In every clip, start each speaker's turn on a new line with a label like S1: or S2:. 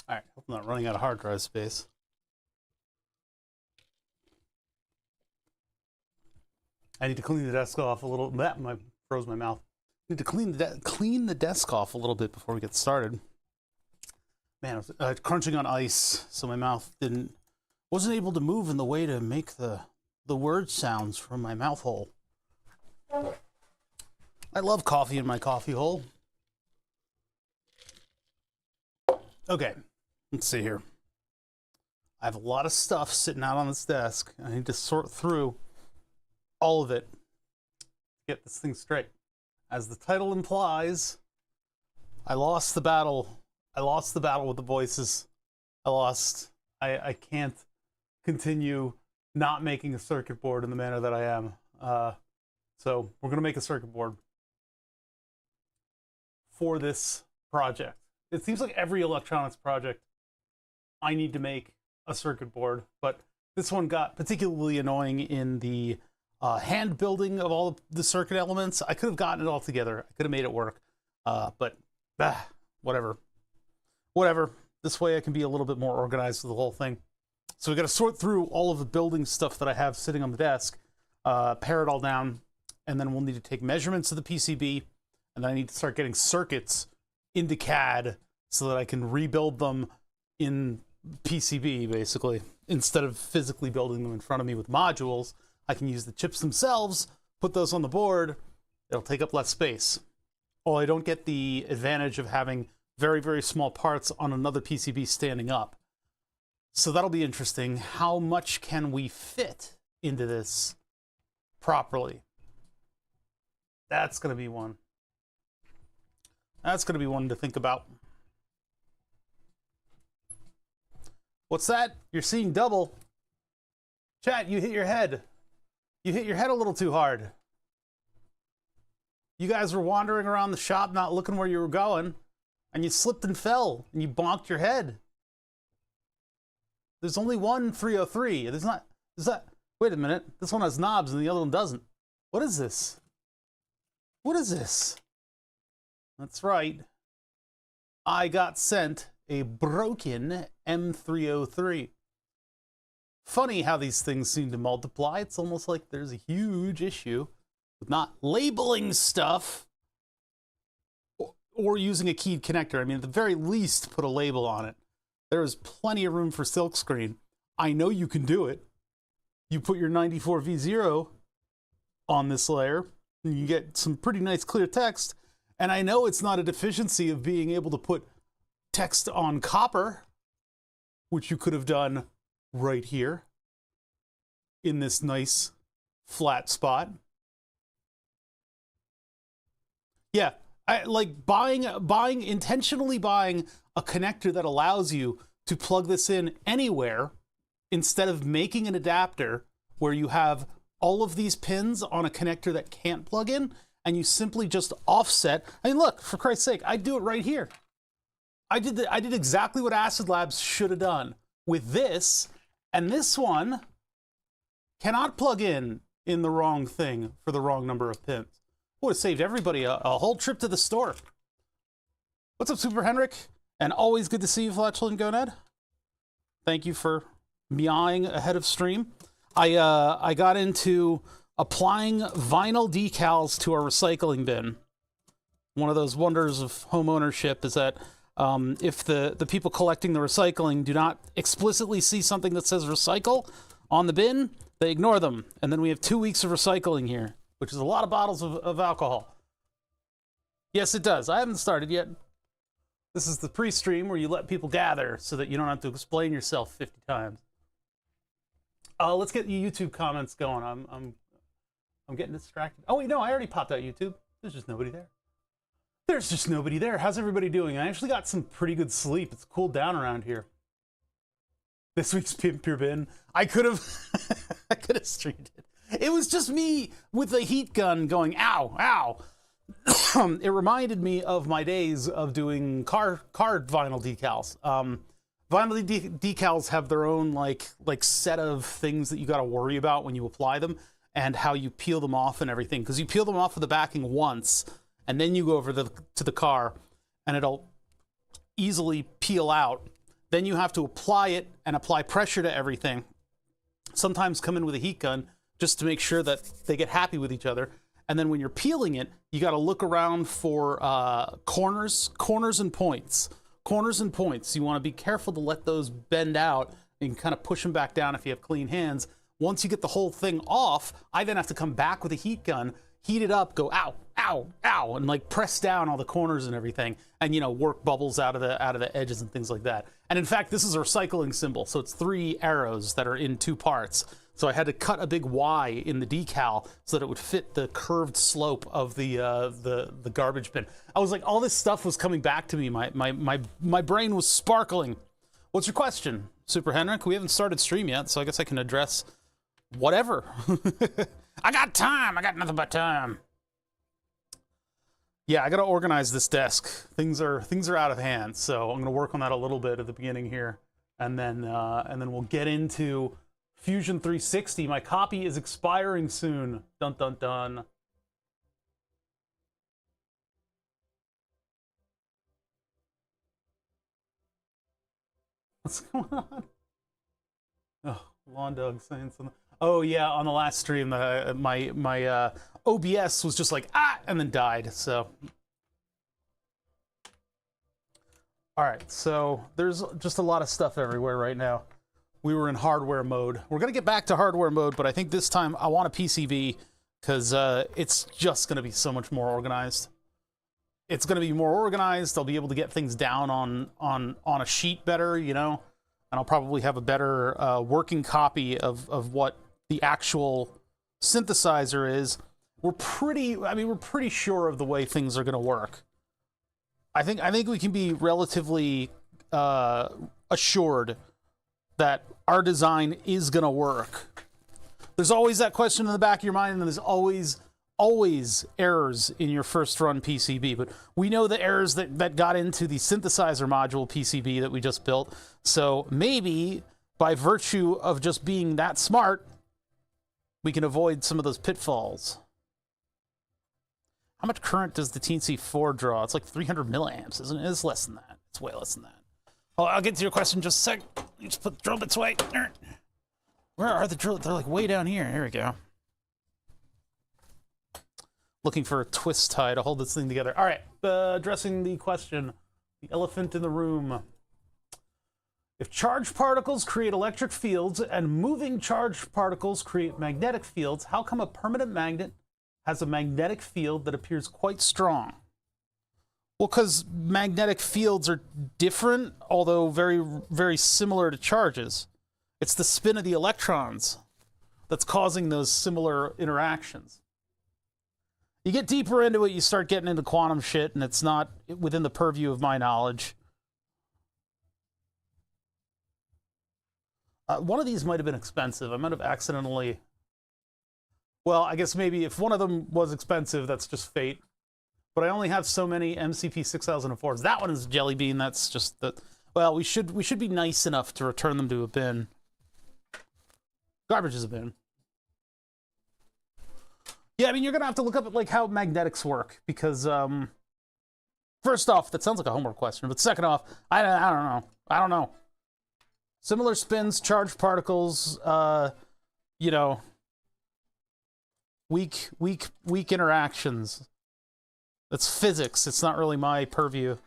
S1: All right, hope I'm not running out of hard drive space. I need to clean the desk off a little. Froze my mouth. Need to clean the desk off a little bit before we get started. Man, I was crunching on ice, so my mouth wasn't able to move in the way to make the word sounds from my mouth hole. I love coffee in my coffee hole. Okay, let's see here. I have a lot of stuff sitting out on this desk. I need to sort through all of it. Get this thing straight. As the title implies, I lost the battle. I lost the battle with the voices. I can't continue not making a circuit board in the manner that I am. So we're going to make a circuit board for this project. It seems like every electronics project, I need to make a circuit board, but this one got particularly annoying in the hand building of all of the circuit elements. I could have gotten it all together. I could have made it work, but whatever. This way I can be a little bit more organized with the whole thing. So we got to sort through all of the building stuff that I have sitting on the desk, pare it all down, and then we'll need to take measurements of the PCB, and then I need to start getting circuits into CAD so that I can rebuild them in PCB, basically. Instead of physically building them in front of me with modules, I can use the chips themselves, put those on the board. It'll take up less space. Oh, I don't get the advantage of having very, very small parts on another PCB standing up. So that'll be interesting. How much can we fit into this properly? That's going to be one. That's going to be one to think about. What's that? You're seeing double. Chat, you hit your head. You hit your head a little too hard. You guys were wandering around the shop not looking where you were going, and you slipped and fell, and you bonked your head. There's only one 303. Wait a minute. This one has knobs and the other one doesn't. What is this? What is this? That's right. I got sent a broken M303. Funny how these things seem to multiply. It's almost like there's a huge issue with not labeling stuff or using a keyed connector. I mean, at the very least, put a label on it. There is plenty of room for silkscreen. I know you can do it. You put your 94V0 on this layer, and you get some pretty nice clear text. And I know it's not a deficiency of being able to put text on copper, which you could have done right here in this nice flat spot. Yeah, I like intentionally buying a connector that allows you to plug this in anywhere instead of making an adapter where you have all of these pins on a connector that can't plug in, and you simply just offset. I mean, look, for Christ's sake, I do it right here. I did exactly what Acid Labs should have done with this, and this one cannot plug in the wrong thing for the wrong number of pins. Would have saved everybody a whole trip to the store. What's up, Super Henrik? And always good to see you, Flatulent Gonad. Thank you for meowing ahead of stream. I got into applying vinyl decals to our recycling bin. One of those wonders of home ownership is that if the people collecting the recycling do not explicitly see something that says recycle on the bin, they ignore them. And then we have 2 weeks of recycling here, which is a lot of bottles of alcohol. Yes, it does. I haven't started yet. This is the pre-stream where you let people gather so that you don't have to explain yourself 50 times. Let's get your YouTube comments going. I'm getting distracted. Oh wait, no, I already popped out YouTube. There's just nobody there. There's just nobody there. How's everybody doing? I actually got some pretty good sleep. It's cooled down around here. This week's Pimp Your Bin. I could have I could have streamed it. It was just me with a heat gun going, ow, ow. It reminded me of my days of doing car vinyl decals. Vinyl decals have their own like set of things that you got to worry about when you apply them and how you peel them off and everything. Because you peel them off of the backing once, and then you go over to the car, and it'll easily peel out. Then you have to apply it and apply pressure to everything. Sometimes come in with a heat gun just to make sure that they get happy with each other. And then when you're peeling it, you got to look around for corners and points. Corners and points. You want to be careful to let those bend out and kind of push them back down if you have clean hands. Once you get the whole thing off, I then have to come back with a heat gun, heat it up, go ow, ow, ow, and like press down all the corners and everything, and you know, work bubbles out of the edges and things like that. And in fact, this is a recycling symbol, so it's 3 arrows that are in 2 parts. So I had to cut a big Y in the decal so that it would fit the curved slope of the garbage bin. I was like, all this stuff was coming back to me. My brain was sparkling. What's your question, Super Henrik? We haven't started stream yet, so I guess I can address whatever. I got time. I got nothing but time. Yeah, I got to organize this desk. Things are out of hand, so I'm going to work on that a little bit at the beginning here, and then we'll get into Fusion 360. My copy is expiring soon. Dun dun dun. What's going on? Oh, lawn dog saying something. Oh yeah, on the last stream, my OBS was just like and then died. So, all right. So there's just a lot of stuff everywhere right now. We were in hardware mode. We're gonna get back to hardware mode, but I think this time I want a PCB because it's just gonna be so much more organized. It's gonna be more organized. I'll be able to get things down on a sheet better, you know, and I'll probably have a better working copy of what the actual synthesizer is. We're pretty sure of the way things are gonna work. I think we can be relatively assured that our design is gonna work. There's always that question in the back of your mind, and there's always errors in your first run PCB, but we know the errors that got into the synthesizer module PCB that we just built, so maybe by virtue of just being that smart, we can avoid some of those pitfalls. How much current does the Teensy 4 draw? It's like 300 milliamps, isn't it? It's less than that. It's way less than that. Oh, I'll get to your question in just a sec. You just put the drill bits away. Where are the drill? They're like way down here. Here we go. Looking for a twist tie to hold this thing together. All right, addressing the question, the elephant in the room. If charged particles create electric fields and moving charged particles create magnetic fields, how come a permanent magnet has a magnetic field that appears quite strong? Well, because magnetic fields are different, although very, very similar to charges. It's the spin of the electrons that's causing those similar interactions. You get deeper into it, you start getting into quantum shit, and it's not within the purview of my knowledge. One of these might have been expensive. I might have accidentally... Well, I guess maybe if one of them was expensive, that's just fate. But I only have so many MCP 6004s. That one is Jelly Bean. That's just the... Well, we should be nice enough to return them to a bin. Garbage is a bin. Yeah, I mean, you're gonna have to look up at like how magnetics work because, first off, that sounds like a homework question. But second off, I don't know. Similar spins, charged particles, you know, weak interactions. That's physics. It's not really my purview.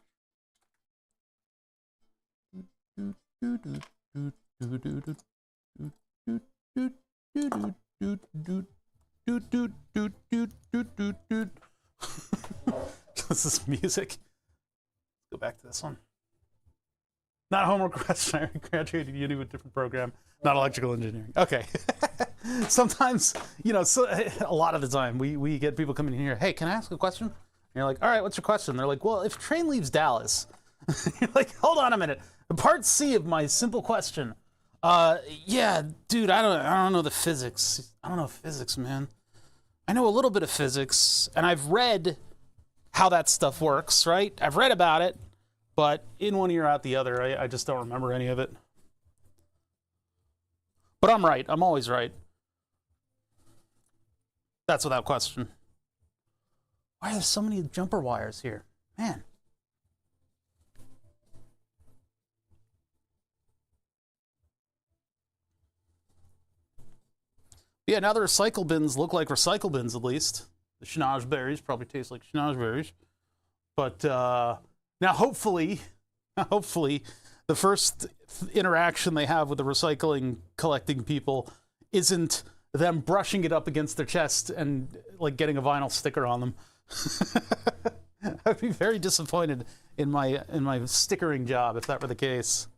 S1: This is music. Let's go back to this one. Not homework question. I graduated uni with a different program, not electrical engineering. Okay. Sometimes, you know, a lot of the time we get people coming in here, hey, can I ask a question? And you're like, all right, what's your question? They're like, well, if train leaves Dallas, you're like, hold on a minute. Part C of my simple question. Yeah, dude, I don't know the physics. I don't know physics, man. I know a little bit of physics, and I've read how that stuff works, right? I've read about it, but in one ear, out the other. I just don't remember any of it. But I'm right. I'm always right. That's without question. Why are there so many jumper wires here? Man. Yeah, now the recycle bins look like recycle bins, at least. The schnozberries berries probably taste like schnozberries berries. But now hopefully, the first interaction they have with the recycling collecting people isn't them brushing it up against their chest and like getting a vinyl sticker on them. I'd be very disappointed in my stickering job if that were the case.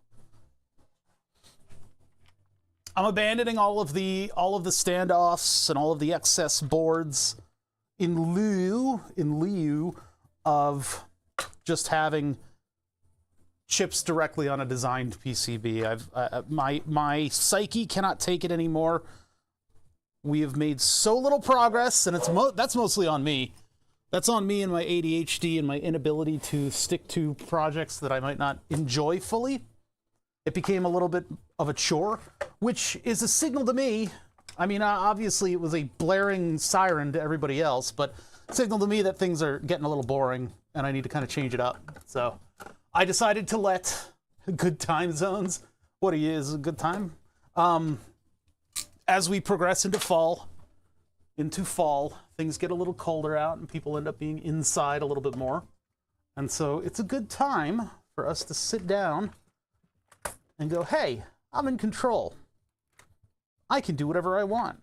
S1: I'm abandoning all of the standoffs and all of the excess boards in lieu of just having chips directly on a designed PCB. My psyche cannot take it anymore. We have made so little progress, and that's mostly on me. That's on me and my ADHD and my inability to stick to projects that I might not enjoy fully. It became a little bit of a chore, which is a signal to me. I mean, obviously it was a blaring siren to everybody else, but signal to me that things are getting a little boring and I need to kind of change it up. So I decided to let good time zones, what is a good time? As we progress into fall, things get a little colder out and people end up being inside a little bit more. And so it's a good time for us to sit down and go, hey, I'm in control. I can do whatever I want.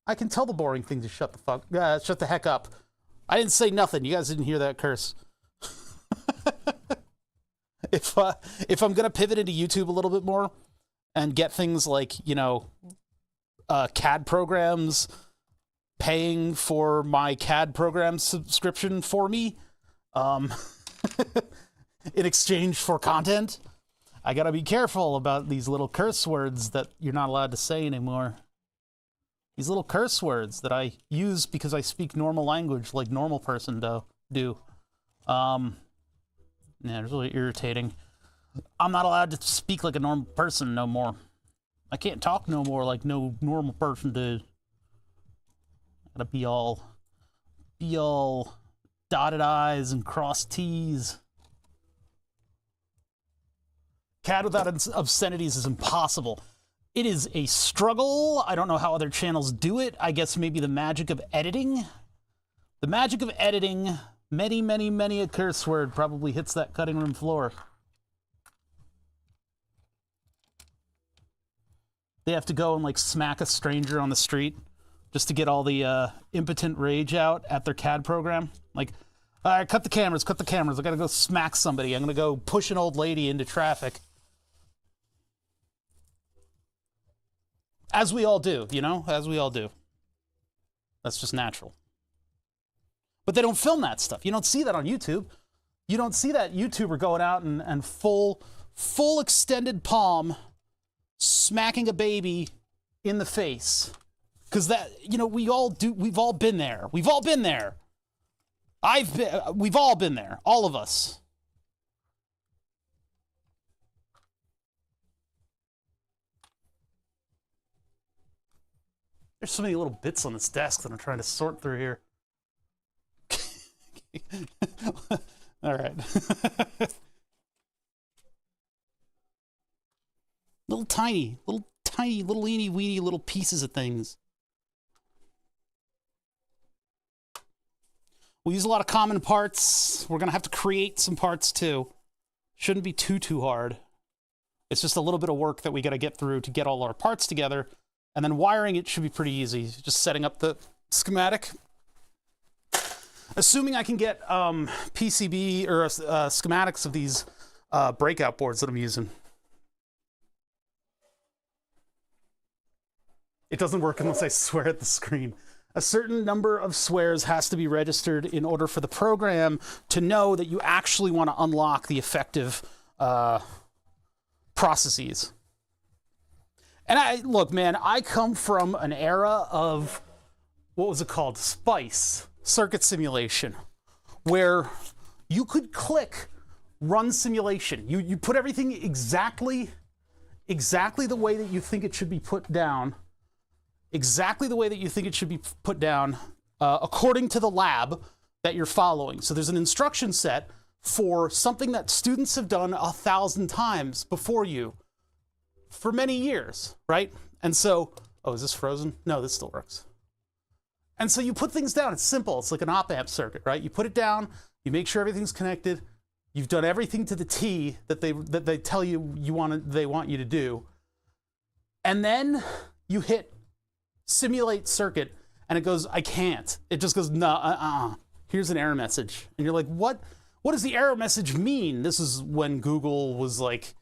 S1: I can tell the boring thing to shut the heck up. I didn't say nothing. You guys didn't hear that curse. If I'm gonna pivot into YouTube a little bit more and get things like, you know, CAD programs paying for my CAD program subscription for me, in exchange for content, I gotta be careful about these little curse words that you're not allowed to say anymore. These little curse words that I use because I speak normal language like normal person do. Yeah, it's really irritating. I'm not allowed to speak like a normal person no more. I can't talk no more like no normal person does. I gotta be all dotted I's and crossed T's. CAD without obscenities is impossible. It is a struggle. I don't know how other channels do it. I guess maybe the magic of editing. The magic of editing, many a curse word probably hits that cutting room floor. They have to go and like smack a stranger on the street just to get all the impotent rage out at their CAD program. Like, all right, cut the cameras. I gotta go smack somebody. I'm gonna go push an old lady into traffic. As we all do, you know? As we all do. That's just natural. But they don't film that stuff. You don't see that on YouTube. You don't see that YouTuber going out and full extended palm smacking a baby in the face. Because that, you know, we've all been there. We've all been there. We've all been there. All of us. There's so many little bits on this desk that I'm trying to sort through here. All right. little tiny, little eeny weeny little pieces of things. We use a lot of common parts. We're gonna have to create some parts too. Shouldn't be too hard. It's just a little bit of work that we gotta get through to get all our parts together. And then wiring it should be pretty easy. Just setting up the schematic. Assuming I can get PCB or schematics of these breakout boards that I'm using. It doesn't work unless I swear at the screen. A certain number of swears has to be registered in order for the program to know that you actually want to unlock the effective processes. And look, man, I come from an era of, what was it called? SPICE, circuit simulation, where you could click run simulation. You put everything exactly the way that you think it should be put down, according to the lab that you're following. So there's an instruction set for something that students have done 1,000 times before you for many years, right? And so Oh, is this frozen? No, this still works. And so you put things down. It's simple. It's like an op-amp circuit, right? You put it down, you make sure everything's connected, you've done everything to the T that they tell you they want you to do. And then you hit simulate circuit and it goes, I can't. It just goes, no, here's an error message. And you're like, what does the error message mean? This is when Google was like,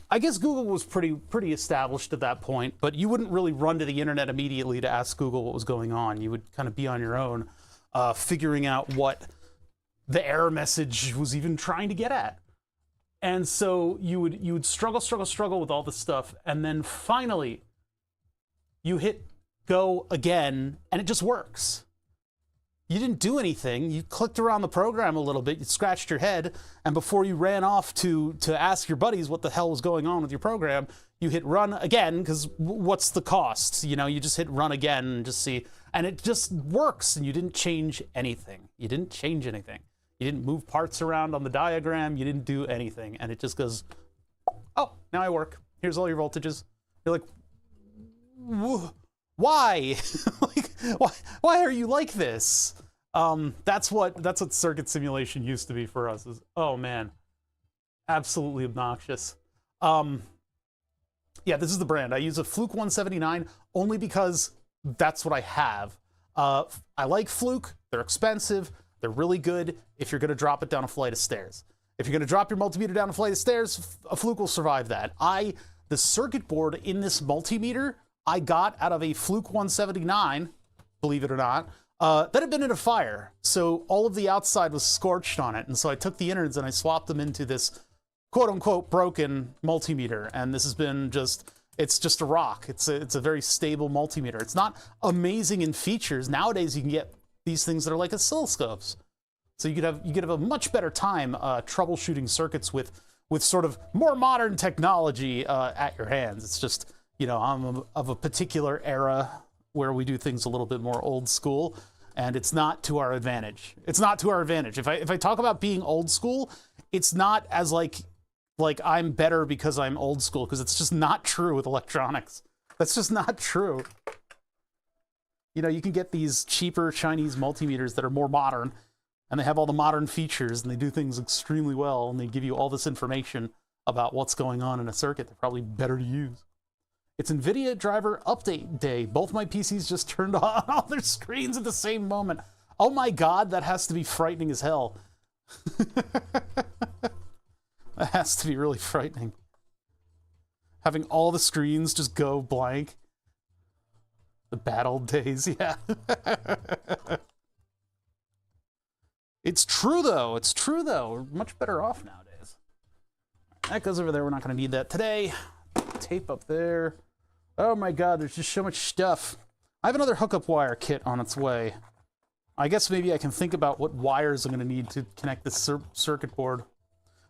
S1: I guess Google was pretty established at that point, but you wouldn't really run to the internet immediately to ask Google what was going on. You would kind of be on your own, figuring out what the error message was even trying to get at. And so you would struggle with all this stuff, and then finally you hit go again, and it just works. You didn't do anything. You clicked around the program a little bit, you scratched your head, and before you ran off to ask your buddies what the hell was going on with your program, you hit run again, because what's the cost? You know, you just hit run again and just see, and it just works, and you didn't change anything. You didn't change anything. You didn't move parts around on the diagram. You didn't do anything, and it just goes, oh, now I work. Here's all your voltages. You're like, why? Like, why are you like this? That's what circuit simulation used to be for us. Is, oh man, absolutely obnoxious. Yeah, this is the brand. I use a Fluke 179 only because that's what I have. I like Fluke. They're expensive. They're really good if you're going to drop it down a flight of stairs. If you're going to drop your multimeter down a flight of stairs, a Fluke will survive that. The circuit board in this multimeter I got out of a Fluke 179, believe it or not, that had been in a fire. So all of the outside was scorched on it. And so I took the innards and I swapped them into this quote unquote broken multimeter. And this has been it's just a rock. It's a very stable multimeter. It's not amazing in features. Nowadays you can get these things that are like oscilloscopes. So you could have a much better time troubleshooting circuits with sort of more modern technology at your hands. It's just, you know, I'm of a particular era where we do things a little bit more old school, and it's not to our advantage. It's not to our advantage. If I talk about being old school, it's not as like I'm better because I'm old school, because it's just not true with electronics. That's just not true. You know, you can get these cheaper Chinese multimeters that are more modern, and they have all the modern features, and they do things extremely well, and they give you all this information about what's going on in a circuit. They're probably better to use. It's NVIDIA driver update day. Both my PCs just turned on all their screens at the same moment. Oh my God, that has to be frightening as hell. That has to be really frightening. Having all the screens just go blank. The bad old days, yeah. It's true though, it's true though. We're much better off nowadays. That goes over there, we're not gonna need that today. Tape up there. Oh my God, there's just so much stuff. I have another hookup wire kit on its way. I guess maybe I can think about what wires I'm gonna need to connect this circuit board.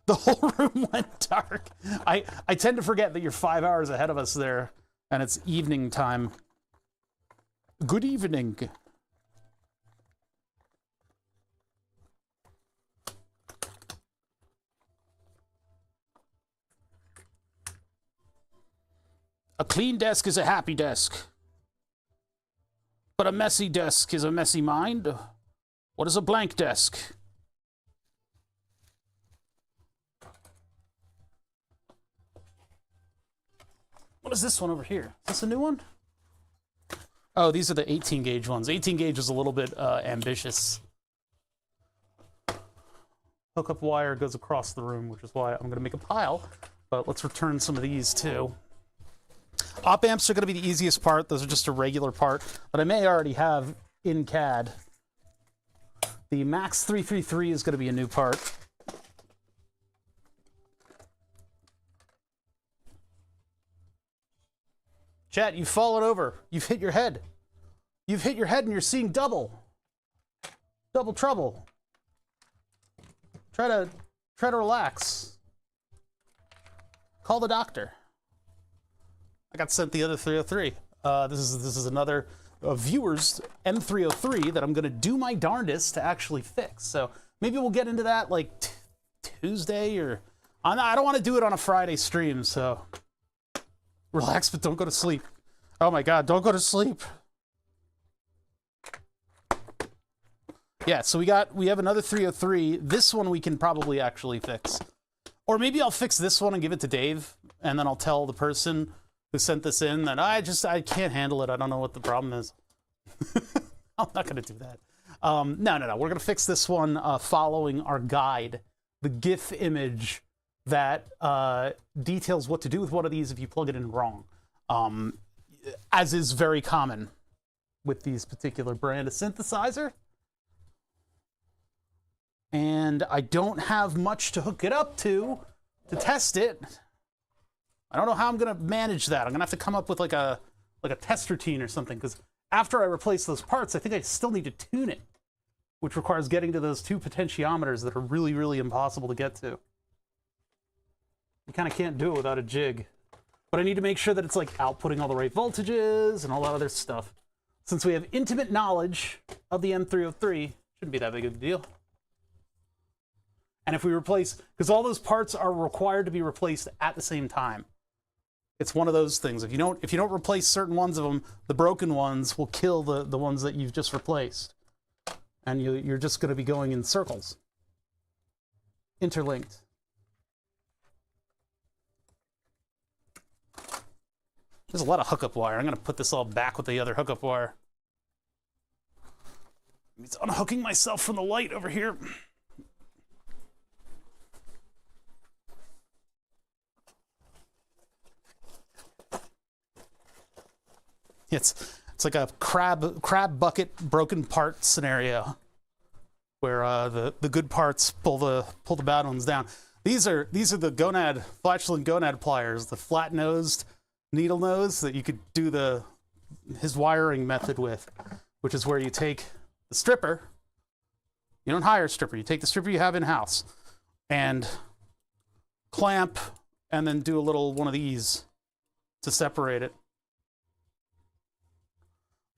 S1: The whole room went dark. I tend to forget that you're 5 hours ahead of us there, and it's evening time. Good evening. A clean desk is a happy desk. But a messy desk is a messy mind. What is a blank desk? What is this one over here? Is this a new one? Oh, these are the 18 gauge ones. 18 gauge is a little bit ambitious. Hookup wire goes across the room, which is why I'm gonna make a pile, but let's return some of these too. Op amps are gonna be the easiest part. Those are just a regular part that I may already have in CAD. The Max 333 is gonna be a new part. Chat, you've fallen over. You've hit your head. You've hit your head and you're seeing double. Double trouble. Try to relax. Call the doctor. I got sent the other 303. This is another viewer's M303 that I'm gonna do my darndest to actually fix. So maybe we'll get into that like Tuesday, or I don't want to do it on a Friday stream, so relax, but don't go to sleep. Oh my god, don't go to sleep. Yeah, so we have another 303. This one we can probably actually fix. Or maybe I'll fix this one and give it to Dave, and then I'll tell the person who sent this in that I can't handle it. I don't know what the problem is. I'm not going to do that. No. We're going to fix this one following our guide, the GIF image that details what to do with one of these if you plug it in wrong, as is very common with these particular brand of synthesizer. And I don't have much to hook it up to test it. I don't know how I'm going to manage that. I'm going to have to come up with like a test routine or something, because after I replace those parts, I think I still need to tune it, which requires getting to those 2 potentiometers that are really, really impossible to get to. You kind of can't do it without a jig. But I need to make sure that it's like outputting all the right voltages and all that other stuff. Since we have intimate knowledge of the M303, shouldn't be that big of a deal. And if we replace, because all those parts are required to be replaced at the same time. It's one of those things. If you don't replace certain ones of them, the broken ones will kill the ones that you've just replaced. And you're just going to be going in circles. Interlinked. There's a lot of hookup wire. I'm going to put this all back with the other hookup wire. It's unhooking myself from the light over here. It's like a crab bucket broken part scenario, where the good parts pull the bad ones down. These are the flatulent gonad pliers, the flat nosed needle nose that you could do his wiring method with, which is where you take the stripper. You don't hire a stripper. You take the stripper you have in house and clamp, and then do a little one of these to separate it.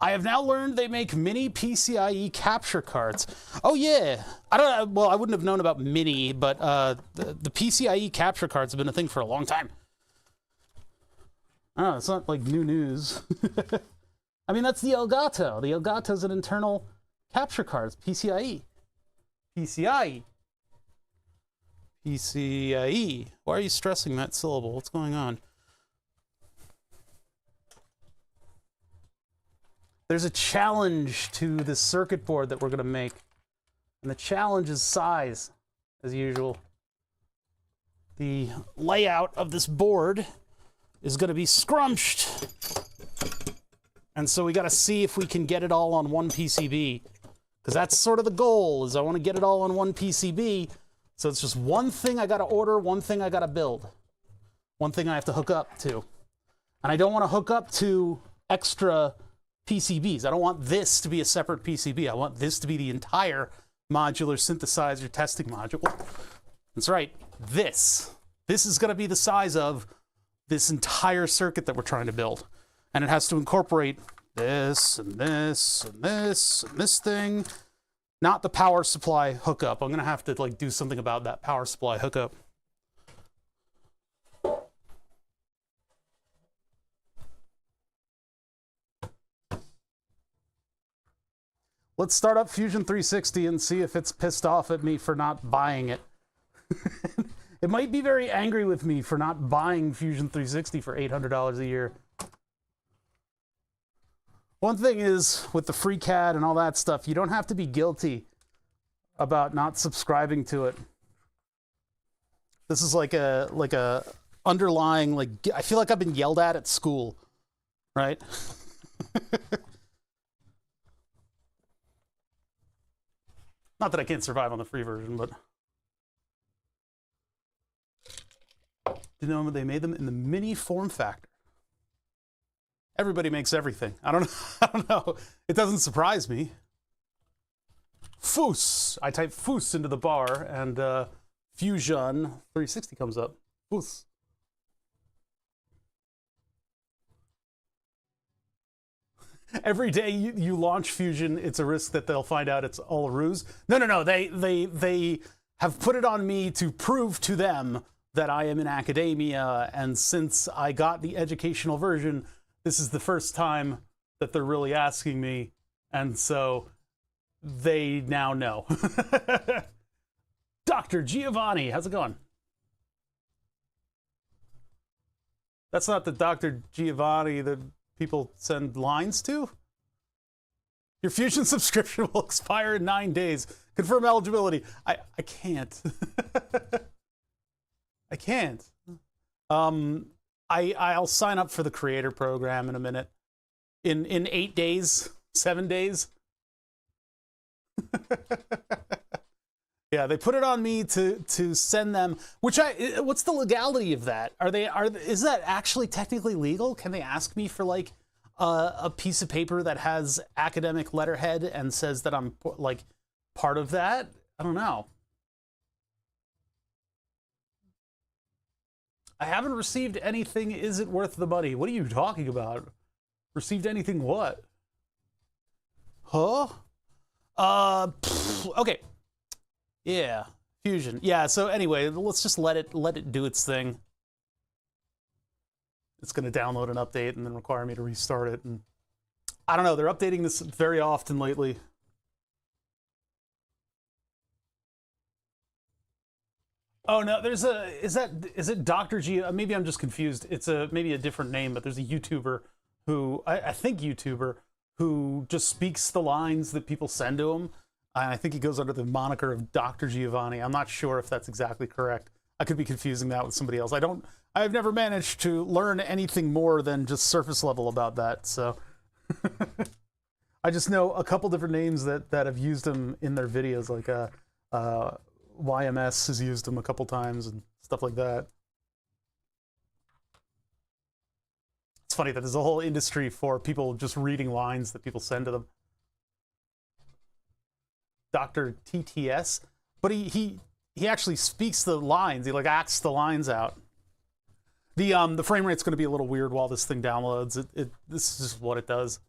S1: I have now learned they make mini PCIe capture cards. Oh yeah, I wouldn't have known about mini, but the PCIe capture cards have been a thing for a long time. Oh, it's not like new news. I mean, that's the Elgato. The Elgato is an internal capture card. It's PCIe. PCIe. PCIe. Why are you stressing that syllable? What's going on? There's a challenge to this circuit board that we're going to make. And the challenge is size, as usual. The layout of this board is going to be scrunched. And so we got to see if we can get it all on one PCB. Because that's sort of the goal, is I want to get it all on one PCB. So it's just one thing I got to order, one thing I got to build. One thing I have to hook up to. And I don't want to hook up to extra PCBs. I don't want this to be a separate PCB. I want this to be the entire modular synthesizer testing module. That's right. This is going to be the size of this entire circuit that we're trying to build. And it has to incorporate this and this and this and this thing. Not the power supply hookup. I'm going to have to do something about that power supply hookup. Let's start up Fusion 360 and see if it's pissed off at me for not buying it. It might be very angry with me for not buying Fusion 360 for $800 a year. One thing is, with the FreeCAD and all that stuff, you don't have to be guilty about not subscribing to it. This is like a underlying, I feel like I've been yelled at school, right? Not that I can't survive on the free version, but you know, they made them in the mini form factor. Everybody makes everything. I don't know. It doesn't surprise me. Foos. I type Foos into the bar, and Fusion 360 comes up. Foos. Every day you launch Fusion, it's a risk that they'll find out it's all a ruse. No. They have put it on me to prove to them that I am in academia, and since I got the educational version, this is the first time that they're really asking me, and so they now know. Dr. Giovanni, how's it going? That's not the Dr. Giovanni that people send lines to? Your Fusion subscription will expire in 9 days. Confirm eligibility. I can't. I can't. I'll sign up for the creator program in a minute. In 8 days, 7 days. Yeah, they put it on me to send them, what's the legality of that? Is that actually technically legal? Can they ask me for like a piece of paper that has academic letterhead and says that I'm like part of that? I don't know. I haven't received anything. Is it worth the money? What are you talking about? Received anything what? Huh? Okay. Yeah, Fusion. Yeah, so anyway, let's just let it do its thing. It's going to download an update and then require me to restart it. And I don't know, they're updating this very often lately. Oh no, there's is it Dr. G? Maybe I'm just confused. It's maybe a different name, but there's a YouTuber who, I think YouTuber, who just speaks the lines that people send to him. I think he goes under the moniker of Dr. Giovanni. I'm not sure if that's exactly correct. I could be confusing that with somebody else. I've never managed to learn anything more than just surface level about that, so. I just know a couple different names that have used him in their videos, like YMS has used him a couple times and stuff like that. It's funny that there's a whole industry for people just reading lines that people send to them. Dr. TTS, but he actually speaks the lines. He like acts the lines out. The frame rate's going to be a little weird while this thing downloads. This is just what it does.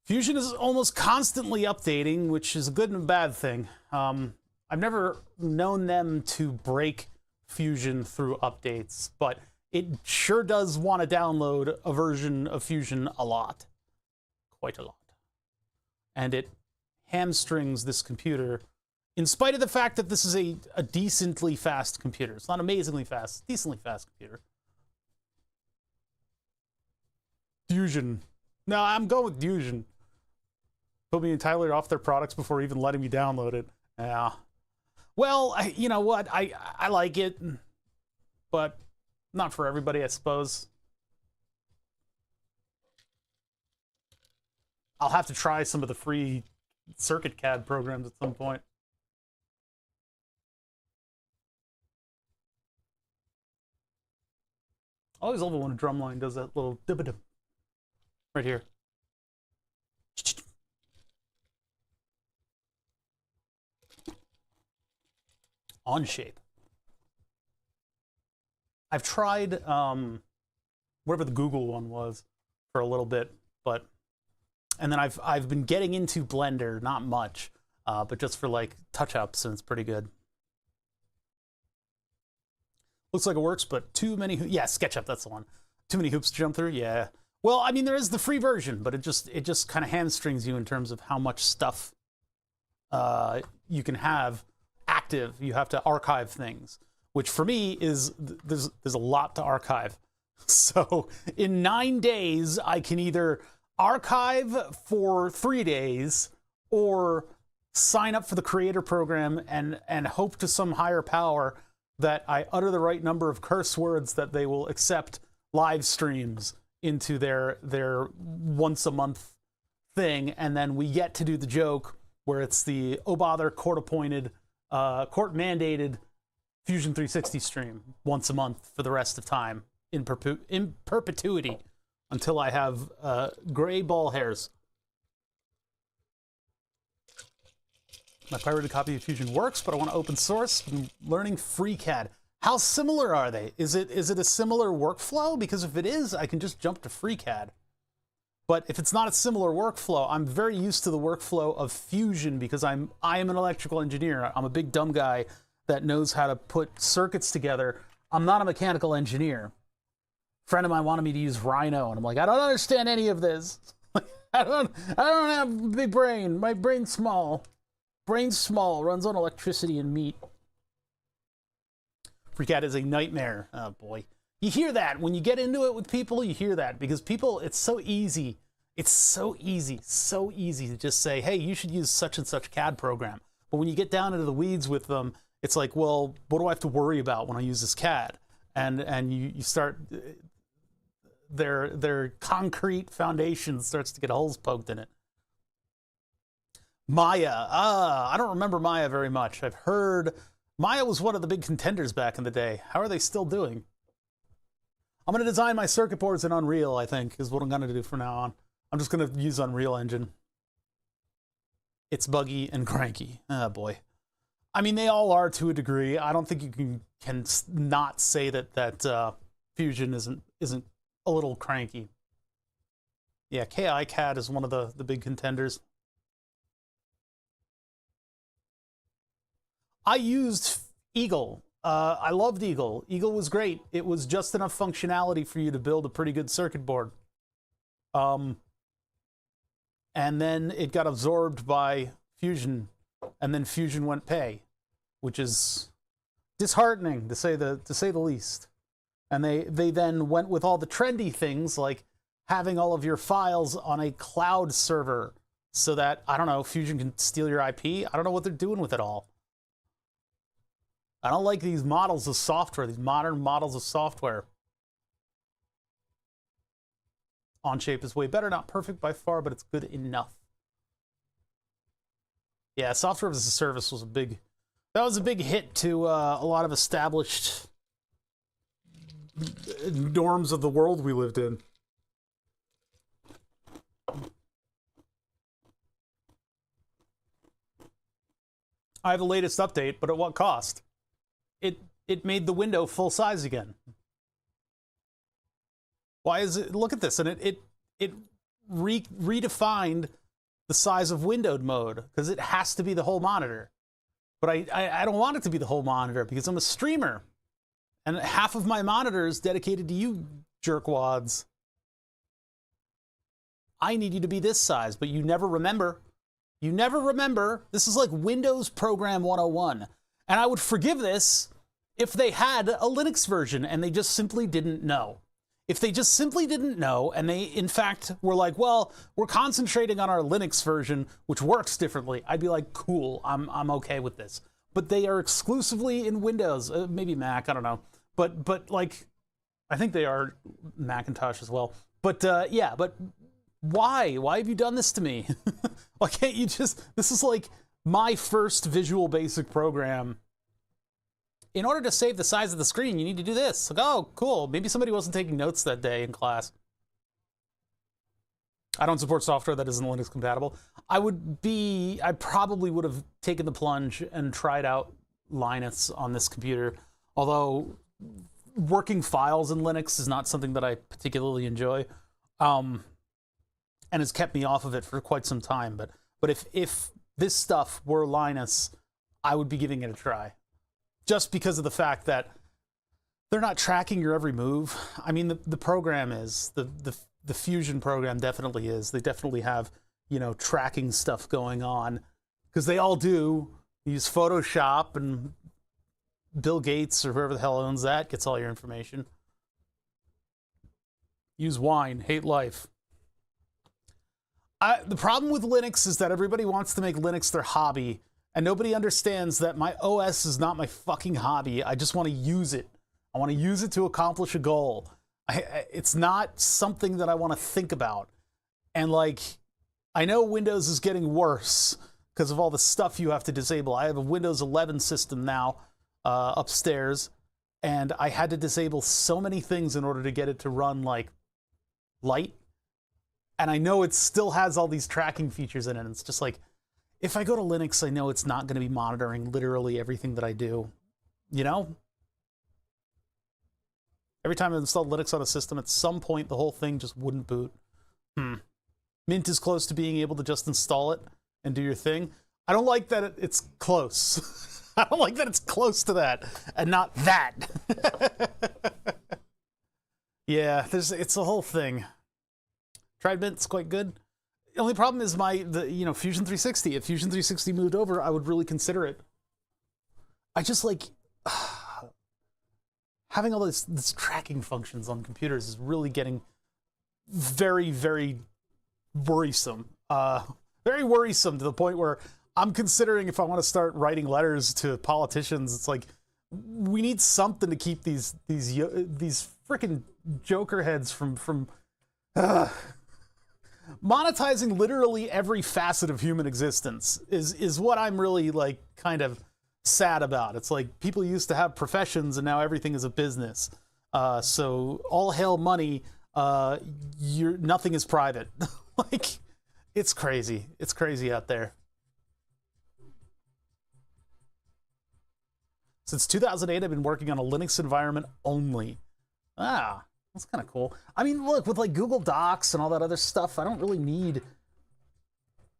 S1: Fusion is almost constantly updating, which is a good and a bad thing. I've never known them to break Fusion through updates, but it sure does want to download a version of Fusion a lot. Quite a lot. And it hamstrings this computer, in spite of the fact that this is a decently fast computer. It's not amazingly fast, decently fast computer. Fusion. No, I'm going with Fusion. Put me entirely off their products before even letting me download it. Yeah. Well, you know what? I like it, but not for everybody, I suppose. I'll have to try some of the free Circuit CAD programs at some point. I always love it when a drumline does that little dib-a-dib right here. On shape. I've tried whatever the Google one was for a little bit, but and then I've been getting into Blender, not much, but just for like touch-ups, and it's pretty good. Looks like it works, but too many. Yeah, SketchUp, that's the one. Too many hoops to jump through. Yeah. Well, I mean, there is the free version, but it just kind of hamstrings you in terms of how much stuff you can have active. You have to archive things, which for me is there's a lot to archive. So in 9 days, I can either archive for 3 days or sign up for the creator program and hope to some higher power that I utter the right number of curse words that they will accept live streams into their once a month thing, and then we get to do the joke where it's the oh bother court mandated Fusion 360 stream once a month for the rest of time in perpetuity until I have gray ball hairs. My pirated copy of Fusion works, but I want to open source. I'm learning FreeCAD. How similar are they? Is it a similar workflow? Because if it is, I can just jump to FreeCAD. But if it's not a similar workflow, I'm very used to the workflow of Fusion because I am an electrical engineer. I'm a big dumb guy that knows how to put circuits together. I'm not a mechanical engineer. friend of mine wanted me to use Rhino, and I'm like, I don't understand any of this. I don't have a big brain. My brain's small. Brain's small, runs on electricity and meat. FreeCAD is a nightmare. Oh boy. You hear that when you get into it with people, you hear that because people, it's so easy. It's so easy to just say, hey, you should use such and such CAD program. But when you get down into the weeds with them, it's like, well, what do I have to worry about when I use this CAD? And you start, their concrete foundation starts to get holes poked in it. Maya, I don't remember Maya very much. I've heard Maya was one of the big contenders back in the day. How are they still doing? I'm going to design my circuit boards in Unreal, I think, is what I'm going to do from now on. I'm just going to use Unreal Engine. It's buggy and cranky. Oh, boy. I mean, they all are to a degree. I don't think you can not say that Fusion isn't a little cranky. Yeah, KiCad is one of the big contenders. I used Eagle. I loved Eagle. Eagle was great. It was just enough functionality for you to build a pretty good circuit board. And then it got absorbed by Fusion, and then Fusion went pay, which is disheartening to say the least. And they then went with all the trendy things like having all of your files on a cloud server so that, I don't know, Fusion can steal your IP. I don't know what they're doing with it all. I don't like these models of software, these modern models of software. Onshape is way better, not perfect by far, but it's good enough. Yeah, software as a service was a big hit to a lot of established norms of the world we lived in. I have the latest update, but at what cost? It made the window full size again. Why is it? Look at this, and it redefined the size of windowed mode because it has to be the whole monitor. But I don't want it to be the whole monitor because I'm a streamer, and half of my monitor is dedicated to you jerkwads. I need you to be this size, but you never remember. You never remember. This is like Windows Program 101. And I would forgive this if they had a Linux version and they just simply didn't know. If they just simply didn't know and they, in fact, were like, well, we're concentrating on our Linux version, which works differently, I'd be like, cool, I'm okay with this. But they are exclusively in Windows, maybe Mac, I don't know. But like, I think they are Macintosh as well. But yeah, but why? Why have you done this to me? Why can't you just, this is like my first Visual Basic program. In order to save the size of the screen, you need to do this. Like, oh, cool. Maybe somebody wasn't taking notes that day in class. I don't support software that isn't Linux compatible. I probably would have taken the plunge and tried out Linux on this computer. Although working files in Linux is not something that I particularly enjoy. And has kept me off of it for quite some time. But if this stuff were Linus, I would be giving it a try. Just because of the fact that they're not tracking your every move. I mean, the program is. The Fusion program definitely is. They definitely have, you know, tracking stuff going on. Because they all do. Use Photoshop, and Bill Gates or whoever the hell owns that gets all your information. Use wine, hate life. The problem with Linux is that everybody wants to make Linux their hobby, and nobody understands that my OS is not my fucking hobby. I just want to use it. I want to use it to accomplish a goal. It's not something that I want to think about. And like, I know Windows is getting worse because of all the stuff you have to disable. I have a Windows 11 system now upstairs, and I had to disable so many things in order to get it to run like light. And I know it still has all these tracking features in it. And it's just like, if I go to Linux, I know it's not going to be monitoring literally everything that I do. You know? Every time I install Linux on a system, at some point, the whole thing just wouldn't boot. Mint is close to being able to just install it and do your thing. I don't like that it's close. I don't like that it's close to that and not that. Yeah, it's a whole thing. Trident's quite good. The only problem is Fusion 360. If Fusion 360 moved over, I would really consider it. I just like having all this tracking functions on computers is really getting very, very worrisome. Very worrisome to the point where I'm considering if I want to start writing letters to politicians. It's like we need something to keep these freaking joker heads from monetizing literally every facet of human existence is what I'm really like kind of sad about. It's like people used to have professions and now everything is a business. So all hail money. Nothing is private. Like it's crazy. It's crazy out there. Since 2008, I've been working on a Linux environment only. Ah, that's kind of cool. I mean, look, with like Google Docs and all that other stuff, I don't really need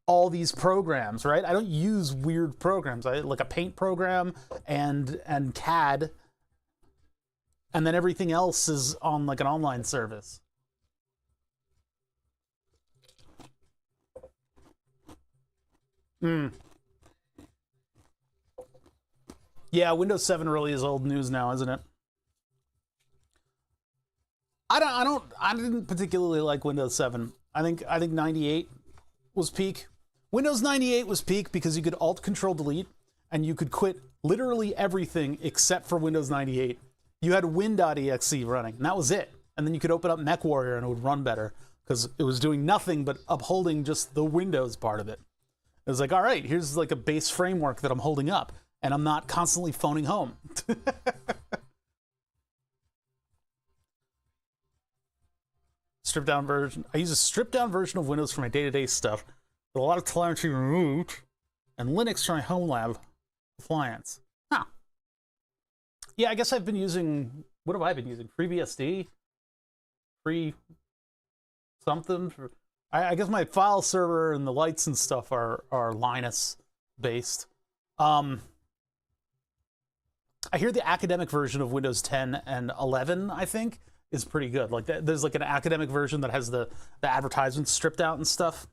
S1: all these programs, right? I don't use weird programs. I like a paint program and CAD, and then everything else is on like an online service. Yeah, Windows 7 really is old news now, isn't it? I didn't particularly like Windows 7. I think 98 was peak. Windows 98 was peak because you could Alt Control Delete and you could quit literally everything except for Windows 98. You had Win.exe running, and that was it. And then you could open up MechWarrior and it would run better because it was doing nothing but upholding just the Windows part of it. It was like, all right, here's like a base framework that I'm holding up, and I'm not constantly phoning home. Stripped down version. I use a stripped down version of Windows for my day-to-day stuff, with a lot of telemetry removed, and Linux for my home lab appliance. Huh. Yeah, I guess I've been using, what have I been using? FreeBSD? Free something? I guess my file server and the lights and stuff are Linus based. I hear the academic version of Windows 10 and 11, I think, is pretty good. Like there's like an academic version that has the advertisements stripped out and stuff.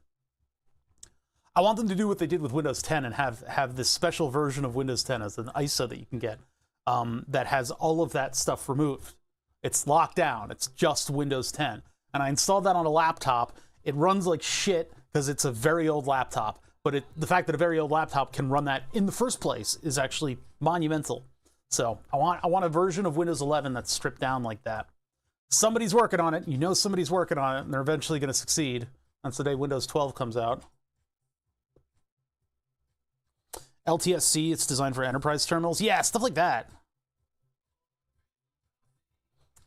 S1: I want them to do what they did with Windows 10 and have this special version of Windows 10 as an ISO that you can get that has all of that stuff removed. It's locked down. It's just Windows 10. And I installed that on a laptop. It runs like shit because it's a very old laptop. But the fact that a very old laptop can run that in the first place is actually monumental. So I want a version of Windows 11 that's stripped down like that. Somebody's working on it. You know somebody's working on it, and they're eventually going to succeed. That's the day Windows 12 comes out. LTSC, it's designed for enterprise terminals. Yeah, stuff like that.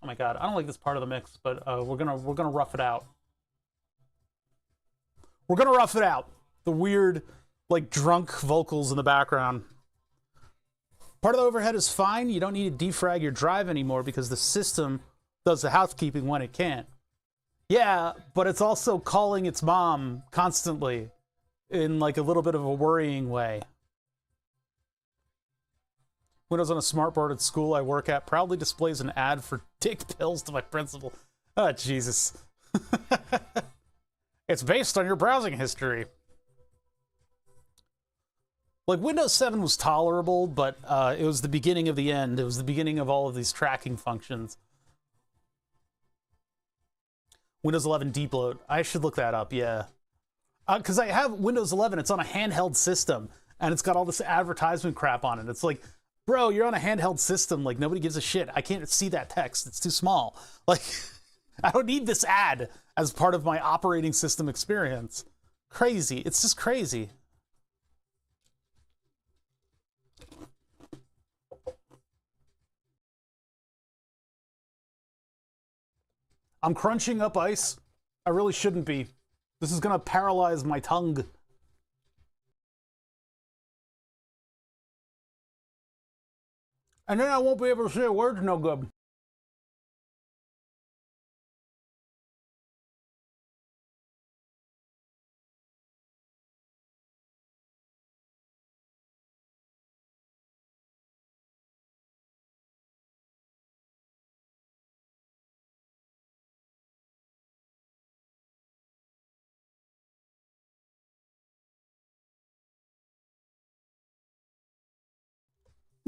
S1: Oh my god, I don't like this part of the mix, but we're gonna rough it out. We're gonna rough it out. The weird, like, drunk vocals in the background. Part of the overhead is fine. You don't need to defrag your drive anymore because the system does the housekeeping when it can. Yeah, but it's also calling its mom constantly in like a little bit of a worrying way. Windows on a smartboard at school I work at proudly displays an ad for dick pills to my principal. Oh, Jesus. It's based on your browsing history. Like, Windows 7 was tolerable, but it was the beginning of the end. It was the beginning of all of these tracking functions. Windows 11 deep load. I should look that up, yeah. Because I have Windows 11, it's on a handheld system, and it's got all this advertisement crap on it. It's like, bro, you're on a handheld system, like, nobody gives a shit. I can't see that text, it's too small. Like, I don't need this ad as part of my operating system experience. Crazy, it's just crazy. I'm crunching up ice. I really shouldn't be. This is gonna paralyze my tongue. And then I won't be able to say a word no good.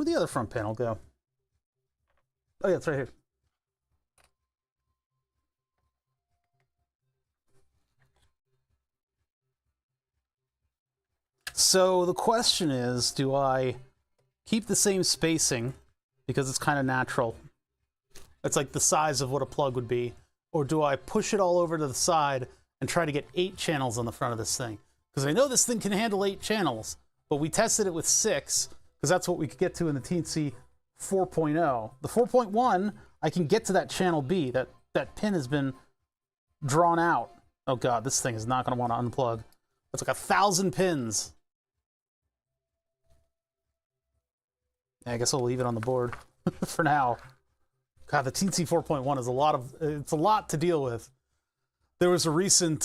S1: Where'd the other front panel go? Oh yeah, it's right here. So the question is, do I keep the same spacing because it's kind of natural? It's like the size of what a plug would be. Or do I push it all over to the side and try to get 8 channels on the front of this thing? Because I know this thing can handle 8 channels, but we tested it with 6 because that's what we could get to in the TNC 4.0. The 4.1, I can get to that channel B. That pin has been drawn out. Oh God, this thing is not going to want to unplug. That's like 1,000 pins. I guess I'll leave it on the board for now. God, the TNC 4.1 is it's a lot to deal with. There was a recent,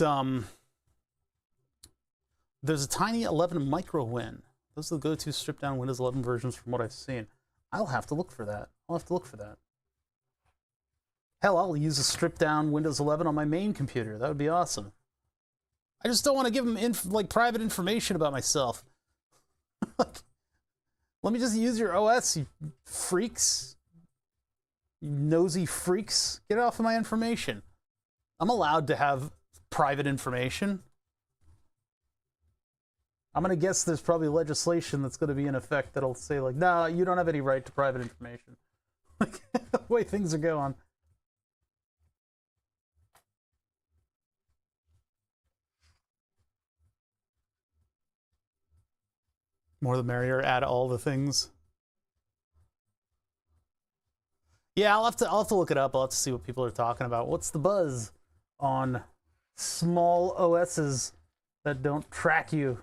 S1: there's a Tiny 11 Micro Win. Those are the go-to stripped-down Windows 11 versions from what I've seen. I'll have to look for that. Hell, I'll use a stripped-down Windows 11 on my main computer. That would be awesome. I just don't want to give them like private information about myself. Let me just use your OS, you freaks. You nosy freaks. Get off of my information. I'm allowed to have private information. I'm going to guess there's probably legislation that's going to be in effect that'll say, like, no, you don't have any right to private information. Like, the way things are going. More the merrier, add all the things. Yeah, I'll have to look it up. I'll have to see what people are talking about. What's the buzz on small OSs that don't track you?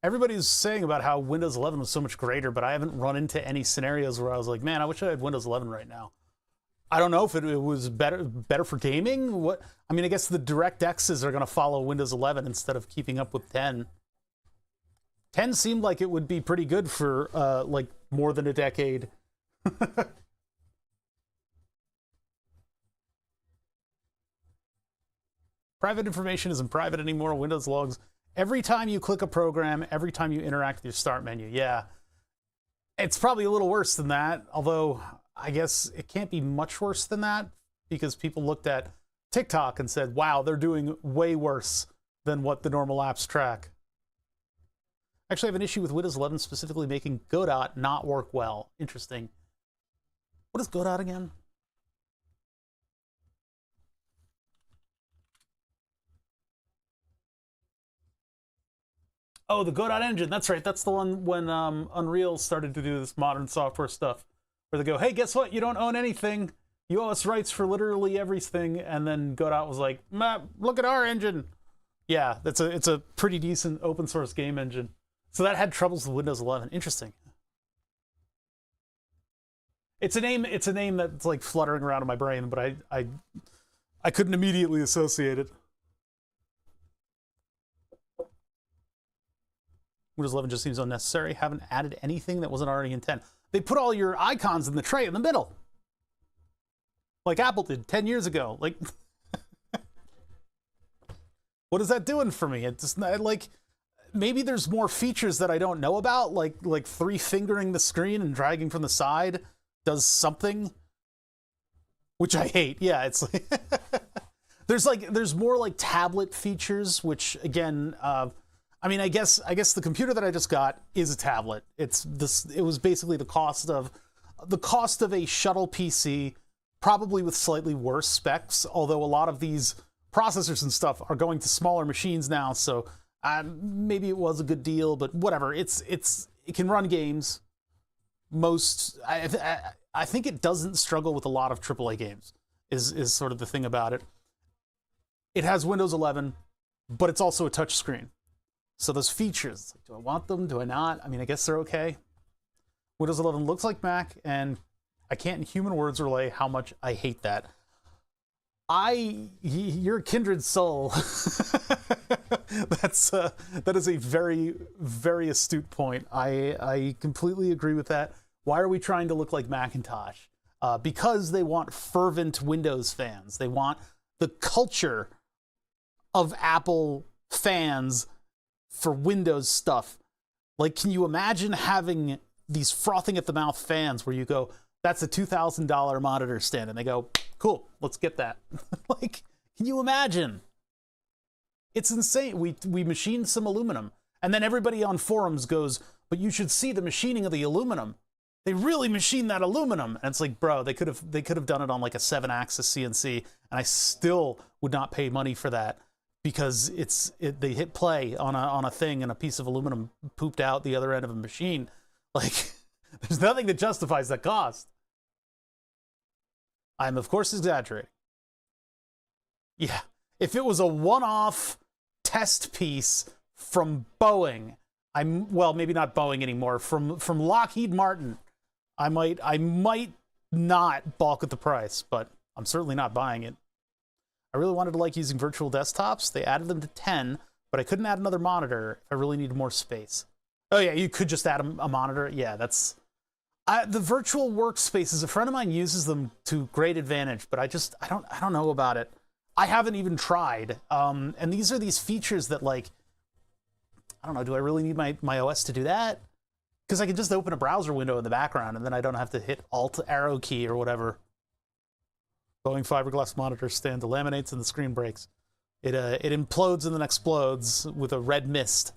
S1: Everybody's saying about how Windows 11 was so much greater, but I haven't run into any scenarios where I was like, man, I wish I had Windows 11 right now. I don't know if it was better for gaming. What? I mean, I guess the DirectXs are going to follow Windows 11 instead of keeping up with 10. 10 seemed like it would be pretty good for like more than a decade. Private information isn't private anymore. Windows logs. Every time you click a program, every time you interact with your start menu. Yeah. It's probably a little worse than that, although I guess it can't be much worse than that because people looked at TikTok and said, wow, they're doing way worse than what the normal apps track. Actually, I have an issue with Windows 11 specifically making Godot not work well. Interesting. What is Godot again? Oh, the Godot engine. That's right. That's the one when Unreal started to do this modern software stuff. Where they go, hey, guess what? You don't own anything. You owe us rights for literally everything. And then Godot was like, look at our engine. Yeah, it's a pretty decent open source game engine. So that had troubles with Windows 11. Interesting. It's a name that's like fluttering around in my brain, but I couldn't immediately associate it. Windows 11 just seems unnecessary. Haven't added anything that wasn't already in 10. They put all your icons in the tray in the middle. Like Apple did 10 years ago. Like, what is that doing for me? It's just like, maybe there's more features that I don't know about, like 3-fingering the screen and dragging from the side does something, which I hate. Yeah, it's like there's more like tablet features, which again, I mean, I guess the computer that I just got is a tablet. It was basically the cost of a shuttle PC, probably with slightly worse specs. Although a lot of these processors and stuff are going to smaller machines now, so maybe it was a good deal. But whatever, it can run games. I think it doesn't struggle with a lot of AAA games. Is sort of the thing about it. It has Windows 11, but it's also a touch screen. So those features, do I want them? Do I not? I mean, I guess they're okay. Windows 11 looks like Mac, and I can't in human words relay how much I hate that. You're a kindred soul. That is a very, very astute point. I completely agree with that. Why are we trying to look like Macintosh? Because they want fervent Windows fans. They want the culture of Apple fans for Windows stuff. Like, can you imagine having these frothing at the mouth fans where you go, that's a $2,000 monitor stand, and they go, cool, let's get that. Like, can you imagine? It's insane. We machined some aluminum, and then everybody on forums goes, but you should see the machining of the aluminum. They really machined that aluminum. And it's like, bro, they could have done it on like a 7-axis CNC, and I still would not pay money for that, because they hit play on a thing and a piece of aluminum pooped out the other end of a machine. Like, there's nothing that justifies that cost. I'm of course exaggerating. Yeah, if it was a one-off test piece from Boeing, well, maybe not Boeing anymore, from Lockheed Martin, I might not balk at the price, but I'm certainly not buying it. I really wanted to like using virtual desktops. They added them to 10, but I couldn't add another monitor if I really needed more space. Oh yeah, you could just add a monitor. Yeah, that's... the virtual workspaces, a friend of mine uses them to great advantage, but I don't know about it. I haven't even tried. And these are these features that, like, I don't know, do I really need my OS to do that? Because I can just open a browser window in the background, and then I don't have to hit Alt arrow key or whatever. Boeing fiberglass monitor stand delaminates and the screen breaks. It implodes and then explodes with a red mist,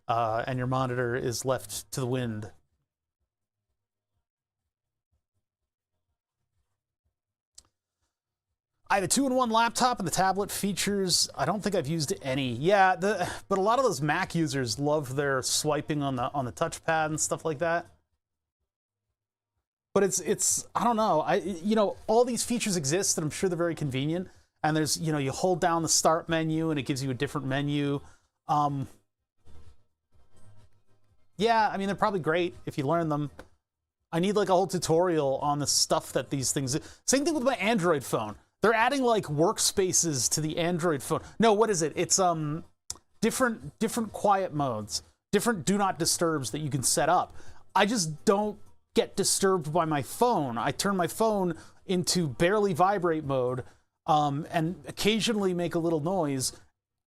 S1: and your monitor is left to the wind. I have a 2-in-1 laptop, and the tablet features, I don't think I've used any. Yeah, but a lot of those Mac users love their swiping on the touchpad and stuff like that. But it's I don't know. All these features exist, and I'm sure they're very convenient. And there's, you hold down the start menu, and it gives you a different menu. Yeah, I mean, they're probably great if you learn them. I need like a whole tutorial on the stuff that these things... Same thing with my Android phone. They're adding like workspaces to the Android phone. No, what is it? It's different quiet modes, different do not disturbs that you can set up. I just don't get disturbed by my phone. I turn my phone into barely vibrate mode, and occasionally make a little noise,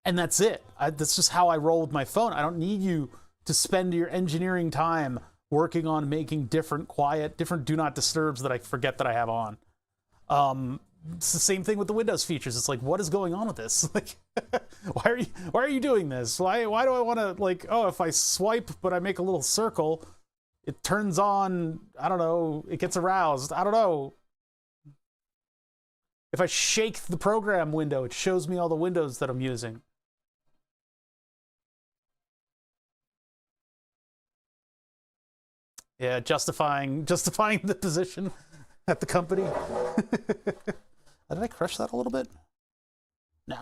S1: and that's it. That's just how I roll with my phone. I don't need you to spend your engineering time working on making different do not disturbs that I forget that I have on. It's the same thing with the Windows features. It's like, what is going on with this? Like, why are you doing this? Why do I want to, like, oh, if I swipe but I make a little circle, it turns on, I don't know, it gets aroused. I don't know. If I shake the program window, it shows me all the windows that I'm using. Yeah, justifying the position at the company. Did I crush that a little bit? No.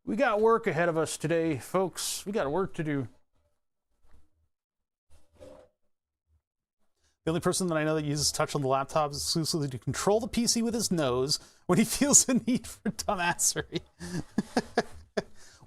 S1: We got work ahead of us today, folks. We got work to do. The only person that I know that uses touch on the laptop is exclusively to control the PC with his nose when he feels a need for dumbassery.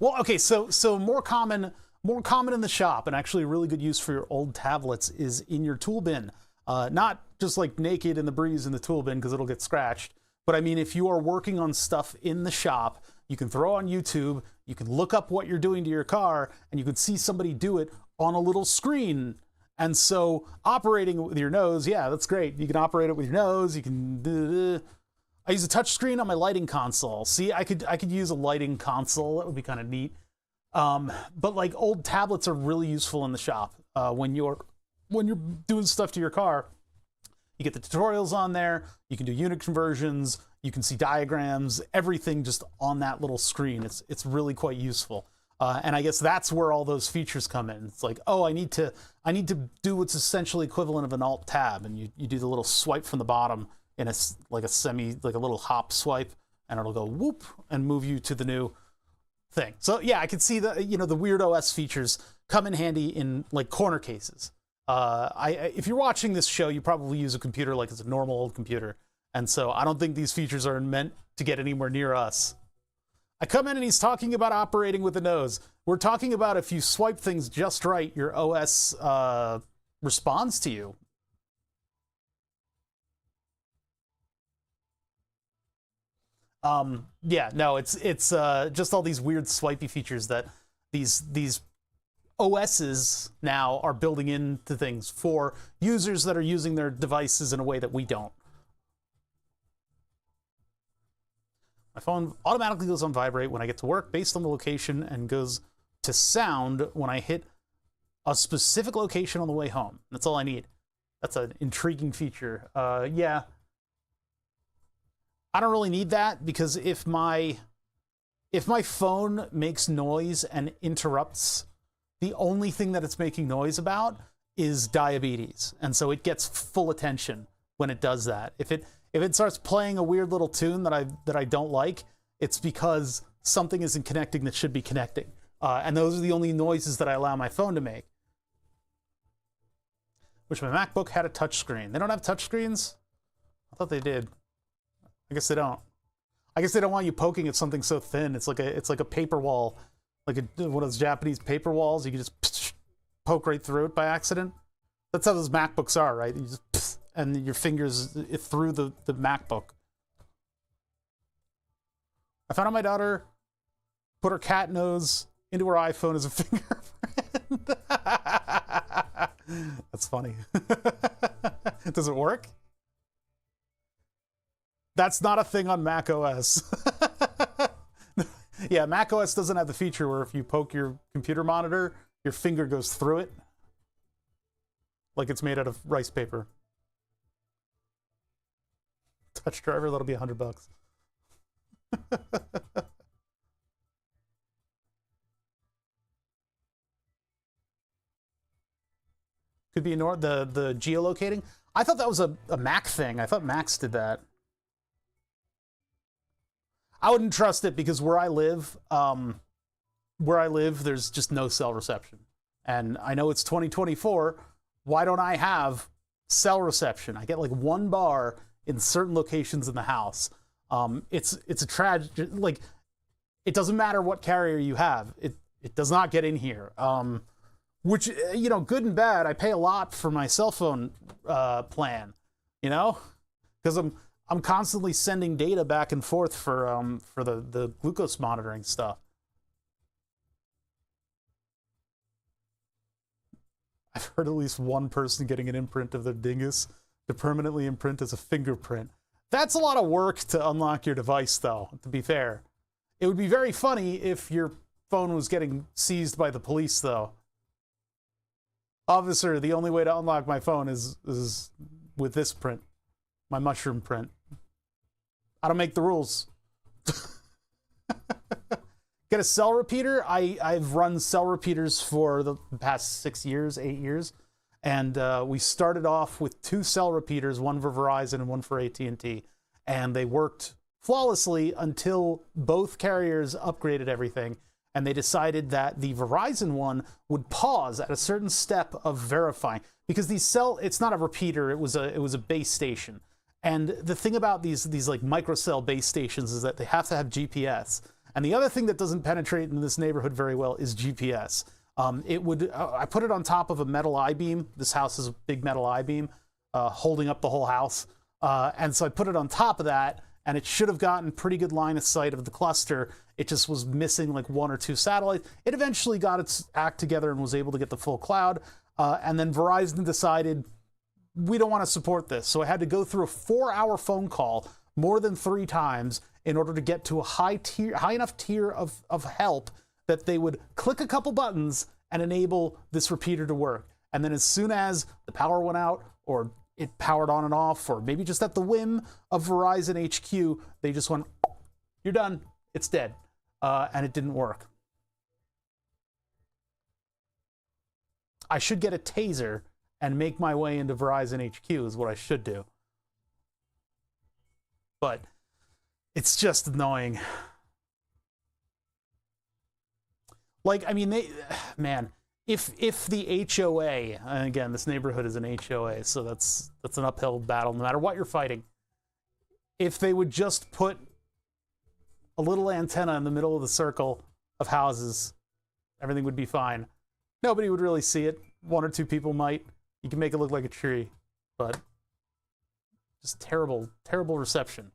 S1: Well, okay, so more common in the shop, and actually a really good use for your old tablets, is in your tool bin. Not just like naked in the breeze in the tool bin because it'll get scratched, but I mean, if you are working on stuff in the shop, you can throw on YouTube, you can look up what you're doing to your car, and you can see somebody do it on a little screen. And so operating it with your nose, yeah, that's great. You can operate it with your nose. You can... I use a touch screen on my lighting console. See, I could use a lighting console. That would be kind of neat. But like, old tablets are really useful in the shop when you're doing stuff to your car. You get the tutorials on there. You can do unit conversions. You can see diagrams. Everything just on that little screen. It's really quite useful. And I guess that's where all those features come in. It's like, oh, I need to do what's essentially equivalent of an Alt Tab, and you do the little swipe from the bottom in a little hop swipe, and it'll go whoop and move you to the new thing. So yeah, I can see the weird OS features come in handy in like corner cases. If you're watching this show, you probably use a computer like it's a normal old computer, and so I don't think these features are meant to get anywhere near us. I come in and he's talking about operating with the nose. We're talking about if you swipe things just right, your OS responds to you. Yeah, no, it's just all these weird swipey features that these OSs now are building into things for users that are using their devices in a way that we don't. My phone automatically goes on vibrate when I get to work based on the location and goes to sound when I hit a specific location on the way home. That's all I need. That's an intriguing feature. Yeah. I don't really need that because if my phone makes noise and interrupts, the only thing that it's making noise about is diabetes. And so it gets full attention when it does that. If it starts playing a weird little tune that I don't like, it's because something isn't connecting that should be connecting. And those are the only noises that I allow my phone to make. Wish my MacBook had a touchscreen. They don't have touchscreens? I thought they did. I guess they don't. I guess they don't want you poking at something so thin. It's like a paper wall, like one of those Japanese paper walls. You can just poke right through it by accident. That's how those MacBooks are, right? You just and your fingers through the MacBook. I found out my daughter put her cat nose into her iPhone as a fingerprint. That's funny. Does it work? That's not a thing on Mac OS. Yeah, Mac OS doesn't have the feature where if you poke your computer monitor, your finger goes through it. Like it's made out of rice paper. Touch driver, that'll be $100. Could be the geolocating. I thought that was a Mac thing. I thought Macs did that. I wouldn't trust it because where I live, there's just no cell reception. And I know it's 2024. Why don't I have cell reception? I get like 1 bar in certain locations in the house. It's a tragedy. Like, it doesn't matter what carrier you have. It does not get in here. Which, you know, good and bad. I pay a lot for my cell phone plan, you know, because I'm constantly sending data back and forth for the glucose monitoring stuff. I've heard at least one person getting an imprint of their dingus to permanently imprint as a fingerprint. That's a lot of work to unlock your device, though, to be fair. It would be very funny if your phone was getting seized by the police, though. Officer, the only way to unlock my phone is with this print. My mushroom print. I don't make the rules. Get a cell repeater? I've run cell repeaters for the past 6 years, 8 years. And we started off with 2 cell repeaters, one for Verizon and one for AT&T. And they worked flawlessly until both carriers upgraded everything. And they decided that the Verizon one would pause at a certain step of verifying. Because it's not a repeater, it was a base station. And the thing about these like microcell base stations is that they have to have GPS. And the other thing that doesn't penetrate in this neighborhood very well is GPS. I put it on top of a metal I-beam. This house is a big metal I-beam holding up the whole house. And so I put it on top of that, and it should have gotten pretty good line of sight of the cluster. It just was missing like 1 or 2 satellites. It eventually got its act together and was able to get the full cloud. And then Verizon decided, we don't want to support this. So I had to go through a 4-hour phone call more than 3 times in order to get to a high enough tier of help that they would click a couple buttons and enable this repeater to work. And then as soon as the power went out, or it powered on and off, or maybe just at the whim of Verizon HQ, they just went, you're done, it's dead. And it didn't work. I should get a taser and make my way into Verizon HQ is what I should do. But it's just annoying. Like, I mean, if the HOA, and again, this neighborhood is an HOA, so that's an uphill battle no matter what you're fighting. If they would just put a little antenna in the middle of the circle of houses, everything would be fine. Nobody would really see it. 1 or 2 people might. You can make it look like a tree, but just terrible, terrible reception.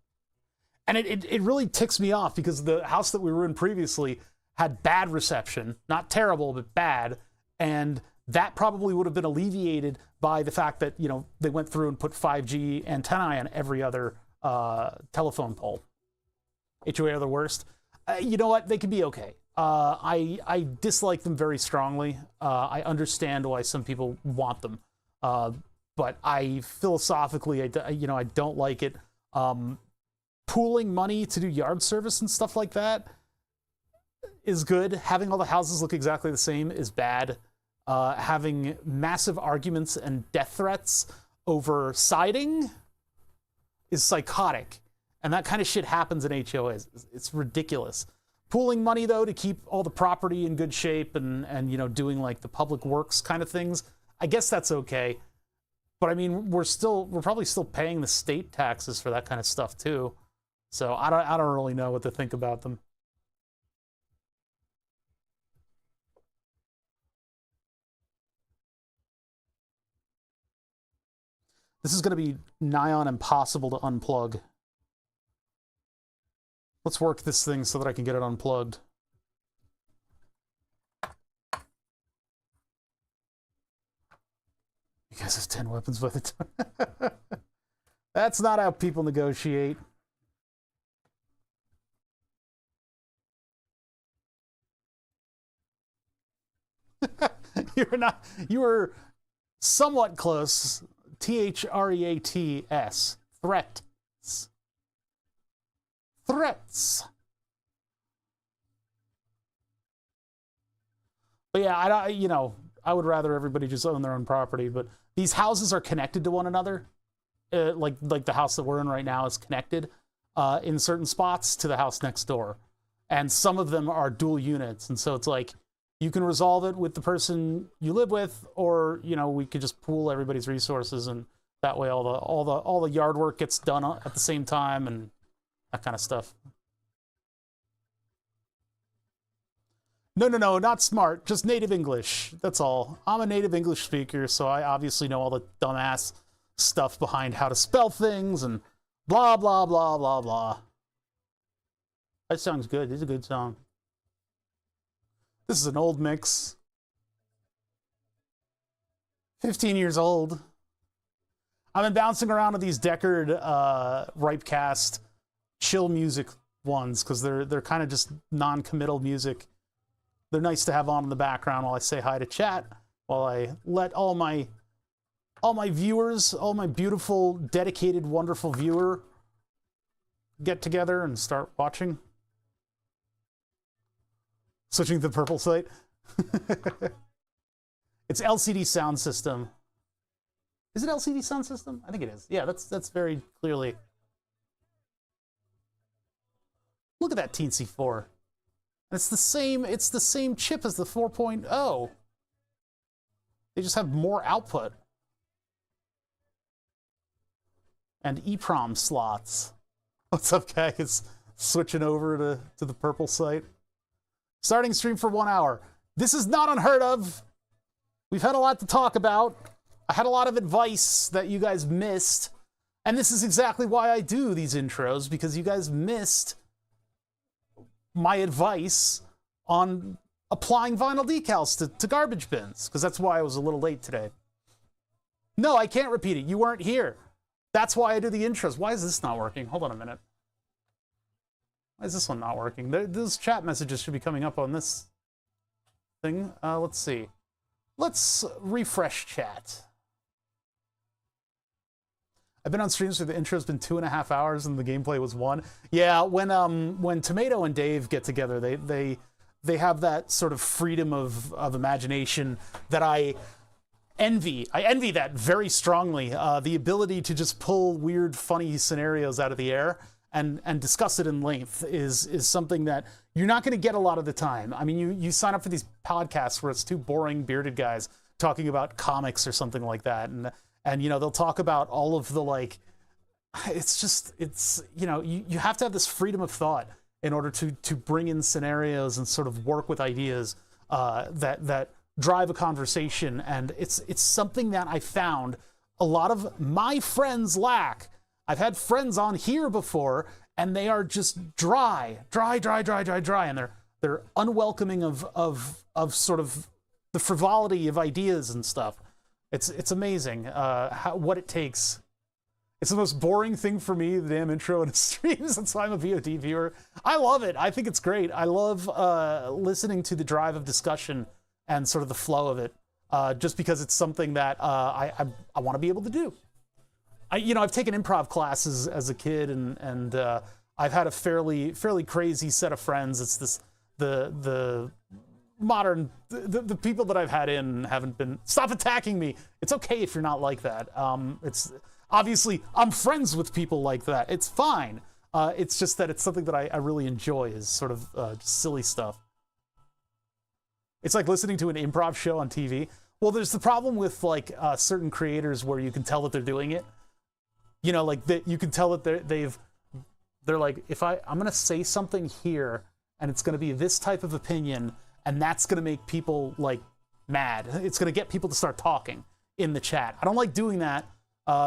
S1: And it really ticks me off because the house that we were in previously had bad reception, not terrible, but bad. And that probably would have been alleviated by the fact that, they went through and put 5G antennae on every other telephone pole. HOA are the worst. You know what? They can be okay. I dislike them very strongly. I understand why some people want them. But I philosophically, I don't like it. Pooling money to do yard service and stuff like that is good. Having all the houses look exactly the same is bad. Having massive arguments and death threats over siding is psychotic. And that kind of shit happens in HOAs. It's ridiculous. Pooling money, though, to keep all the property in good shape and doing like the public works kind of things, I guess that's okay. But I mean, we're probably still paying the state taxes for that kind of stuff too. So I don't really know what to think about them. This is going to be nigh on impossible to unplug. Let's work this thing so that I can get it unplugged. You guys have 10 weapons by the time. That's not how people negotiate. You were somewhat close. THREATS. Threats. Threats. But yeah, I would rather everybody just own their own property, but these houses are connected to one another. Like the house that we're in right now is connected in certain spots to the house next door. And some of them are dual units. And so it's like, you can resolve it with the person you live with, or, we could just pool everybody's resources, and that way all the yard work gets done at the same time and that kind of stuff. No, not smart, just native English. That's all. I'm a native English speaker, so I obviously know all the dumbass stuff behind how to spell things and blah, blah, blah, blah, blah. That song's good. It's a good song. This is an old mix. 15 years old. I've been bouncing around to these Deckard Ripecast chill music ones because they're kind of just non-committal music. They're nice to have on in the background while I say hi to chat, while I let all my viewers, all my beautiful, dedicated, wonderful viewer get together and start watching. Switching to the purple site. It's LCD sound system. Is it LCD sound system? I think it is. Yeah, that's very clearly. Look at that teensy 4. It's the same chip as the 4.0. They just have more output. And EEPROM slots. What's up, guys? Switching over to the purple site. Starting stream for 1 hour. This is not unheard of. We've had a lot to talk about. I had a lot of advice that you guys missed. And this is exactly why I do these intros, because you guys missed my advice on applying vinyl decals to garbage bins, because that's why I was a little late today. No, I can't repeat it. You weren't here. That's why I do the intros. Why is this not working? Hold on a minute. Why is this one not working? Those chat messages should be coming up on this thing. Let's see. Let's refresh chat. I've been on streams where the intro's been 2.5 hours and the gameplay was 1. Yeah, when Tomato and Dave get together, they have that sort of freedom of imagination that I envy. I envy that very strongly. The ability to just pull weird, funny scenarios out of the air and discuss it in length is something that you're not going to get a lot of the time. I mean, you sign up for these podcasts where it's two boring bearded guys talking about comics or something like that, and they'll talk about all of the, like, you have to have this freedom of thought in order to bring in scenarios and sort of work with ideas that drive a conversation. And it's something that I found a lot of my friends lack. I've had friends on here before, and they are just dry, and they're unwelcoming of sort of the frivolity of ideas and stuff. It's amazing what it takes. It's the most boring thing for me, the damn intro in streams. That's why I'm a VOD viewer. I love it. I think it's great. I love listening to the drive of discussion and sort of the flow of it, just because it's something that I want to be able to do. I've taken improv classes as a kid, and I've had a fairly crazy set of friends. It's the modern the people that I've had in haven't been. Stop attacking me. It's okay if you're not like that. It's obviously I'm friends with people like that. It's fine. It's just that it's something that I really enjoy, is sort of just silly stuff. It's like listening to an improv show on TV. Well, there's the problem with like certain creators where you can tell that they're doing it. Like that you can tell that they're like, if I'm gonna say something here and it's gonna be this type of opinion, and that's gonna make people like mad. It's gonna get people to start talking in the chat. I don't like doing that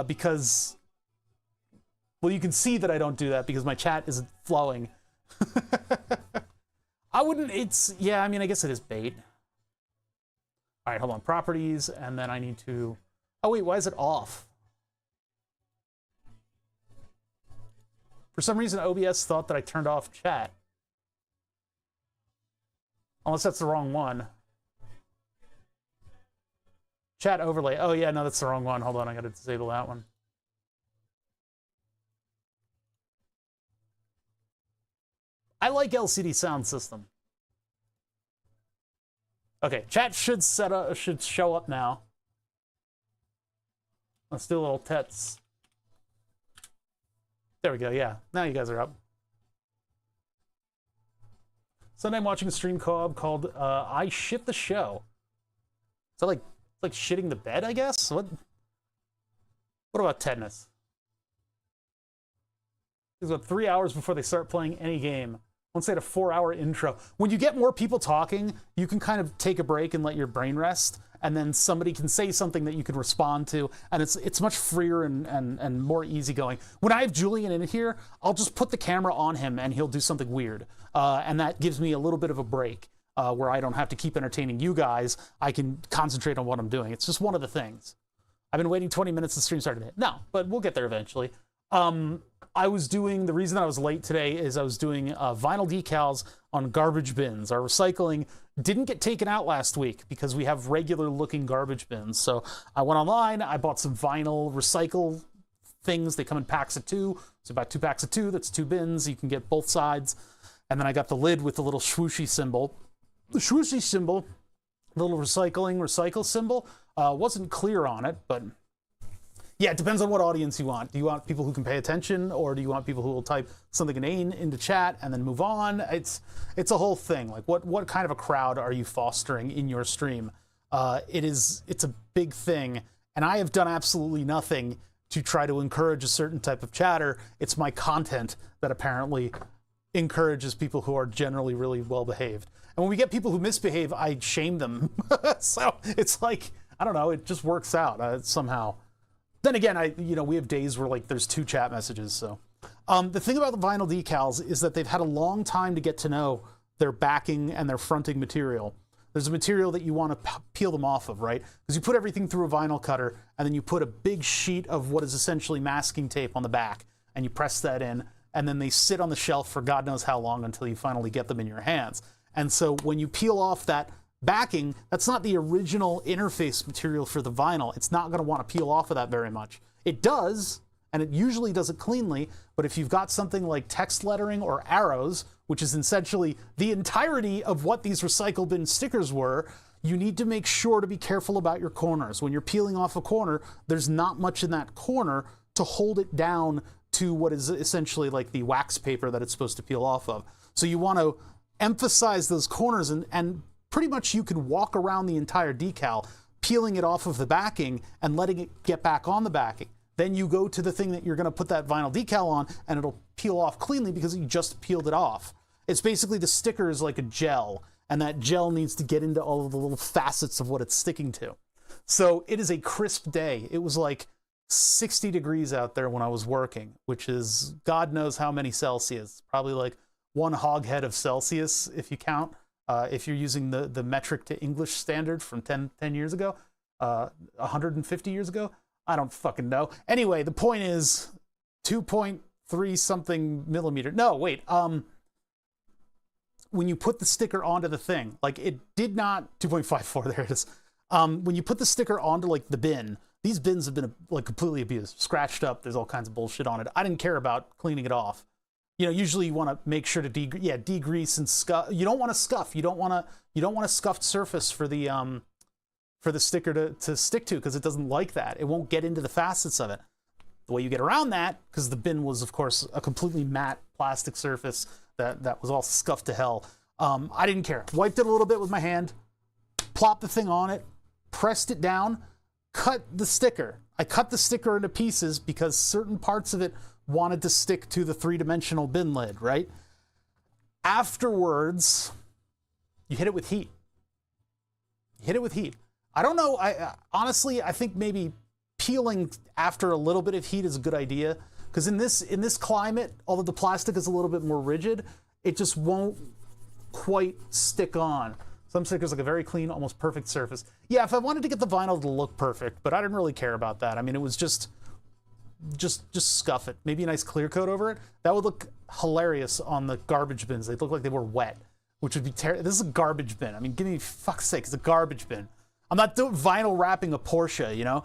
S1: because, well, you can see that I don't do that because my chat isn't flowing. I wouldn't. Yeah. I mean, I guess it is bait. All right, hold on. Properties, and then I need to. Oh wait, why is it off? For some reason, OBS thought that I turned off chat. Unless that's the wrong one. Chat overlay. Oh, yeah, no, that's the wrong one. Hold on, I gotta disable that one. I like LCD sound system. Okay, chat should show up now. Let's do a little tets. There we go, yeah. Now you guys are up. Sunday I'm watching a stream co-op called I Shit the Show. Is that like shitting the bed, I guess? What about tetanus? It's about 3 hours before they start playing any game. Once they had a 4-hour intro. When you get more people talking, you can kind of take a break and let your brain rest, and then somebody can say something that you can respond to, and it's much freer and more easygoing. When I have Julian in here, I'll just put the camera on him and he'll do something weird. And that gives me a little bit of a break where I don't have to keep entertaining you guys. I can concentrate on what I'm doing. It's just one of the things. I've been waiting 20 minutes, the stream started to hit. No, but we'll get there eventually. The reason I was late today is I was doing vinyl decals on garbage bins. Our recycling didn't get taken out last week because we have regular looking garbage bins. So I went online, I bought some vinyl recycle things. They come in packs of 2. So about 2 packs of 2, that's 2 bins. You can get both sides. And then I got the lid with the little swooshy symbol. The swooshy symbol, little recycle symbol, wasn't clear on it, but yeah, it depends on what audience you want. Do you want people who can pay attention, or do you want people who will type something inane into chat and then move on? It's a whole thing. Like, what kind of a crowd are you fostering in your stream? It's a big thing, and I have done absolutely nothing to try to encourage a certain type of chatter. It's my content that apparently encourages people who are generally really well behaved. And when we get people who misbehave, I shame them. So it's like, I don't know, it just works out somehow. Then again, we have days where like there's 2 chat messages. So the thing about the vinyl decals is that they've had a long time to get to know their backing and their fronting material. There's a material that you want to peel them off of, right? Because you put everything through a vinyl cutter, and then you put a big sheet of what is essentially masking tape on the back, and you press that in, and then they sit on the shelf for God knows how long until you finally get them in your hands. And so when you peel off that backing, that's not the original interface material for the vinyl. It's not going to want to peel off of that very much. It does, and it usually does it cleanly, but if you've got something like text lettering or arrows, which is essentially the entirety of what these recycle bin stickers were, you need to make sure to be careful about your corners. When you're peeling off a corner, there's not much in that corner to hold it down to what is essentially like the wax paper that it's supposed to peel off of. So you want to emphasize those corners, and pretty much you can walk around the entire decal, peeling it off of the backing and letting it get back on the backing. Then you go to the thing that you're going to put that vinyl decal on, and it'll peel off cleanly because you just peeled it off. It's basically the sticker is like a gel, and that gel needs to get into all of the little facets of what it's sticking to. So it is a crisp day. It was like 60 degrees out there when I was working, which is God knows how many Celsius, probably like 1 hogshead of Celsius, if you count, if you're using the metric to English standard from 10 years ago, 150 years ago. I don't fucking know. Anyway, the point is 2.3 something millimeter. No, wait. When you put the sticker onto the thing, like it did not 2.54. There it is. When you put the sticker onto like the bin, these bins have been like completely abused, scratched up. There's all kinds of bullshit on it. I didn't care about cleaning it off. You know, usually you want to make sure to degrease and scuff. You don't want to scuff. You don't want a scuffed surface for the sticker to stick to, because it doesn't like that. It won't get into the facets of it. The way you get around that, because the bin was of course a completely matte plastic surface that was all scuffed to hell. I didn't care. Wiped it a little bit with my hand, plopped the thing on it, pressed it down, cut the sticker. I cut the sticker into pieces because certain parts of it wanted to stick to the 3-dimensional bin lid, right? Afterwards, you hit it with heat. Hit it with heat. I don't know. Honestly, I think maybe peeling after a little bit of heat is a good idea, because in this climate, although the plastic is a little bit more rigid, it just won't quite stick on. Some stickers like a very clean, almost perfect surface. Yeah, if I wanted to get the vinyl to look perfect, but I didn't really care about that. I mean, it was just scuff it. Maybe a nice clear coat over it. That would look hilarious on the garbage bins. They'd look like they were wet, which would be terrible. This is a garbage bin. I mean, give me fuck's sake, it's a garbage bin. I'm not doing vinyl wrapping a Porsche, you know?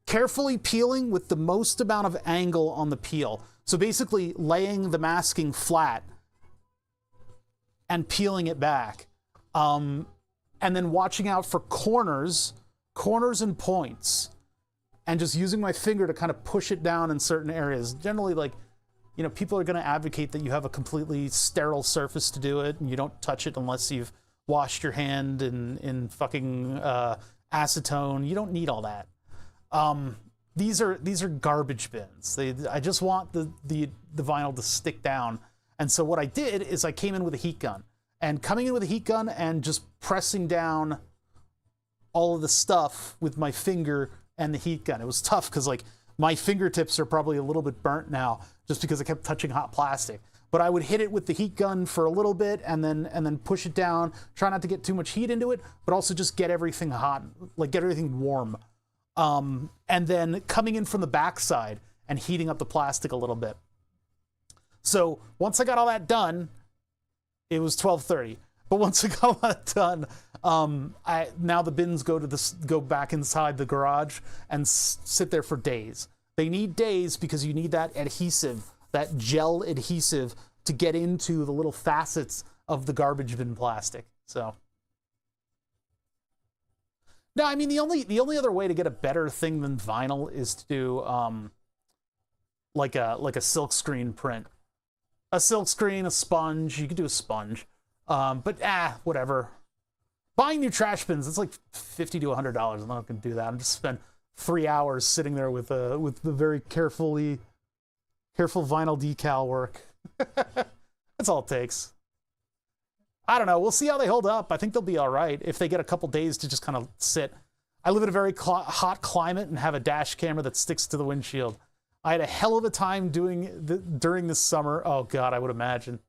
S1: Carefully peeling with the most amount of angle on the peel. So basically laying the masking flat and peeling it back. And then watching out for corners and points, and just using my finger to kind of push it down in certain areas. Generally, like, you know, people are going to advocate that you have a completely sterile surface to do it, and you don't touch it unless you've washed your hand in fucking acetone. You don't need all that. These are garbage bins. I just want the vinyl to stick down. And so what I did is I came in with a heat gun, and coming in with a heat gun and just pressing down all of the stuff with my finger and the heat gun. It was tough because like my fingertips are probably a little bit burnt now just because I kept touching hot plastic. But I would hit it with the heat gun for a little bit and then push it down, try not to get too much heat into it, but also just get everything hot, like get everything warm. And then coming in from the backside and heating up the plastic a little bit. So once I got all that done, it was 12:30. But once I got all that done, now the bins go back inside the garage and sit there for days. They need days because you need that adhesive, that gel adhesive, to get into the little facets of the garbage bin plastic. So, no, I mean the only other way to get a better thing than vinyl is to do like a silk screen print, a silk screen, a sponge. You could do a sponge. But whatever. Buying new trash bins, it's like $50 to $100. I'm not gonna do that. I'm just spend 3 hours sitting there with the very careful vinyl decal work. That's all it takes. I don't know. We'll see how they hold up. I think they'll be all right if they get a couple days to just kind of sit. I live in a very hot climate and have a dash camera that sticks to the windshield. I had a hell of a time during this summer. Oh God, I would imagine.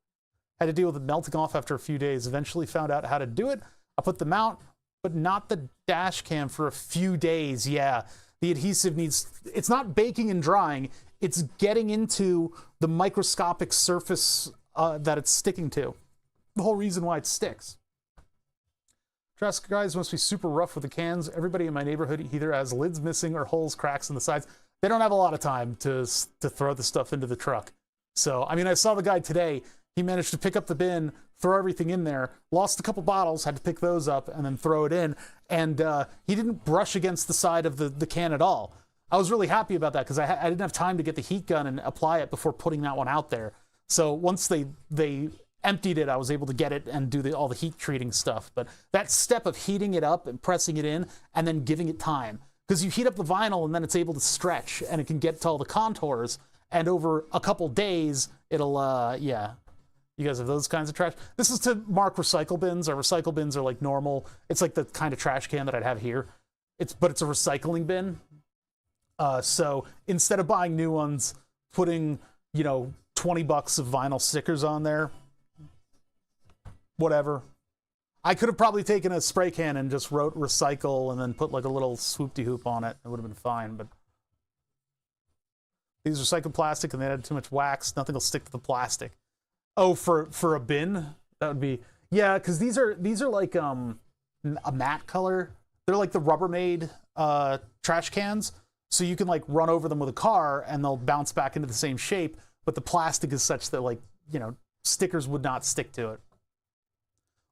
S1: Had to deal with it melting off after a few days. Eventually found out how to do it. I put the mount, but not the dash cam for a few days. Yeah, the adhesive it's not baking and drying. It's getting into the microscopic surface that it's sticking to. The whole reason why it sticks. Trash guys must be super rough with the cans. Everybody in my neighborhood either has lids missing or holes, cracks in the sides. They don't have a lot of time to throw the stuff into the truck. So, I mean, I saw the guy today. He managed to pick up the bin, throw everything in there, lost a couple bottles, had to pick those up and then throw it in. And he didn't brush against the side of the can at all. I was really happy about that because I didn't have time to get the heat gun and apply it before putting that one out there. So once they emptied it, I was able to get it and do all the heat treating stuff. But that step of heating it up and pressing it in and then giving it time, because you heat up the vinyl and then it's able to stretch and it can get to all the contours. And over a couple days, it'll, yeah. You guys have those kinds of trash? This is to mark recycle bins. Our recycle bins are like normal. It's like the kind of trash can that I'd have here. But it's a recycling bin. So instead of buying new ones, putting, $20 of vinyl stickers on there. Whatever. I could have probably taken a spray can and just wrote recycle and then put like a little swoop-de-hoop on it. It would have been fine, but these recycled plastic and they had too much wax. Nothing will stick to the plastic. Oh, for a bin? That would be... Yeah, because these are like a matte color. They're like the Rubbermaid trash cans. So you can like run over them with a car and they'll bounce back into the same shape, but the plastic is such that like, you know, stickers would not stick to it.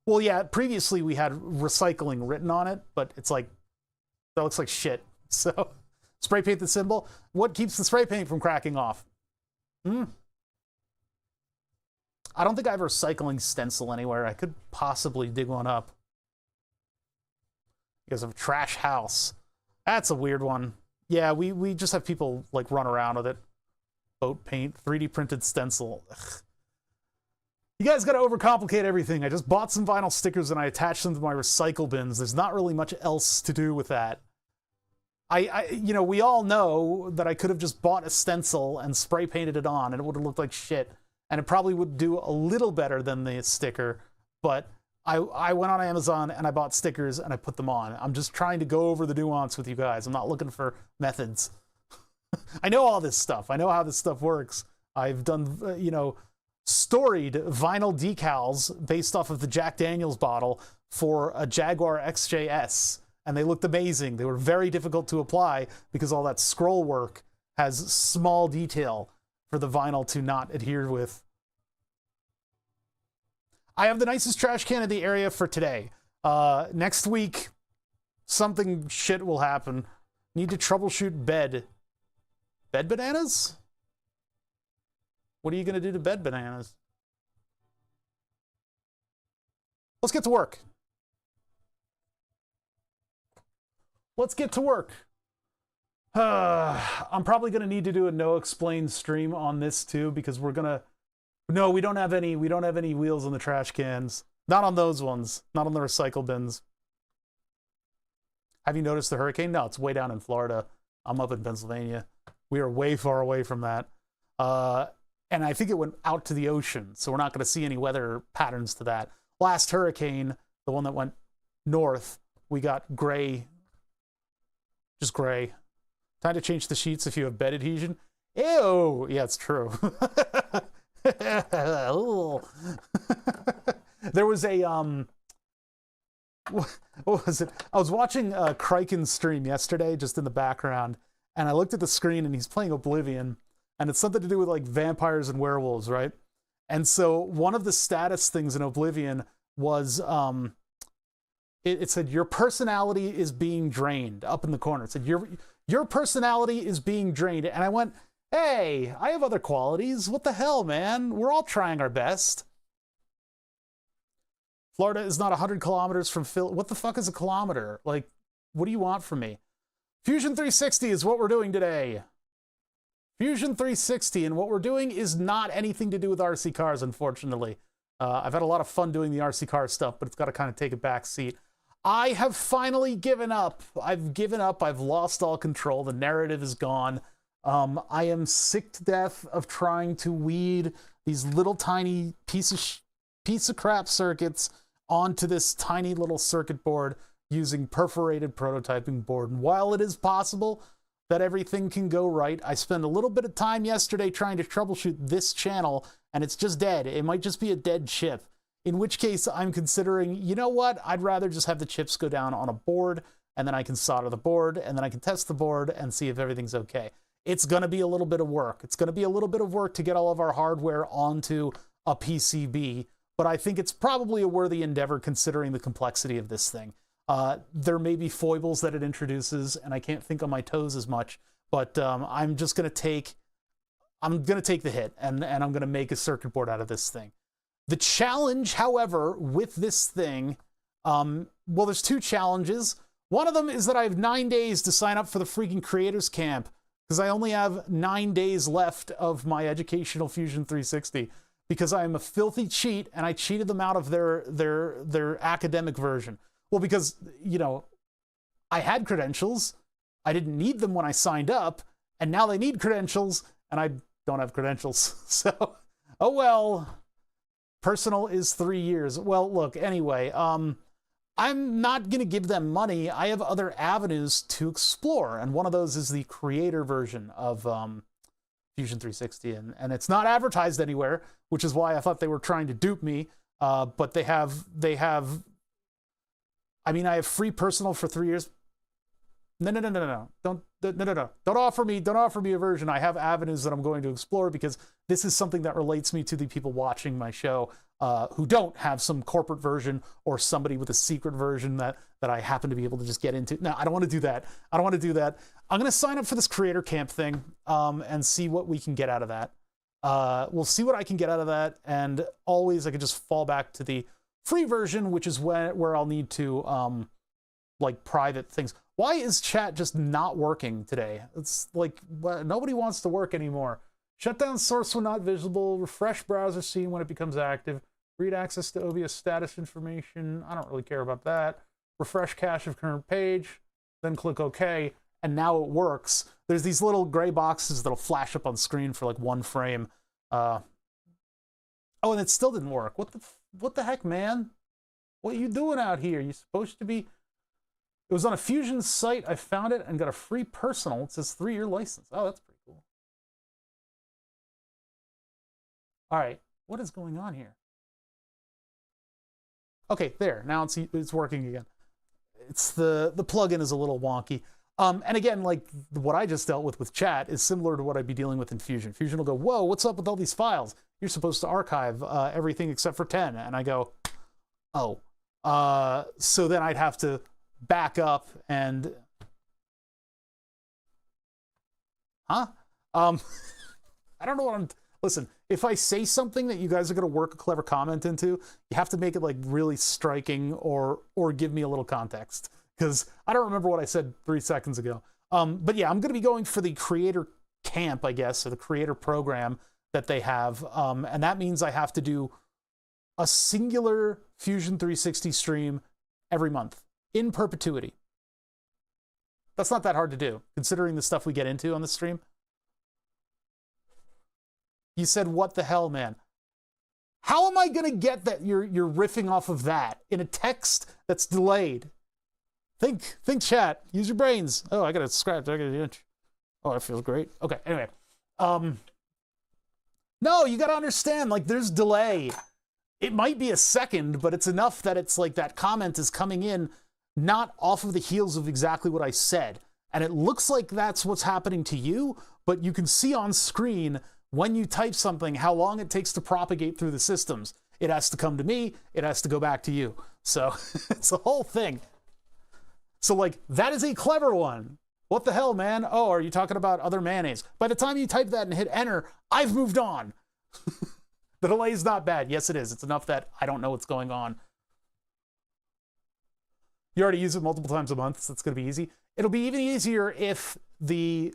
S1: Well, yeah, previously we had recycling written on it, but it's like, that looks like shit. So, spray paint the symbol. What keeps the spray paint from cracking off? I don't think I have a recycling stencil anywhere. I could possibly dig one up. Because of Trash House. That's a weird one. Yeah, we just have people like run around with it. Boat paint, 3D printed stencil. Ugh. You guys gotta overcomplicate everything. I just bought some vinyl stickers and I attached them to my recycle bins. There's not really much else to do with that. You know, we all know that I could have just bought a stencil and spray painted it on and it would have looked like shit. And it probably would do a little better than the sticker, but I went on Amazon and I bought stickers and I put them on. I'm just trying to go over the nuance with you guys. I'm not looking for methods. I know all this stuff. I know how this stuff works. I've done, you know, storied vinyl decals based off of the Jack Daniels bottle for a Jaguar XJS, and they looked amazing. They were very difficult to apply because all that scroll work has small detail for the vinyl to not adhere with. I have the nicest trash can in the area for today. Next week, something shit will happen. Need to troubleshoot bed. Bed bananas? What are you going to do to bed bananas? Let's get to work. Let's get to work. I'm probably going to need to do a no explain stream on this too, because we're going to... No, we don't have any wheels on the trash cans. Not on those ones. Not on the recycle bins. Have you noticed the hurricane? No, it's way down in Florida. I'm up in Pennsylvania. We are way far away from that. And I think it went out to the ocean, so we're not going to see any weather patterns to that. Last hurricane, the one that went north, we got gray. Just gray. Time to change the sheets if you have bed adhesion. Ew! Yeah, it's true. There was a what was it? I was watching Kriken's stream yesterday, just in the background, and I looked at the screen and he's playing Oblivion, and it's something to do with like vampires and werewolves, right? And so one of the status things in Oblivion was it said your personality is being drained up in the corner. It said your personality is being drained, and I went, hey, I have other qualities. What the hell, man? We're all trying our best. Florida is not 100 kilometers from Philly. What the fuck is a kilometer? Like, what do you want from me? Fusion 360 is what we're doing today. Fusion 360, and what we're doing is not anything to do with RC cars, unfortunately. I've had a lot of fun doing the RC car stuff, but it's got to kind of take a back seat. I have finally given up. I've given up. I've lost all control. The narrative is gone. I am sick to death of trying to weed these little tiny piece of crap circuits onto this tiny little circuit board using perforated prototyping board. And while it is possible that everything can go right, I spent a little bit of time yesterday trying to troubleshoot this channel, and it's just dead. It might just be a dead chip, in which case I'm considering, you know what, I'd rather just have the chips go down on a board, and then I can solder the board, and then I can test the board and see if everything's okay. It's going to be a little bit of work. It's going to be a little bit of work to get all of our hardware onto a PCB, but I think it's probably a worthy endeavor considering the complexity of this thing. There may be foibles that it introduces, and I can't think on my toes as much, but I'm just going to take the hit, and I'm going to make a circuit board out of this thing. The challenge, however, with this thing, well, there's two challenges. One of them is that I have 9 days to sign up for the freaking Creators Camp, because I only have 9 days left of my educational Fusion 360, because I am a filthy cheat, and I cheated them out of their academic version. Well, because, you know, I had credentials, I didn't need them when I signed up, and now they need credentials, and I don't have credentials. So, oh well. Personal is 3 years. Well, look, anyway, I'm not going to give them money. I have other avenues to explore, and one of those is the creator version of Fusion 360, and it's not advertised anywhere, which is why I thought they were trying to dupe me. But they have. I mean, I have free personal for 3 years. No. Don't offer me a version. I have avenues that I'm going to explore because this is something that relates me to the people watching my show who don't have some corporate version or somebody with a secret version that I happen to be able to just get into. No, I don't want to do that. I'm going to sign up for this creator camp thing and see what we can get out of that. We'll see what I can get out of that, and always I could just fall back to the free version, which is where I'll need to like private things. Why is chat just not working today? It's like nobody wants to work anymore. Shutdown source when not visible. Refresh browser scene when it becomes active. Read access to OBS status information. I don't really care about that. Refresh cache of current page. Then click OK. And now it works. There's these little gray boxes that'll flash up on screen for like 1 frame. Oh, and it still didn't work. What the heck, man? What are you doing out here? You're supposed to be... It was on a Fusion site. I found it and got a free personal. It says 3-year license. Oh, that's pretty cool. All right, what is going on here? Okay, there. Now it's working again. It's the plugin is a little wonky. And again, like what I just dealt with chat is similar to what I'd be dealing with in Fusion. Fusion will go, whoa, what's up with all these files? You're supposed to archive everything except for 10. And I go, oh. So then I'd have to back up and... Huh? I don't know what I'm... Listen, if I say something that you guys are going to work a clever comment into, you have to make it like really striking or give me a little context. Because I don't remember what I said 3 seconds ago. But yeah, I'm going to be going for the creator camp, I guess, or the creator program that they have. And that means I have to do a singular Fusion 360 stream every month in perpetuity. That's not that hard to do, considering the stuff we get into on the stream. You said, what the hell, man? How am I going to get that you're riffing off of that in a text that's delayed? Think, chat. Use your brains. Oh, I got to scratch. I got to inch. Oh, that feels great. Okay, anyway. No, you got to understand, like, there's delay. It might be a second, but it's enough that it's like that comment is coming in not off of the heels of exactly what I said. And it looks like that's what's happening to you, but you can see on screen when you type something, how long it takes to propagate through the systems. It has to come to me, it has to go back to you. So it's a whole thing. So like, that is a clever one. What the hell, man? Oh, are you talking about other mayonnaise? By the time you type that and hit enter, I've moved on. The delay is not bad. Yes, it is. It's enough that I don't know what's going on. You already use it multiple times a month, so it's going to be easy. It'll be even easier if the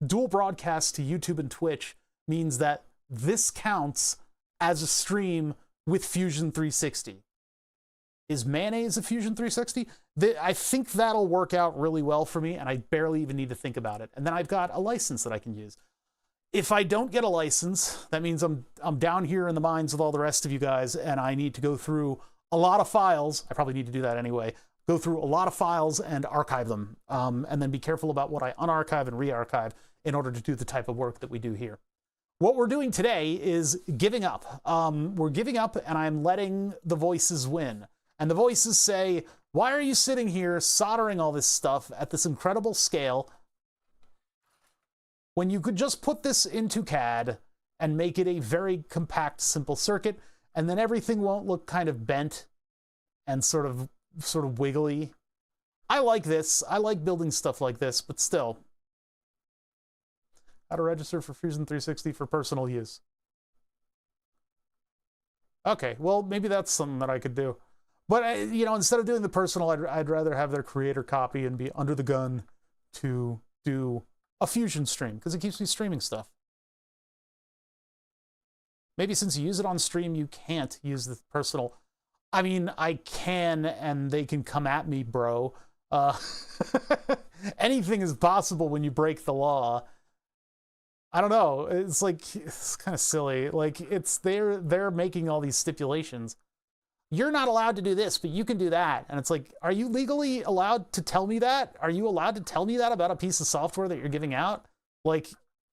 S1: dual broadcast to YouTube and Twitch means that this counts as a stream with Fusion 360. Is mayonnaise a Fusion 360? I think that'll work out really well for me, and I barely even need to think about it. And then I've got a license that I can use. If I don't get a license, that means I'm down here in the mines with all the rest of you guys, and I need to go through a lot of files. I probably need to do that anyway. Go through a lot of files and archive them, and then be careful about what I unarchive and re-archive in order to do the type of work that we do here. What we're doing today is giving up. We're giving up, and I'm letting the voices win. And the voices say, why are you sitting here soldering all this stuff at this incredible scale when you could just put this into CAD and make it a very compact, simple circuit, and then everything won't look kind of bent and sort of wiggly. I like this. I like building stuff like this, but still. How to register for Fusion 360 for personal use. Okay, well, maybe that's something that I could do. But, you know, instead of doing the personal, I'd rather have their creator copy and be under the gun to do a Fusion stream, because it keeps me streaming stuff. Maybe since you use it on stream, you can't use the personal. I mean, I can, and they can come at me, bro. Anything is possible when you break the law. I don't know. It's like, it's kind of silly. Like, it's they're making all these stipulations. You're not allowed to do this, but you can do that. And it's like, are you legally allowed to tell me that? Are you allowed to tell me that about a piece of software that you're giving out? Like,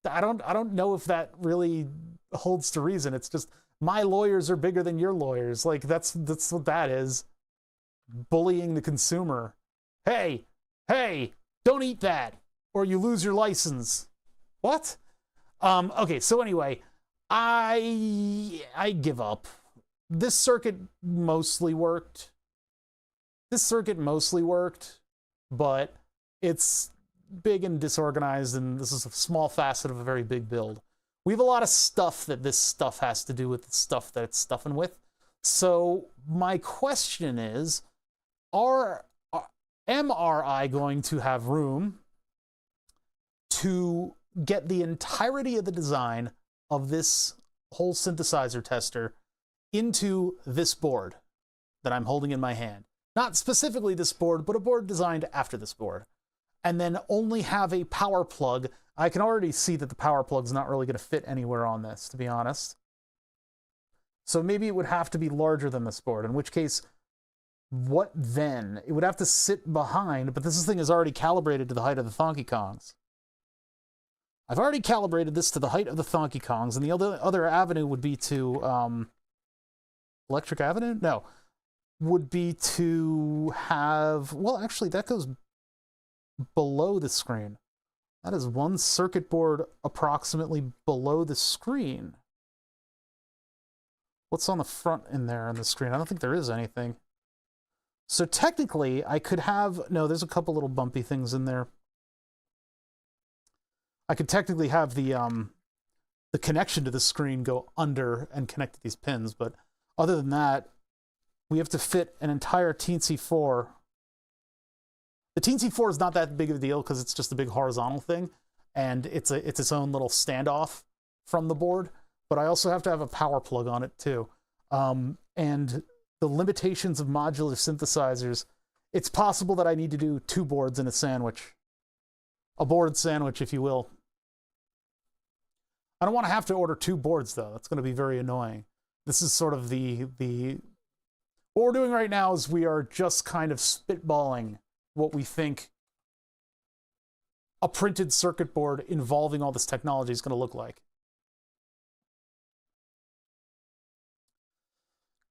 S1: I don't know if that really holds to reason. It's just, my lawyers are bigger than your lawyers. Like, that's what that is. Bullying the consumer. Hey, don't eat that, or you lose your license. What? Okay, so anyway, I give up. This circuit mostly worked. But it's big and disorganized, and this is a small facet of a very big build. We have a lot of stuff that this stuff has to do with the stuff that it's stuffing with. So my question is, am I going to have room to get the entirety of the design of this whole synthesizer tester into this board that I'm holding in my hand? Not specifically this board, but a board designed after this board. And then only have a power plug. I can already see that the power plug's not really going to fit anywhere on this, to be honest. So maybe it would have to be larger than this board, in which case, what then? It would have to sit behind, but this thing is already calibrated to the height of the Thonky Kongs. I've already calibrated this to the height of the Thonky Kongs, and the other avenue would be to, Electric Avenue? No. Would be to have, well, actually, that goes below the screen. That is one circuit board approximately below the screen. What's on the front in there on the screen? I don't think there is anything. So technically, I could have, no, there's a couple little bumpy things in there. I could technically have the connection to the screen go under and connect to these pins, but other than that, we have to fit an entire Teensy 4. The Teensy 4 is not that big of a deal because it's just a big horizontal thing, and it's its own little standoff from the board, but I also have to have a power plug on it too. And the limitations of modular synthesizers, it's possible that I need to do 2 boards in a sandwich. A board sandwich, if you will. I don't want to have to order 2 boards, though. That's going to be very annoying. This is sort of what we're doing right now is we are just kind of spitballing what we think a printed circuit board involving all this technology is going to look like.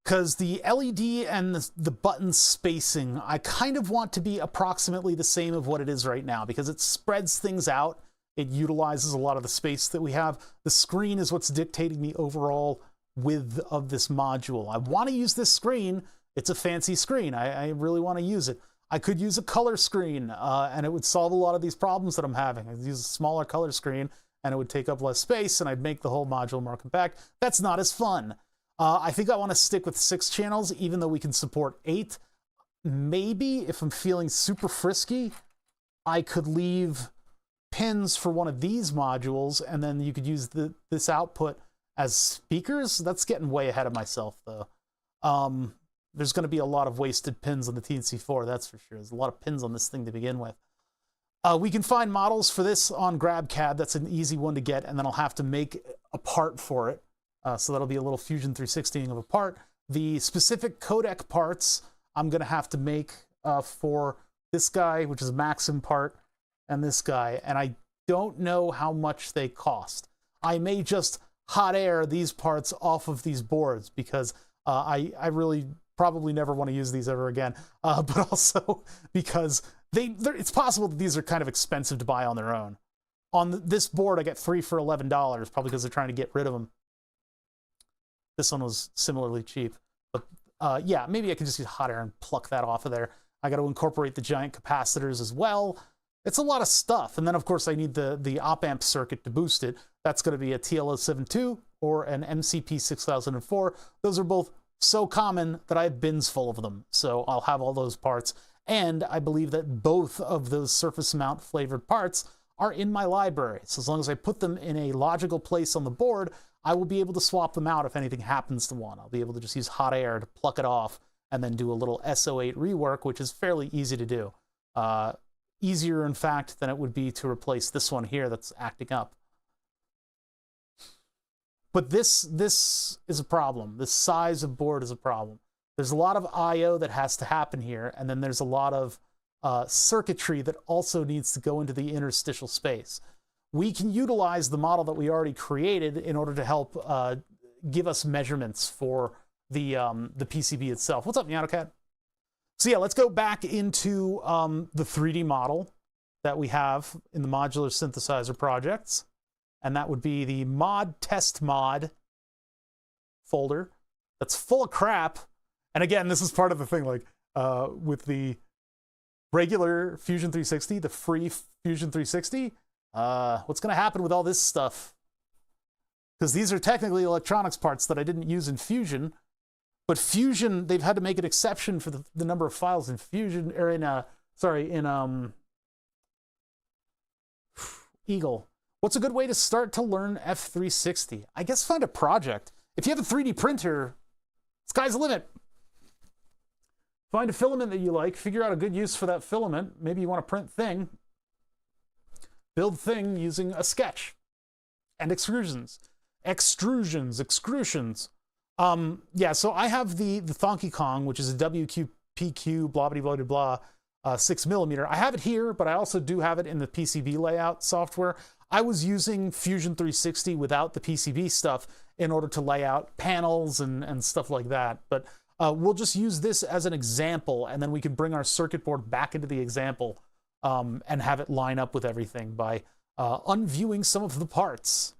S1: Because the LED and the button spacing, I kind of want to be approximately the same of what it is right now, because it spreads things out. It utilizes a lot of the space that we have. The screen is what's dictating the overall width of this module. I want to use this screen. It's a fancy screen. I really want to use it. I could use a color screen, and it would solve a lot of these problems that I'm having. I'd use a smaller color screen, and it would take up less space, and I'd make the whole module more compact. That's not as fun. I think I want to stick with 6 channels, even though we can support 8. Maybe, if I'm feeling super frisky, I could leave pins for one of these modules, and then you could use this output as speakers. That's getting way ahead of myself, though. There's going to be a lot of wasted pins on the TNC4, that's for sure. There's a lot of pins on this thing to begin with. We can find models for this on GrabCAD. That's an easy one to get, and then I'll have to make a part for it. So that'll be a little Fusion 360ing of a part. The specific codec parts I'm going to have to make for this guy, which is a Maxim part, and this guy. And I don't know how much they cost. I may just hot air these parts off of these boards, because I really probably never want to use these ever again. But also because it's possible that these are kind of expensive to buy on their own. On this board, I get 3 for $11, probably because they're trying to get rid of them. This one was similarly cheap. But yeah, maybe I could just use hot air and pluck that off of there. I got to incorporate the giant capacitors as well. It's a lot of stuff. And then, of course, I need the op-amp circuit to boost it. That's going to be a TL072 or an MCP 6004. Those are both so common that I have bins full of them. So I'll have all those parts. And I believe that both of those surface mount flavored parts are in my library. So as long as I put them in a logical place on the board, I will be able to swap them out if anything happens to one. I'll be able to just use hot air to pluck it off and then do a little SO8 rework, which is fairly easy to do. Easier, in fact, than it would be to replace this one here that's acting up. But this is a problem. This size of board is a problem. There's a lot of I/O that has to happen here, and then there's a lot of circuitry that also needs to go into the interstitial space. We can utilize the model that we already created in order to help give us measurements for the PCB itself. What's up, NanoCat? So yeah, let's go back into the 3D model that we have in the modular synthesizer projects, and that would be the mod test mod folder that's full of crap. And again, this is part of the thing, like with the regular Fusion 360, the free Fusion 360, what's going to happen with all this stuff? Because these are technically electronics parts that I didn't use in Fusion, but Fusion, they've had to make an exception for the number of files in Fusion, or in Eagle. What's a good way to start to learn F360? I guess find a project. If you have a 3D printer, sky's the limit. Find a filament that you like, figure out a good use for that filament. Maybe you want to print thing. Build thing using a sketch and extrusions. Yeah, so I have the Donkey Kong, which is a WQPQ blah blah blah blah 6mm. I have it here, but I also do have it in the PCB layout software. I was using Fusion 360 without the PCB stuff in order to lay out panels and stuff like that. But we'll just use this as an example, and then we can bring our circuit board back into the example and have it line up with everything by unviewing some of the parts.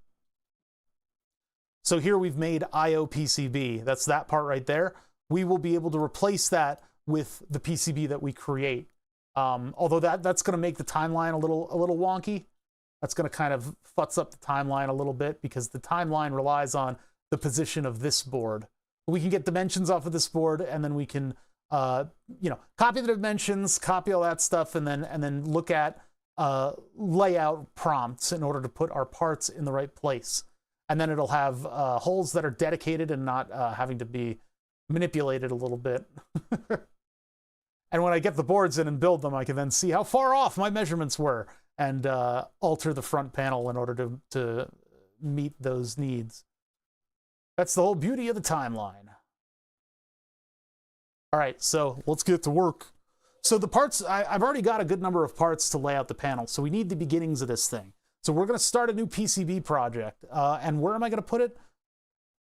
S1: So here we've made I/O PCB. That's that part right there. We will be able to replace that with the PCB that we create. Although that's going to make the timeline a little wonky. That's going to kind of futz up the timeline a little bit because the timeline relies on the position of this board. We can get dimensions off of this board, and then we can, copy the dimensions, copy all that stuff, and then look at layout prompts in order to put our parts in the right place. And then it'll have holes that are dedicated and not having to be manipulated a little bit. And when I get the boards in and build them, I can then see how far off my measurements were and alter the front panel in order to meet those needs. That's the whole beauty of the timeline. All right, so let's get to work. So the parts, I've already got a good number of parts to lay out the panel, so we need the beginnings of this thing. So we're going to start a new PCB project. And where am I going to put it?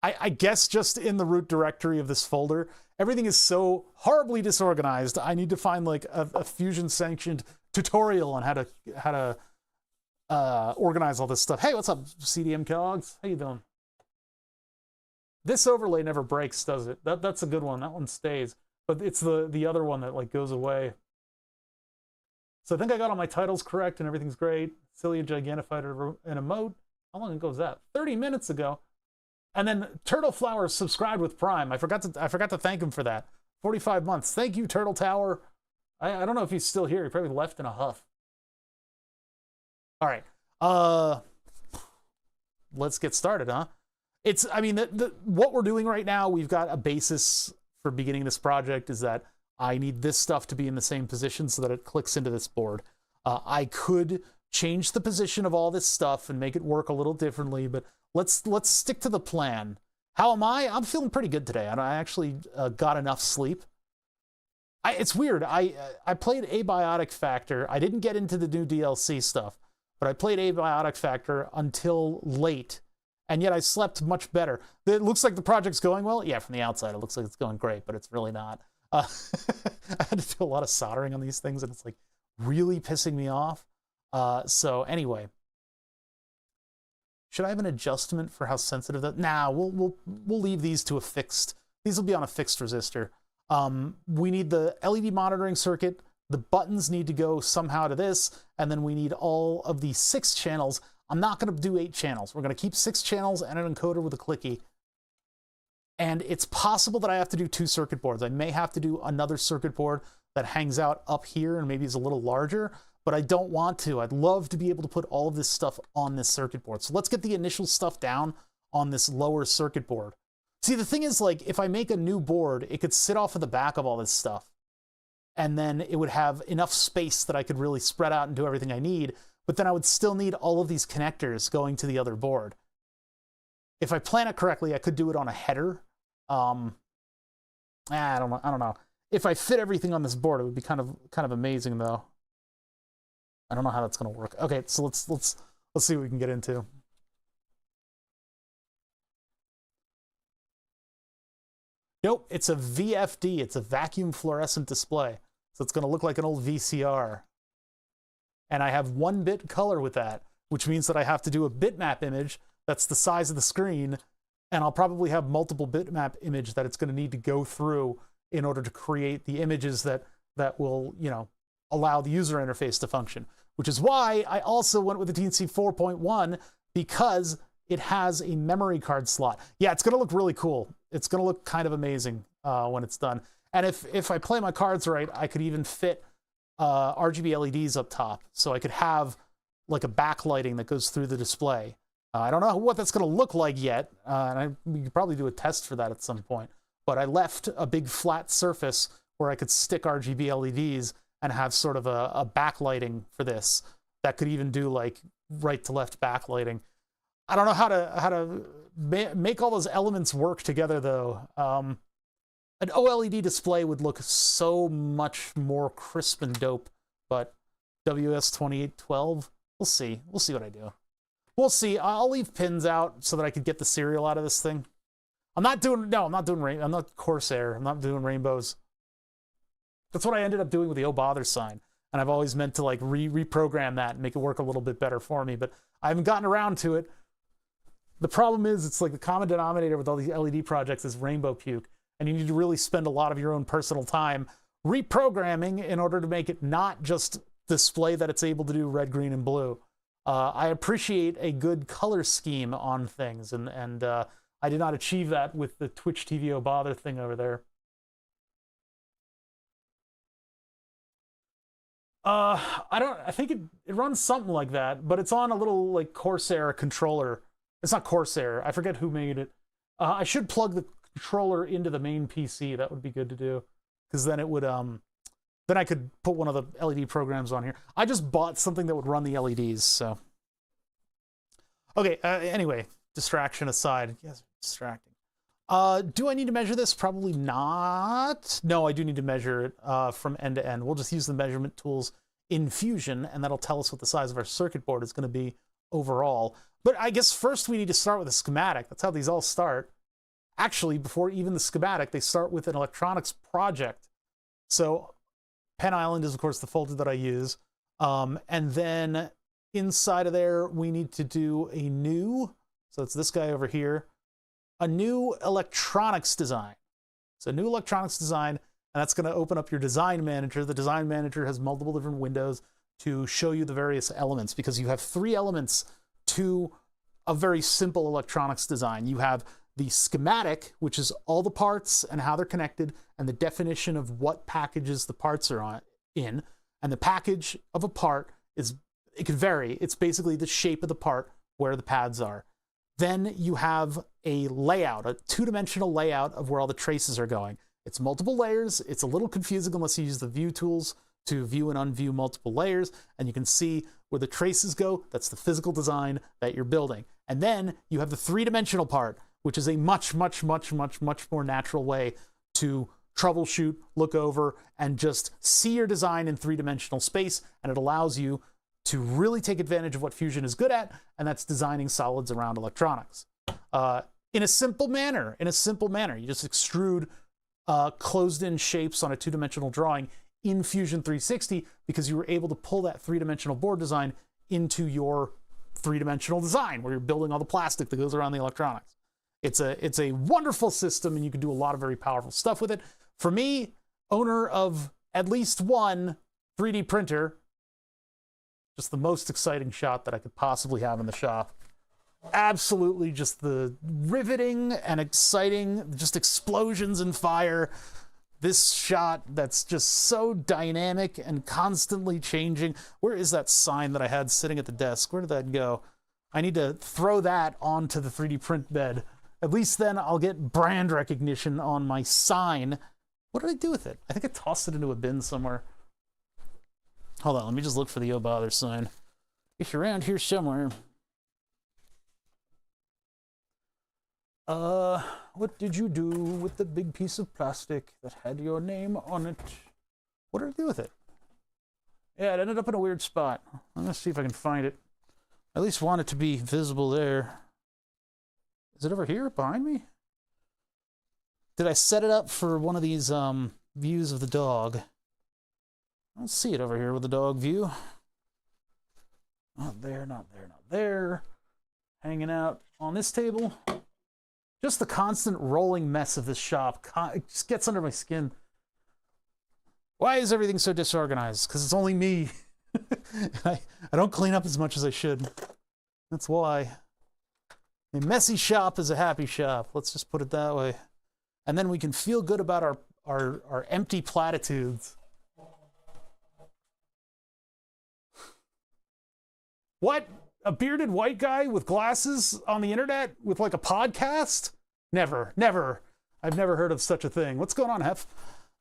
S1: I guess just in the root directory of this folder. Everything is so horribly disorganized. I need to find like a Fusion sanctioned tutorial on how to organize all this stuff. Hey, what's up, CDM Cogs? How you doing? This overlay never breaks, does it? That's a good one. That one stays. But it's the other one that like goes away. So I think I got all my titles correct and everything's great. Cilia Gigantified in a mode. How long ago was that? 30 minutes ago. And then Turtle Flower subscribed with Prime. I forgot to thank him for that. 45 months. Thank you, Turtle Tower. I don't know if he's still here. He probably left in a huff. All right. Let's get started, huh? What we're doing right now, we've got a basis for beginning this project is that I need this stuff to be in the same position so that it clicks into this board. I could change the position of all this stuff and make it work a little differently, but let's stick to the plan. How am I? I'm feeling pretty good today. I actually got enough sleep. It's weird. I played Abiotic Factor. I didn't get into the new DLC stuff, but I played Abiotic Factor until late, and yet I slept much better. It looks like the project's going well. Yeah, from the outside, it looks like it's going great, but it's really not. I had to do a lot of soldering on these things, and it's like really pissing me off. So anyway, should I have an adjustment for how sensitive that? Nah, we'll leave these to a fixed. These will be on a fixed resistor. We need the LED monitoring circuit. The buttons need to go somehow to this, and then we need all of the 6 channels. I'm not going to do 8 channels. We're going to keep 6 channels and an encoder with a clicky. And it's possible that I have to do 2 circuit boards. I may have to do another circuit board that hangs out up here and maybe is a little larger, but I don't want to. I'd love to be able to put all of this stuff on this circuit board. So let's get the initial stuff down on this lower circuit board. See, the thing is, like, if I make a new board, it could sit off of the back of all this stuff. And then it would have enough space that I could really spread out and do everything I need. But then I would still need all of these connectors going to the other board. if I plan it correctly, I could do it on a header. I don't know. If I fit everything on this board, it would be kind of amazing, though. I don't know how that's going to work. Okay, so let's see what we can get into. Nope, it's a VFD. It's a vacuum fluorescent display. So it's going to look like an old VCR. And I have 1-bit color with that, which means that I have to do a bitmap image that's the size of the screen, and I'll probably have multiple bitmap image that it's going to need to go through in order to create the images that will, you know, allow the user interface to function, which is why I also went with the Teensy 4.1, because it has a memory card slot. Yeah, it's going to look really cool. It's going to look kind of amazing when it's done. And if I play my cards right, I could even fit RGB LEDs up top, so I could have like a backlighting that goes through the display. I don't know what that's going to look like yet, and we could probably do a test for that at some point. But I left a big flat surface where I could stick RGB LEDs and have sort of a backlighting for this that could even do like right to left backlighting. I don't know how to make all those elements work together, though. An OLED display would look so much more crisp and dope, but WS2812, we'll see. We'll see what I do. We'll see. I'll leave pins out so that I could get the serial out of this thing. I'm not doing Corsair. I'm not doing rainbows. That's what I ended up doing with the Oh Bother sign. And I've always meant to like reprogram that and make it work a little bit better for me, but I haven't gotten around to it. The problem is, it's like the common denominator with all these LED projects is rainbow puke, and you need to really spend a lot of your own personal time reprogramming in order to make it not just display that it's able to do red, green, and blue. I appreciate a good color scheme on things, and I did not achieve that with the Twitch TV Oh Bother thing over there. I think it runs something like that, but it's on a little like Corsair controller. It's not Corsair. I forget who made it. I should plug the controller into the main PC. That would be good to do, because then it would then I could put one of the LED programs on here. I just bought something that would run the LEDs, so. Okay, anyway, distraction aside. Yes, distracting. Do I need to measure this? Probably not. No, I do need to measure it from end to end. We'll just use the measurement tools in Fusion, and that'll tell us what the size of our circuit board is going to be overall. But I guess first we need to start with a schematic. That's how these all start. Actually, before even the schematic, they start with an electronics project. So Pen Island is, of course, the folder that I use. And then inside of there, we need to do a new, so it's this guy over here, a new electronics design. So new electronics design, and that's going to open up your design manager. The design manager has multiple different windows to show you the various elements, because you have 3 elements to a very simple electronics design. You have the schematic, which is all the parts and how they're connected, and the definition of what packages the parts are in. And the package of a part it can vary. It's basically the shape of the part where the pads are. Then you have a layout, a 2-dimensional layout of where all the traces are going. It's multiple layers. It's a little confusing unless you use the view tools to view and unview multiple layers, and you can see where the traces go. That's the physical design that you're building. And then you have the 3-dimensional part, which is a much more natural way to troubleshoot, look over, and just see your design in 3-dimensional space, and it allows you to really take advantage of what Fusion is good at, and that's designing solids around electronics. In a simple manner. You just extrude closed-in shapes on a 2-dimensional drawing in Fusion 360, because you were able to pull that 3-dimensional board design into your 3-dimensional design, where you're building all the plastic that goes around the electronics. It's a wonderful system, and you can do a lot of very powerful stuff with it. For me, owner of at least one 3D printer, just the most exciting shot that I could possibly have in the shop. Absolutely just the riveting and exciting, just explosions and fire. This shot that's just so dynamic and constantly changing. Where is that sign that I had sitting at the desk? Where did that go? I need to throw that onto the 3D print bed. At least then I'll get brand recognition on my sign. What did I do with it? I think I tossed it into a bin somewhere. Hold on, let me just look for the Oh Bother sign. It's around here somewhere.
S2: What did you do with the big piece of plastic that had your name on it? What did I do with it? Yeah, it ended up in a weird spot. I'm gonna see if I can find it. I at least want it to be visible there. Is it over here behind me? Did I set it up for one of these views of the dog? I don't see it over here with the dog view. Not there, not there, not there. Hanging out on this table. Just the constant rolling mess of this shop. It just gets under my skin. Why is everything so disorganized? Because it's only me. I don't clean up as much as I should. That's why. A messy shop is a happy shop. Let's just put it that way. And then we can feel good about our empty platitudes. What? A bearded white guy with glasses on the internet with like a podcast? Never, never. I've never heard of such a thing. What's going on, Hef?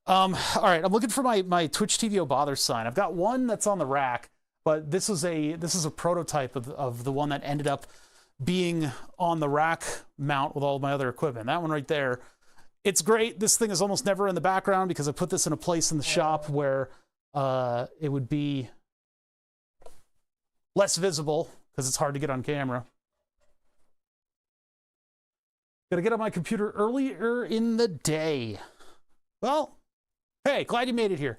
S2: All right, I'm looking for my Twitch TV O Bother sign. I've got one that's on the rack, but this is a prototype of the one that ended up being on the rack mount with all of my other equipment. That one right there. It's great. This thing is almost never in the background because I put this in a place in the shop where it would be less visible because it's hard to get on camera. Gotta get on my computer earlier in the day. Well, hey, glad you made it here.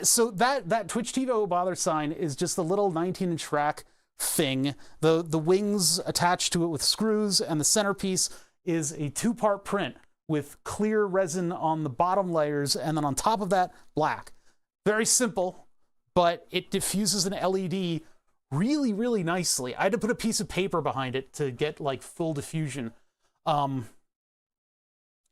S2: So that Twitch TV O Bother sign is just a little 19-inch rack thing. The wings attached to it with screws, and the centerpiece is a 2-part print with clear resin on the bottom layers, and then on top of that, black. Very simple, but it diffuses an LED really, really nicely. I had to put a piece of paper behind it to get like full diffusion.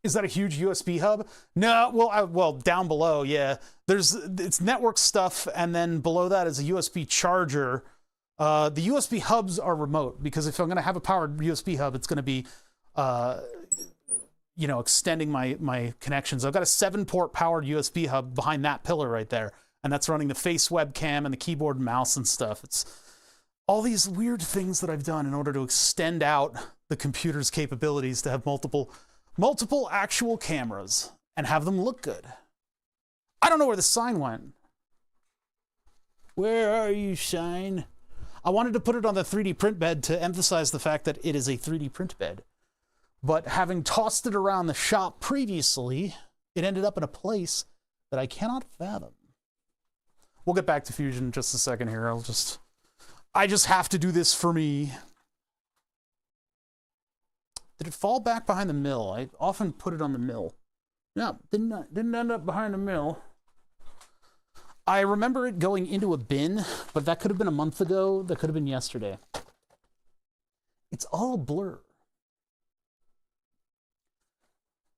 S2: Is that a huge USB hub? No, well, down below, yeah. It's network stuff, and then below that is a USB charger. The USB hubs are remote, because if I'm gonna have a powered USB hub, it's gonna be, extending my connections. I've got a 7-port powered USB hub behind that pillar right there, and that's running the face webcam and the keyboard and mouse and stuff. It's all these weird things that I've done in order to extend out the computer's capabilities to have multiple actual cameras and have them look good. I don't know where the sign went. Where are you, sign? I wanted to put it on the 3D print bed to emphasize the fact that it is a 3D print bed. But having tossed it around the shop previously, it ended up in a place that I cannot fathom. We'll get back to Fusion in just a second here. I just have to do this for me. Did it fall back behind the mill? I often put it on the mill. No, didn't end up behind the mill. I remember it going into a bin, but that could have been a month ago. That could have been yesterday. It's all a blur.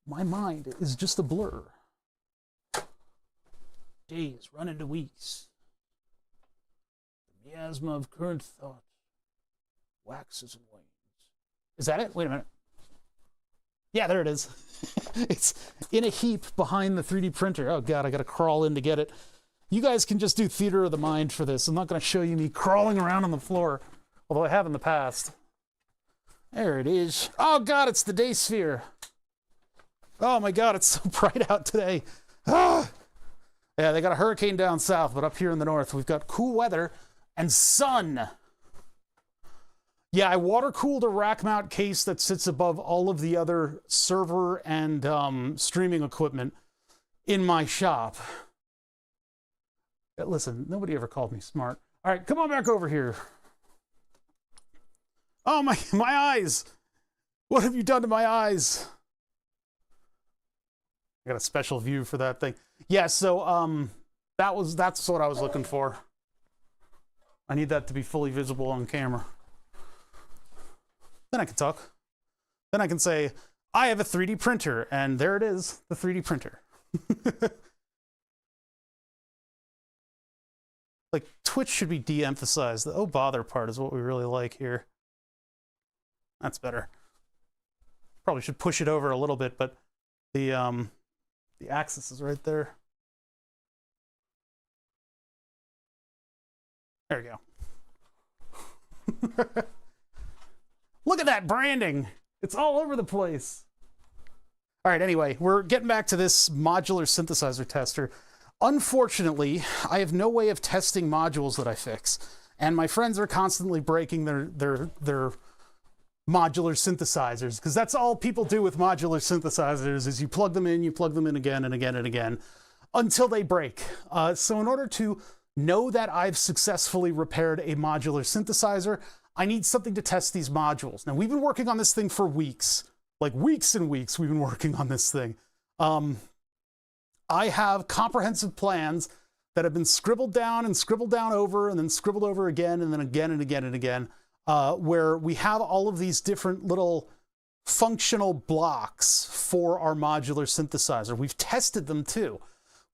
S2: My mind is just a blur. Days run into weeks. The miasma of current thought waxes and wanes. Is that it? Wait a minute. Yeah, there it is. It's in a heap behind the 3D printer. Oh God, I gotta crawl in to get it. You guys can just do theater of the mind for this. I'm not gonna show you me crawling around on the floor, although I have in the past. There it is. Oh God, it's the day sphere. Oh my God, it's so bright out today. Ah! Yeah, they got a hurricane down south, but up here in the north, we've got cool weather and sun. Yeah, I water-cooled a rack mount case that sits above all of the other server and streaming equipment in my shop. Listen, nobody ever called me smart. All right, come on back over here. Oh, my eyes. What have you done to my eyes? I got a special view for that thing. Yeah, so that's what I was looking for. I need that to be fully visible on camera. Then I can talk. Then I can say, I have a 3D printer, and there it is, the 3D printer. Like, Twitch should be de-emphasized. The oh bother part is what we really like here. That's better. Probably should push it over a little bit, but the axis is right there. There we go. Look at that branding. It's all over the place. All right, anyway, we're getting back to this modular synthesizer tester. Unfortunately, I have no way of testing modules that I fix, and my friends are constantly breaking their modular synthesizers, because that's all people do with modular synthesizers is you plug them in again and again and again until they break. So in order to know that I've successfully repaired a modular synthesizer, I need something to test these modules. Now, we've been working on this thing for weeks. Like weeks and weeks we've been working on this thing. I have comprehensive plans that have been scribbled down over and then scribbled over again and then again and again and again, where we have all of these different little functional blocks for our modular synthesizer. We've tested them too.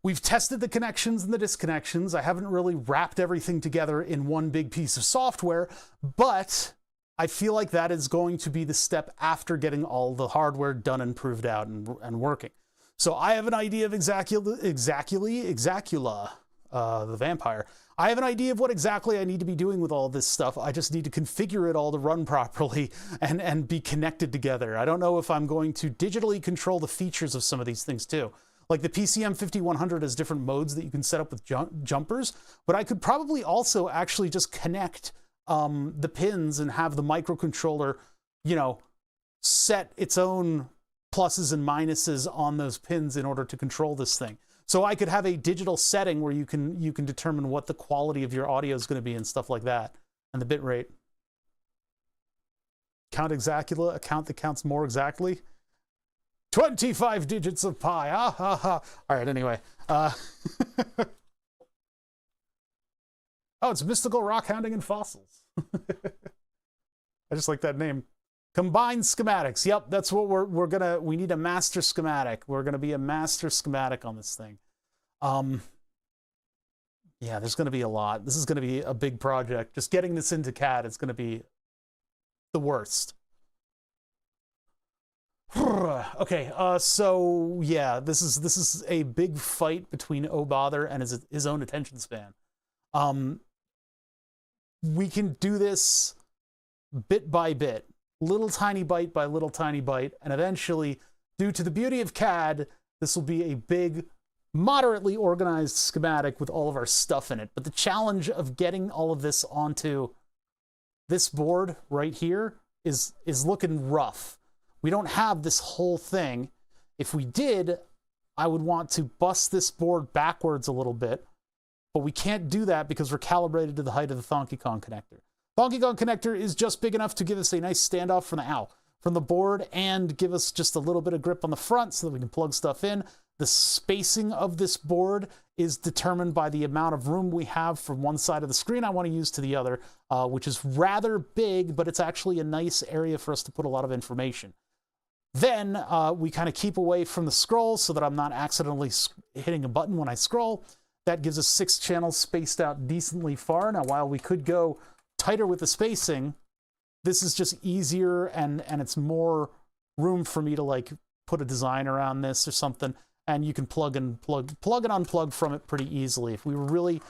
S2: We've tested the connections and the disconnections. I haven't really wrapped everything together in one big piece of software, but I feel like that is going to be the step after getting all the hardware done and proved out and working. So I have an idea of Exacula, the vampire. I have an idea of what exactly I need to be doing with all this stuff. I just need to configure it all to run properly and be connected together. I don't know if I'm going to digitally control the features of some of these things too. Like the PCM5100 has different modes that you can set up with jumpers, but I could probably also actually just connect the pins and have the microcontroller, set its own pluses and minuses on those pins in order to control this thing. So I could have a digital setting where you can determine what the quality of your audio is going to be and stuff like that, and the bit rate. Count Exacula, a count that counts more exactly. 25 digits of pi. Ah ha ha. All right. Anyway. Oh, it's mystical rock hounding and fossils. I just like that name. Combined schematics. Yep, that's what we need a master schematic. We're gonna be a master schematic on this thing. Yeah, there's gonna be a lot. This is gonna be a big project. Just getting this into CAD is gonna be the worst. Okay, so yeah, this is a big fight between Oh Bother and his own attention span. We can do this bit by bit, little tiny byte by little tiny byte, and eventually, due to the beauty of CAD, this will be a big, moderately organized schematic with all of our stuff in it. But the challenge of getting all of this onto this board right here is looking rough. We don't have this whole thing. If we did, I would want to bust this board backwards a little bit, but we can't do that because we're calibrated to the height of the Donkey Kong connector. Donkey Kong connector is just big enough to give us a nice standoff from the board and give us just a little bit of grip on the front so that we can plug stuff in. The spacing of this board is determined by the amount of room we have from one side of the screen I want to use to the other, which is rather big, but it's actually a nice area for us to put a lot of information. Then we kind of keep away from the scroll so that I'm not accidentally hitting a button when I scroll. That gives us 6 channels spaced out decently far. Now, while we could go tighter with the spacing, this is just easier and it's more room for me to like put a design around this or something, and you can plug and unplug from it pretty easily. If we really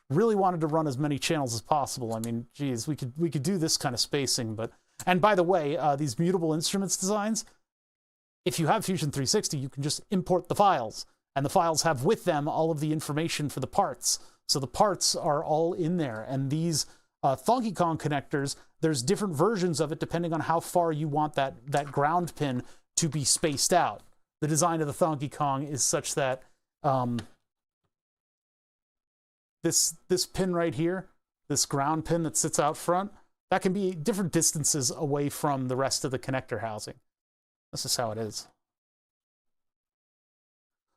S2: wanted to run as many channels as possible, I mean, geez, we could do this kind of spacing. But, and by the way, these mutable instruments designs, if you have Fusion 360, you can just import the files, and the files have with them all of the information for the parts. So the parts are all in there, and these Donkey Kong connectors, there's different versions of it depending on how far you want that ground pin to be spaced out. The design of the Donkey Kong is such that this pin right here, this ground pin that sits out front, that can be different distances away from the rest of the connector housing. This is how it is.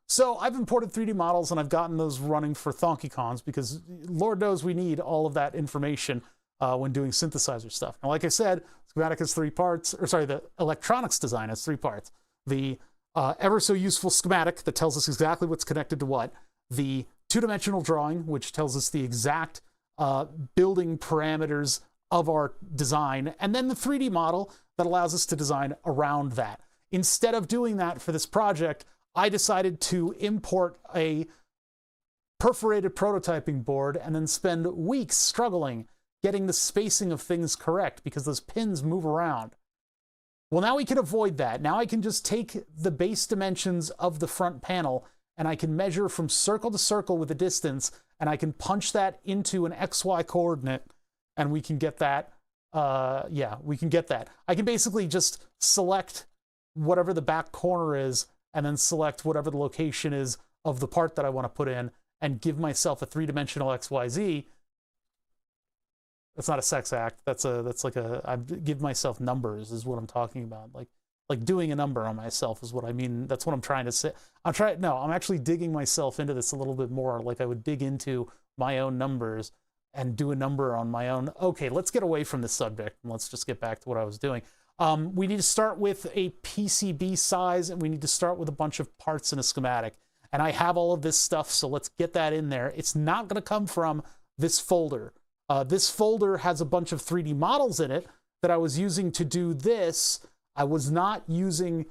S2: So I've imported 3D models and I've gotten those running for Donkey Kongs because Lord knows we need all of that information when doing synthesizer stuff. Now, like I said, schematic has 3 parts, or sorry, the electronics design has 3 parts. The ever so useful schematic that tells us exactly what's connected to what, the 2-dimensional drawing, which tells us the exact building parameters of our design, and then the 3D model that allows us to design around that. Instead of doing that for this project, I decided to import a perforated prototyping board and then spend weeks struggling getting the spacing of things correct because those pins move around. Well, now we can avoid that. Now I can just take the base dimensions of the front panel and I can measure from circle to circle with a distance, and I can punch that into an XY coordinate, and we can get that. Yeah, we can get that. I can basically just select whatever the back corner is, and then select whatever the location is of the part that I want to put in, and give myself a three-dimensional XYZ. That's not a sex act. That's like I give myself numbers is what I'm talking about. Like doing a number on myself is what I mean. That's what I'm trying to say. I'm actually digging myself into this a little bit more, like I would dig into my own numbers and do a number on my own. Okay, let's get away from this subject and let's just get back to what I was doing. We need to start with a PCB size, and we need to start with a bunch of parts in a schematic. And I have all of this stuff, so let's get that in there. It's not gonna come from this folder. This folder has a bunch of 3D models in it that I was using to do this. I was not using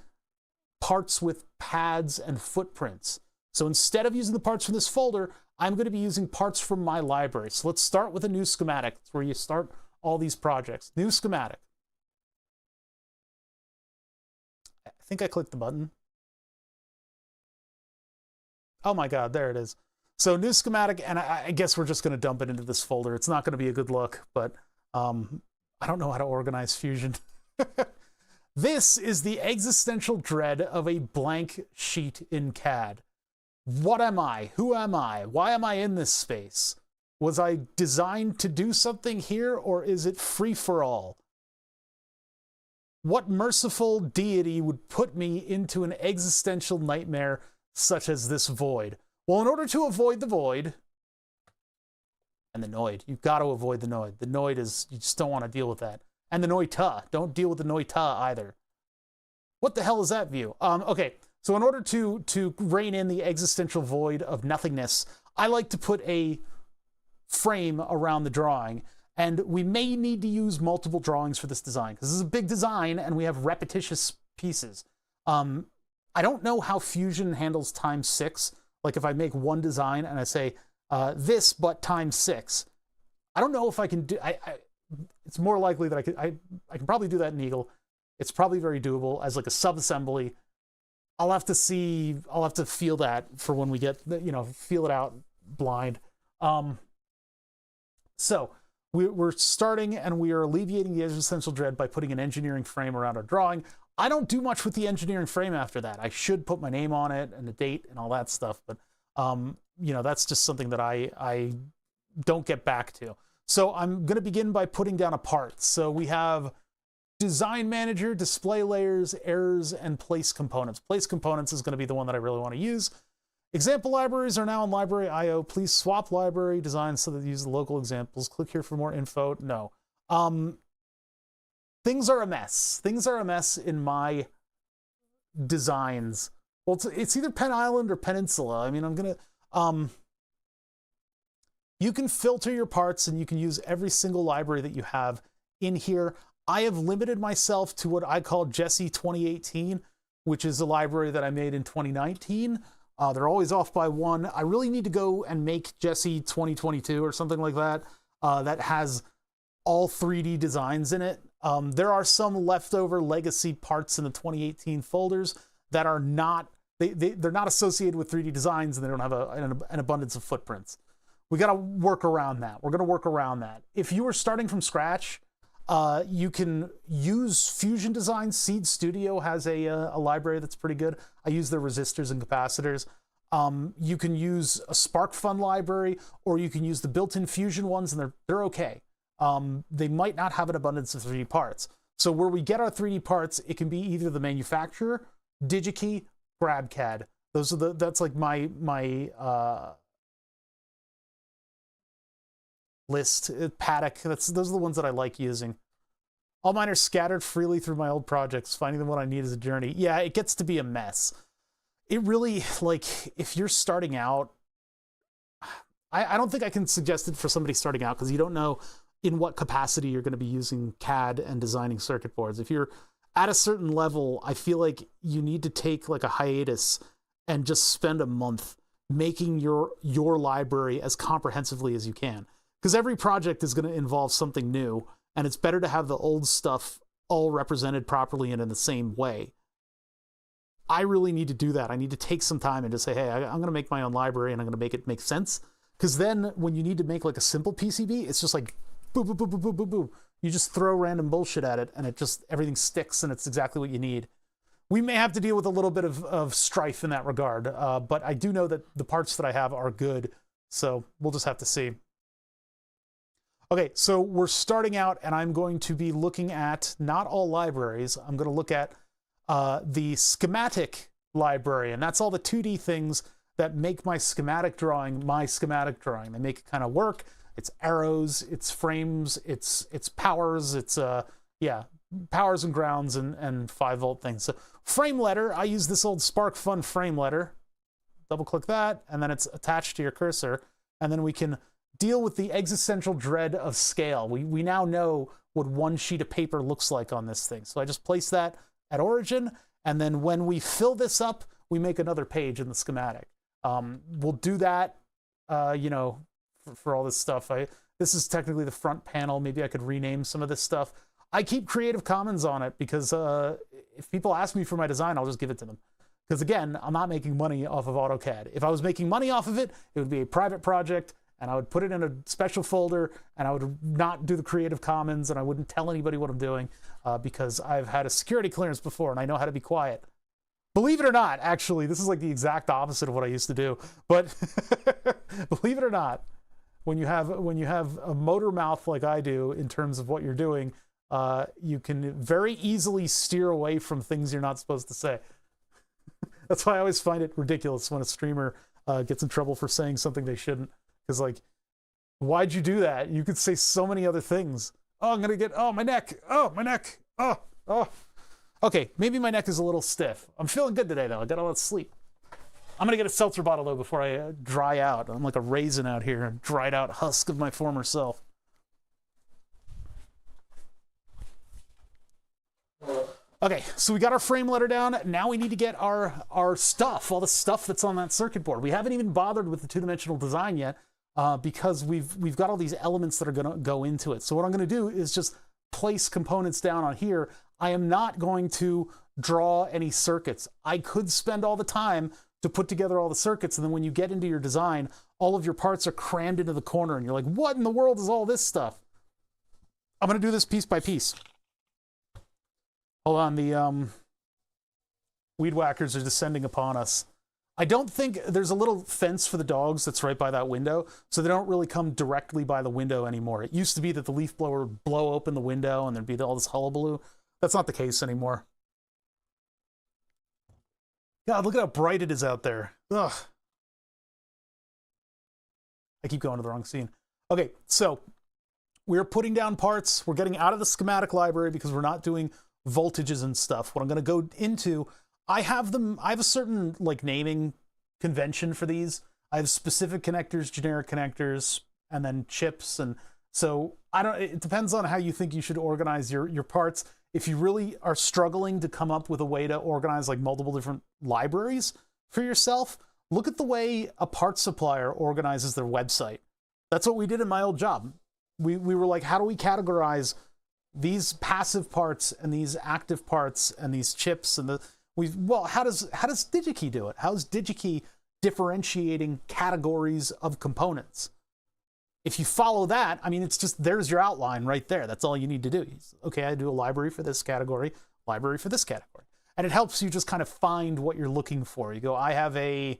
S2: parts with pads and footprints. So instead of using the parts from this folder, I'm going to be using parts from my library. So let's start with a new schematic. It's where you start all these projects. New schematic. I think I clicked the button. Oh my God, there it is. So new schematic, and I guess we're just going to dump it into this folder. It's not going to be a good look, but I don't know how to organize Fusion. This is the existential dread of a blank sheet in CAD. What am I? Who am I? Why am I in this space? Was I designed to do something here, or is it free for all? What merciful deity would put me into an existential nightmare such as this void? Well, in order to avoid the void, and the noid, you've got to avoid the noid. The noid is, you just don't want to deal with that. And the noita, don't deal with the noita either. What the hell is that view? Okay, so in order to rein in the existential void of nothingness, I like to put a frame around the drawing, and we may need to use multiple drawings for this design, because this is a big design, and we have repetitious pieces. I don't know how Fusion handles times 6. Like if I make one design and I say, this but times 6, I don't know if I can do, it's more likely that I can probably do that in Eagle. It's probably very doable as like a sub-assembly. I'll have to feel that for when we get, feel it out blind. So we're starting, and we are alleviating the existential dread by putting an engineering frame around our drawing. I don't do much with the engineering frame after that. I should put my name on it and the date and all that stuff, but that's just something that I don't get back to. So I'm going to begin by putting down a part. So we have design manager, display layers, errors, and place components. Place components is going to be the one that I really want to use. Example libraries are now in library IO. Please swap library design so that you use the local examples. Click here for more info. No. Things are a mess. Things are a mess in my designs. Well, it's either Penn Island or Peninsula. I mean, I'm going to... you can filter your parts, and you can use every single library that you have in here. I have limited myself to what I call Jesse 2018, which is a library that I made in 2019. They're always off by one. I really need to go and make Jesse 2022 or something like that, that has all 3D designs in it. There are some leftover legacy parts in the 2018 folders that are not, they're not associated with 3D designs, and they don't have an abundance of footprints. We got to work around that. We're going to work around that. If you are starting from scratch, you can use Fusion Design. Seed Studio has a library that's pretty good. I use their resistors and capacitors. You can use a SparkFun library, or you can use the built-in Fusion ones, and they're okay. They might not have an abundance of 3D parts. So where we get our 3D parts, it can be either the manufacturer, DigiKey, GrabCAD. That's like my list. Paddock. Those are the ones that I like using. All mine are scattered freely through my old projects. Finding them what I need is a journey. Yeah, it gets to be a mess. It really, like, if you're starting out, I don't think I can suggest it for somebody starting out, because you don't know in what capacity you're going to be using CAD and designing circuit boards. If you're at a certain level, I feel like you need to take like a hiatus and just spend a month making your library as comprehensively as you can. Because every project is going to involve something new, and it's better to have the old stuff all represented properly and in the same way. I really need to do that. I need to take some time and just say, hey, I'm going to make my own library and I'm going to make it make sense. Because then when you need to make like a simple PCB, it's just like boo, boo, boo, boo, boo, boo, boo. You just throw random bullshit at it and it just, everything sticks and it's exactly what you need. We may have to deal with a little bit of strife in that regard, but I do know that the parts that I have are good, so we'll just have to see. Okay, so we're starting out, and I'm going to be looking at not all libraries. I'm going to look at the schematic library, and that's all the 2D things that make my schematic drawing. They make it kind of work. It's arrows, it's frames, it's powers, it's powers and grounds and 5-volt things. So frame letter, I use this old SparkFun frame letter. Double click that, and then it's attached to your cursor, and then we can deal with the existential dread of scale. We now know what one sheet of paper looks like on this thing. So I just place that at origin, and then when we fill this up, we make another page in the schematic. We'll do that, for all this stuff. This is technically the front panel. Maybe I could rename some of this stuff. I keep Creative Commons on it because if people ask me for my design, I'll just give it to them. Because again, I'm not making money off of AutoCAD. If I was making money off of it, it would be a private project, and I would put it in a special folder, and I would not do the Creative Commons, and I wouldn't tell anybody what I'm doing because I've had a security clearance before, and I know how to be quiet. Believe it or not, actually, this is like the exact opposite of what I used to do. But believe it or not, when you have a motor mouth like I do in terms of what you're doing, you can very easily steer away from things you're not supposed to say. That's why I always find it ridiculous when a streamer gets in trouble for saying something they shouldn't. Because, like, why'd you do that? You could say so many other things. Oh, I'm going to get, my neck. Oh, my neck. Oh. Okay, maybe my neck is a little stiff. I'm feeling good today, though. I got a lot of sleep. I'm going to get a seltzer bottle, though, before I dry out. I'm like a raisin out here, a dried out husk of my former self. Okay, so we got our frame letter down. Now we need to get our stuff, all the stuff that's on that circuit board. We haven't even bothered with the two-dimensional design yet because we've got all these elements that are going to go into it. So what I'm going to do is just place components down on here. I am not going to draw any circuits. I could spend all the time to put together all the circuits, and then when you get into your design, all of your parts are crammed into the corner, and you're like, what in the world is all this stuff? I'm going to do this piece by piece. Hold on, the weed whackers are descending upon us. I don't think there's a little fence for the dogs that's right by that window, so they don't really come directly by the window anymore. It used to be that the leaf blower would blow open the window and there'd be all this hullabaloo. That's not the case anymore. God, look at how bright it is out there. Ugh. I keep going to the wrong scene. Okay, so we're putting down parts. We're getting out of the schematic library because we're not doing voltages and stuff. What I'm going to go into, I have a certain like naming convention for these. I have specific connectors, generic connectors, and then chips. And so it depends on how you think you should organize your parts. If you really are struggling to come up with a way to organize like multiple different libraries for yourself, look at the way a parts supplier organizes their website. That's what we did in my old job. We were like, how do we categorize these passive parts and these active parts and these chips and how does DigiKey do it? How's DigiKey differentiating categories of components? If you follow that, I mean, it's just, there's your outline right there. That's all you need to do. Okay, I do a library for this category, library for this category. And it helps you just kind of find what you're looking for. You go, I have a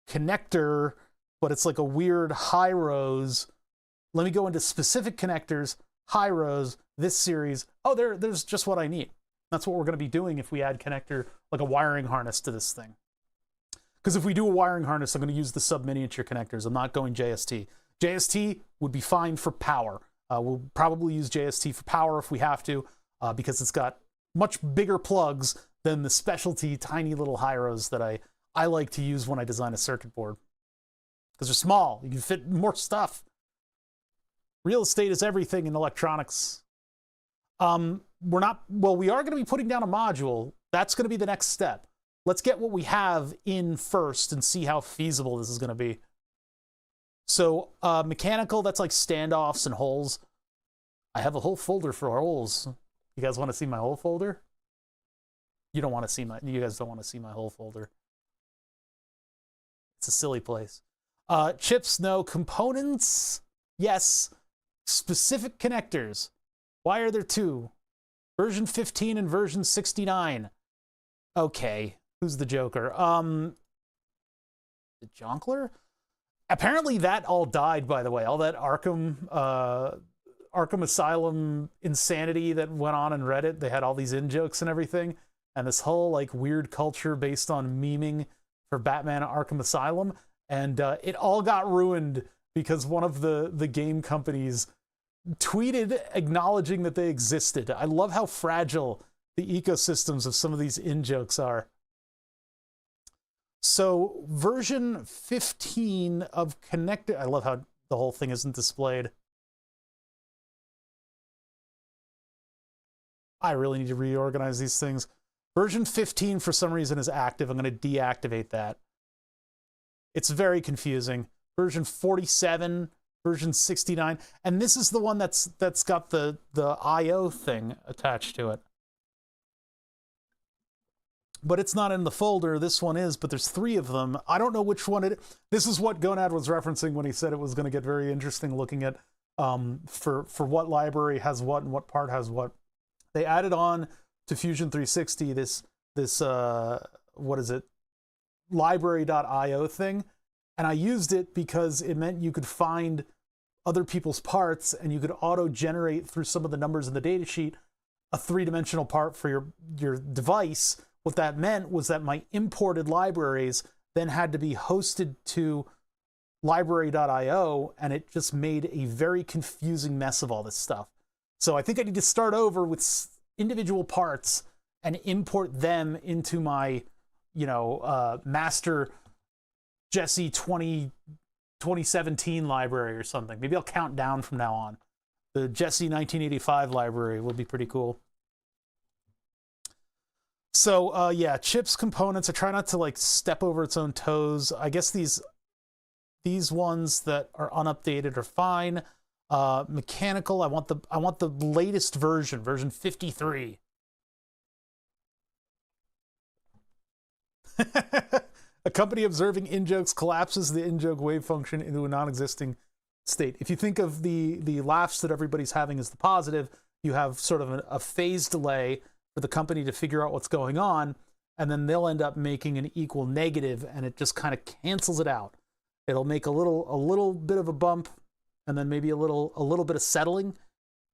S2: connector, but it's like a weird high rows. Let me go into specific connectors, high rows, this series. Oh, there's just what I need. That's what we're going to be doing if we add connector, like a wiring harness to this thing. Because if we do a wiring harness, I'm going to use the sub-miniature connectors. I'm not going JST. JST would be fine for power. We'll probably use JST for power if we have to, because it's got much bigger plugs than the specialty tiny little Hyros that I like to use when I design a circuit board. Because they're small, you can fit more stuff. Real estate is everything in electronics. We are going to be putting down a module. That's going to be the next step. Let's get what we have in first and see how feasible this is going to be. So mechanical, that's like standoffs and holes. I have a whole folder for holes. You guys want to see my whole folder? You don't want to see my, you guys don't want to see my whole folder. It's a silly place. Chips, no. Components, yes. Specific connectors. Why are there two? Version 15 and version 69. Okay, who's the Joker? The Jonkler? Apparently that all died, by the way. All that Arkham Asylum insanity that went on in Reddit. They had all these in-jokes and everything. And this whole like weird culture based on memeing for Batman Arkham Asylum. And it all got ruined because one of the game companies tweeted acknowledging that they existed. I love how fragile the ecosystems of some of these in-jokes are. So version 15 of connector, I love how the whole thing isn't displayed. I really need to reorganize these things. Version 15 for some reason is active. I'm going to deactivate that. It's very confusing. Version 47, version 69, and this is the one that's got the IO thing attached to it. But it's not in the folder. This one is, but there's 3 of them. I don't know which one it is. This is what Gonad was referencing when he said it was going to get very interesting looking at for what library has what and what part has what. They added on to Fusion 360 this what is it? library.io thing, and I used it because it meant you could find other people's parts and you could auto-generate through some of the numbers in the datasheet a 3-dimensional part for your device. What that meant was that my imported libraries then had to be hosted to library.io, and it just made a very confusing mess of all this stuff. So I think I need to start over with individual parts and import them into my, master Jesse 2017 library or something. Maybe I'll count down from now on. The Jesse 1985 library will be pretty cool. So yeah, chips, components. I try not to like step over its own toes. I guess these ones that are unupdated are fine. Mechanical, I want the latest version 53. A company observing in-jokes collapses the in-joke wave function into a non-existing state. If you think of the laughs that everybody's having as the positive, you have sort of a phase delay for the company to figure out what's going on, and then they'll end up making an equal negative, and it just kind of cancels it out. It'll make a little bit of a bump, and then maybe a little bit of settling,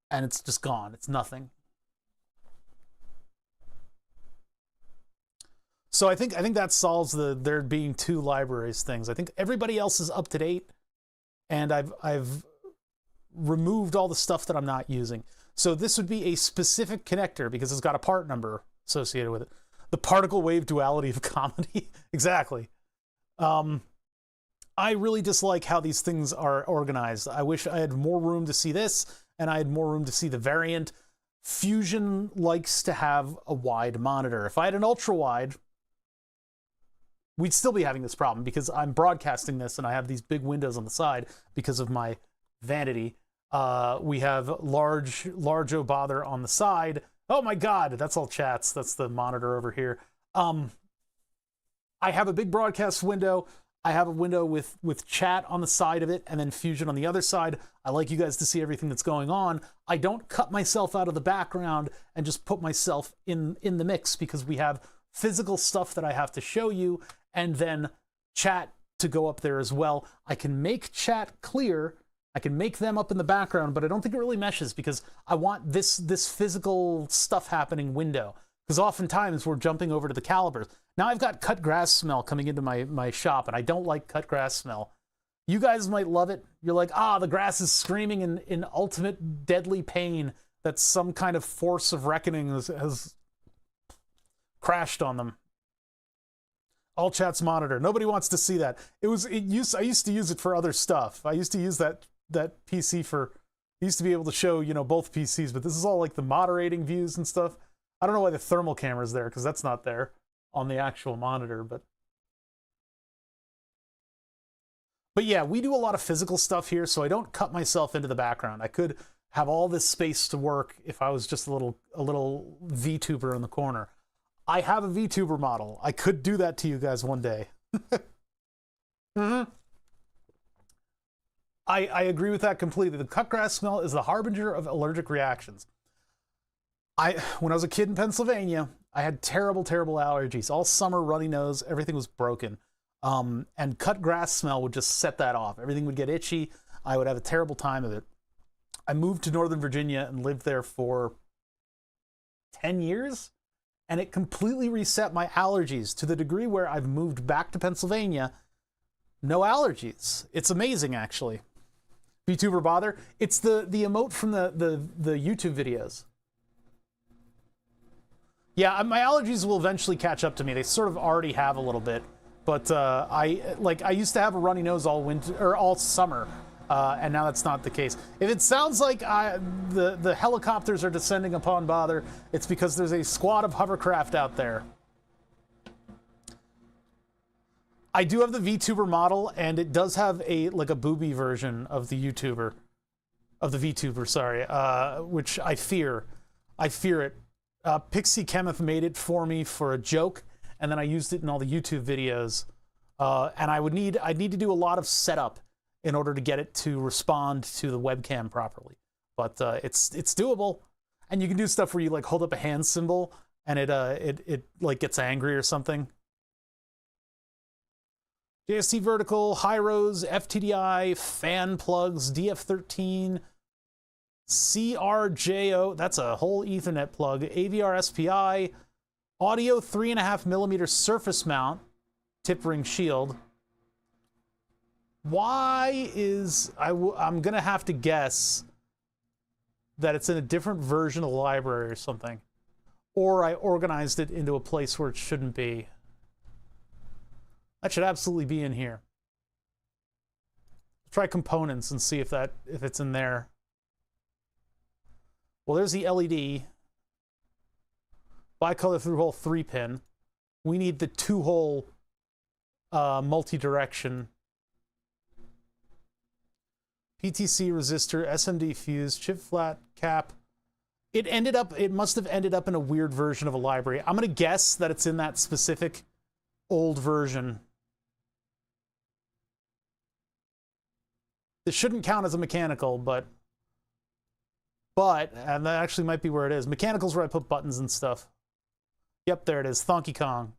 S2: and it's just gone. It's nothing. So I think that solves there being 2 libraries things. I think everybody else is up to date, and I've removed all the stuff that I'm not using. So this would be a specific connector because it's got a part number associated with it. The particle wave duality of comedy. Exactly. I really dislike how these things are organized. I wish I had more room to see this, and I had more room to see the variant. Fusion likes to have a wide monitor. If I had an ultra wide, we'd still be having this problem because I'm broadcasting this and I have these big windows on the side because of my vanity. We have large oh bother on the side. Oh my God, that's all chats. That's the monitor over here. I have a big broadcast window. I have a window with chat on the side of it and then Fusion on the other side. I like you guys to see everything that's going on. I don't cut myself out of the background and just put myself in the mix because we have physical stuff that I have to show you and then chat to go up there as well. I can make chat clear. I can make them up in the background, but I don't think it really meshes because I want this physical stuff happening window. Because oftentimes we're jumping over to the calibers. Now I've got cut grass smell coming into my shop, and I don't like cut grass smell. You guys might love it. You're like, the grass is screaming in ultimate deadly pain that some kind of force of reckoning has crashed on them. All chats monitor. Nobody wants to see that. I used to use it for other stuff. I used to use that PC for. I used to be able to show both PCs, but this is all like the moderating views and stuff. I don't know why the thermal camera is there because that's not there on the actual monitor, but yeah, we do a lot of physical stuff here, so I don't cut myself into the background. I could
S1: have all this space to work if I was just a little VTuber in the corner. I have a VTuber model. I could do that to you guys one day. Mm-hmm. I agree with that completely. The cut grass smell is the harbinger of allergic reactions. When I was a kid in Pennsylvania, I had terrible, terrible allergies. All summer, runny nose, everything was broken. And cut grass smell would just set that off. Everything would get itchy. I would have a terrible time of it. I moved to Northern Virginia and lived there for 10 years, and it completely reset my allergies to the degree where I've moved back to Pennsylvania. No allergies. It's amazing, actually. VTuber bother. It's the emote from the YouTube videos. Yeah, my allergies will eventually catch up to me. They sort of already have a little bit, but I used to have a runny nose all winter or all summer, and now that's not the case. If it sounds like the helicopters are descending upon Bother, it's because there's a squad of hovercraft out there. I do have the VTuber model, and it does have a booby version of the VTuber, sorry, which I fear. I fear it. Pixie Kenneth made it for me for a joke, and then I used it in all the YouTube videos. And I'd need to do a lot of setup in order to get it to respond to the webcam properly. But it's doable, and you can do stuff where you hold up a hand symbol and it gets angry or something. JST vertical, high rows, FTDI, fan plugs, DF13, CRJO, that's a whole Ethernet plug, AVR SPI, audio 3.5mm surface mount, tip ring shield. Why is, I'm gonna have to guess that it's in a different version of the library or something. Or I organized it into a place where it shouldn't be. That should absolutely be in here. Try components and see if it's in there. Well, there's the LED. Bicolor through-hole 3-pin. We need the 2-hole multi-direction. PTC resistor, SMD fuse, chip flat cap. It must have ended up in a weird version of a library. I'm gonna guess that it's in that specific old version. This shouldn't count as a mechanical, but and that actually might be where it is. Mechanical's where I put buttons and stuff. Yep, there it is, Thonky Kong.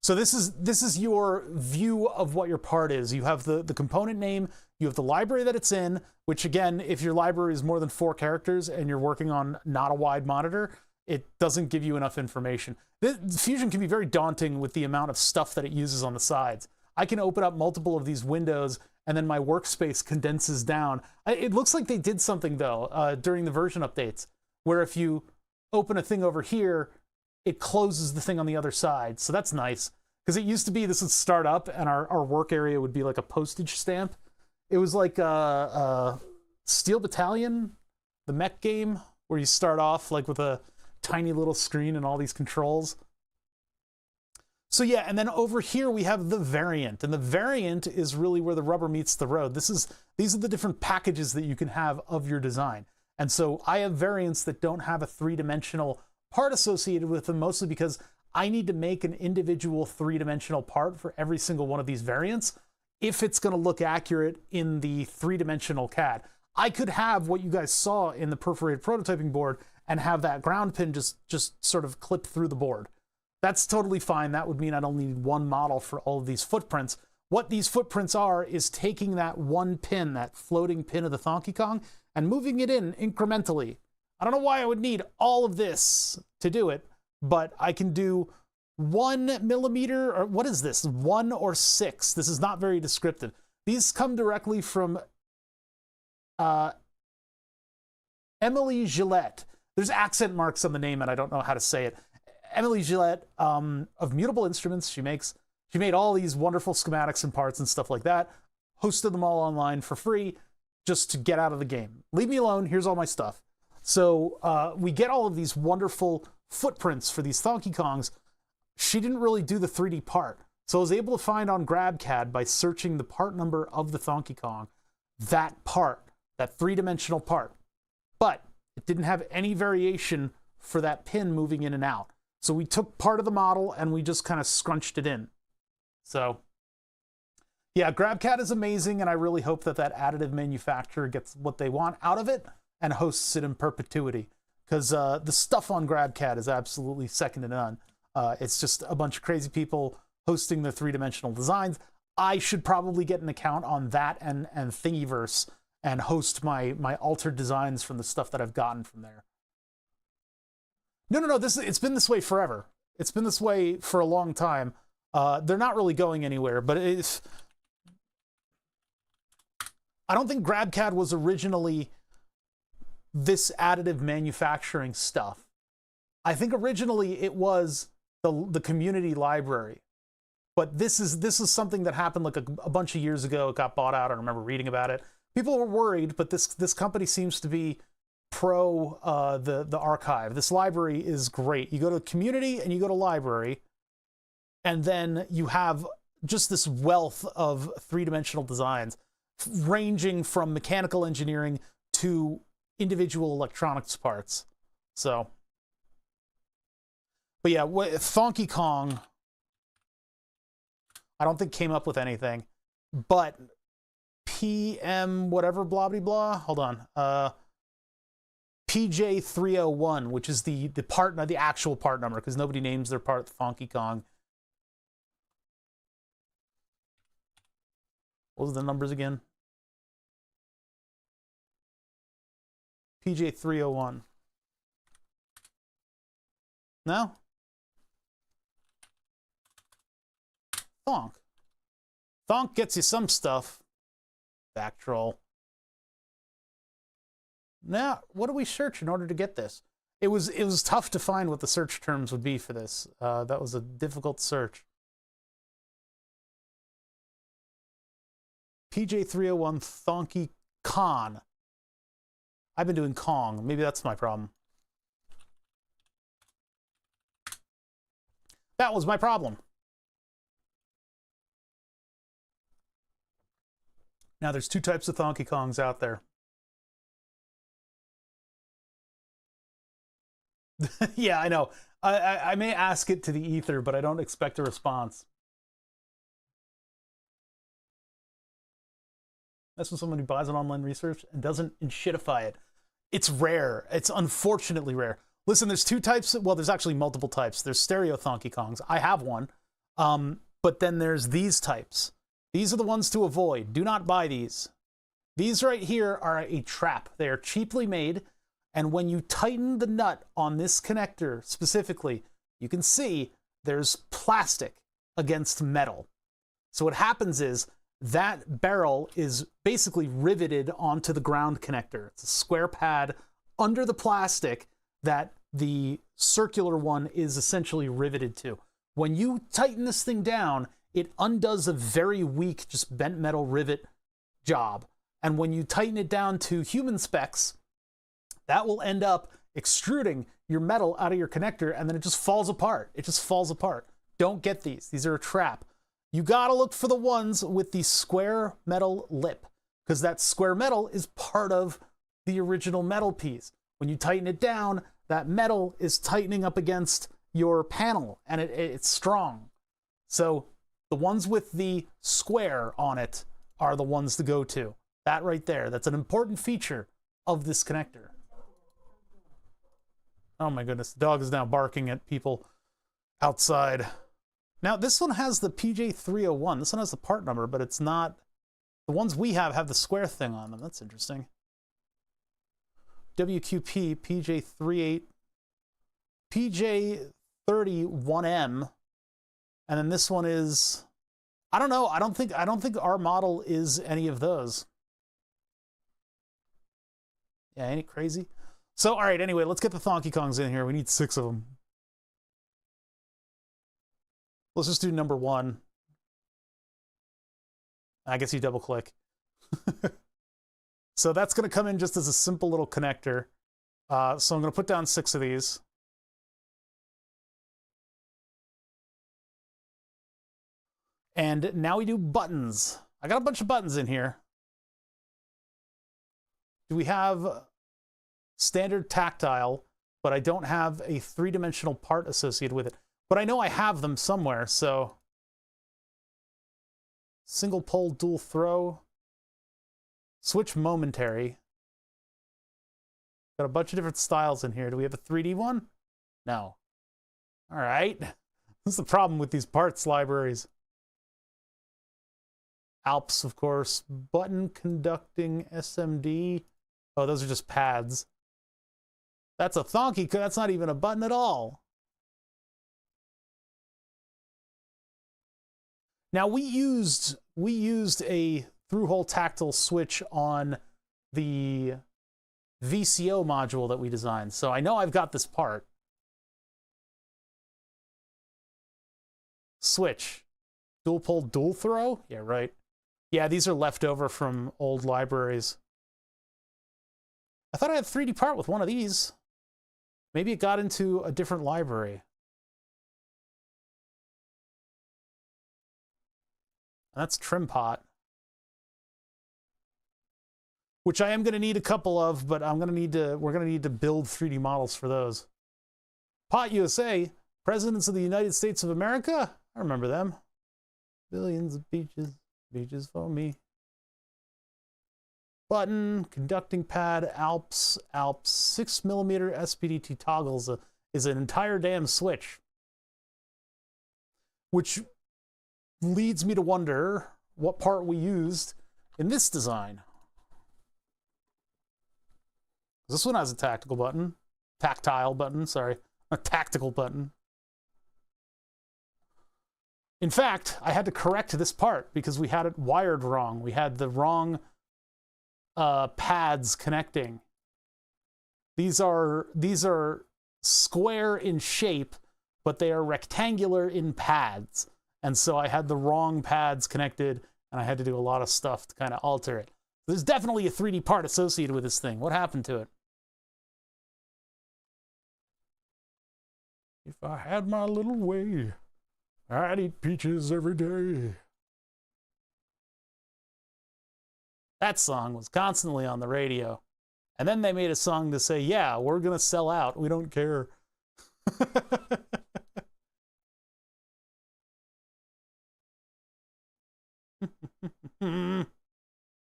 S1: So this is your view of what your part is. You have the component name, you have the library that it's in, which again, if your library is more than 4 characters and you're working on not a wide monitor, it doesn't give you enough information. Fusion can be very daunting with the amount of stuff that it uses on the sides. I can open up multiple of these windows and then my workspace condenses down. It looks like they did something though during the version updates, where if you open a thing over here, it closes the thing on the other side. So that's nice, because it used to be this would start up and our work area would be like a postage stamp. It was like Steel Battalion, the mech game, where you start off with a tiny little screen and all these controls. So yeah, and then over here we have the variant, and the variant is really where the rubber meets the road. These are the different packages that you can have of your design. And so I have variants that don't have a 3-dimensional part associated with them, mostly because I need to make an individual 3-dimensional part for every single one of these variants if it's going to look accurate in the 3-dimensional CAD. I could have what you guys saw in the perforated prototyping board and have that ground pin just sort of clip through the board. That's totally fine. That would mean I don't need one model for all of these footprints. What these footprints are is taking that one pin, that floating pin of the Thonky Kong, and moving it in incrementally. I don't know why I would need all of this to do it, but I can do 1 millimeter, or what is this? 1 or 6. This is not very descriptive. These come directly from Emily Gillette. There's accent marks on the name and I don't know how to say it. Emily Gillette of Mutable Instruments. She made all these wonderful schematics and parts and stuff like that, hosted them all online for free just to get out of the game. Leave me alone, here's all my stuff. So we get all of these wonderful footprints for these Thonky Kongs. She didn't really do the 3D part. So I was able to find on GrabCAD by searching the part number of the Thonky Kong, that part, that 3-dimensional part.
S2: but it didn't have any variation for that pin moving in and out. So we took part of the model and we just kind of scrunched it in. So yeah, GrabCAD is amazing, and I really hope that that additive manufacturer gets what they want out of it and hosts it in perpetuity, because the stuff on GrabCAD is absolutely second to none. It's just a bunch of crazy people hosting their three-dimensional designs. I should probably get an account on that and Thingiverse and host my altered designs from the stuff that I've gotten from there. No, it's been this way forever. It's been this way for a long time. They're not really going anywhere, but I don't think GrabCAD was originally this additive manufacturing stuff. I think originally it was the community library. But this is something that happened like a bunch of years ago. It got bought out. I remember reading about it. People were worried, but this company seems to be pro the archive. This library is great. You go to community and you go to library, and then you have just this wealth of three-dimensional designs ranging from mechanical engineering to individual electronics parts. So, but yeah, Thonky Kong, I don't think came up with anything, but PM whatever blah blah blah. Hold on, PJ 301, which is the actual part number, because nobody names their part Thonky Kong. What was the numbers again? PJ 301. No? Thonk. Thonk gets you some stuff. Back troll. Now, what do we search in order to get this? It was tough to find what the search terms would be for this. That was a difficult search. PJ 301 Thonky Khan. I've been doing Kong. Maybe that's my problem. That was my problem. Now there's two types of Thonky Kongs out there. Yeah, I know. I may ask it to the ether, but I don't expect a response. That's when somebody buys an online research and doesn't shitify it. It's rare. It's unfortunately rare. Listen, there's two types. Well, there's actually multiple types. There's stereo Thonky Kongs. I have one. But then there's these types. These are the ones to avoid. Do not buy these. These right here are a trap. They are cheaply made. And when you tighten the nut on this connector specifically, you can see there's plastic against metal. So what happens is that barrel is basically riveted onto the ground connector. It's a square pad under the plastic that the circular one is essentially riveted to. When you tighten this thing down, it undoes a very weak, just bent metal rivet job. And when you tighten it down to human specs, that will end up extruding your metal out of your connector, and then it just falls apart. It just falls apart. Don't get these. These are a trap. You gotta look for the ones with the square metal lip, because that square metal is part of the original metal piece. When you tighten it down, that metal is tightening up against your panel, and it's strong. So the ones with the square on it are the ones to go to. That right there, that's an important feature of this connector. Oh my goodness, the dog is now barking at people outside. Now this one has the PJ301. This one has the part number, but it's not, the ones we have the square thing on them. That's interesting. WQP PJ38, PJ31M, and then this one is, I don't know. I don't think our model is any of those. Yeah, ain't it crazy? So, all right, anyway, let's get the Thonky Kongs in here. We need 6 of them. Let's just do number 1. I guess you double click. So that's going to come in just as a simple little connector. So I'm going to put down 6 of these. And now we do buttons. I got a bunch of buttons in here. Do we have
S1: standard tactile, but I don't have a three-dimensional part associated with it. But I know I have them somewhere, so single pole dual throw, switch momentary. Got a bunch of different styles in here. Do we have a 3D one? No. All right. This is the problem with these parts libraries. Alps, of course. Button conducting SMD. Oh, those are just pads. That's a thonky. That's not even a button at all. Now we used a through-hole tactile switch on the VCO module that we designed, so I know I've got this part. Switch. Dual pole, dual throw? Yeah, right. Yeah, these are left over from old libraries. I thought I had 3D part with one of these. Maybe it got into a different library. That's trim pot, which I am going to need a couple of, but we're going to need to build 3D models for those. Pot USA, Presidents of the United States of America. I remember them. Billions of beaches, beaches for me. Button, conducting pad, Alps, 6mm SPDT toggles is an entire damn switch. Which leads me to wonder what part we used in this design. This one has a tactile button, sorry, a tactical button. In fact, I had to correct this part because we had it wired wrong. We had the wrong pads connecting. These are square in shape, but they are rectangular in pads. And so I had the wrong pads connected, and I had to do a lot of stuff to kind of alter it. There's definitely a 3D part associated with this thing. What happened to it? If I had my little way, I'd eat peaches every day. That song was constantly on the radio. And then they made a song to say, yeah, we're going to sell out. We don't care.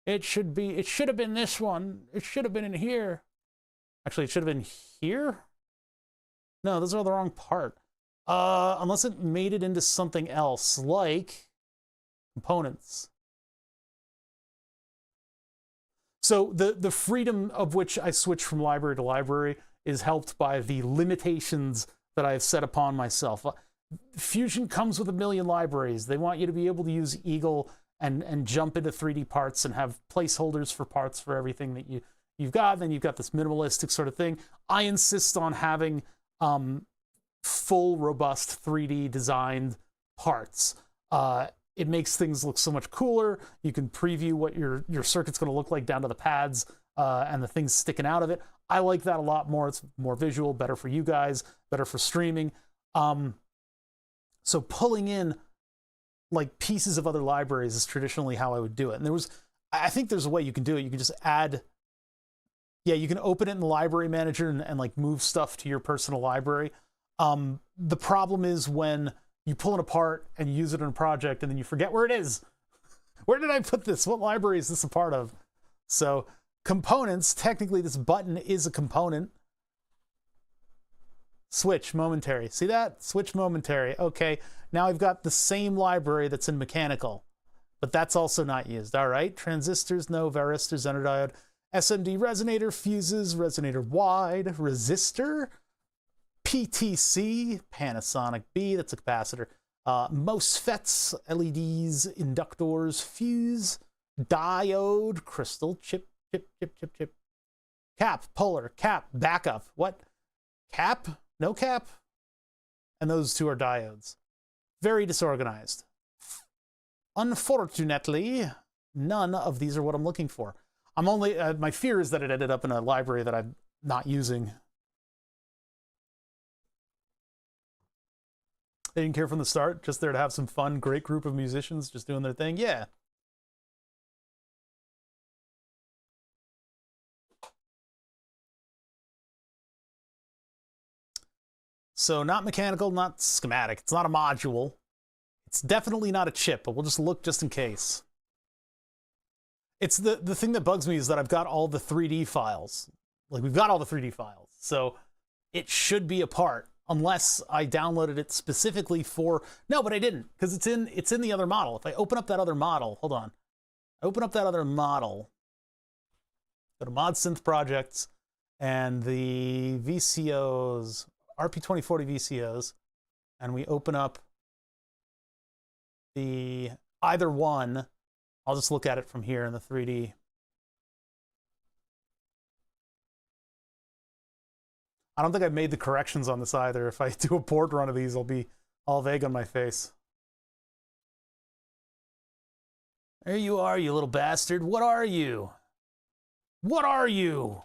S1: It should have been this one. It should have been in here. Actually, it should have been here? No, those are the wrong part. Unless it made it into something else, like components. So the freedom of which I switch from library to library is helped by the limitations that I've set upon myself. Fusion comes with a million libraries. They want you to be able to use Eagle and jump into 3D parts and have placeholders for parts for everything that you've got. Then you've got this minimalistic sort of thing. I insist on having full, robust 3D designed parts. It makes things look so much cooler. You can preview what your circuit's going to look like down to the pads and the things sticking out of it. I like that a lot more. It's more visual, better for you guys, better for streaming. So pulling in like pieces of other libraries is traditionally how I would do it. And I think there's a way you can do it. You can just add, yeah, you can open it in the library manager and like move stuff to your personal library. The problem is when you pull it apart and you use it in a project and then you forget where it is. Where did I put this? What library is this a part of? So components, technically this button is a component. Switch momentary. See that? Switch momentary. Okay, now I've got the same library that's in mechanical, but that's also not used. All right, transistors, no, varistor, Zener diode, SMD resonator, fuses, resonator wide, resistor, PTC, Panasonic B, that's a capacitor, MOSFETs, LEDs, inductors, fuse, diode, crystal, chip, cap, polar, cap, backup, what? Cap? No cap? And those two are diodes. Very disorganized. Unfortunately, none of these are what I'm looking for. I'm only, my fear is that it ended up in a library that I'm not using. They didn't care from the start, just there to have some fun, great group of musicians just doing their thing. Yeah. So not mechanical, not schematic. It's not a module. It's definitely not a chip, but we'll just look just in case. It's the thing that bugs me is that I've got all the 3D files. Like, we've got all the 3D files. So it should be a part, unless I downloaded it specifically for... No, but I didn't, because it's in the other model. If I open up that other model, hold on. Open up that other model. Go to Mod Synth Projects, and the VCOs, RP2040 VCOs, and we open up the either one. I'll just look at it from here in the 3D. I don't think I've made the corrections on this either. If I do a port run of these, I'll be all vague on my face. There you are, you little bastard. What are you? What are you?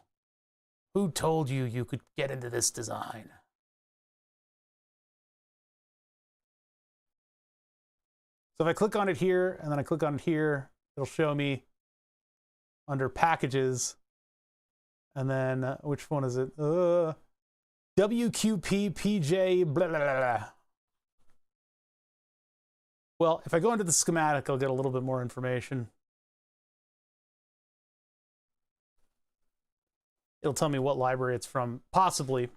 S1: Who told you you could get into this design? So if I click on it here, and then I click on it here, it'll show me under packages. And then, which one is it? WQP, PJ, blah, blah, blah, blah. Well, if I go into the schematic, I'll get a little bit more information. It'll tell me what library it's from, possibly.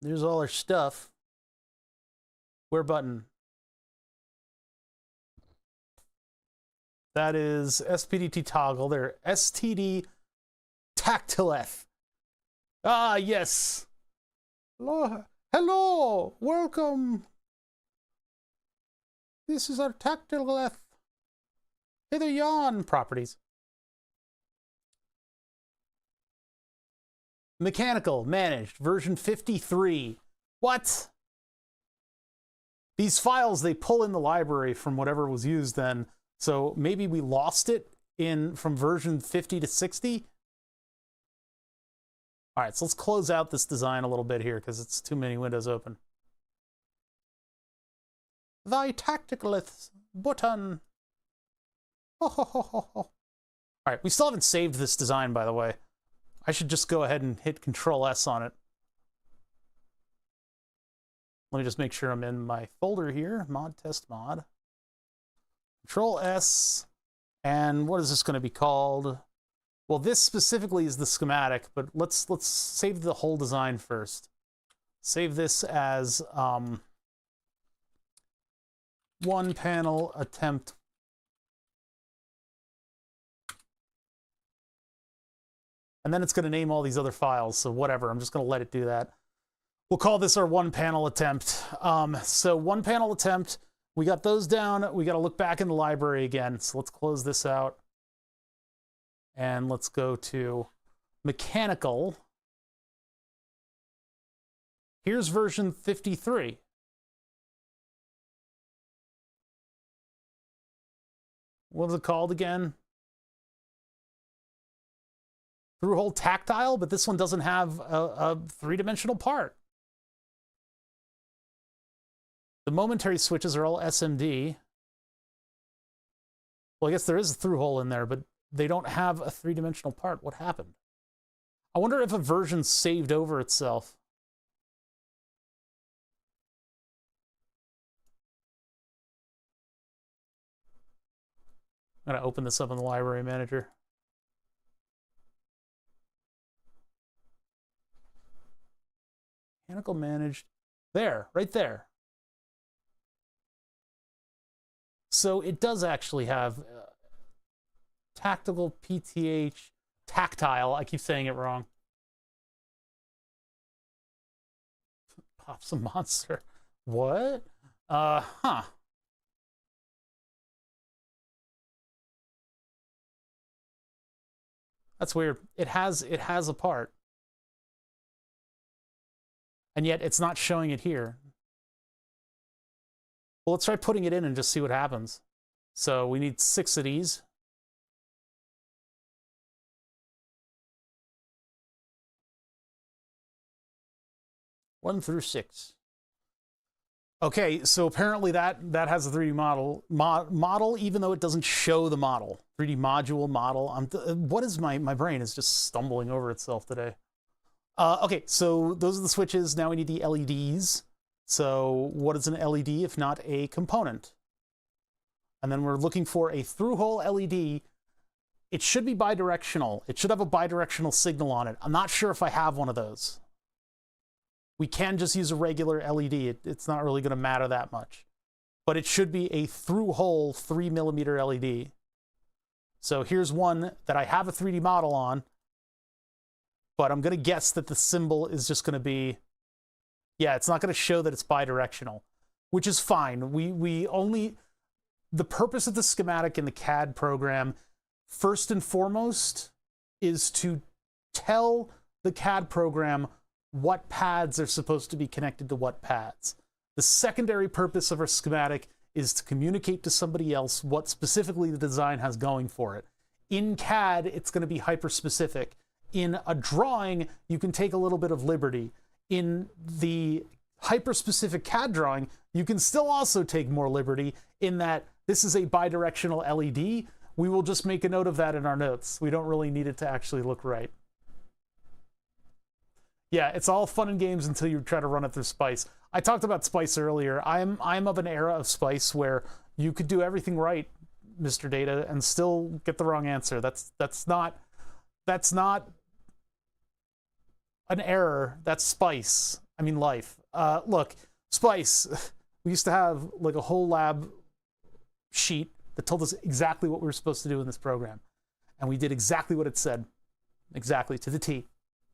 S1: There's all our stuff. Where button? That is SPDT toggle. There, STD Tactileth. Ah, yes. Hello, welcome. This is our Tactileth. Hither yon properties. Mechanical, managed, version 53. What? These files, they pull in the library from whatever was used then. So maybe we lost it from version 50 to 60. All right, so let's close out this design a little bit here because it's too many windows open. Thy Tactileth button. Ho, ho, ho, ho, ho. All right, we still haven't saved this design, by the way. I should just go ahead and hit Control S on it. Let me just make sure I'm in my folder here, mod test mod. Control S, and what is this going to be called? Well, this specifically is the schematic, but let's save the whole design first. Save this as one panel attempt. And then it's going to name all these other files, so whatever, I'm just going to let it do that. We'll call this our one panel attempt. So one panel attempt, we got those down, we got to look back in the library again. So let's close this out. And let's go to mechanical. Here's version 53. What was it called again? Through-hole tactile, but this one doesn't have a three-dimensional part. The momentary switches are all SMD. Well, I guess there is a through-hole in there, but they don't have a three-dimensional part. What happened? I wonder if a version saved over itself. I'm going to open this up in the library manager. Mechanical managed. There, right there. So it does actually have tactical PTH, tactile. I keep saying it wrong. Pops a monster. What? Huh. That's weird. It has a part. And yet it's not showing it here. Well, let's try putting it in and just see what happens. So we need 6 of these. One through 6. Okay, so apparently that has a 3D model, even though it doesn't show the model. 3D module model. What is my brain is just stumbling over itself today. Okay, so those are the switches. Now we need the LEDs. So what is an LED if not a component? And then we're looking for a through-hole LED. It should be bidirectional. It should have a bidirectional signal on it. I'm not sure if I have one of those. We can just use a regular LED. It's not really going to matter that much. But it should be a through-hole 3mm LED. So here's one that I have a 3D model on. But I'm going to guess that the symbol is just going to be... Yeah, it's not going to show that it's bidirectional, which is fine. We only... The purpose of the schematic in the CAD program, first and foremost, is to tell the CAD program what pads are supposed to be connected to what pads. The secondary purpose of our schematic is to communicate to somebody else what specifically the design has going for it. In CAD, it's going to be hyper-specific. In a drawing, you can take a little bit of liberty. In the hyper-specific CAD drawing, you can still also take more liberty in that this is a bidirectional LED. We will just make a note of that in our notes. We don't really need it to actually look right. Yeah, it's all fun and games until you try to run it through Spice. I talked about Spice earlier. I'm of an era of Spice where you could do everything right, Mr. Data, and still get the wrong answer. That's not an error. That's Spice. I mean life. Look, Spice. We used to have like a whole lab sheet that told us exactly what we were supposed to do in this program, and we did exactly what it said, exactly to the T.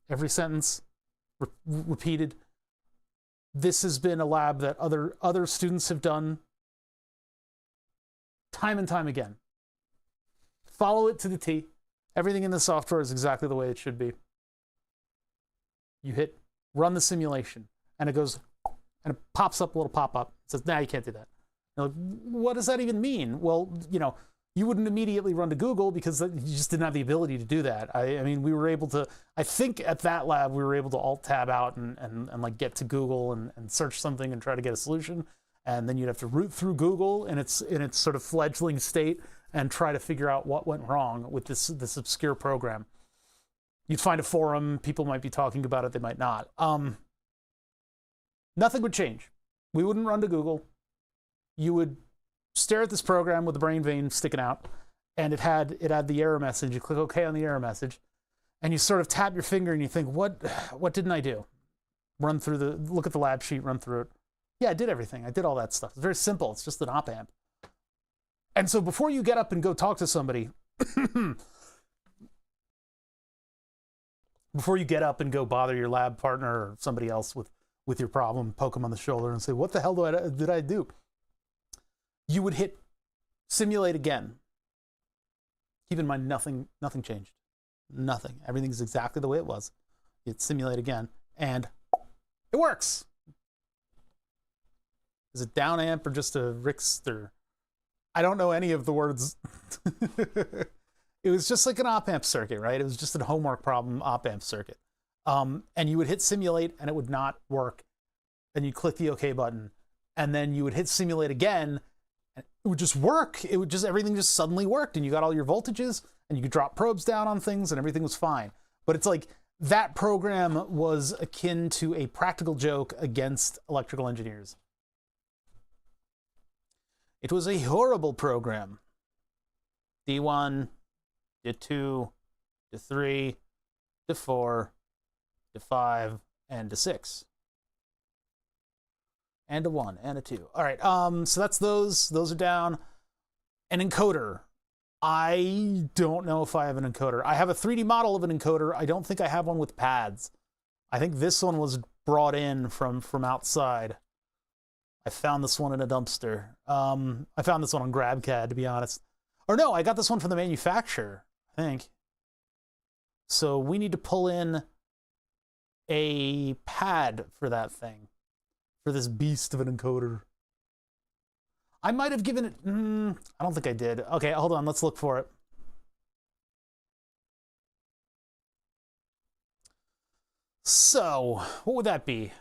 S1: Every sentence repeated. This has been a lab that other students have done time and time again. Follow it to the T. Everything in the software is exactly the way it should be. You hit run the simulation, and it goes, and it pops up a little pop-up. It says, nah, you can't do that. You're like, what does that even mean? Well, you know, you wouldn't immediately run to Google because you just didn't have the ability to do that. I mean, we were able to, I think at that lab, we were able to alt-tab out and like get to Google and search something and try to get a solution. And then you'd have to root through Google in its sort of fledgling state and try to figure out what went wrong with this obscure program. You'd find a forum, people might be talking about it, they might not. Nothing would change. We wouldn't run to Google. You would stare at this program with the brain vein sticking out, and it had the error message. You click OK on the error message, and you sort of tap your finger and you think, what didn't I do? Look at the lab sheet, run through it. Yeah, I did everything. I did all that stuff. It's very simple. It's just an op amp. And so before you get up and go talk to somebody, before you get up and go bother your lab partner or somebody else with your problem, poke them on the shoulder and say, what the hell did I do? You would hit simulate again. Keep in mind, nothing changed. Nothing. Everything's exactly the way it was. You hit simulate again, and it works. Is it down amp or just a Richter? I don't know any of the words. It was just like an op amp circuit, right? It was just a homework problem op amp circuit. And you would hit simulate and it would not work. And you'd click the OK button. And then you would hit simulate again. And it would just work. It would just, everything just suddenly worked. And you got all your voltages and you could drop probes down on things and everything was fine. But it's like that program was akin to a practical joke against electrical engineers. It was a horrible program. D1, D2, D3, D4, D5, and D6. And a 1 and a 2. All right, so that's those. Those are down. An encoder. I don't know if I have an encoder. I have a 3D model of an encoder. I don't think I have one with pads. I think this one was brought in from outside. I found this one in a dumpster. I found this one on GrabCAD, to be honest. Or no, I got this one from the manufacturer, I think. So we need to pull in a pad for that thing, for this beast of an encoder. I might have given it, I don't think I did. Okay, hold on, let's look for it. So, what would that be?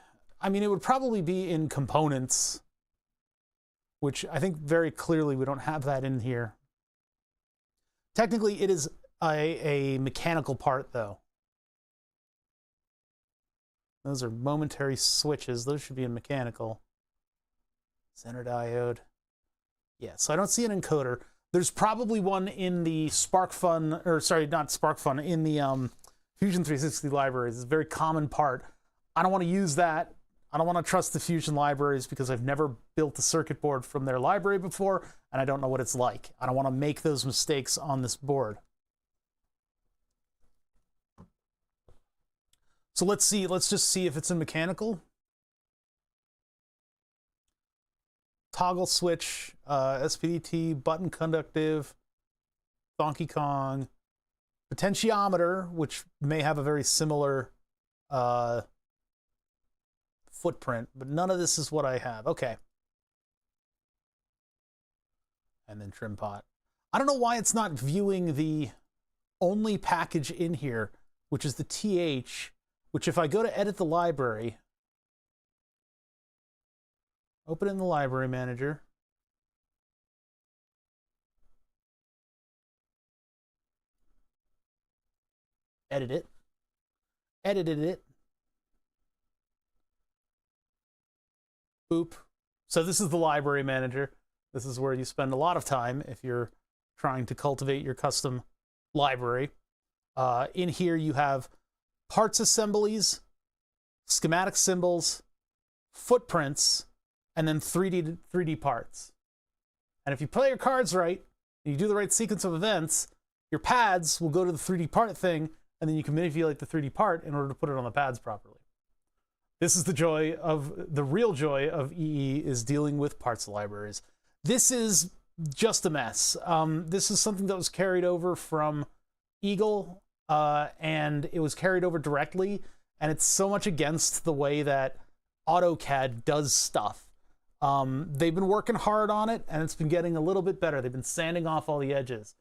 S1: I mean, it would probably be in components. which I think very clearly we don't have that in here. Technically, it is a mechanical part, though. Those are momentary switches. Those should be in mechanical. Center diode. Yeah, so I don't see an encoder. There's probably one in the SparkFun, or sorry, not SparkFun, in the Fusion 360 libraries. It's a very common part. I don't want to use that. I don't want to trust the Fusion libraries because I've never built a circuit board from their library before, and I don't know what it's like. I don't want to make those mistakes on this board. So let's see. Let's just see if it's in mechanical. Toggle switch, SPDT, button conductive, Donkey Kong, potentiometer, which may have a very similar footprint, but none of this is what I have. Okay. And then trim pot. I don't know why it's not viewing the only package in here, which is the TH, which if I go to edit the library, open it in the library manager, edit it, edited it, boop. So this is the library manager. This is where you spend a lot of time if you're trying to cultivate your custom library. In here you have parts assemblies, schematic symbols, footprints, and then 3D parts. And if you play your cards right, and you do the right sequence of events, your pads will go to the 3D part thing, and then you can manipulate the 3D part in order to put it on the pads properly. This is the real joy of EE, is dealing with parts libraries. This is just a mess. This is something that was carried over from Eagle, and it was carried over directly, and it's so much against the way that AutoCAD does stuff. They've been working hard on it, and it's been getting a little bit better. They've been sanding off all the edges.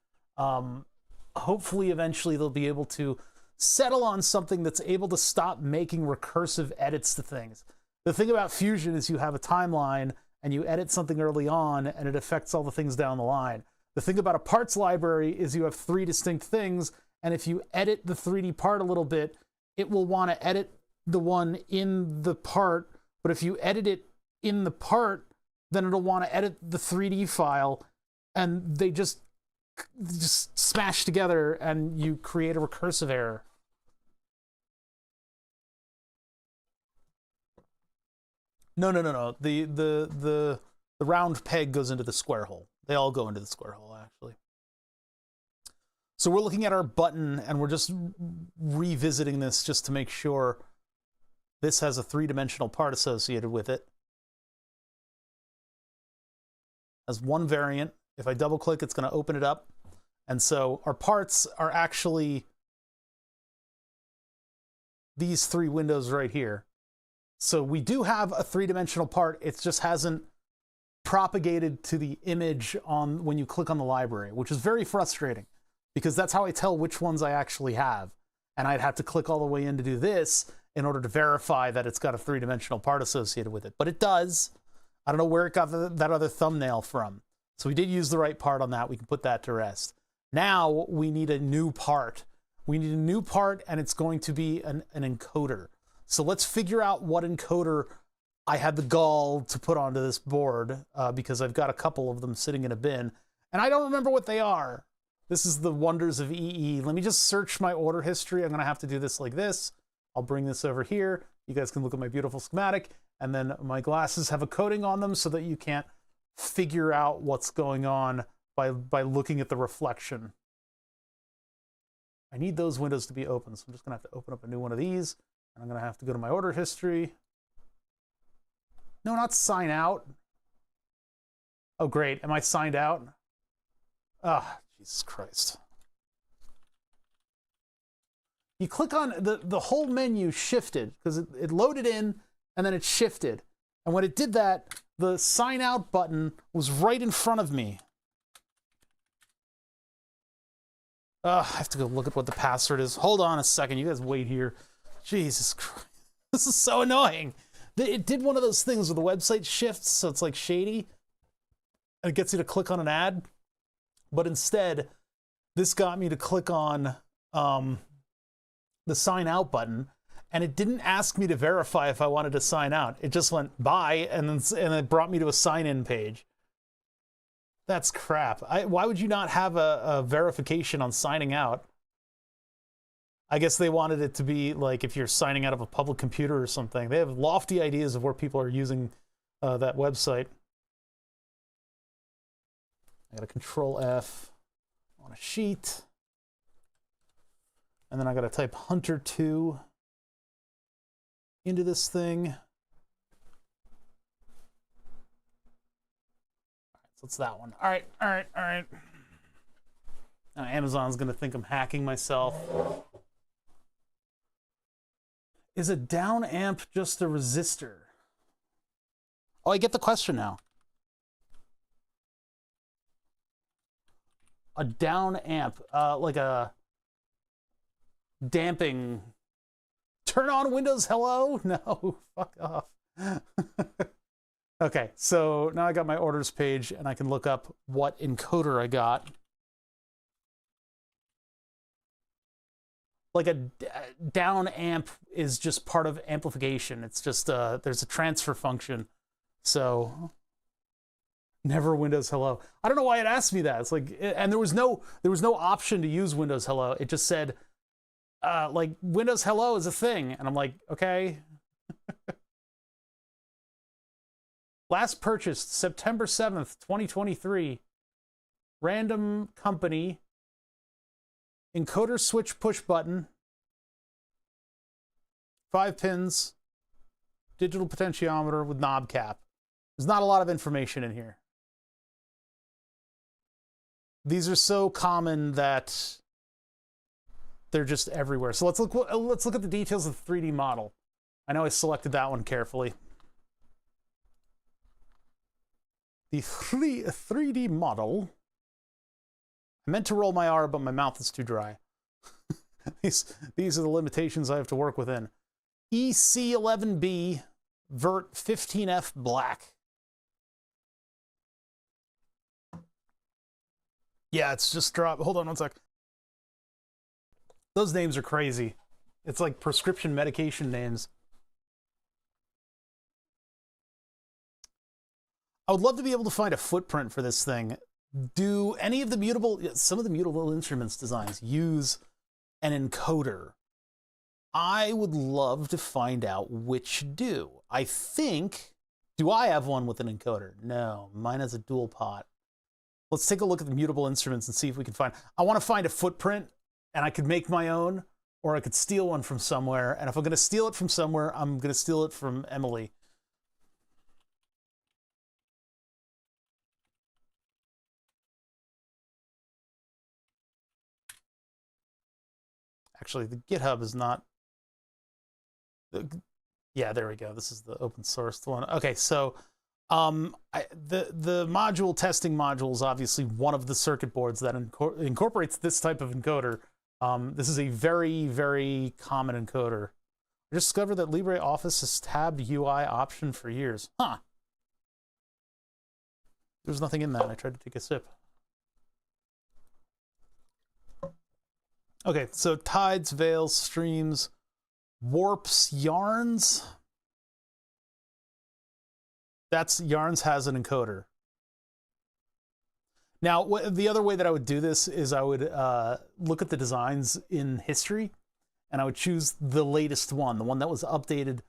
S1: Hopefully, eventually, they'll be able to settle on something that's able to stop making recursive edits to things. The thing about Fusion is you have a timeline, and you edit something early on, and it affects all the things down the line. The thing about a parts library is you have 3 distinct things, and if you edit the 3D part a little bit, it will want to edit the one in the part, but if you edit it in the part, then it'll want to edit the 3D file, and they just smash together, and you create a recursive error. No. The round peg goes into the square hole. They all go into the square hole, actually. So we're looking at our button, and we're just revisiting this just to make sure this has a 3-dimensional part associated with it. As one variant. If I double click, it's going to open it up. And so our parts are actually these 3 windows right here. So we do have a 3-dimensional part. It just hasn't propagated to the image on when you click on the library, which is very frustrating because that's how I tell which ones I actually have. And I'd have to click all the way in to do this in order to verify that it's got a 3-dimensional part associated with it. But it does. I don't know where it got that other thumbnail from. So we did use the right part on that. We can put that to rest. Now we need a new part. We need a new part, and it's going to be an encoder. So let's figure out what encoder I had the gall to put onto this board, because I've got a couple of them sitting in a bin, and I don't remember what they are. This is the wonders of EE. Let me just search my order history. I'm going to have to do this like this. I'll bring this over here. You guys can look at my beautiful schematic, and then my glasses have a coating on them so that you can't figure out what's going on by looking at the reflection. I need those windows to be open, so I'm just going to have to open up a new one of these. And I'm going to have to go to my order history. No, not sign out. Oh, great. Am I signed out? Ah, Jesus Christ. You click on the whole menu shifted because it loaded in and then it shifted. And when it did that, the sign out button was right in front of me. I have to go look at what the password is. Hold on a second. You guys wait here. Jesus Christ. This is so annoying. It did one of those things where the website shifts, so it's like shady. and it gets you to click on an ad. But instead, this got me to click on the sign out button, and it didn't ask me to verify if I wanted to sign out. It just went bye, and it brought me to a sign in page. That's crap. Why would you not have a verification on signing out? I guess they wanted it to be like if you're signing out of a public computer or something. They have lofty ideas of where people are using that website. I got to Control F on a sheet. And then I got to type Hunter2 into this thing. So it's that one. All right. Now Amazon's going to think I'm hacking myself. Is a down amp just a resistor? Oh, I get the question now. A down amp, like a damping. Turn on Windows Hello? No, fuck off. Okay, so now I got my orders page and I can look up what encoder I got. Like a down amp is just part of amplification. It's just there's a transfer function. So never Windows Hello. I don't know why it asked me that. It's like, and there was no option to use Windows Hello. It just said like Windows Hello is a thing, and I'm like, okay. Last purchased September 7th, 2023. Random company. Encoder switch push button. 5 pins. Digital potentiometer with knob cap. There's not a lot of information in here. These are so common that they're just everywhere. So let's look at the details of the 3D model. I know I selected that one carefully. The 3D model. I meant to roll my R, but my mouth is too dry. These are the limitations I have to work within. EC11B Vert 15F black. Yeah, it's just dropped. Hold on one sec. Those names are crazy. It's like prescription medication names. I would love to be able to find a footprint for this thing. Do any of the some of the mutable instruments designs use an encoder? I would love to find out which do. I think, do I have one with an encoder? No, mine has a dual pot. Let's take a look at the mutable instruments and see if we can find, I want to find a footprint, and I could make my own, or I could steal one from somewhere. And if I'm going to steal it from somewhere, I'm going to steal it from Emily. Actually, the GitHub is not. Yeah, there we go. This is the open source one. Okay, so the module testing module is obviously one of the circuit boards that incorporates this type of encoder. This is a very, very common encoder. I just discovered that LibreOffice has tabbed UI option for years. Huh. There's nothing in that. I tried to take a sip. Okay, so tides, veils, streams, warps, yarns. Yarns has an encoder. Now, the other way that I would do this is I would look at the designs in history, and I would choose the latest one, the one that was updated,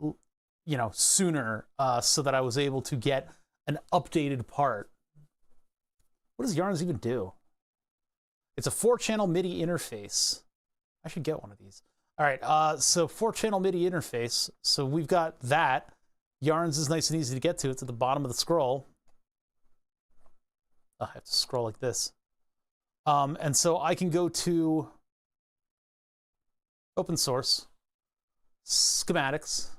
S1: you know, sooner, so that I was able to get an updated part. What does Yarns even do? It's a 4-channel MIDI interface. I should get one of these. All right, so 4-channel MIDI interface. So we've got that. Yarns is nice and easy to get to. It's at the bottom of the scroll. Oh, I have to scroll like this. And so I can go to open source, schematics.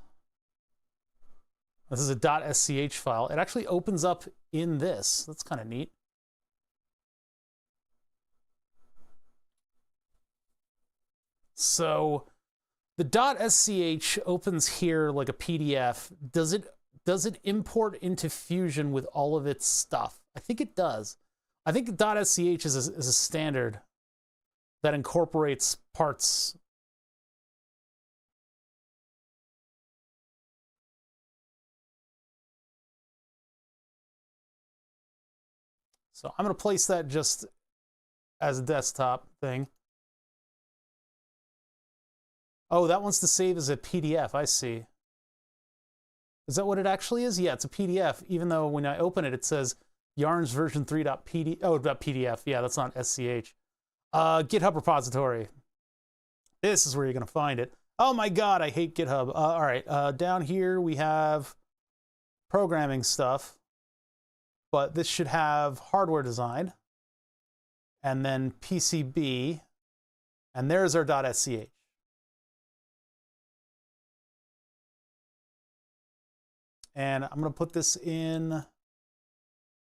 S1: This is a .sch file. It actually opens up in this. That's kind of neat. So the .sch opens here like a PDF. Does it
S2: does it import into Fusion with all of its stuff? I think it does. I think .sch is a standard that incorporates parts. So I'm going to place that just as a desktop thing. Oh, that wants to save as a PDF. I see. Is that what it actually is? Yeah, it's a PDF, even though when I open it, it says yarns version 3.pd. Oh, .pdf. Yeah, that's not SCH. GitHub repository. This is where you're going to find it. Oh my God, I hate GitHub. All right, down here we have programming stuff, but this should have hardware design, and then PCB, and there's our .sch. And I'm going to put this in,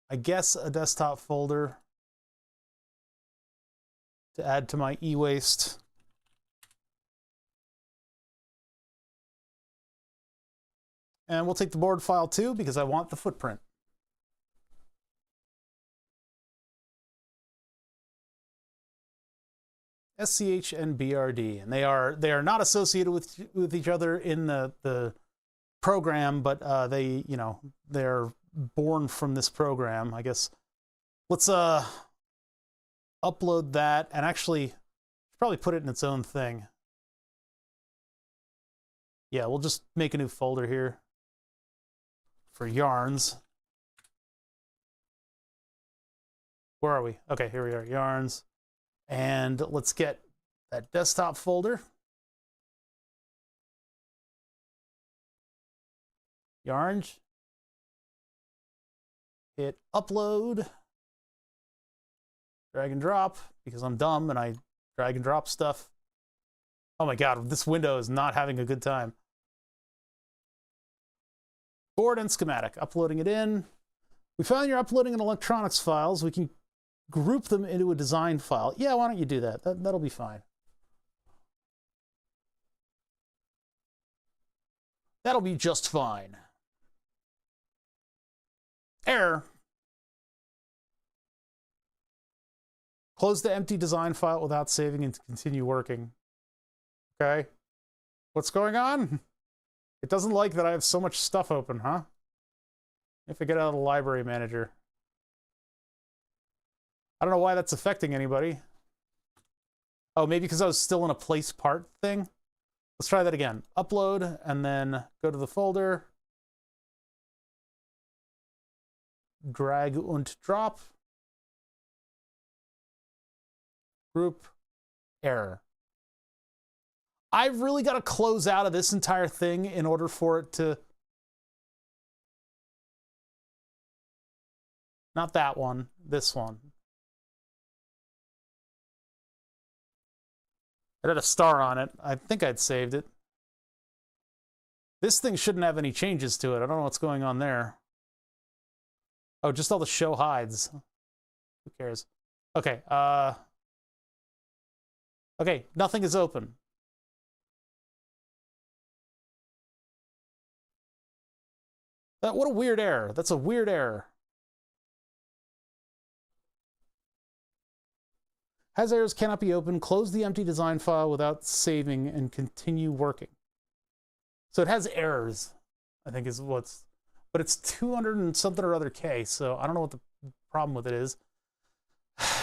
S2: I guess, a desktop folder to add to my e-waste. And we'll take the board file too, because I want the footprint. SCH and BRD, and they are not associated with each other in the program, but they, you know, they're born from this program, I guess. Let's upload that, and actually probably put it in its own thing. Yeah, we'll just make a new folder here for yarns. Where are we? Okay, here we are, yarns. And let's get that desktop folder. Yarns. Hit upload. Drag and drop, because I'm dumb and I drag and drop stuff. Oh my God, this window is not having a good time. Board and schematic, uploading it in. We found you're uploading in electronics files. We can group them into a design file. Yeah, why don't you do that? That'll be fine. That'll be just fine. Error. Close the empty design file without saving and continue working. Okay. What's going on? It doesn't like that I have so much stuff open, huh? If I get out of the library manager. I don't know why that's affecting anybody. Oh, maybe because I was still in a place part thing? Let's try that again. Upload, and then go to the folder. Drag und drop. Group. Error. I've really got to close out of this entire thing in order for it to... Not that one, this one. It had a star on it. I think I'd saved it. This thing shouldn't have any changes to it. I don't know what's going on there. Oh, just all the show hides. Who cares? Okay, okay, nothing is open. What a weird error. That's a weird error. Has errors, cannot be opened. Close the empty design file without saving and continue working. So it has errors, I think is what's, but it's 200 and something or other K, so I don't know what the problem with it is.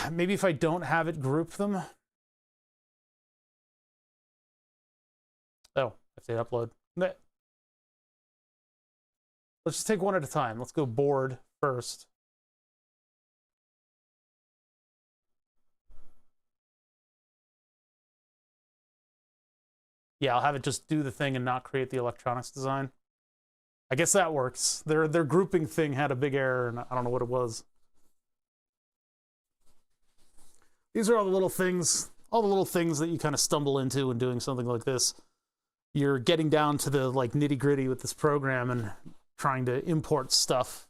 S2: Maybe if I don't have it group them. Oh, if they upload. Let's just take one at a time. Let's go board first. Yeah, I'll have it just do the thing and not create the electronics design. I guess that works. Their grouping thing had a big error, and I don't know what it was. These are all the little things that you kind of stumble into when doing something like this. You're getting down to the like nitty-gritty with this program and trying to import stuff.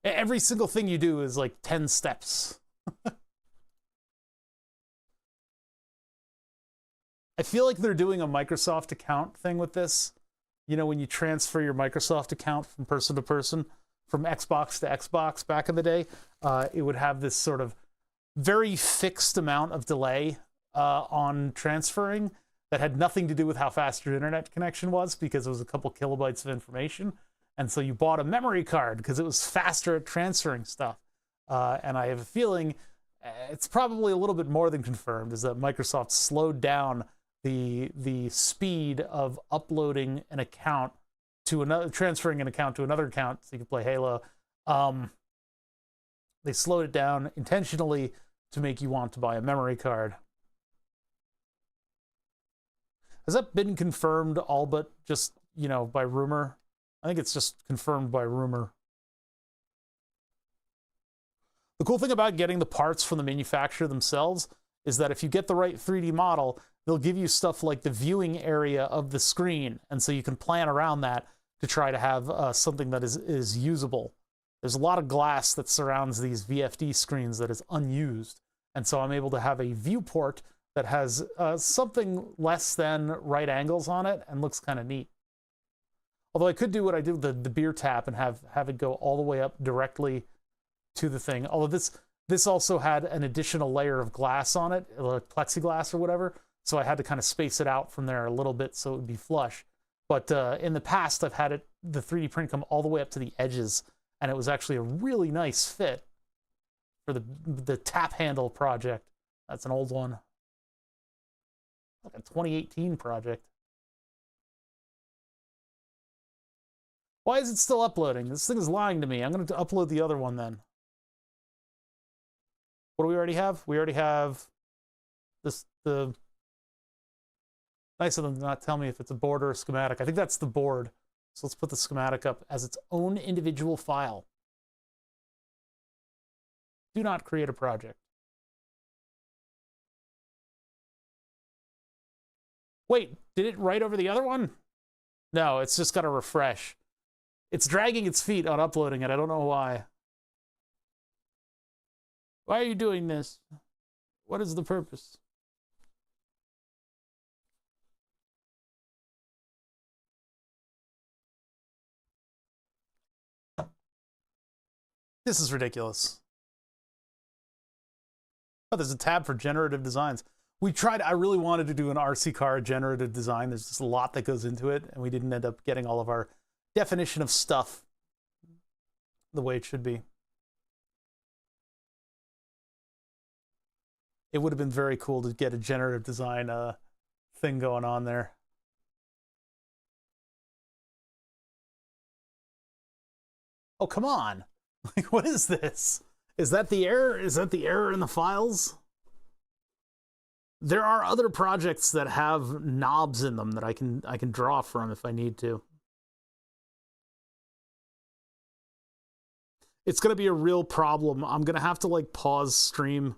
S2: Every single thing you do is like 10 steps. I feel like they're doing a Microsoft account thing with this, You know, when you transfer your Microsoft account from person to person, from Xbox to Xbox back in the day, it would have this sort of very fixed amount of delay on transferring that had nothing to do with how fast your internet connection was, because it was a couple kilobytes of information. And so you bought a memory card because it was faster at transferring stuff. And I have a feeling it's probably a little bit more than confirmed, is that Microsoft slowed down the speed of uploading an account to another, transferring an account to another account so you can play Halo. They slowed it down intentionally to make you want to buy a memory card. Has that been confirmed all but just, you know, by rumor? I think it's just confirmed by rumor. The cool thing about getting the parts from the manufacturer themselves is that if you get the right 3D model, they'll give you stuff like the viewing area of the screen, and so you can plan around that to try to have something that is usable. There's a lot of glass that surrounds these VFD screens that is unused, and so I'm able to have a viewport that has something less than right angles on it and looks kind of neat. Although I could do what I did with the beer tap and have it go all the way up directly to the thing. Although this also had an additional layer of glass on it, like plexiglass or whatever, so I had to kind of space it out from there a little bit so it would be flush. But in the past, I've had the 3D print come all the way up to the edges, and it was actually a really nice fit for the tap handle project. That's an old one. Like a 2018 project. Why is it still uploading? This thing is lying to me. I'm going to upload the other one then. What do we already have? We already have this, nice of them to not tell me if it's a board or a schematic. I think that's the board. So let's put the schematic up as its own individual file. Do not create a project. Wait, did it write over the other one? No, it's just got to refresh. It's dragging its feet on uploading it. I don't know why. Why are you doing this? What is the purpose? This is ridiculous. Oh, there's a tab for generative designs. We tried, I really wanted to do an RC car generative design. There's just a lot that goes into it, and we didn't end up getting all of our definition of stuff the way it should be. It would have been very cool to get a generative design thing going on there. Oh, come on. Like, what is this? Is that the error? Is that the error in the files? There are other projects that have knobs in them that I can draw from if I need to. It's going to be a real problem. I'm going to have to like pause stream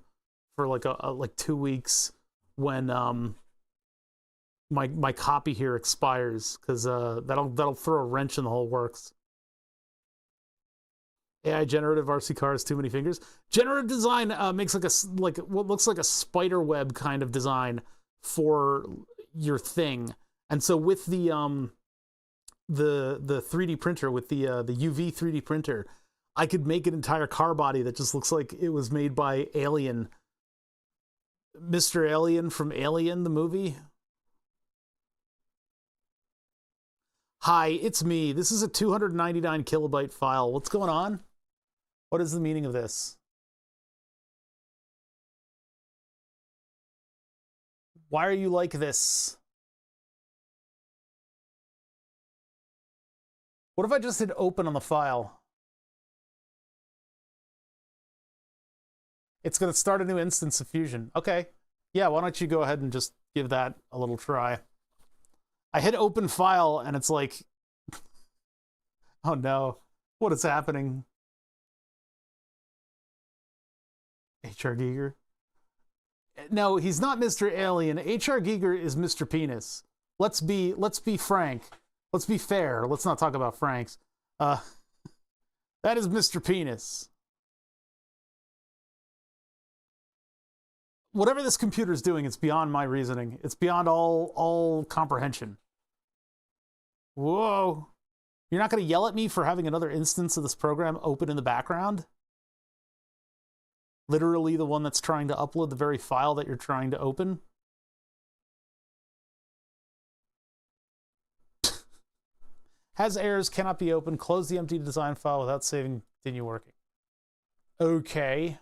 S2: for like like 2 weeks when my copy here expires, because that'll throw a wrench in the whole works. AI generative RC cars, too many fingers. Generative design makes like what looks like a spider web kind of design for your thing. And so with the 3D printer, with the UV 3D printer, I could make an entire car body that just looks like it was made by Alien. Mr. Alien from Alien, the movie. Hi, it's me. This is a 299 kilobyte file. What's going on? What is the meaning of this? Why are you like this? What if I just hit open on the file? It's going to start a new instance of Fusion. Okay. Yeah, why don't you go ahead and just give that a little try. I hit open file and it's like, oh no, what is happening? H.R. Giger? No, he's not Mr. Alien. H.R. Giger is Mr. Penis. Let's be frank. Let's be fair. Let's not talk about Franks. That is Mr. Penis. Whatever this computer is doing, it's beyond my reasoning. It's beyond all comprehension.
S1: Whoa. You're not going to yell at me for having another instance of this program open in the background? Literally the one that's trying to upload the very file that you're trying to open? Has errors, cannot be opened. Close the empty design file without saving, continue working. Okay.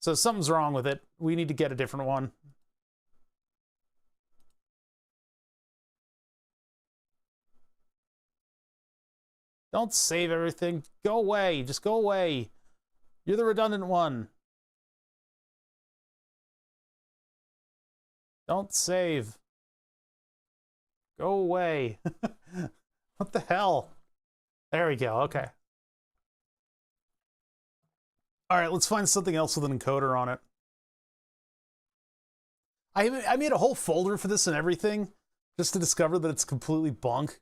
S1: So something's wrong with it. We need to get a different one. Don't save everything. Go away. Just go away. You're the redundant one. Don't save. Go away. What the hell? There we go. Okay. All right, let's find something else with an encoder on it. I made a whole folder for this and everything just to discover that it's completely bunk.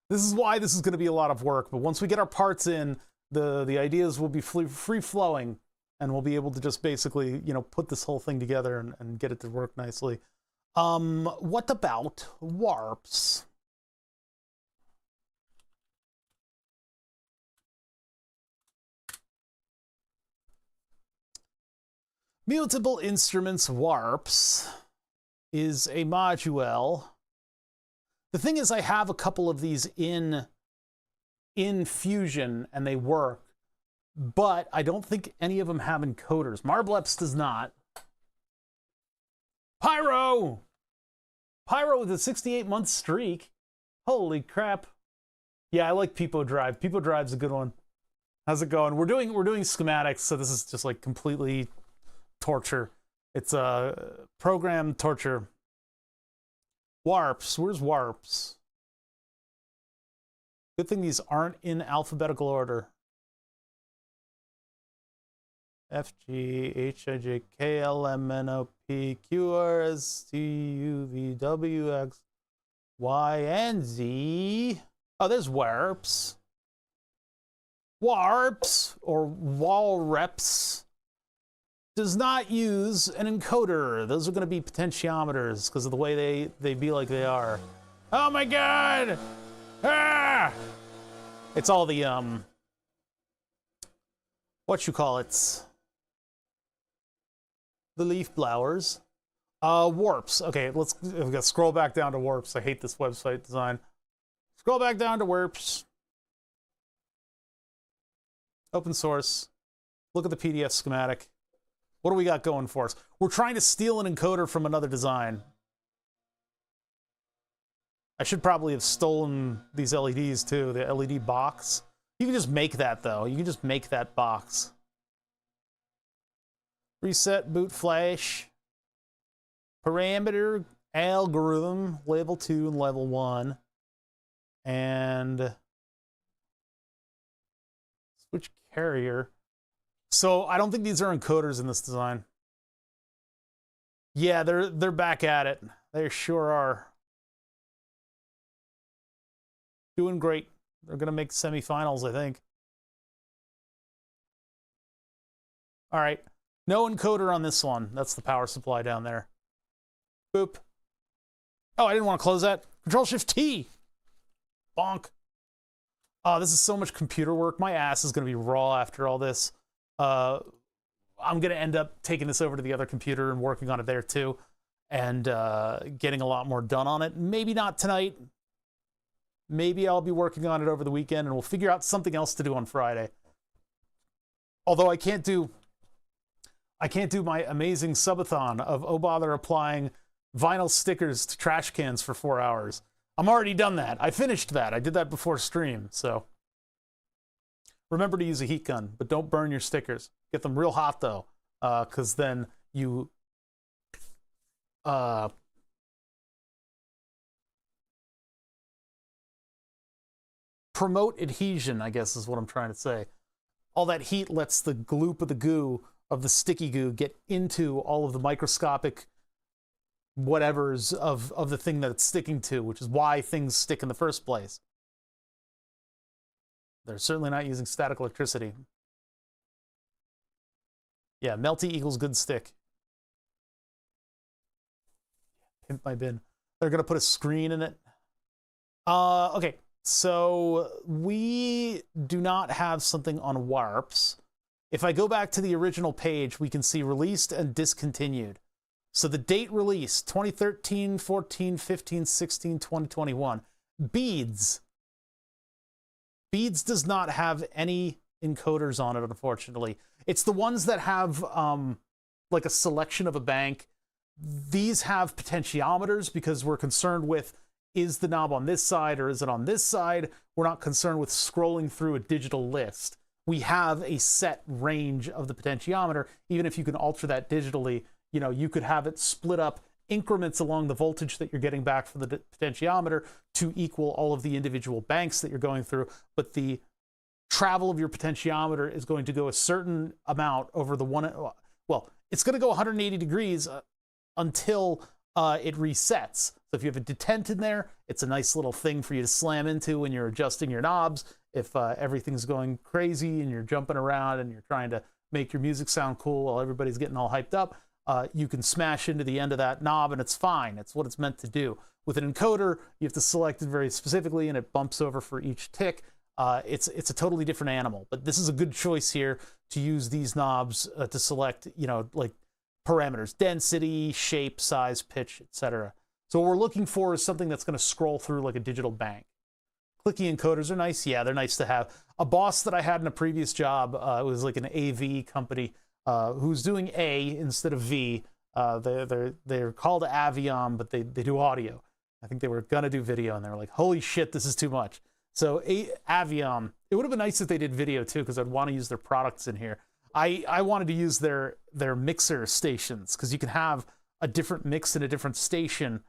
S1: This is why this is going to be a lot of work, but once we get our parts in, the ideas will be free-flowing, and we'll be able to just basically, you know, put this whole thing together and get it to work nicely. What about warps? Mutable Instruments warps is a module. The thing is, I have a couple of these in Fusion, and they work, but I don't think any of them have encoders. Marbleps does not. Pyro! Pyro with a 68-month streak. Holy crap. Yeah, I like Peepo Drive. Peepo Drive's a good one. How's it going? We're doing schematics, so this is just like completely torture. It's a program torture. Warps. Where's warps? Good thing these aren't in alphabetical order. F, G, H, I, J, K, L, M, N, O, P, Q, R, S, T, U, V, W, X, Y, and Z. Oh, there's warps. Warps, or walreps, does not use an encoder. Those are going to be potentiometers because of the way they be like they are. Oh my god! Ah! It's all the, what you call it? The leaf blowers. Warps. Okay, we've got to scroll back down to warps. I hate this website design. Scroll back down to warps. Open source. Look at the PDF schematic. What do we got going for us? We're trying to steal an encoder from another design. I should probably have stolen these LEDs too, the LED box. You can just make that though. You can just make that box. Reset boot flash. Parameter algorithm, level 2 and level 1. And switch carrier. So I don't think these are encoders in this design. Yeah, they're back at it. They sure are. Doing great. They're gonna make semifinals, I think. All right. No encoder on this one. That's the power supply down there. Boop. Oh, I didn't want to close that. Control-Shift-T. Bonk. Oh, this is so much computer work. My ass is going to be raw after all this. I'm going to end up taking this over to the other computer and working on it there too. And getting a lot more done on it. Maybe not tonight. Maybe I'll be working on it over the weekend and we'll figure out something else to do on Friday. Although I can't do my amazing subathon of oh bother applying vinyl stickers to trash cans for 4 hours. I'm already done that. I finished that. I did that before stream, so. Remember to use a heat gun, but don't burn your stickers. Get them real hot though, because then you promote adhesion, I guess is what I'm trying to say. All that heat lets the gloop of the goo, of the sticky goo, get into all of the microscopic whatevers of the thing that it's sticking to, which is why things stick in the first place. They're certainly not using static electricity. Yeah, melty equals good stick. Pimp my bin. They're going to put a screen in it.
S2: Okay, so we do not have something on warps. If I go back to the original page, we can see released and discontinued. So the date released, 2013, 14, 15, 16, 2021. Beads. Beads does not have any encoders on it, unfortunately. It's the ones that have like a selection of a bank. These have potentiometers because we're concerned with, is the knob on this side or is it on this side? We're not concerned with scrolling through a digital list. We have a set range of the potentiometer. Even if you can alter that digitally, you know, you could have it split up increments along the voltage that you're getting back from the potentiometer to equal all of the individual banks that you're going through. But the travel of your potentiometer is going to go a certain amount over the one, well, it's going to go 180 degrees until it resets. So if you have a detent in there, it's a nice little thing for you to slam into when you're adjusting your knobs. If everything's going crazy and you're jumping around and you're trying to make your music sound cool while everybody's getting all hyped up, you can smash into the end of that knob and it's fine. It's what it's meant to do. With an encoder, you have to select it very specifically and it bumps over for each tick. It's a totally different animal, but this is a good choice here to use these knobs to select, you know, like parameters, density, shape, size, pitch, etc. So what we're looking for is something that's going to scroll through like a digital bank. Clicky encoders are nice. Yeah, they're nice to have. A boss that I had in a previous job, it was like an AV company who's doing A instead of V. They're called Aviom, but they do audio. I think they were going to do video, and they were like, holy shit, this is too much. So Aviom, it would have been nice if they did video too, because I'd want to use their products in here. I wanted to use their mixer stations, because you can have a different mix in a different station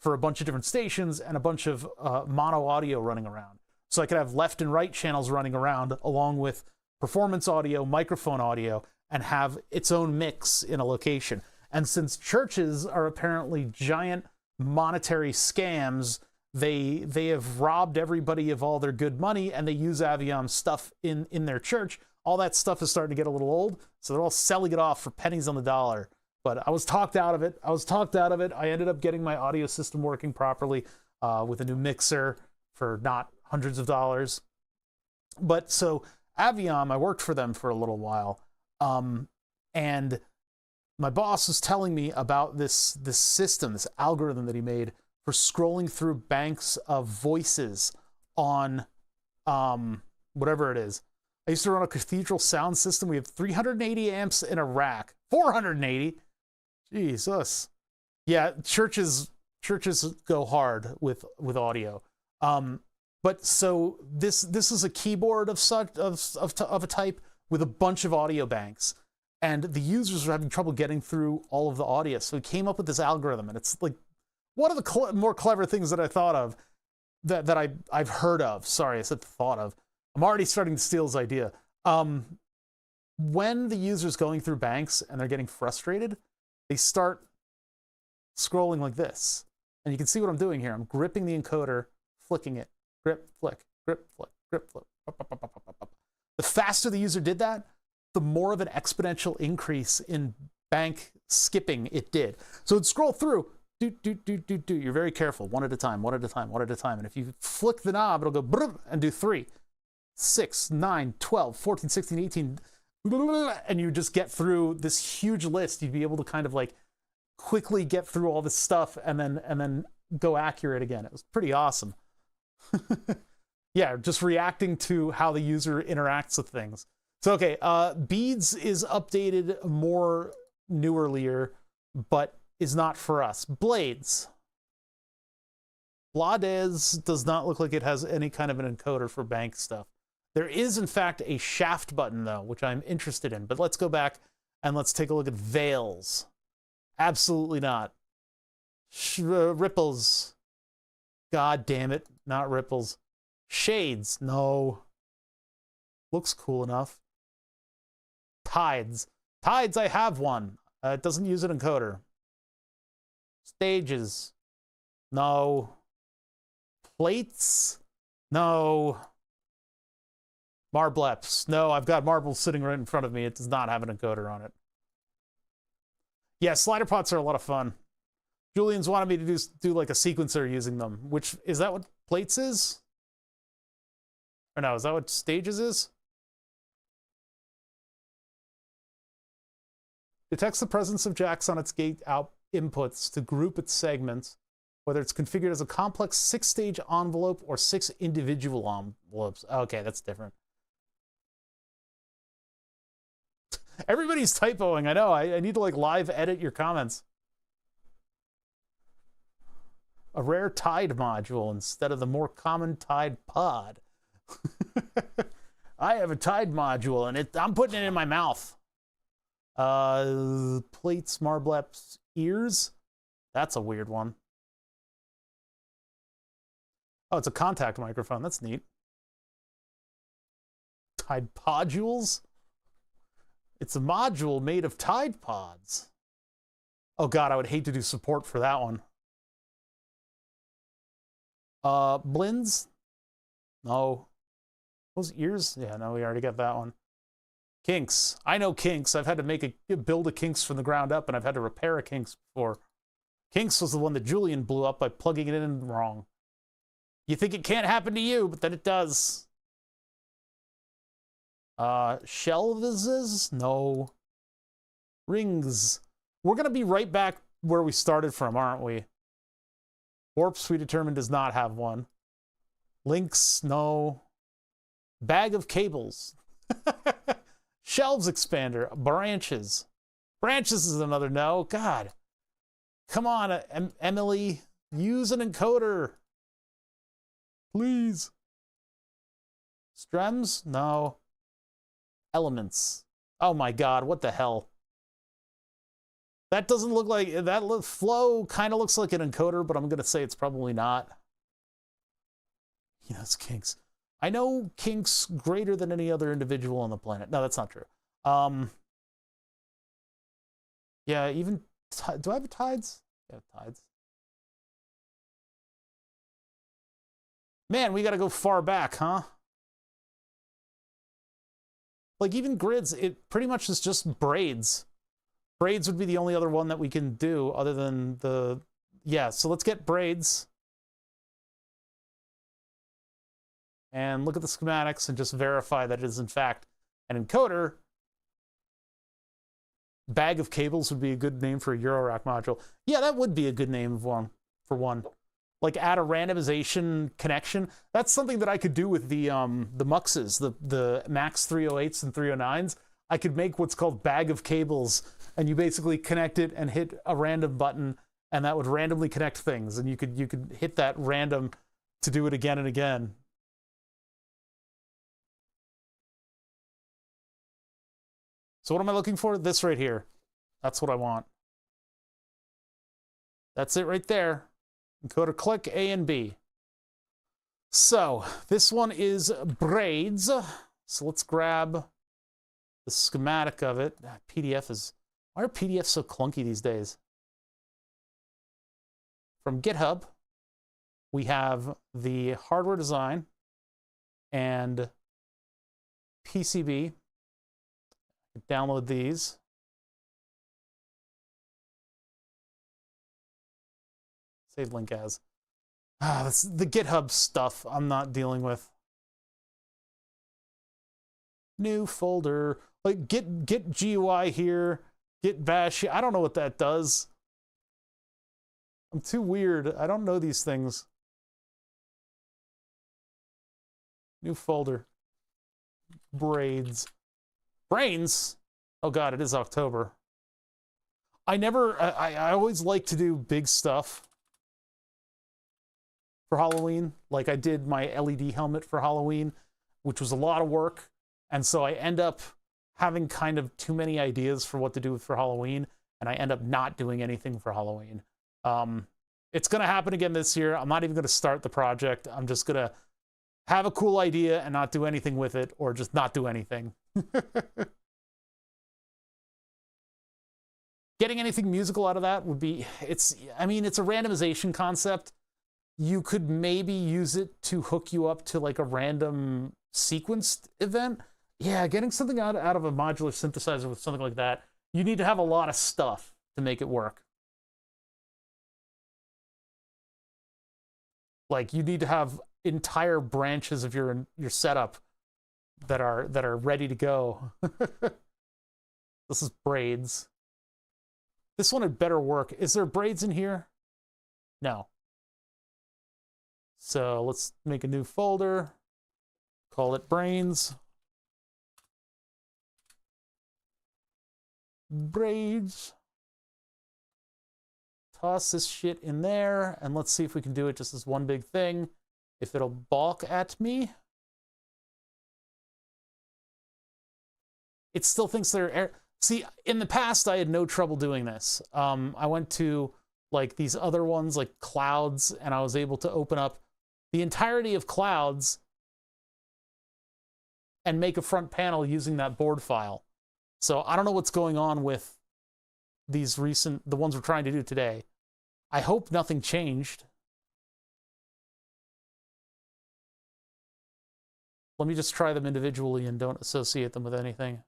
S2: for a bunch of different stations and a bunch of mono audio running around. So I could have left and right channels running around along with performance audio, microphone audio, and have its own mix in a location. And since churches are apparently giant monetary scams, they have robbed everybody of all their good money, and they use Aviom stuff in their church. All that stuff is starting to get a little old, so they're all selling it off for pennies on the dollar. But I was talked out of it. I ended up getting my audio system working properly with a new mixer for not hundreds of dollars. But so Aviom, I worked for them for a little while, and my boss was telling me about this system, this algorithm that he made for scrolling through banks of voices on whatever it is. I used to run a cathedral sound system. We have 380 amps in a rack. 480? Jesus. Yeah, churches go hard with audio. But so this is a keyboard of a type with a bunch of audio banks. And the users were having trouble getting through all of the audio. So we came up with this algorithm, and it's like one of the more clever things that I thought of, that I've heard of. Sorry, I said thought of. I'm already starting to steal his idea. When the user's going through banks and they're getting frustrated, they start scrolling like this. And you can see what I'm doing here. I'm gripping the encoder, flicking it. Grip, flick, grip, flick, grip, flick. The faster the user did that, the more of an exponential increase in bank skipping it did. So it'd scroll through. Do. You're very careful. One at a time, one at a time, one at a time. And if you flick the knob, it'll go and do 3, 6, 9, 12, 14, 16, 18. And you just get through this huge list. You'd be able to kind of like quickly get through all this stuff and then go accurate again. It was pretty awesome. Yeah, just reacting to how the user interacts with things. So, okay, Beads is updated more newerlier, but is not for us. Blades. Blades does not look like it has any kind of an encoder for bank stuff. There is, in fact, a shaft button, though, which I'm interested in. But let's go back and let's take a look at veils. Absolutely not. Ripples. God damn it. Not ripples. Shades. No. Looks cool enough. Tides. Tides, I have one. It doesn't use an encoder. Stages. No. Plates. No. Marbleps. No, I've got marbles sitting right in front of me. It does not have an encoder on it. Yeah, slider pots are a lot of fun. Julian's wanted me to do like a sequencer using them, which, is that what plates is? Or no, is that what stages is? Detects the presence of jacks on its gate out inputs to group its segments, whether it's configured as a complex 6-stage envelope or 6 individual envelopes. Okay, that's different. Everybody's typoing. I know. I need to like live edit your comments. A rare Tide module instead of the more common Tide pod. I have a Tide module and I'm putting it in my mouth. Plates, Marbleps, ears. That's a weird one. Oh, it's a contact microphone. That's neat. Tide podules. It's a module made of Tide pods. Oh god, I would hate to do support for that one. Blinds? No. Those ears? Yeah, no, we already got that one. Kinks. I know Kinks. I've had to build a Kinks from the ground up, and I've had to repair a Kinks before. Kinks was the one that Julian blew up by plugging it in wrong. You think it can't happen to you, but then it does. Shelves? No. Rings. We're going to be right back where we started from, aren't we? Warps, we determined, does not have one. Links? No. Bag of cables. Shelves expander. Branches. Branches is another no. God. Come on, Emily. Use an encoder. Please. Strems? No. Elements. Oh my god, what the hell? That doesn't look like... That flow kind of looks like an encoder, but I'm going to say it's probably not. You know, it's Kinks. I know Kinks greater than any other individual on the planet. No, that's not true. Yeah, even... Do I have Tides? Yeah, Tides. Man, we got to go far back, huh? Like, even grids, it pretty much is just braids. Braids would be the only other one that we can do other than the... Yeah, so let's get braids. And look at the schematics and just verify that it is, in fact, an encoder. Bag of cables would be a good name for a Eurorack module. Yeah, that would be a good name for one. Like, add a randomization connection. That's something that I could do with the Muxes, the Max 308s and 309s. I could make what's called bag of cables, and you basically connect it and hit a random button, and that would randomly connect things, and you could hit that random to do it again and again. So what am I looking for? This right here. That's what I want. That's it right there. Encoder click A and B. So this one is braids. So let's grab the schematic of it. PDF is... Why are PDFs so clunky these days? From GitHub, we have the hardware design and PCB. Download these. Save link as. That's the GitHub stuff I'm not dealing with. New folder. Like git GUI here, git bash here. I don't know what that does. I'm too weird. I don't know these things. New folder. Braids. Brains? Oh god, it is October. I always like to do big stuff for Halloween. Like I did my LED helmet for Halloween, which was a lot of work. And so I end up having kind of too many ideas for what to do for Halloween, and I end up not doing anything for Halloween. It's gonna happen again this year. I'm not even gonna start the project. I'm just gonna have a cool idea and not do anything with it, or just not do anything. Getting anything musical out of that would be, I mean, it's a randomization concept. You could maybe use it to hook you up to like a random sequenced event. Yeah, getting something out of a modular synthesizer with something like that, you need to have a lot of stuff to make it work. Like, you need to have entire branches of your setup that are ready to go. This is braids. This one had better work. Is there braids in here? No. So let's make a new folder. Call it brains. Braids. Toss this shit in there, and let's see if we can do it just as one big thing. If it'll balk at me. It still thinks they're... See, in the past, I had no trouble doing this. I went to, like, these other ones, like Clouds, and I was able to open up the entirety of Clouds and make a front panel using that board file. So I don't know what's going on with these the ones we're trying to do today. I hope nothing changed. Let me just try them individually and don't associate them with anything.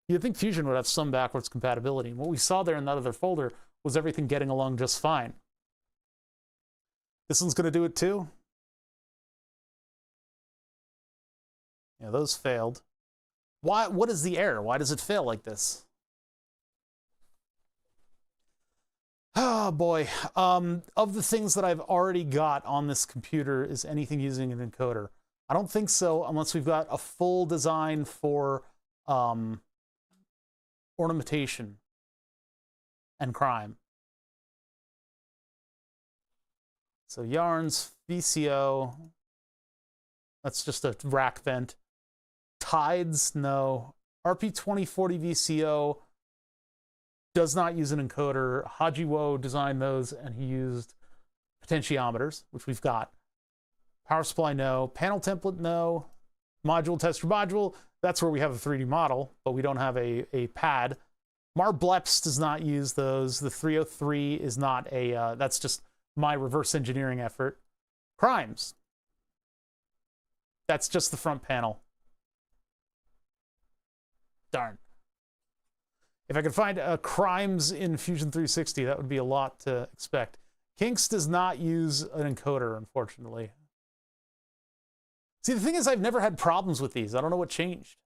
S2: You'd think Fusion would have some backwards compatibility. And what we saw there in that other folder was everything getting along just fine. This one's going to do it too. Yeah, those failed. Why? What is the error? Why does it fail like this? Oh boy. Of the things that I've already got on this computer, is anything using an encoder? I don't think so, unless we've got a full design for ornamentation and crime. So yarns, VCO. That's just a rack vent. Tides, no. RP2040 VCO does not use an encoder. Hajiwo designed those, and he used potentiometers, which we've got. Power supply, no. Panel template, no. Module tester module, that's where we have a 3D model, but we don't have a pad. Marbleps does not use those. The 303 is not a, that's just my reverse engineering effort. Crimes. That's just the front panel. Darn. If I could find Crimes in Fusion 360, that would be a lot to expect. Kinks does not use an encoder, unfortunately. See, the thing is, I've never had problems with these. I don't know what changed.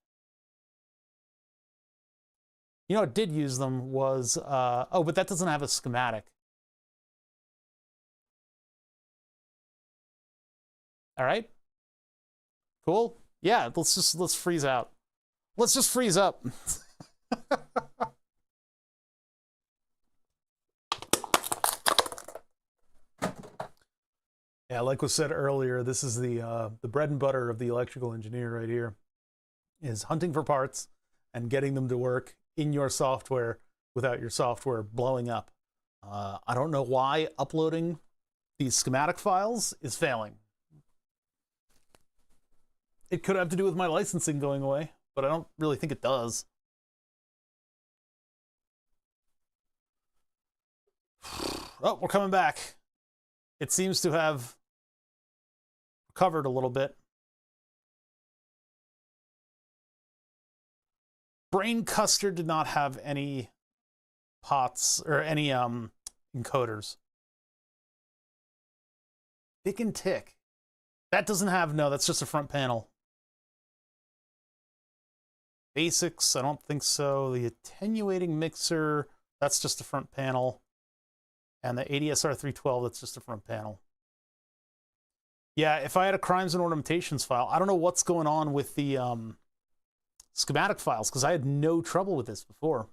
S2: You know what did use them was, oh, but that doesn't have a schematic. All right. Cool. Yeah, let's freeze out. Let's just freeze up.
S1: Yeah, like was said earlier, this is the bread and butter of the electrical engineer right here, is hunting for parts and getting them to work in your software without your software blowing up. I don't know why uploading these schematic files is failing. It could have to do with my licensing going away, but I don't really think it does. Oh, we're coming back. It seems to have recovered a little bit. Brain Custard did not have any pots or any encoders. Thick and Tick. That doesn't have, no, that's just a front panel. Basics, I don't think so. The attenuating mixer, that's just a front panel. And the ADSR 312, that's just a front panel. Yeah, if I had a crimes and ornamentations file, I don't know what's going on with the schematic files, because I had no trouble with this before.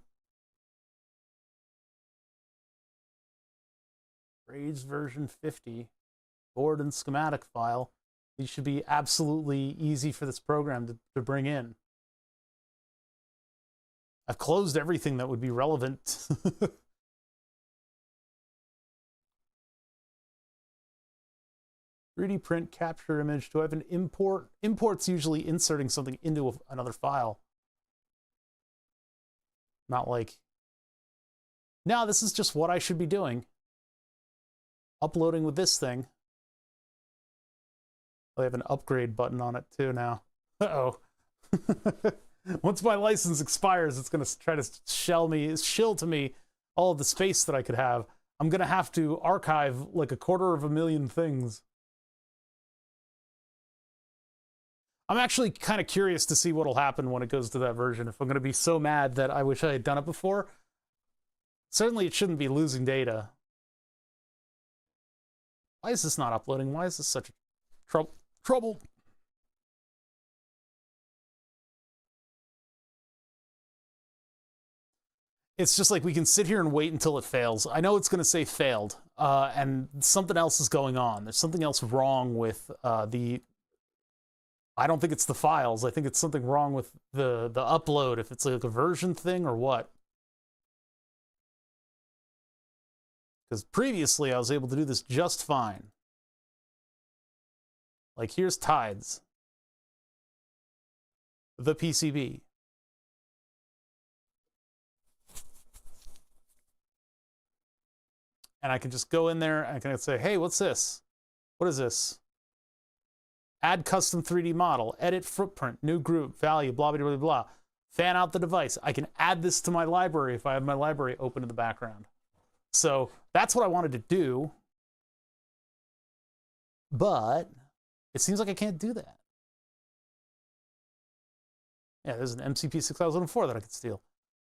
S1: Rage version 50, board and schematic file. These should be absolutely easy for this program to bring in. I've closed everything that would be relevant. 3D print, capture image. Do I have an import? Import's usually inserting something into another file. Not like, no, this is just what I should be doing. Uploading with this thing. I have an upgrade button on it too now. Uh-oh. Once my license expires, it's going to try to shill to me all of the space that I could have, I'm going to have to archive like 250,000 things. I'm actually kind of curious to see what'll happen when it goes to that version. If I'm going to be so mad that I wish I had done it before. Certainly it shouldn't be losing data. Why is this not uploading? Why is this such trouble? It's just like we can sit here and wait until it fails. I know it's going to say failed, and something else is going on. There's something else wrong with the... I don't think it's the files. I think it's something wrong with the upload, if it's like a version thing or what. Because previously I was able to do this just fine. Like here's tides. The PCB. And I can just go in there and I can say, hey, what's this? What is this? Add custom 3D model, edit footprint, new group, value, blah, blah, blah, blah. Fan out the device. I can add this to my library if I have my library open in the background. So that's what I wanted to do. But it seems like I can't do that. Yeah, there's an MCP 6004 that I could steal.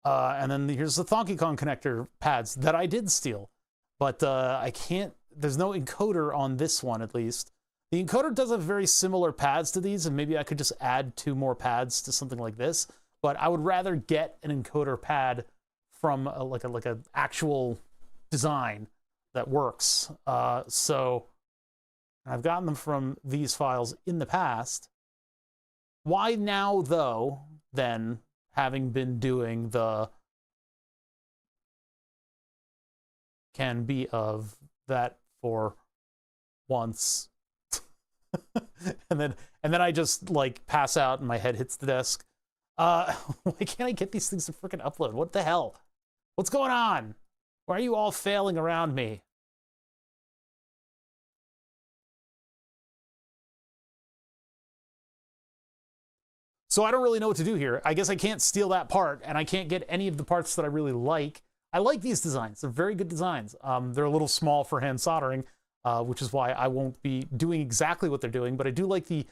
S1: And then here's the Donkey Kong connector pads that I did steal. But I can't, there's no encoder on this one at least. The encoder does have very similar pads to these, and maybe I could just add 2 more pads to something like this. But I would rather get an encoder pad from like an actual design that works. So I've gotten them from these files in the past. Why now, though, then, having been doing the can be of that for once, and then I just like pass out and my head hits the desk. Why can't I get these things to freaking upload? What the hell? What's going on? Why are you all failing around me? So I don't really know what to do here. I guess I can't steal that part, and I can't get any of the parts that I really like. I like these designs. They're very good designs. They're a little small for hand soldering, which is why I won't be doing exactly what they're doing, but I do like the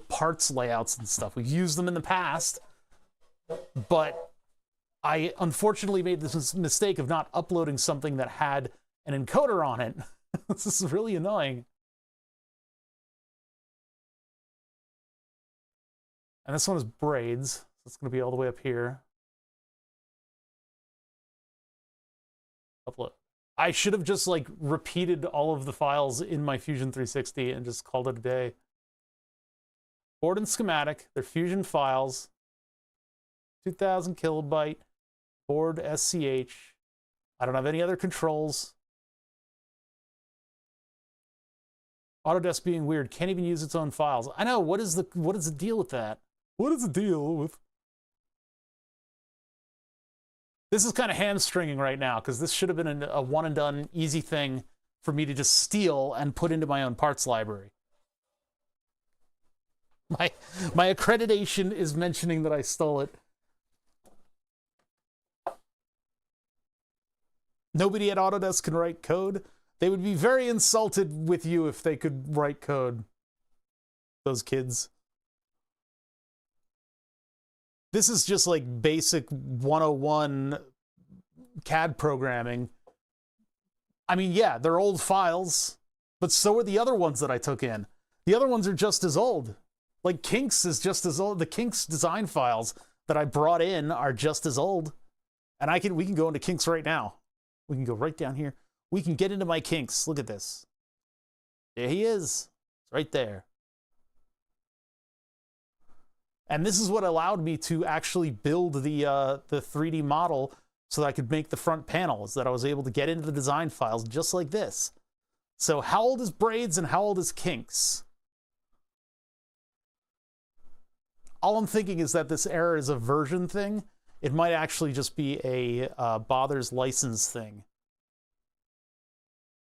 S1: parts layouts and stuff. We've used them in the past, but I unfortunately made this mistake of not uploading something that had an encoder on it. This is really annoying. And this one is braids. So it's going to be all the way up here. Upload. I should have just like repeated all of the files in my Fusion 360 and just called it a day. Board and schematic. They're Fusion files. 2000 kilobyte. Board SCH. I don't have any other controls. Autodesk being weird. Can't even use its own files. I know. What is the deal with that? What is the deal with? This is kind of hamstringing right now because this should have been a one and done easy thing for me to just steal and put into my own parts library. My accreditation is mentioning that I stole it. Nobody at Autodesk can write code. They would be very insulted with you if they could write code. Those kids. This is just like basic 101 CAD programming. I mean, yeah, they're old files, but so are the other ones that I took in. The other ones are just as old. Like Kinks is just as old. The Kinks design files that I brought in are just as old. And we can go into Kinks right now. We can go right down here. We can get into my Kinks. Look at this. There he is. It's right there. And this is what allowed me to actually build the 3D model so that I could make the front panel, is that I was able to get into the design files just like this. So how old is braids and how old is Kinks? All I'm thinking is that this error is a version thing. It might actually just be a Bothers license thing,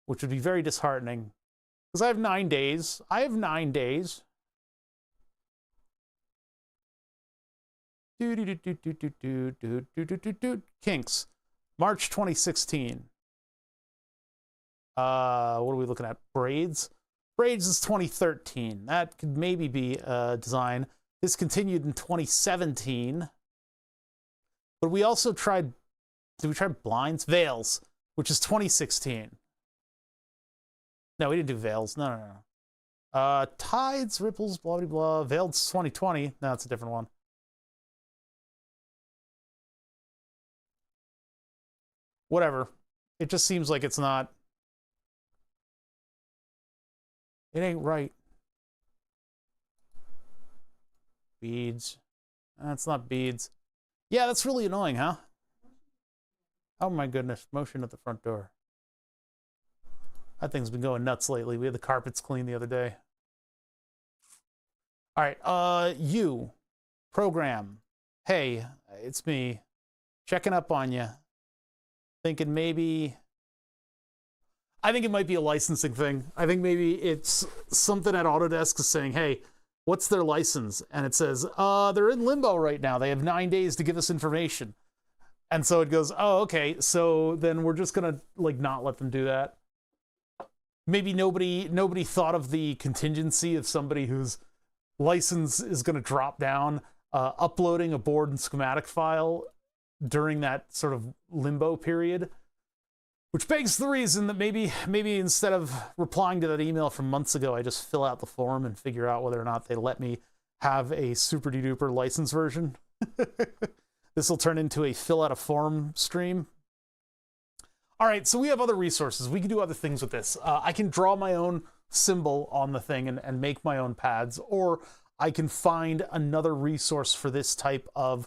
S1: which would be very disheartening. Because I have 9 days. I have 9 days. Kinks. March 2016. What are we looking at? Braids? Braids is 2013. That could maybe be a design. This continued in 2017. But we also tried, did we try blinds? Veils, which is 2016. No, we didn't do veils. No. Tides, ripples, blah, blah, blah. Veiled's 2020. No, it's a different one. Whatever. It just seems like it's not. It ain't right. Beads. That's not beads. Yeah, that's really annoying, huh? Oh my goodness. Motion at the front door. That thing's been going nuts lately. We had the carpets cleaned the other day. All right, you, program. Hey, it's me. Checking up on you. Thinking maybe... I think it might be a licensing thing. I think maybe it's something at Autodesk is saying, hey, what's their license? And it says, they're in limbo right now. They have 9 days to give us information. And so it goes, oh, okay, so then we're just gonna like not let them do that. Maybe nobody thought of the contingency of somebody whose license is gonna drop down, uploading a board and schematic file during that sort of limbo period. Which begs the reason that maybe instead of replying to that email from months ago, I just fill out the form and figure out whether or not they let me have a super-de-duper license version. This will turn into a fill out a form stream. All right, so we have other resources. We can do other things with this. I can draw my own symbol on the thing and make my own pads, or I can find another resource for this type of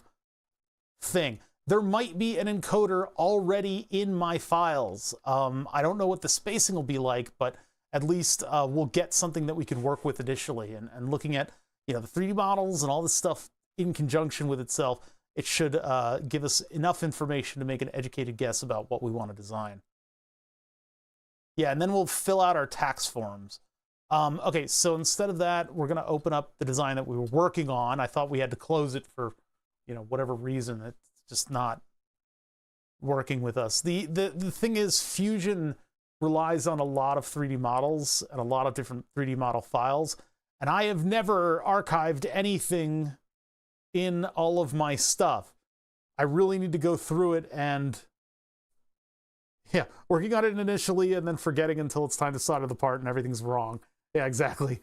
S1: thing. There might be an encoder already in my files. I don't know what the spacing will be like, but at least we'll get something that we can work with initially. And looking at, you know, the 3D models and all this stuff in conjunction with itself, it should give us enough information to make an educated guess about what we want to design. Yeah, and then we'll fill out our tax forms. Okay, so instead of that, we're going to open up the design that we were working on. I thought we had to close it for, you know, whatever reason. It's just not working with us. The thing is, Fusion relies on a lot of 3D models and a lot of different 3D model files, and I have never archived anything in all of my stuff. I really need to go through it and, yeah, working on it initially and then forgetting until it's time to solder the part and everything's wrong. Yeah, exactly.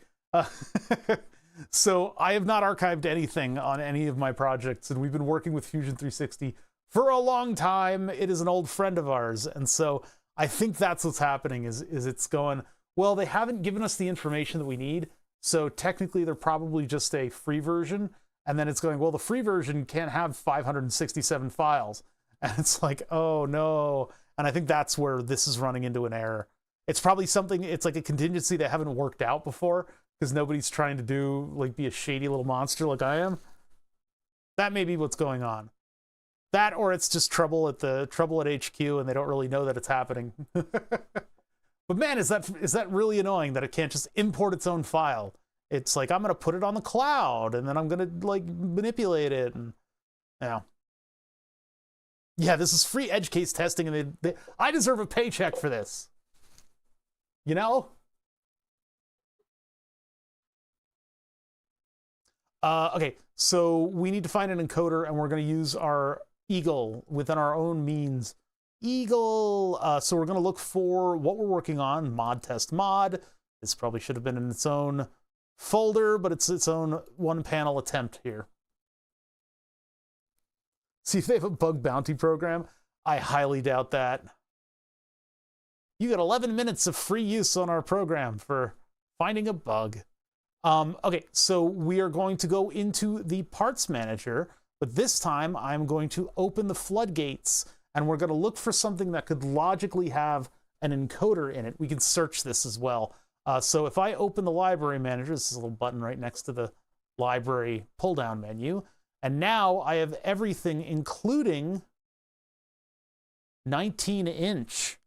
S1: So I have not archived anything on any of my projects, and we've been working with Fusion 360 for a long time. It is an old friend of ours, and so I think that's what's happening is it's going, well, they haven't given us the information that we need, so technically they're probably just a free version, and then it's going, well, the free version can't have 567 files, and it's like, oh no, and I think that's where this is running into an error. It's probably something, it's like a contingency that haven't worked out before, because nobody's trying to do, like, be a shady little monster like I am. That may be what's going on. That, or it's just trouble at HQ, and they don't really know that it's happening. But man, is that really annoying that it can't just import its own file? It's like, I'm gonna put it on the cloud, and then I'm gonna, like, manipulate it, and yeah, this is free edge case testing, and I deserve a paycheck for this. You know? Okay, so we need to find an encoder, and we're going to use our Eagle within our own means. Eagle! So we're going to look for what we're working on, mod test mod. This probably should have been in its own folder, but it's its own one-panel attempt here. See if they have a bug bounty program. I highly doubt that. You got 11 minutes of free use on our program for finding a bug. Okay, so we are going to go into the parts manager, but this time I'm going to open the floodgates, and we're going to look for something that could logically have an encoder in it. We can search this as well. So if I open the library manager, this is a little button right next to the library pull-down menu, and now I have everything, including 19-inch.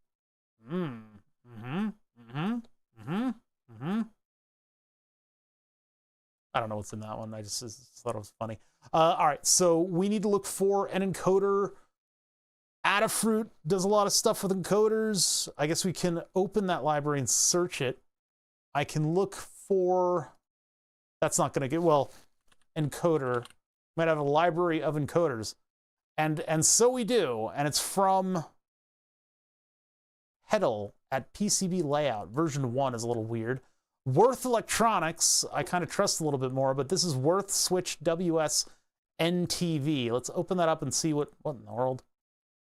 S1: I don't know what's in that one. I just thought it was funny. All right, so we need to look for an encoder
S2: Adafruit does a lot of stuff with encoders. I guess we can open that library and search it. I can look for, that's not going to get, well, encoder. Might have a library of encoders. And so we do, and it's from Heddle at PCB Layout. Version 1 is a little weird. Worth Electronics, I kind of trust a little bit more, but this is Worth Switch WS NTV. Let's open that up and see what in the world.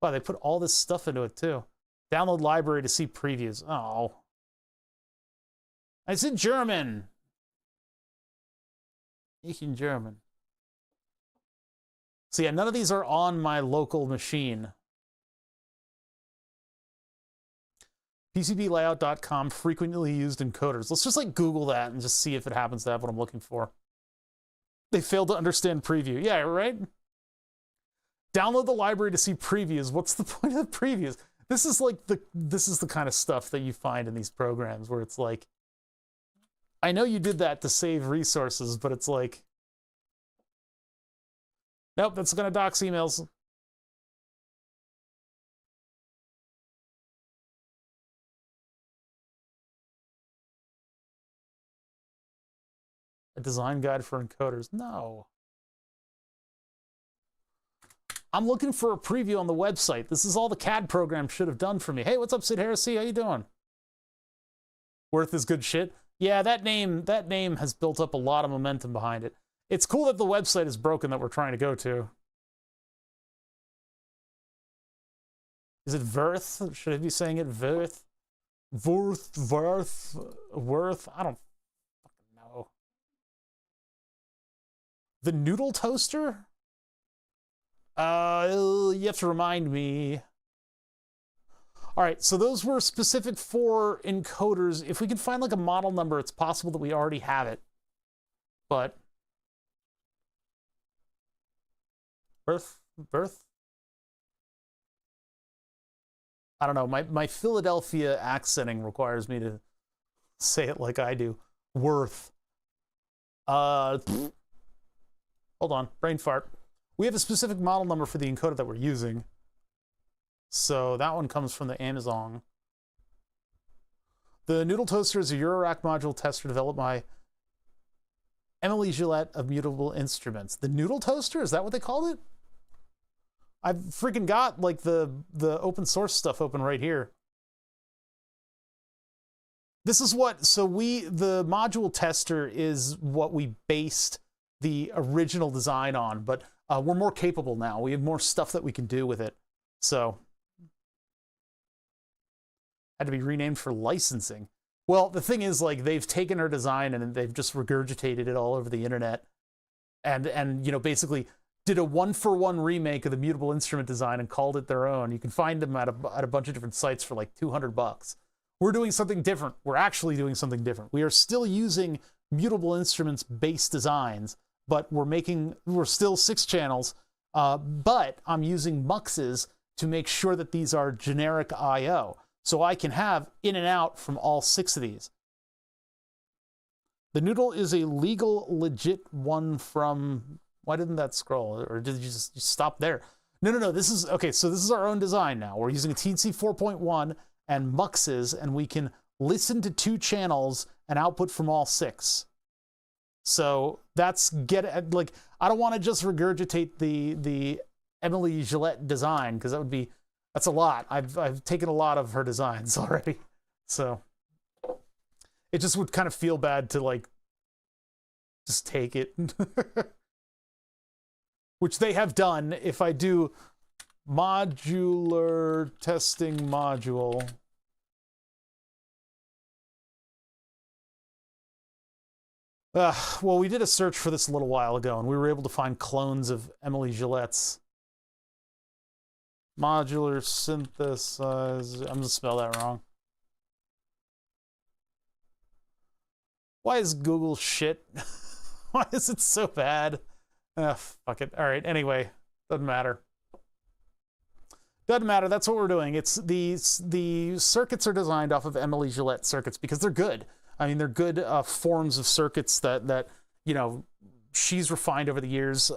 S2: Wow, they put all this stuff into it too. Download library to see previews. Oh. It's in German. Ich in German. So yeah, none of these are on my local machine. PCBlayout.com, frequently used encoders. Let's just like Google that and just see if it happens to have what I'm looking for. They failed to understand preview. Yeah, right? Download the library to see previews. What's the point of the previews? This is the kind of stuff that you find in these programs where it's like, I know you did that to save resources, but it's like, nope, that's gonna dox emails. A design guide for encoders. No. I'm looking for a preview on the website. This is all the CAD program should have done for me. Hey, what's up, Sid Heresy? How you doing? Worth is good shit. Yeah, that name has built up a lot of momentum behind it. It's cool that the website is broken that we're trying to go to. Is it Verth? Should I be saying it Verth? Worth? I don't fucking know. The noodle toaster? You have to remind me. All right, so those were specific for encoders. If we can find like a model number, it's possible that we already have it. But Birth? I don't know. My Philadelphia accenting requires me to say it like I do. Worth. Hold on, brain fart. We have a specific model number for the encoder that we're using. So that one comes from the Amazon. The Noodle Toaster is a Eurorack module tester developed by Emily Gillette of Mutable Instruments. The Noodle Toaster? Is that what they called it? I've freaking got like the open source stuff open right here. This is what, so the module tester is what we based the original design on, but we're more capable now. We have more stuff that we can do with it. So, had to be renamed for licensing. Well, the thing is, like, they've taken our design and they've just regurgitated it all over the internet, and you know, basically did a one-for-one remake of the Mutable Instrument design and called it their own. You can find them at a bunch of different sites for like $200. We're doing something different. We're actually doing something different. We are still using Mutable Instruments based designs, but we're still 6 channels, but I'm using muxes to make sure that these are generic I/O. So I can have in and out from all 6 of these. The Noodle is a legal, legit one from, why didn't that scroll? Or did you just stop there? No, this is, okay, so this is our own design now. We're using a TNC 4.1 and muxes, and we can listen to 2 channels and output from all 6. So that's, like, I don't want to just regurgitate the Emily Gillette design, because that's a lot. I've taken a lot of her designs already. So it just would kind of feel bad to like just take it. Which they have done. If I do modular testing module. Well, we did a search for this a little while ago, and we were able to find clones of Emily Gillette's modular synthesizer. I'm gonna spell that wrong. Why is Google shit? Why is it so bad? Fuck it. All right, anyway, doesn't matter. Doesn't matter, that's what we're doing. It's the circuits are designed off of Emily Gillette circuits because they're good. I mean, they're good forms of circuits that you know, she's refined over the years,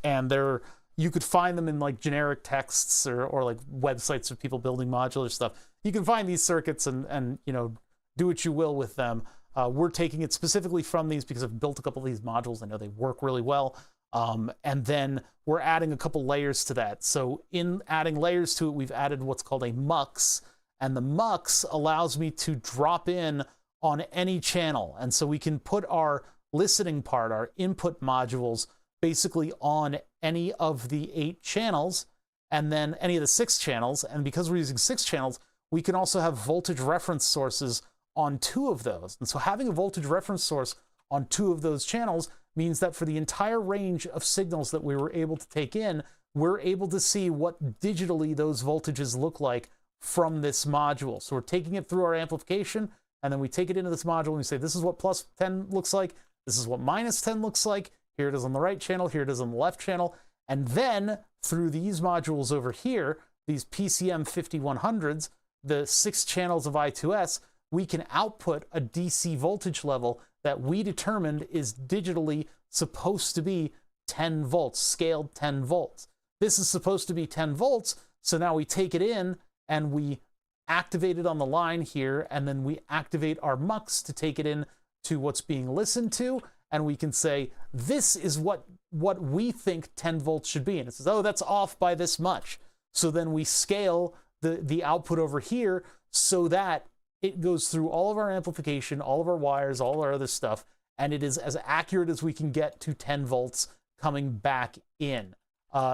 S2: and they're, you could find them in like generic texts or like websites of people building modular stuff. You can find these circuits and you know, do what you will with them. We're taking it specifically from these because I've built a couple of these modules. I know they work really well. And then we're adding a couple layers to that. So in adding layers to it, we've added what's called a mux, and the mux allows me to drop in on any channel. And so we can put our listening part, our input modules, basically on any of the 8 channels, and then any of the 6 channels. And because we're using 6 channels, we can also have voltage reference sources on 2 of those. And so having a voltage reference source on 2 of those channels means that for the entire range of signals that we were able to take in, we're able to see what digitally those voltages look like from this module. So we're taking it through our amplification, and then we take it into this module and we say, this is what plus 10 looks like, this is what minus 10 looks like, here it is on the right channel, here it is on the left channel, and then through these modules over here, these PCM 5100s, the 6 channels of I2S, we can output a DC voltage level that we determined is digitally supposed to be 10 volts, scaled 10 volts. This is supposed to be 10 volts, so now we take it in and we activate it on the line here, and then we activate our mux to take it in to what's being listened to, and we can say, this is what we think 10 volts should be. And it says, oh, that's off by this much. So then we scale the output over here so that it goes through all of our amplification, all of our wires, all our other stuff, and it is as accurate as we can get to 10 volts coming back in.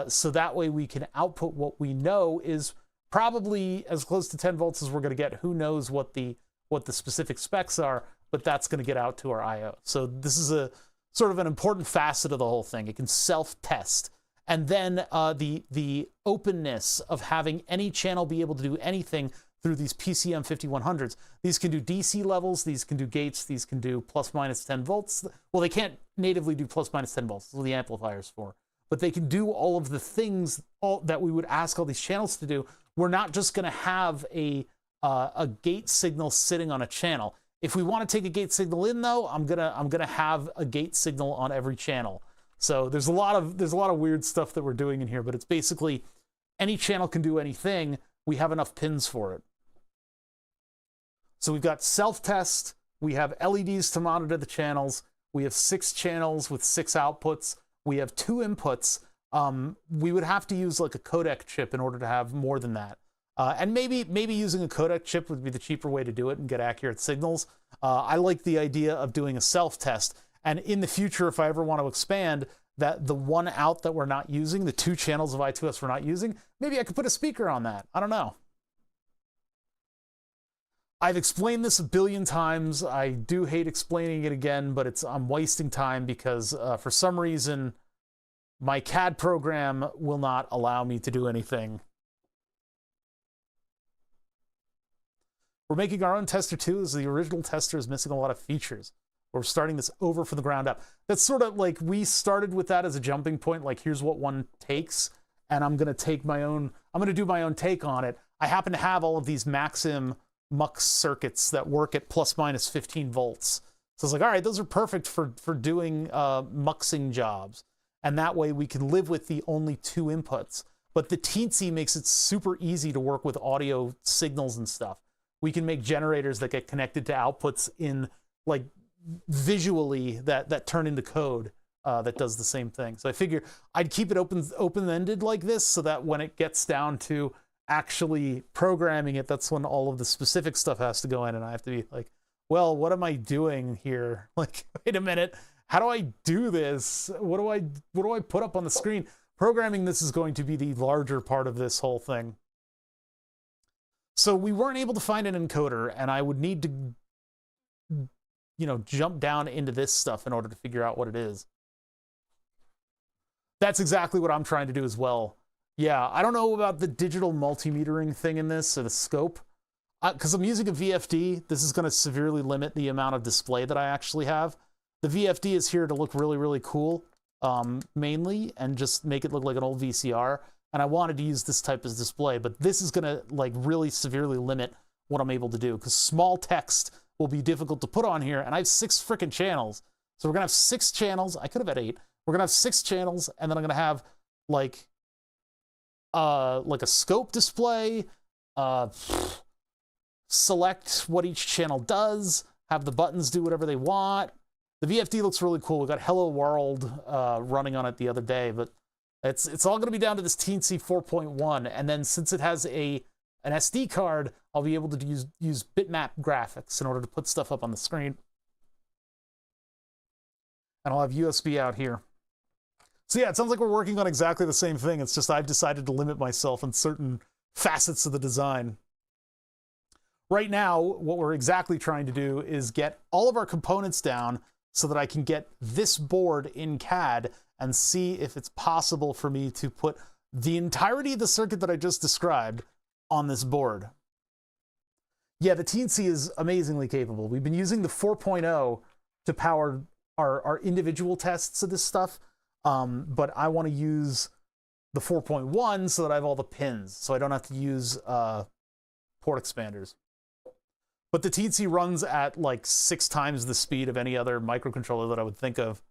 S2: So that way we can output what we know is probably as close to 10 volts as we're going to get. Who knows what the specific specs are, but that's going to get out to our I/O. So this is a sort of an important facet of the whole thing. It can self-test. And then the openness of having any channel be able to do anything through these PCM 5100s. These can do DC levels, these can do gates, these can do plus minus 10 volts. Well, they can't natively do plus minus 10 volts. That's what the amplifier's for. But they can do all of the things that we would ask all these channels to do. We're not just going to have a gate signal sitting on a channel. If we want to take a gate signal in, though, I'm gonna have a gate signal on every channel. So there's a lot of weird stuff that we're doing in here, but it's basically any channel can do anything. We have enough pins for it. So we've got self-test, we have LEDs to monitor the channels, we have 6 channels with 6 outputs, we have 2 inputs. We would have to use like a codec chip in order to have more than that. And maybe using a codec chip would be the cheaper way to do it and get accurate signals. I like the idea of doing a self-test. And in the future, if I ever want to expand, that the one out that we're not using, the 2 channels of I2S we're not using, maybe I could put a speaker on that. I don't know. I've explained this a billion times. I do hate explaining it again, but I'm wasting time because for some reason, my CAD program will not allow me to do anything. We're making our own tester too, as the original tester is missing a lot of features. We're starting this over from the ground up. That's sort of like we started with that as a jumping point, like here's what one takes, and I'm going to do my own take on it. I happen to have all of these Maxim mux circuits that work at plus minus 15 volts. So it's like, all right, those are perfect for doing muxing jobs. And that way we can live with the only 2 inputs. But the Teensy makes it super easy to work with audio signals and stuff. We can make generators that get connected to outputs in like visually that turn into code that does the same thing. So I figure I'd keep it open-ended like this so that when it gets down to actually programming it, that's when all of the specific stuff has to go in, and I have to be like, well, what am I doing here? Like, wait a minute, how do I do this? What do I put up on the screen? Programming this is going to be the larger part of this whole thing. So we weren't able to find an encoder, and I would need to, jump down into this stuff in order to figure out what it is. That's exactly what I'm trying to do as well. Yeah, I don't know about the digital multimetering thing in this, or the scope. Because I'm using a VFD, this is going to severely limit the amount of display that I actually have. The VFD is here to look really, really cool, mainly, and just make it look like an old VCR. And I wanted to use this type of display, but this is going to like really severely limit what I'm able to do, because small text will be difficult to put on here, and I have 6 freaking channels. So we're going to have 6 channels. I could have had 8. We're going to have 6 channels, and then I'm going to have like a scope display, select what each channel does, have the buttons do whatever they want. The VFD looks really cool. We got Hello World running on it the other day, but it's all going to be down to this Teensy 4.1, and then since it has an SD card, I'll be able to use bitmap graphics in order to put stuff up on the screen. And I'll have USB out here. So yeah, it sounds like we're working on exactly the same thing. It's just I've decided to limit myself in certain facets of the design. Right now, what we're exactly trying to do is get all of our components down so that I can get this board in CAD and see if it's possible for me to put the entirety of the circuit that I just described on this board. Yeah, the Teensy is amazingly capable. We've been using the 4.0 to power our individual tests of this stuff, but I want to use the 4.1 so that I have all the pins, so I don't have to use port expanders. But the Teensy runs at like 6 times the speed of any other microcontroller that I would think of,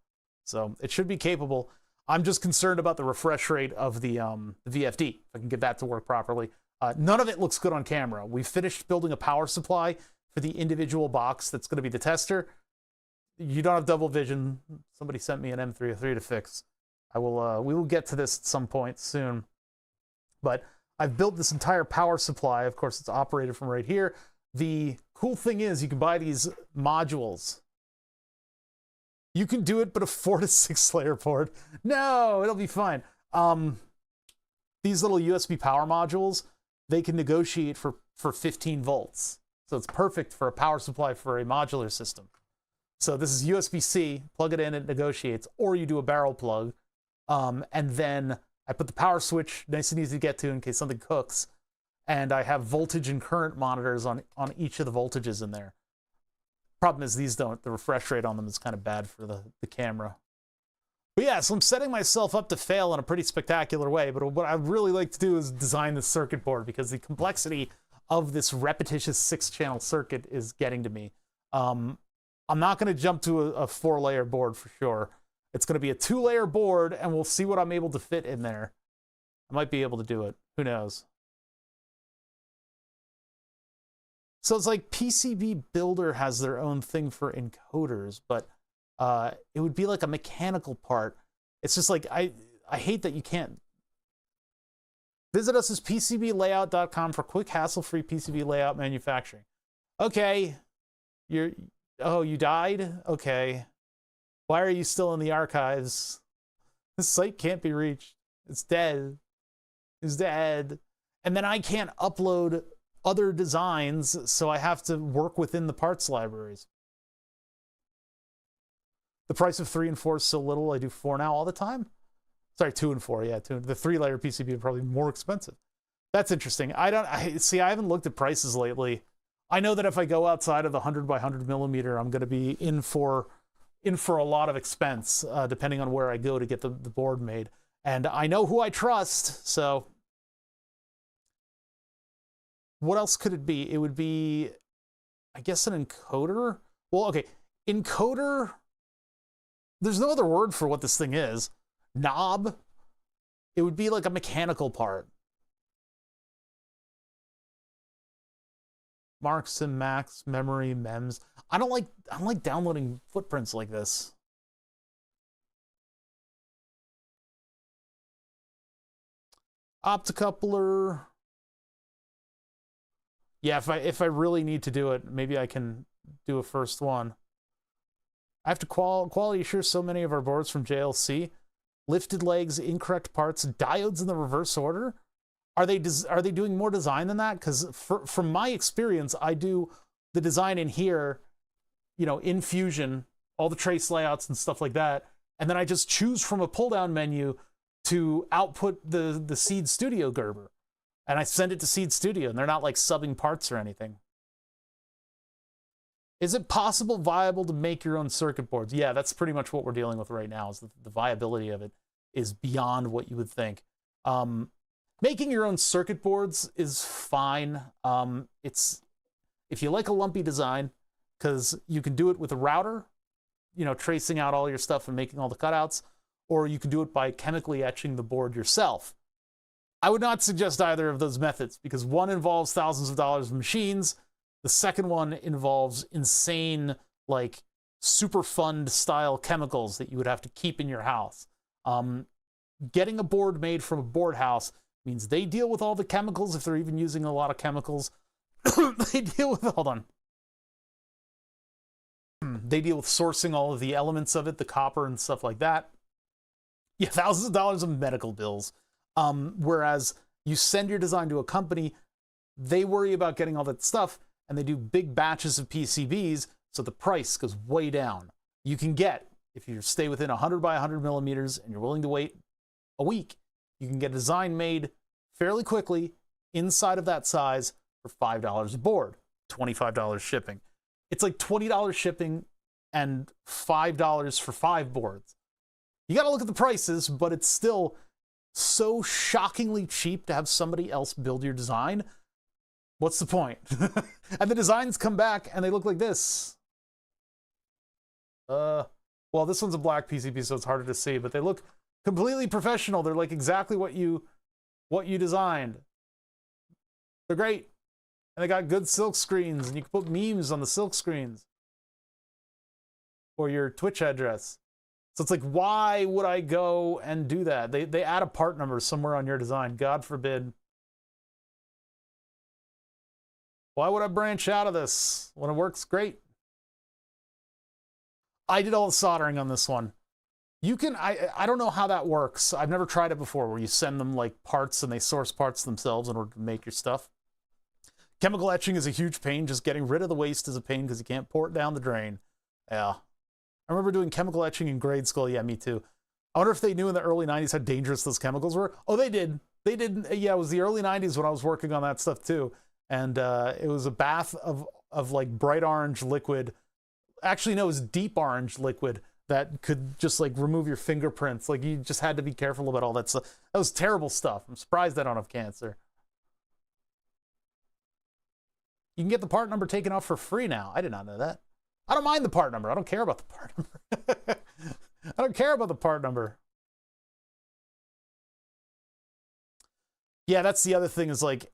S2: so it should be capable. I'm just concerned about the refresh rate of the VFD, if I can get that to work properly. None of it looks good on camera. We finished building a power supply for the individual box that's going to be the tester. You don't have double vision. Somebody sent me an M303 to fix. We will get to this at some point soon. But I've built this entire power supply. Of course, it's operated from right here. The cool thing is you can buy these modules. You can do it, but a 4 to 6 layer board. No, it'll be fine. These little USB power modules, they can negotiate for 15 volts. So it's perfect for a power supply for a modular system. So this is USB-C, plug it in, it negotiates, or you do a barrel plug. And then I put the power switch, nice and easy to get to in case something cooks. And I have voltage and current monitors on each of the voltages in there. Problem is these don't, the refresh rate on them is kind of bad for the camera. But yeah, so I'm setting myself up to fail in a pretty spectacular way, but what I'd really like to do is design the circuit board because the complexity of this repetitious 6-channel circuit is getting to me. I'm not going to jump to a 4-layer board for sure. It's going to be a 2-layer board, and we'll see what I'm able to fit in there. I might be able to do it. Who knows? So it's like PCB Builder has their own thing for encoders, but it would be like a mechanical part. It's just like, I hate that you can't. Visit us as PCBlayout.com for quick, hassle-free PCB layout manufacturing. Okay, you died? Okay. Why are you still in the archives? This site can't be reached. It's dead. It's dead. And then I can't upload other designs, so I have to work within the parts libraries. The price of 3 and 4 is so little, I do 4 now all the time. Sorry, 2 and 4, yeah. The 3-layer PCB are probably more expensive. That's interesting. I haven't looked at prices lately. I know that if I go outside of the 100 by 100 millimeter, I'm going to be in for a lot of expense, depending on where I go to get the board made. And I know who I trust, so what else could it be? It would be, I guess, an encoder. Well, okay, encoder. There's no other word for what this thing is. Knob. It would be like a mechanical part. Marks and Max, memory, mems. I don't like downloading footprints like this. Optocoupler. Yeah, if I really need to do it, maybe I can do a first one. I have to quality assure so many of our boards from JLC. Lifted legs, incorrect parts, diodes in the reverse order. Are they doing more design than that? Because from my experience, I do the design in here, in Fusion, all the trace layouts and stuff like that, and then I just choose from a pull-down menu to output the Seed Studio Gerber, and I send it to Seed Studio, and they're not like subbing parts or anything. Is it possible, viable to make your own circuit boards? Yeah, that's pretty much what we're dealing with right now. Is the viability of it is beyond what you would think. Making your own circuit boards is fine. If you like a lumpy design, because you can do it with a router, tracing out all your stuff and making all the cutouts, or you can do it by chemically etching the board yourself. I would not suggest either of those methods because one involves thousands of dollars of machines. The second one involves insane, like super fund style chemicals that you would have to keep in your house. Getting a board made from a board house means they deal with all the chemicals if they're even using a lot of chemicals. They deal with, hold on. They deal with sourcing all of the elements of it, the copper and stuff like that. Yeah, thousands of dollars of medical bills. Whereas you send your design to a company, they worry about getting all that stuff, and they do big batches of PCBs, so the price goes way down. You can get, if you stay within 100 by 100 millimeters and you're willing to wait a week, you can get a design made fairly quickly inside of that size for $5 a board, $25 shipping. It's like $20 shipping and $5 for 5 boards. You got to look at the prices, but it's still so shockingly cheap to have somebody else build your design. What's the point? And the designs come back and they look like this. Well, this one's a black PCB, so it's harder to see, but they look completely professional. They're like exactly what you designed. They're great. And they got good silk screens, and you can put memes on the silk screens or your Twitch address. So it's like, why would I go and do that? They add a part number somewhere on your design. God forbid. Why would I branch out of this when it works great? I did all the soldering on this one. You can, I don't know how that works. I've never tried it before where you send them like parts and they source parts themselves in order to make your stuff. Chemical etching is a huge pain. Just getting rid of the waste is a pain because you can't pour it down the drain. Yeah. I remember doing chemical etching in grade school. Yeah, me too. I wonder if they knew in the early 90s how dangerous those chemicals were. Oh, they did. They did. Yeah, it was the early 90s when I was working on that stuff too. And it was a bath of like bright orange liquid. Actually, no, it was deep orange liquid that could just like remove your fingerprints. Like you just had to be careful about all that stuff. That was terrible stuff. I'm surprised I don't have cancer. You can get the part number taken off for free now. I did not know that. I don't mind the part number. I don't care about the part number. I don't care about the part number. Yeah, that's the other thing is like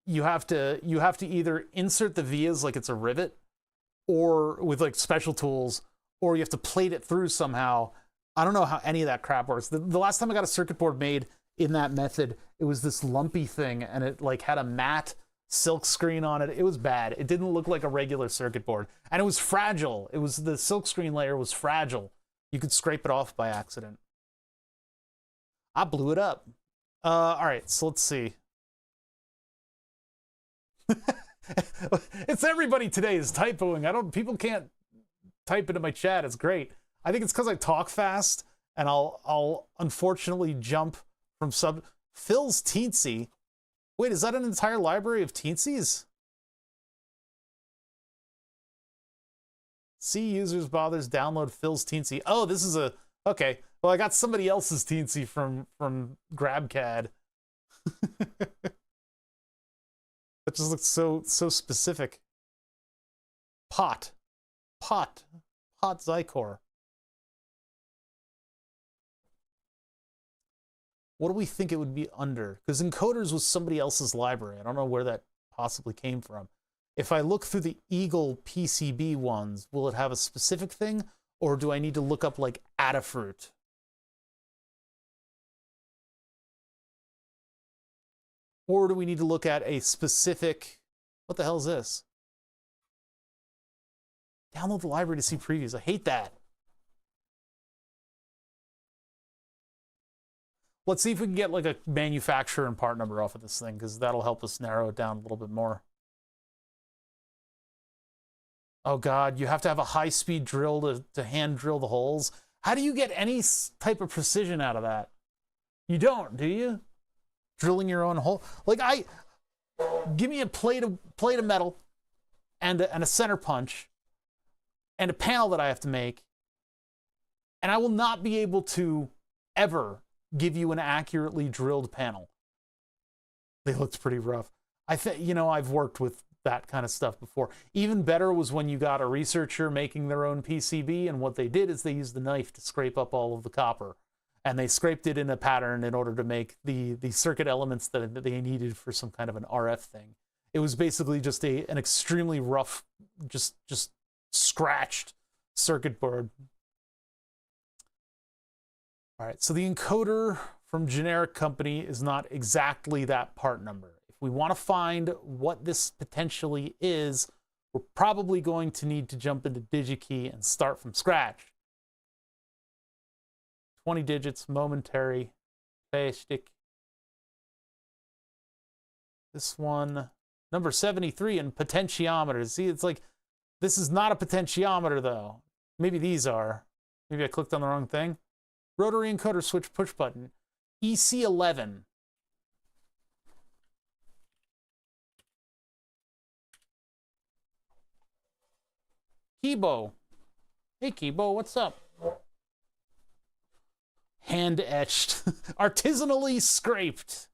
S2: you have to either insert the vias like it's a rivet or with like special tools, or you have to plate it through somehow. I don't know how any of that crap works. The last time I got a circuit board made in that method, it was this lumpy thing and it like had a matte silk screen on it. It was bad. It didn't look like a regular circuit board. And it was fragile. It was, the silk screen layer was fragile. You could scrape it off by accident. I blew it up. All right, so let's see. It's everybody today is typoing. People can't type into my chat. It's great. I think it's because I talk fast and I'll unfortunately jump from Phil's Teensy. Wait, is that an entire library of Teensies? See users bothers download Phil's Teensy. Oh, this is a, okay. Well, I got somebody else's Teensy from GrabCAD. That just looks so specific. Pot Zycor. What do we think it would be under? Because Encoders was somebody else's library. I don't know where that possibly came from. If I look through the Eagle PCB ones, will it have a specific thing? Or do I need to look up like Adafruit? Or do we need to look at a specific, what the hell is this? Download the library to see previews. I hate that. Let's see if we can get like a manufacturer and part number off of this thing, because that'll help us narrow it down a little bit more. Oh God, you have to have a high-speed drill to hand drill the holes. How do you get any type of precision out of that? You don't, do you? Drilling your own hole? Like give me a plate of metal and a center punch and a panel that I have to make, and I will not be able to ever give you an accurately drilled panel. They looked pretty rough. I think, you know, I've worked with that kind of stuff before. Even better was when you got a researcher making their own PCB, and what they did is they used the knife to scrape up all of the copper. and they scraped it in a pattern in order to make the circuit elements that they needed for some kind of an RF thing. It was basically just an extremely rough, just scratched circuit board. All right, so the encoder from generic company is not exactly that part number. If we want to find what this potentially is, we're probably going to need to jump into DigiKey and start from scratch. 20 digits, momentary, stick. This one, number 73 in potentiometers. See, it's like, this is not a potentiometer though. Maybe these are. Maybe I clicked on the wrong thing. Rotary encoder switch push button. EC11. Kibo. Hey Kibo, what's up? Hand etched. Artisanally scraped.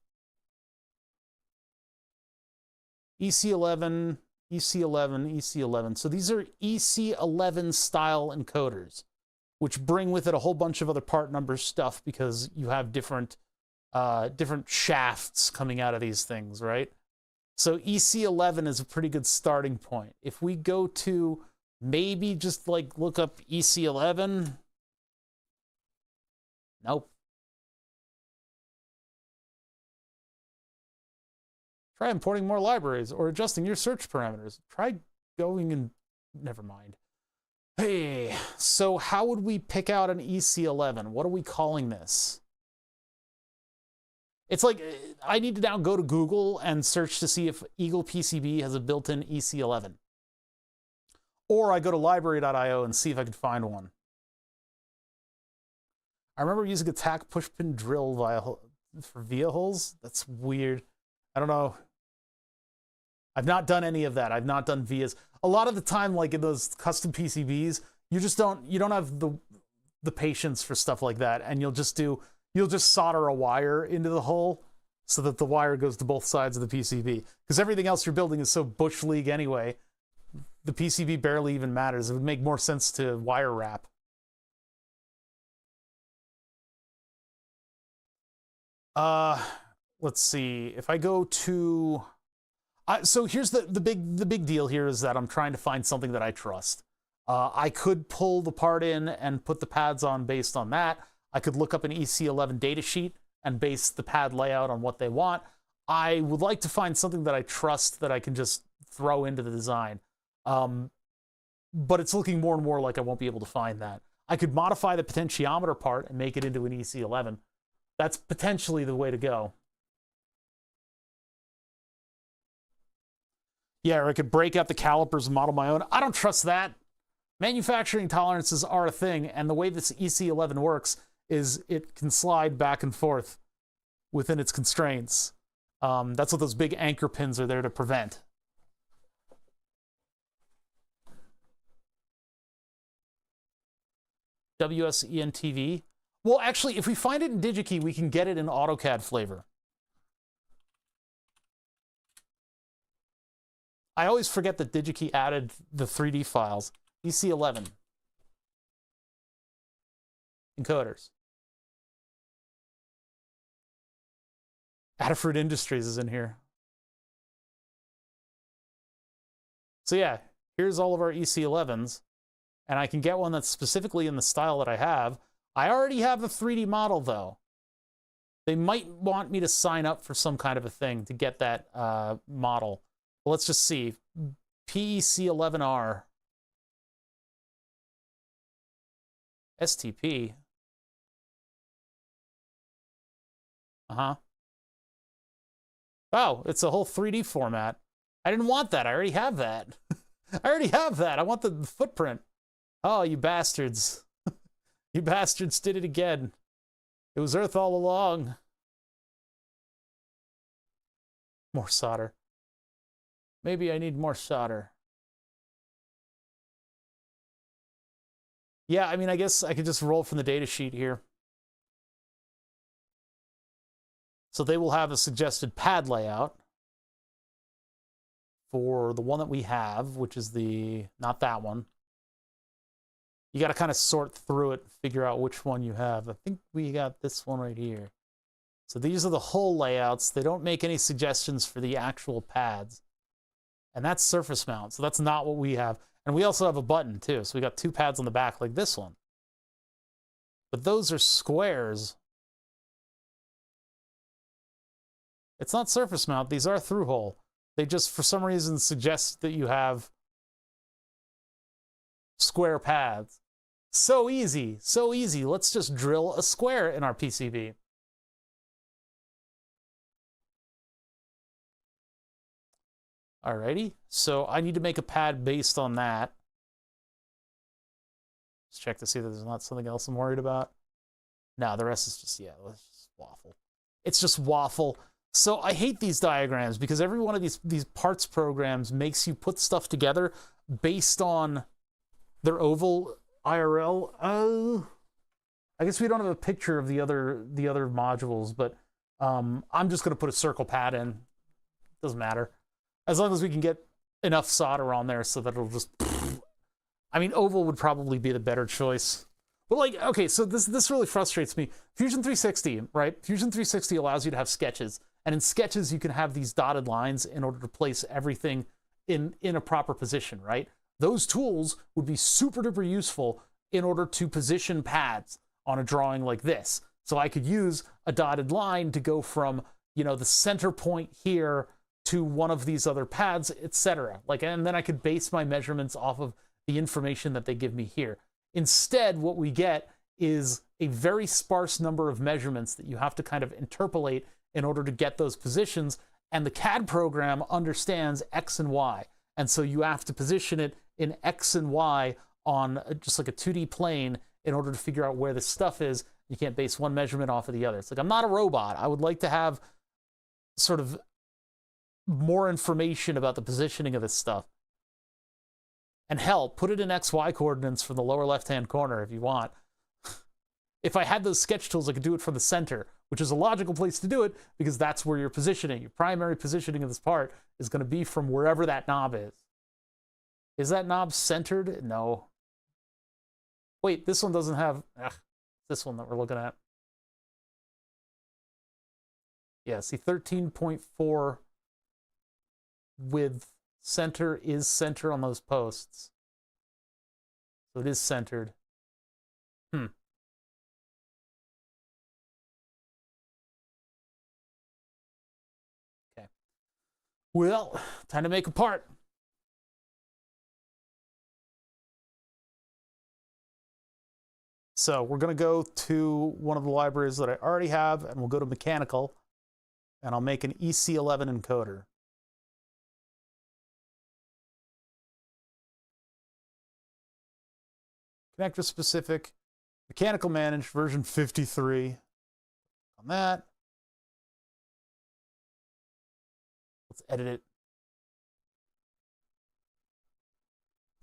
S2: EC11, EC11, EC11. So these are EC11 style encoders, which bring with it a whole bunch of other part number stuff because you have different shafts coming out of these things, right? So EC11 is a pretty good starting point. If we go to maybe just like look up EC11, nope. Try importing more libraries or adjusting your search parameters. Try going and never mind. Hey, so how would we pick out an EC11? What are we calling this? It's like, I need to now go to Google and search to see if Eagle PCB has a built-in EC11. Or I go to library.io and see if I can find one. I remember using a tack pushpin drill for via holes. That's weird. I don't know. I've not done any of that. I've not done vias. A lot of the time, like in those custom PCBs, you don't have the patience for stuff like that, and you'll just solder a wire into the hole so that the wire goes to both sides of the PCB. Because everything else you're building is so bush league anyway, the PCB barely even matters. It would make more sense to wire wrap. Let's see. If I go to... so here's the big deal here is that I'm trying to find something that I trust. I could pull the part in and put the pads on based on that. I could look up an EC11 datasheet and base the pad layout on what they want. I would like to find something that I trust that I can just throw into the design. But it's looking more and more like I won't be able to find that. I could modify the potentiometer part and make it into an EC11. That's potentially the way to go. Yeah, or I could break out the calipers and model my own. I don't trust that. Manufacturing tolerances are a thing, and the way this EC11 works is it can slide back and forth within its constraints. That's what those big anchor pins are there to prevent. WSENTV. Well, actually, if we find it in DigiKey, we can get it in AutoCAD flavor. I always forget that DigiKey added the 3D files. EC11. Encoders. Adafruit Industries is in here. So yeah, here's all of our EC11s. And I can get one that's specifically in the style that I have. I already have a 3D model, though. They might want me to sign up for some kind of a thing to get that model. Well, let's just see. PEC11R. STP. Uh-huh. Oh, it's a whole 3D format. I didn't want that. I already have that. I already have that. I want the footprint. Oh, you bastards. You bastards did it again. It was Earth all along. More solder. Maybe I need more solder. Yeah, I mean, I guess I could just roll from the data sheet here. So they will have a suggested pad layout for the one that we have, which is the, not that one. you got to kind of sort through it and figure out which one you have. I think we got this one right here. So these are the hole layouts. They don't make any suggestions for the actual pads. And that's surface mount, so that's not what we have. And we also have a button too, so we got 2 pads on the back like this one. But those are squares. It's not surface mount, these are through hole. They just, for some reason, suggest that you have square pads. So easy, so easy. Let's just drill a square in our PCB. Alrighty, so I need to make a pad based on that. Let's check to see that there's not something else I'm worried about. No, the rest is just, yeah, it's just waffle. It's just waffle. So I hate these diagrams because every one of these parts programs makes you put stuff together based on their oval IRL. I guess we don't have a picture of the other modules, but I'm just gonna put a circle pad in. Doesn't matter. As long as we can get enough solder on there so that it'll just... I mean, oval would probably be the better choice. But like, okay, so this really frustrates me. Fusion 360, right? Fusion 360 allows you to have sketches. And in sketches, you can have these dotted lines in order to place everything in a proper position, right? Those tools would be super duper useful in order to position pads on a drawing like this. So I could use a dotted line to go from, you know, the center point here to one of these other pads, etc. Like, and then I could base my measurements off of the information that they give me here. Instead, what we get is a very sparse number of measurements that you have to kind of interpolate in order to get those positions, and the CAD program understands X and Y. And so you have to position it in X and Y on just like a 2D plane in order to figure out where this stuff is. You can't base one measurement off of the other. It's like, I'm not a robot. I would like to have sort of more information about the positioning of this stuff. And hell, put it in XY coordinates from the lower left-hand corner if you want. If I had those sketch tools, I could do it from the center, which is a logical place to do it because that's where you're positioning. Your primary positioning of this part is going to be from wherever that knob is. Is that knob centered? No. Wait, this one doesn't have... this one that we're looking at. Yeah, see, 13.4 width. Center is center on those posts. So it is centered. Okay. Well, time to make a part. So we're going to go to one of the libraries that I already have, and we'll go to mechanical, and I'll make an EC11 encoder. Connector specific, mechanical managed, version 53. On that. Let's edit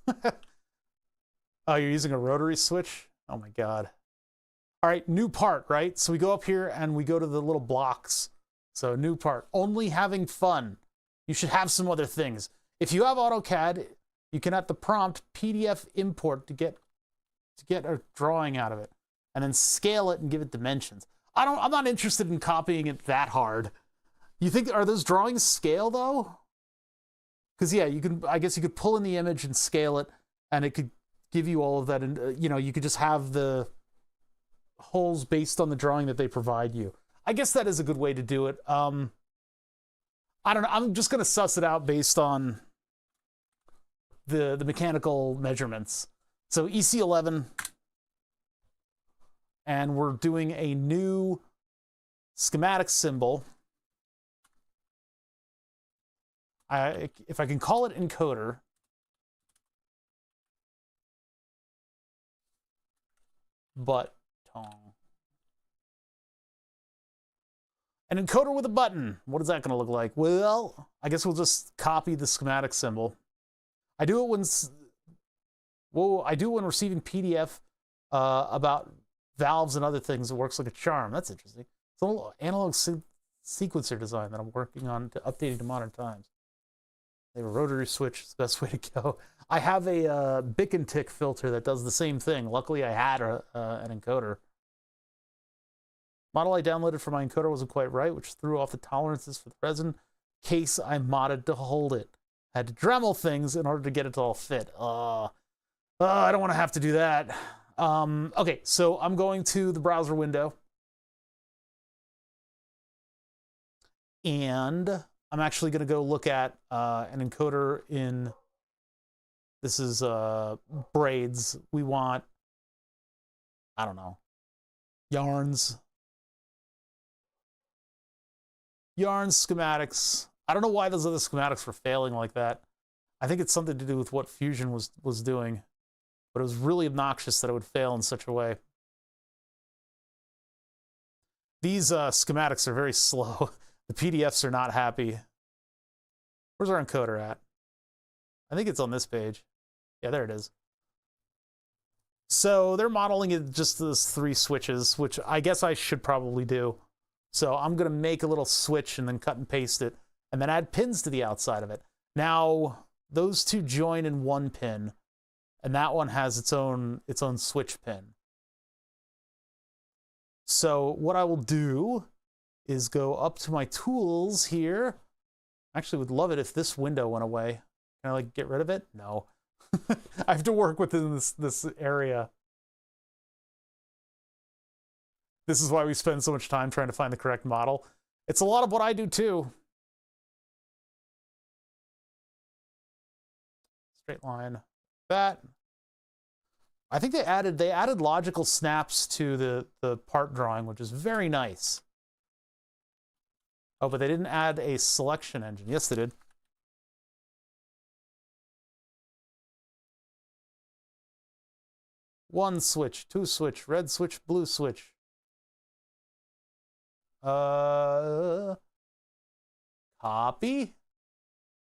S2: it. Oh, you're using a rotary switch? Oh my God. All right, new part, right? So we go up here and we go to the little blocks. So new part, only having fun. You should have some other things. If you have AutoCAD, you can at the prompt PDF import to get a drawing out of it, and then scale it and give it dimensions. I'm not interested in copying it that hard. You think, are those drawings scale though? Because yeah, I guess you could pull in the image and scale it, and it could give you all of that, and you know, you could just have the holes based on the drawing that they provide you. I guess that is a good way to do it. I don't know. I'm just gonna suss it out based on the mechanical measurements. So EC11, and we're doing a new schematic symbol. If I can call it encoder. But an encoder with a button. What is that going to look like? Well, I guess we'll just copy the schematic symbol. I do it when receiving PDF about valves and other things. It works like a charm. That's interesting. It's a little analog sequencer design that I'm working on to updating to modern times. a rotary switch is the best way to go. I have a Bic and Tick filter that does the same thing. Luckily, I had an encoder. Model I downloaded for my encoder wasn't quite right, which threw off the tolerances for the resin case I modded to hold it. I had to Dremel things in order to get it to all fit. I don't want to have to do that. Okay, so I'm going to the browser window. And I'm actually going to go look at an encoder in, this is braids. We want, I don't know, yarns schematics. I don't know why those other schematics were failing like that. I think it's something to do with what Fusion was doing, but it was really obnoxious that it would fail in such a way. These schematics are very slow. The PDFs are not happy. Where's our encoder at? I think it's on this page. Yeah, there it is. So they're modeling it just those 3 switches, which I guess I should probably do. So I'm going to make a little switch and then cut and paste it, and then add pins to the outside of it. Now, those 2 join in 1 pin, and that one has its own switch pin. So what I will do is go up to my tools here. Actually, would love it if this window went away. Can I like get rid of it? No. I have to work within this area. This is why we spend so much time trying to find the correct model. It's a lot of what I do too. Straight line. That. I think they added logical snaps to the part drawing, which is very nice. Oh, but they didn't add a selection engine. Yes, they did. One switch, 2 switch, red switch, blue switch. Copy?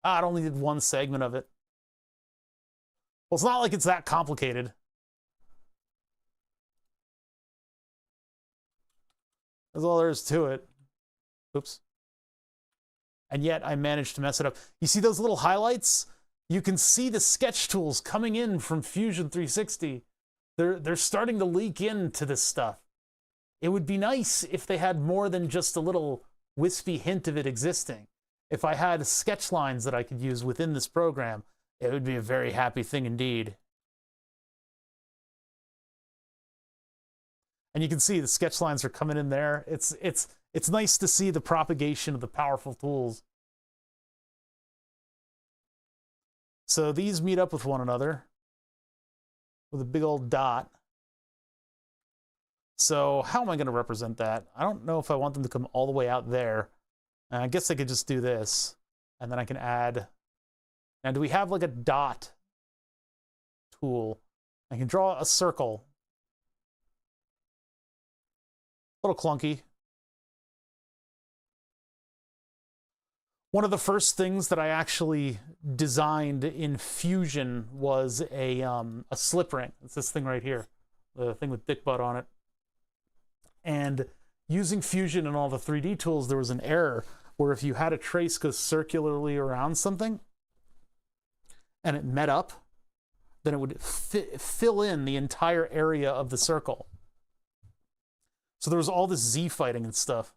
S2: Ah, it only did 1 segment of it. Well, it's not like it's that complicated. That's all there is to it. Oops. And yet I managed to mess it up. You see those little highlights? You can see the sketch tools coming in from Fusion 360. They're starting to leak into this stuff. It would be nice if they had more than just a little wispy hint of it existing. If I had sketch lines that I could use within this program, it would be a very happy thing indeed. And you can see the sketch lines are coming in there. It's nice to see the propagation of the powerful tools. So these meet up with one another with a big old dot. So how am I going to represent that? I don't know if I want them to come all the way out there. I guess I could just do this, and then I can add. Now, do we have like a dot tool? I can draw a circle. A little clunky. One of the first things that I actually designed in Fusion was a slip ring. It's this thing right here, the thing with dick butt on it. And using Fusion and all the 3D tools, there was an error where if you had a trace go circularly around something and it met up, then it would fill in the entire area of the circle. So there was all this Z fighting and stuff.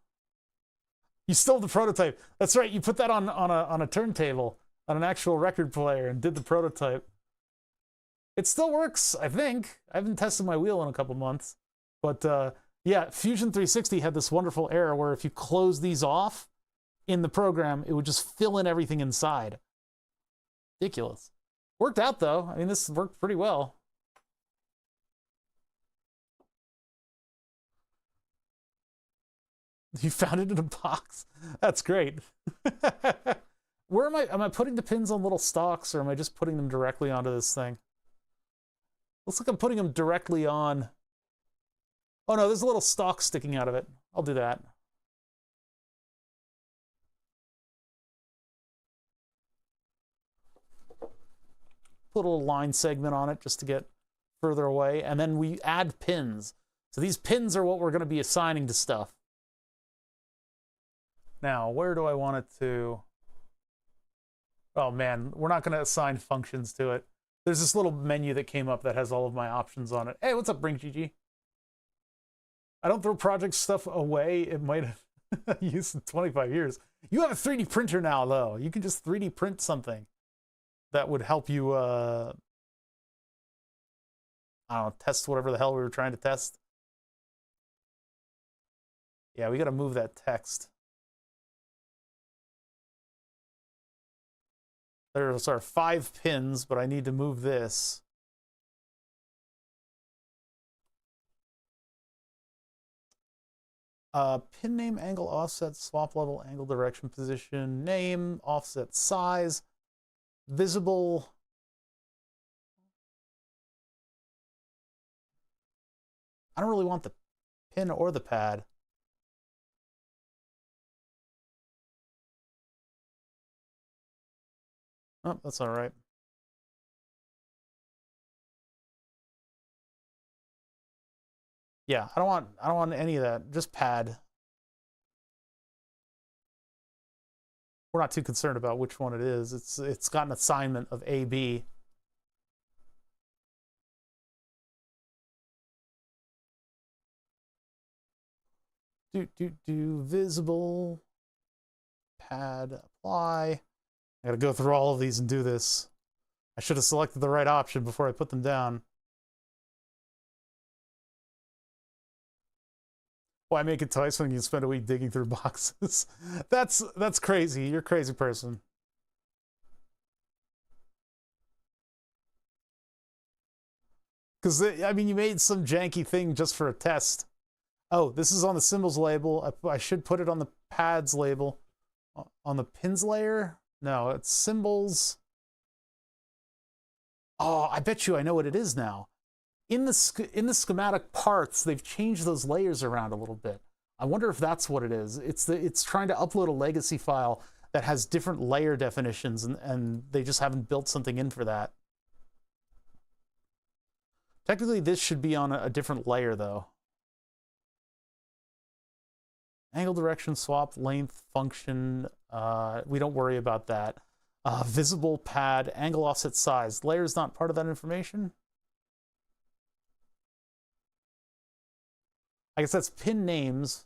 S2: You stole the prototype. That's right. You put that on a turntable, on an actual record player, and did the prototype. It still works, I think. I haven't tested my wheel in a couple months. But yeah, Fusion 360 had this wonderful error where if you close these off in the program, it would just fill in everything inside. Ridiculous. Worked out, though. I mean, this worked pretty well. You found it in a box. That's great. Where am I putting the pins on little stalks, or am I just putting them directly onto this thing? Looks like I'm putting them directly on. Oh no, there's a little stalk sticking out of it. I'll do that. Put a little line segment on it just to get further away, and then we add pins. So these pins are what we're going to be assigning to stuff. Now, where do I want it to? Oh man, we're not gonna assign functions to it. There's this little menu that came up that has all of my options on it. Hey, what's up, Brink GG? I don't throw project stuff away. It might have used in 25 years. You have a 3D printer now, though. You can just 3D print something that would help you, I don't know, test whatever the hell we were trying to test. Yeah, we got to move that text. There's our 5 pins, but I need to move this. Pin name, angle, offset, swap level, angle, direction, position, name, offset, size, visible. I don't really want the pin or the pad. Oh, that's all right. Yeah, I don't want any of that. Just pad. We're not too concerned about which one it is. It's got an assignment of A, B. Do visible pad apply. I gotta go through all of these and do this. I should have selected the right option before I put them down. Why make it twice when you spend a week digging through boxes? That's crazy. You're a crazy person. Because, I mean, you made some janky thing just for a test. Oh, this is on the symbols label. I should put it on the pads label. On the pins layer? No, it's symbols. Oh, I bet you I know what it is now. In the schematic parts, they've changed those layers around a little bit. I wonder if that's what it is. It's trying to upload a legacy file that has different layer definitions, and they just haven't built something in for that. Technically, this should be on a different layer, though. Angle, direction, swap, length, function. We don't worry about that. Visible pad, angle, offset, size. Layer is not part of that information. I guess that's pin names,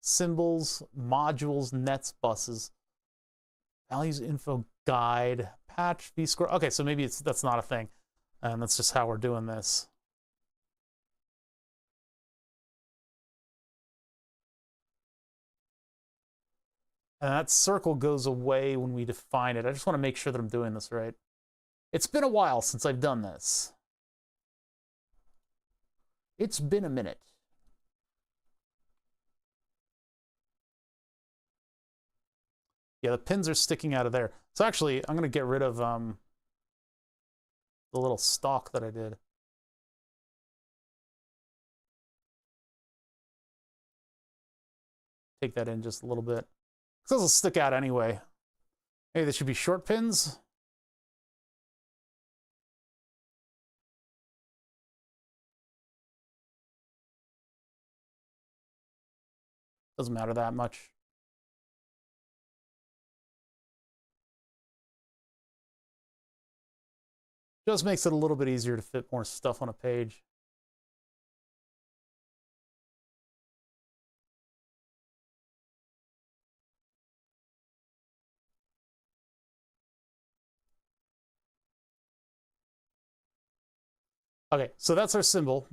S2: symbols, modules, nets, buses, values, info, guide, patch, v-score. Okay, so maybe that's not a thing, and that's just how we're doing this. And that circle goes away when we define it. I just want to make sure that I'm doing this right. It's been a while since I've done this. It's been a minute. Yeah, the pins are sticking out of there. So actually, I'm going to get rid of the little stalk that I did. Take that in just a little bit. Because those will stick out anyway. Maybe they should be short pins. Doesn't matter that much. Just makes it a little bit easier to fit more stuff on a page. Okay, so that's our symbol.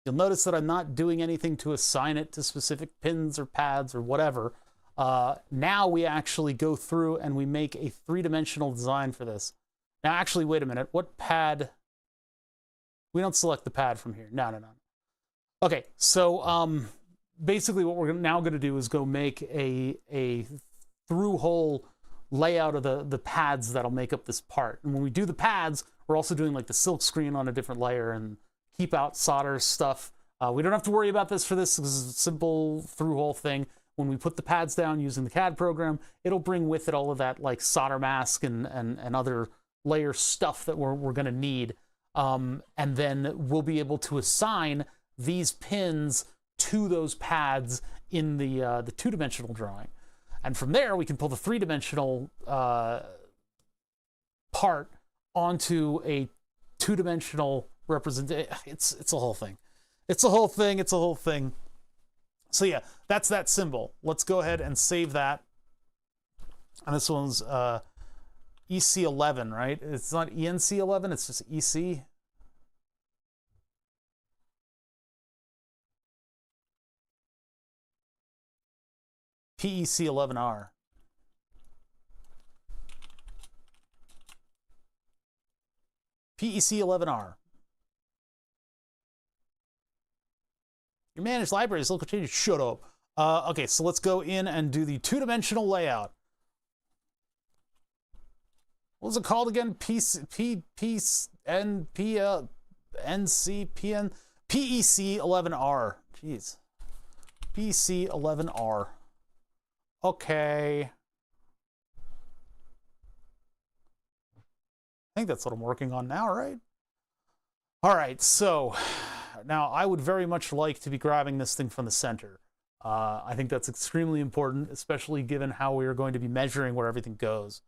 S2: You'll notice that I'm not doing anything to assign it to specific pins or pads or whatever. Now we actually go through and we make a 3-dimensional design for this. Now, actually, wait a minute. What pad? We don't select the pad from here. No. Okay, so basically what we're now going to do is go make a through-hole layout of the pads that'll make up this part. And when we do the pads, we're also doing like the silk screen on a different layer and keep out solder stuff. We don't have to worry about this for this. This is a simple through-hole thing. When we put the pads down using the CAD program, it'll bring with it all of that like solder mask and other layer stuff that we're going to need. And then we'll be able to assign these pins to those pads in the 2-dimensional drawing. And from there, we can pull the three-dimensional part onto a two-dimensional representation. It's a whole thing. It's a whole thing. It's a whole thing. So yeah, that's that symbol. Let's go ahead and save that. And this one's EC11, right? It's not ENC11, it's just EC. PEC11R. PEC11R. Your managed libraries, local changes. Shut up. Okay, so let's go in and do the two-dimensional layout. What was it called again? PEC11R. Jeez. PEC11R. Okay. I think that's what I'm working on now, right? All right, so now I would very much like to be grabbing this thing from the center. I think that's extremely important, especially given how we are going to be measuring where everything goes.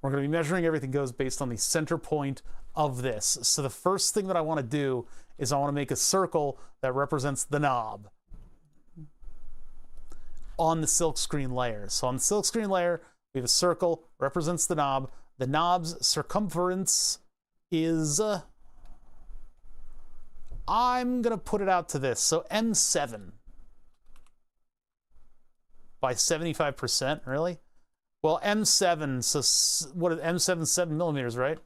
S2: We're going to be measuring everything goes based on the center point of this. So the first thing that I want to do is I want to make a circle that represents the knob on the silkscreen layer. So on the silkscreen layer, we have a circle, represents the knob. The knob's circumference is, I'm going to put it out to this. So M7 by 75%, really? Well, M7, so what is M7, 7 millimeters, right?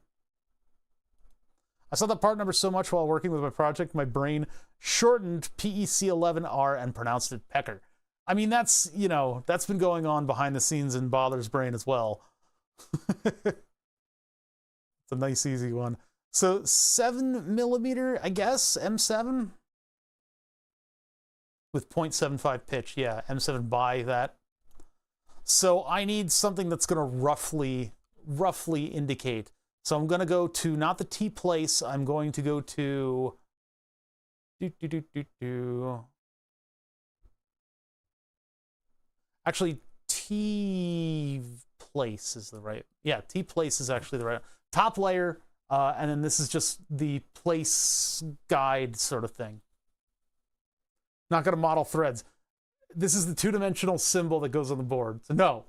S2: I saw that part number so much while working with my project, my brain shortened PEC11R and pronounced it Pecker. I mean, that's, you know, that's been going on behind the scenes in Bother's brain as well. It's a nice, easy one. So 7 millimeter, I guess, M7 with 0.75 pitch. Yeah, M7 by that. So I need something that's going to roughly indicate. So I'm going to go to not the T place. I'm going to go to actually T place is the right. Yeah, T place is actually the right top layer. And then this is just the place guide sort of thing. Not going to model threads. This is the two-dimensional symbol that goes on the board. So no,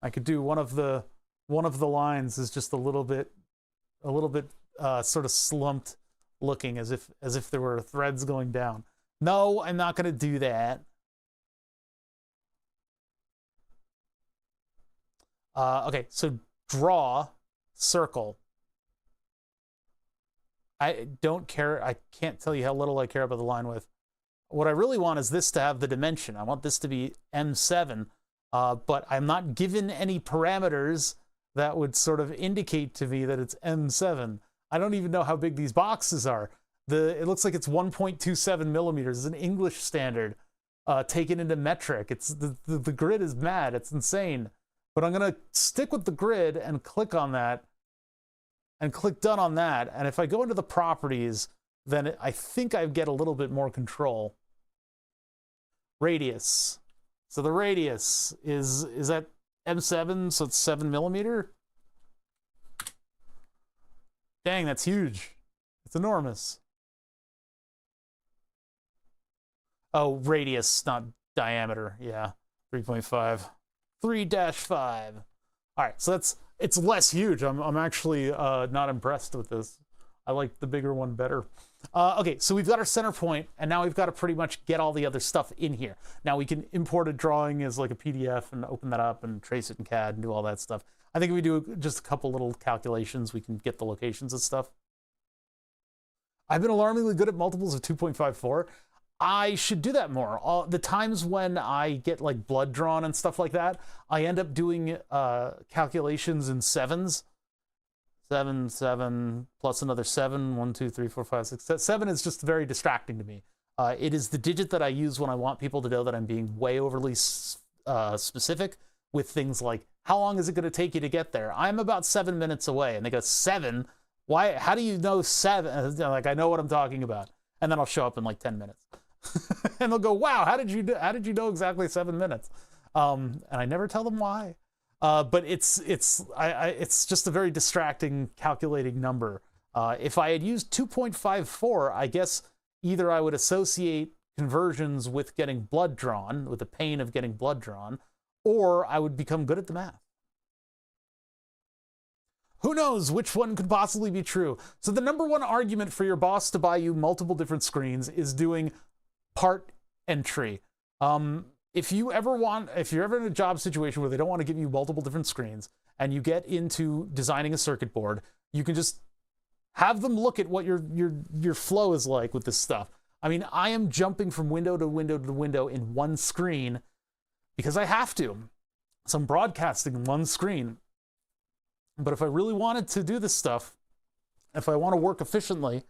S2: I could do one of the lines is just a little bit sort of slumped looking as if there were threads going down. No, I'm not going to do that. Okay, so draw circle. I don't care. I can't tell you how little I care about the line width. What I really want is this to have the dimension. I want this to be M7, but I'm not given any parameters that would sort of indicate to me that it's M7. I don't even know how big these boxes are. It looks like it's 1.27 millimeters. It's an English standard taken into metric. It's the grid is mad. It's insane. But I'm going to stick with the grid and click on that and click done on that. And if I go into the properties, then I think I get a little bit more control. Radius. So the radius is that M7, so it's 7 millimeter. Dang, that's huge. It's enormous. Oh, radius, not diameter. Yeah, 3.5. 3-5. All right, so it's less huge. I'm actually not impressed with this. I like the bigger one better. Okay, so we've got our center point, and now we've got to pretty much get all the other stuff in here. Now we can import a drawing as like a PDF and open that up and trace it in CAD and do all that stuff. I think if we do just a couple little calculations, we can get the locations and stuff. I've been alarmingly good at multiples of 2.54. I should do that more. The times when I get like blood drawn and stuff like that, I end up doing calculations in sevens. 7 plus another 7. 1, 2, 3, 4, 5, 6, 7 is just very distracting to me. It is the digit that I use when I want people to know that I'm being way overly specific with things like, how long is it going to take you to get there? I'm about 7 minutes away. And they go, 7? Why? How do you know 7? Like, I know what I'm talking about. And then I'll show up in like 10 minutes. And they'll go, wow, how did you know exactly 7 minutes? And I never tell them why. But it's just a very distracting calculating number. If I had used 2.54, I guess either I would associate conversions with getting blood drawn, with the pain of getting blood drawn, or I would become good at the math. Who knows which one could possibly be true? So the number one argument for your boss to buy you multiple different screens is doing part entry. If you're ever in a job situation where they don't want to give you multiple different screens and you get into designing a circuit board, you can just have them look at what your flow is like with this stuff. I mean, I am jumping from window to window to window in one screen because I have to. So I'm broadcasting in one screen. But if I really wanted to do this stuff, if I want to work efficiently,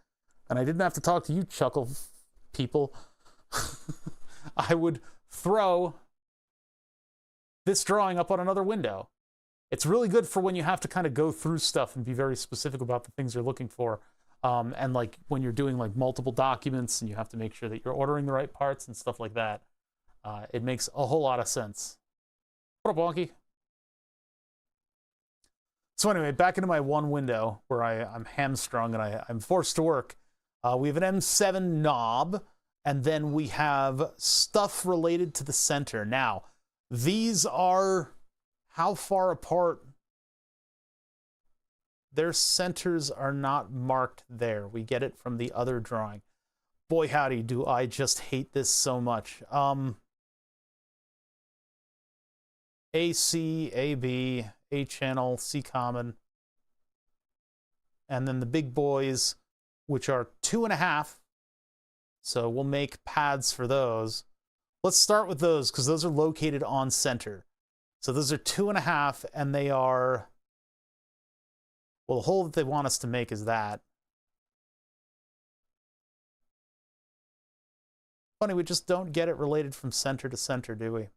S2: and I didn't have to talk to you chuckle people, I would throw this drawing up on another window. It's really good for when you have to kind of go through stuff and be very specific about the things you're looking for. And like when you're doing like multiple documents and you have to make sure that you're ordering the right parts and stuff like that. It makes a whole lot of sense. What up, Wonky? So anyway, back into my one window where I'm hamstrung and I'm forced to work. We have an M7 knob, and then we have stuff related to the center. Now, these are how far apart? Their centers are not marked there. We get it from the other drawing. Boy, howdy, do I just hate this so much. AC, AB, A channel, C common, and then the big boys, which are 2.5. So we'll make pads for those. Let's start with those because those are located on center. So those are 2.5, and they are, well, the hole that they want us to make is that. Funny, we just don't get it related from center to center, do we?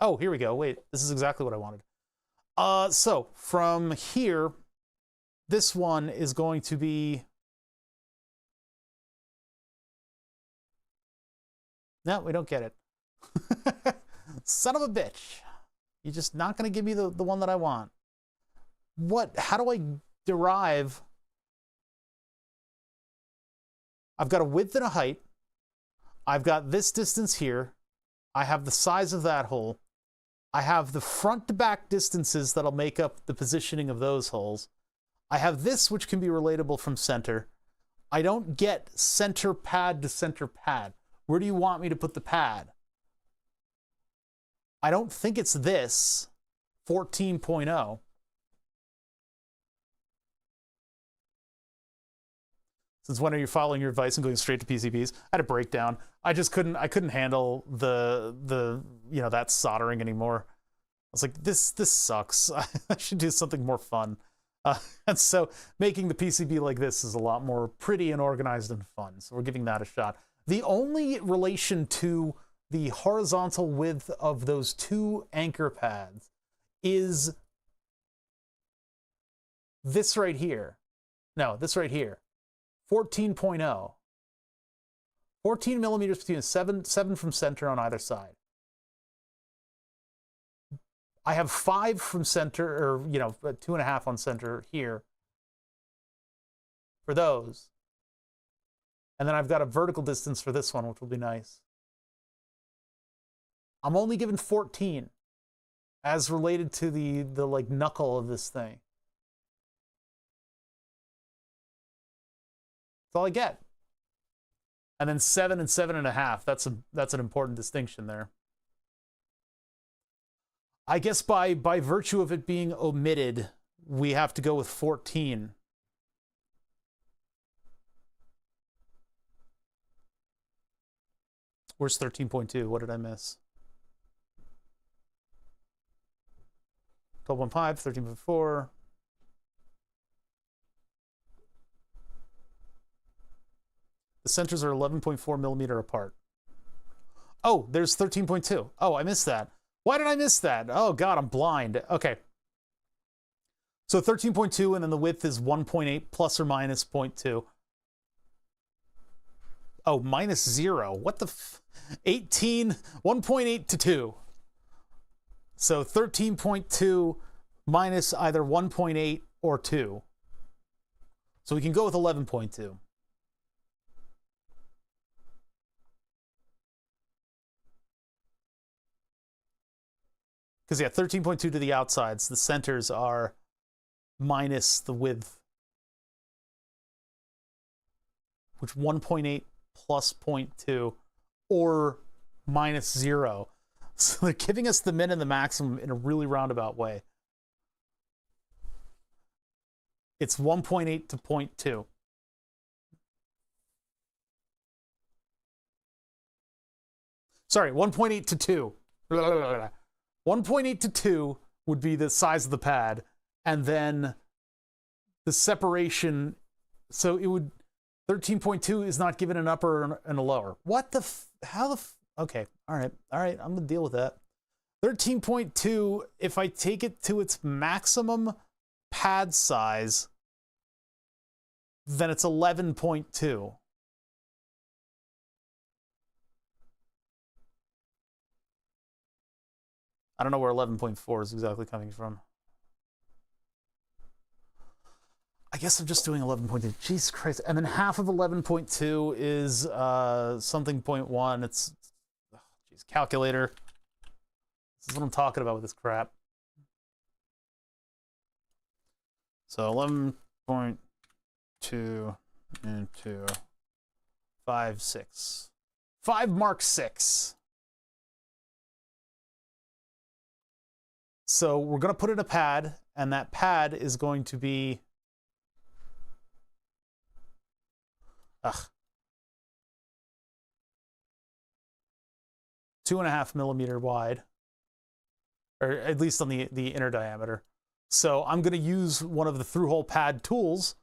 S2: Oh, here we go. Wait, this is exactly what I wanted. So from here, this one is going to be, no, we don't get it. Son of a bitch. You're just not going to give me the one that I want. How do I derive? I've got a width and a height. I've got this distance here. I have the size of that hole. I have the front to back distances that'll make up the positioning of those holes. I have this, which can be relatable from center. I don't get center pad to center pad. Where do you want me to put the pad? I don't think it's this, 14.0. Since when are you following your advice and going straight to PCBs? I had a breakdown. I couldn't handle the that soldering anymore. I was like, this sucks. I should do something more fun. And so making the PCB like this is a lot more pretty and organized and fun. So we're giving that a shot. The only relation to the horizontal width of those two anchor pads is this right here. No, this right here. 14.0. 14 millimeters between 7 from center on either side. I have 5 from center, or 2.5 on center here for those. And then I've got a vertical distance for this one, which will be nice. I'm only given 14 as related to the like knuckle of this thing. That's all I get. And then 7 and 7.5. That's an important distinction there. I guess by virtue of it being omitted, we have to go with 14. Where's 13.2? What did I miss? 12.5, 13.4. The centers are 11.4 millimeter apart. Oh, there's 13.2. Oh, I missed that. Why did I miss that? Oh God, I'm blind. Okay. So 13.2, and then the width is 1.8 plus or minus 0.2. Oh, minus 0. What the 18, 1.8 to 2.
S1: So 13.2 minus either 1.8 or 2. So we can go with 11.2. Because, yeah, 13.2 to the outsides. The centers are minus the width. Which 1.8 plus 0.2 or minus 0. So they're giving us the min and the maximum in a really roundabout way. It's 1.8 to 0.2. Sorry, 1.8 to 2. 1.8 to 2 would be the size of the pad, and then the separation, so it would, 13.2 is not given an upper and a lower. What the, how the, okay, all right, I'm gonna deal with that. 13.2, if I take it to its maximum pad size, then it's 11.2. I don't know where 11.4 is exactly coming from. I guess I'm just doing 11.2. Jesus Christ. And then half of 11.2 is something 0.1. It's, oh, geez, calculator. This is what I'm talking about with this crap. So 11.2 into 5, 6. 5 mark 6. So we're going to put in a pad, and that pad is going to be 2.5 millimeter wide, or at least on the inner diameter. So I'm going to use one of the through-hole pad tools,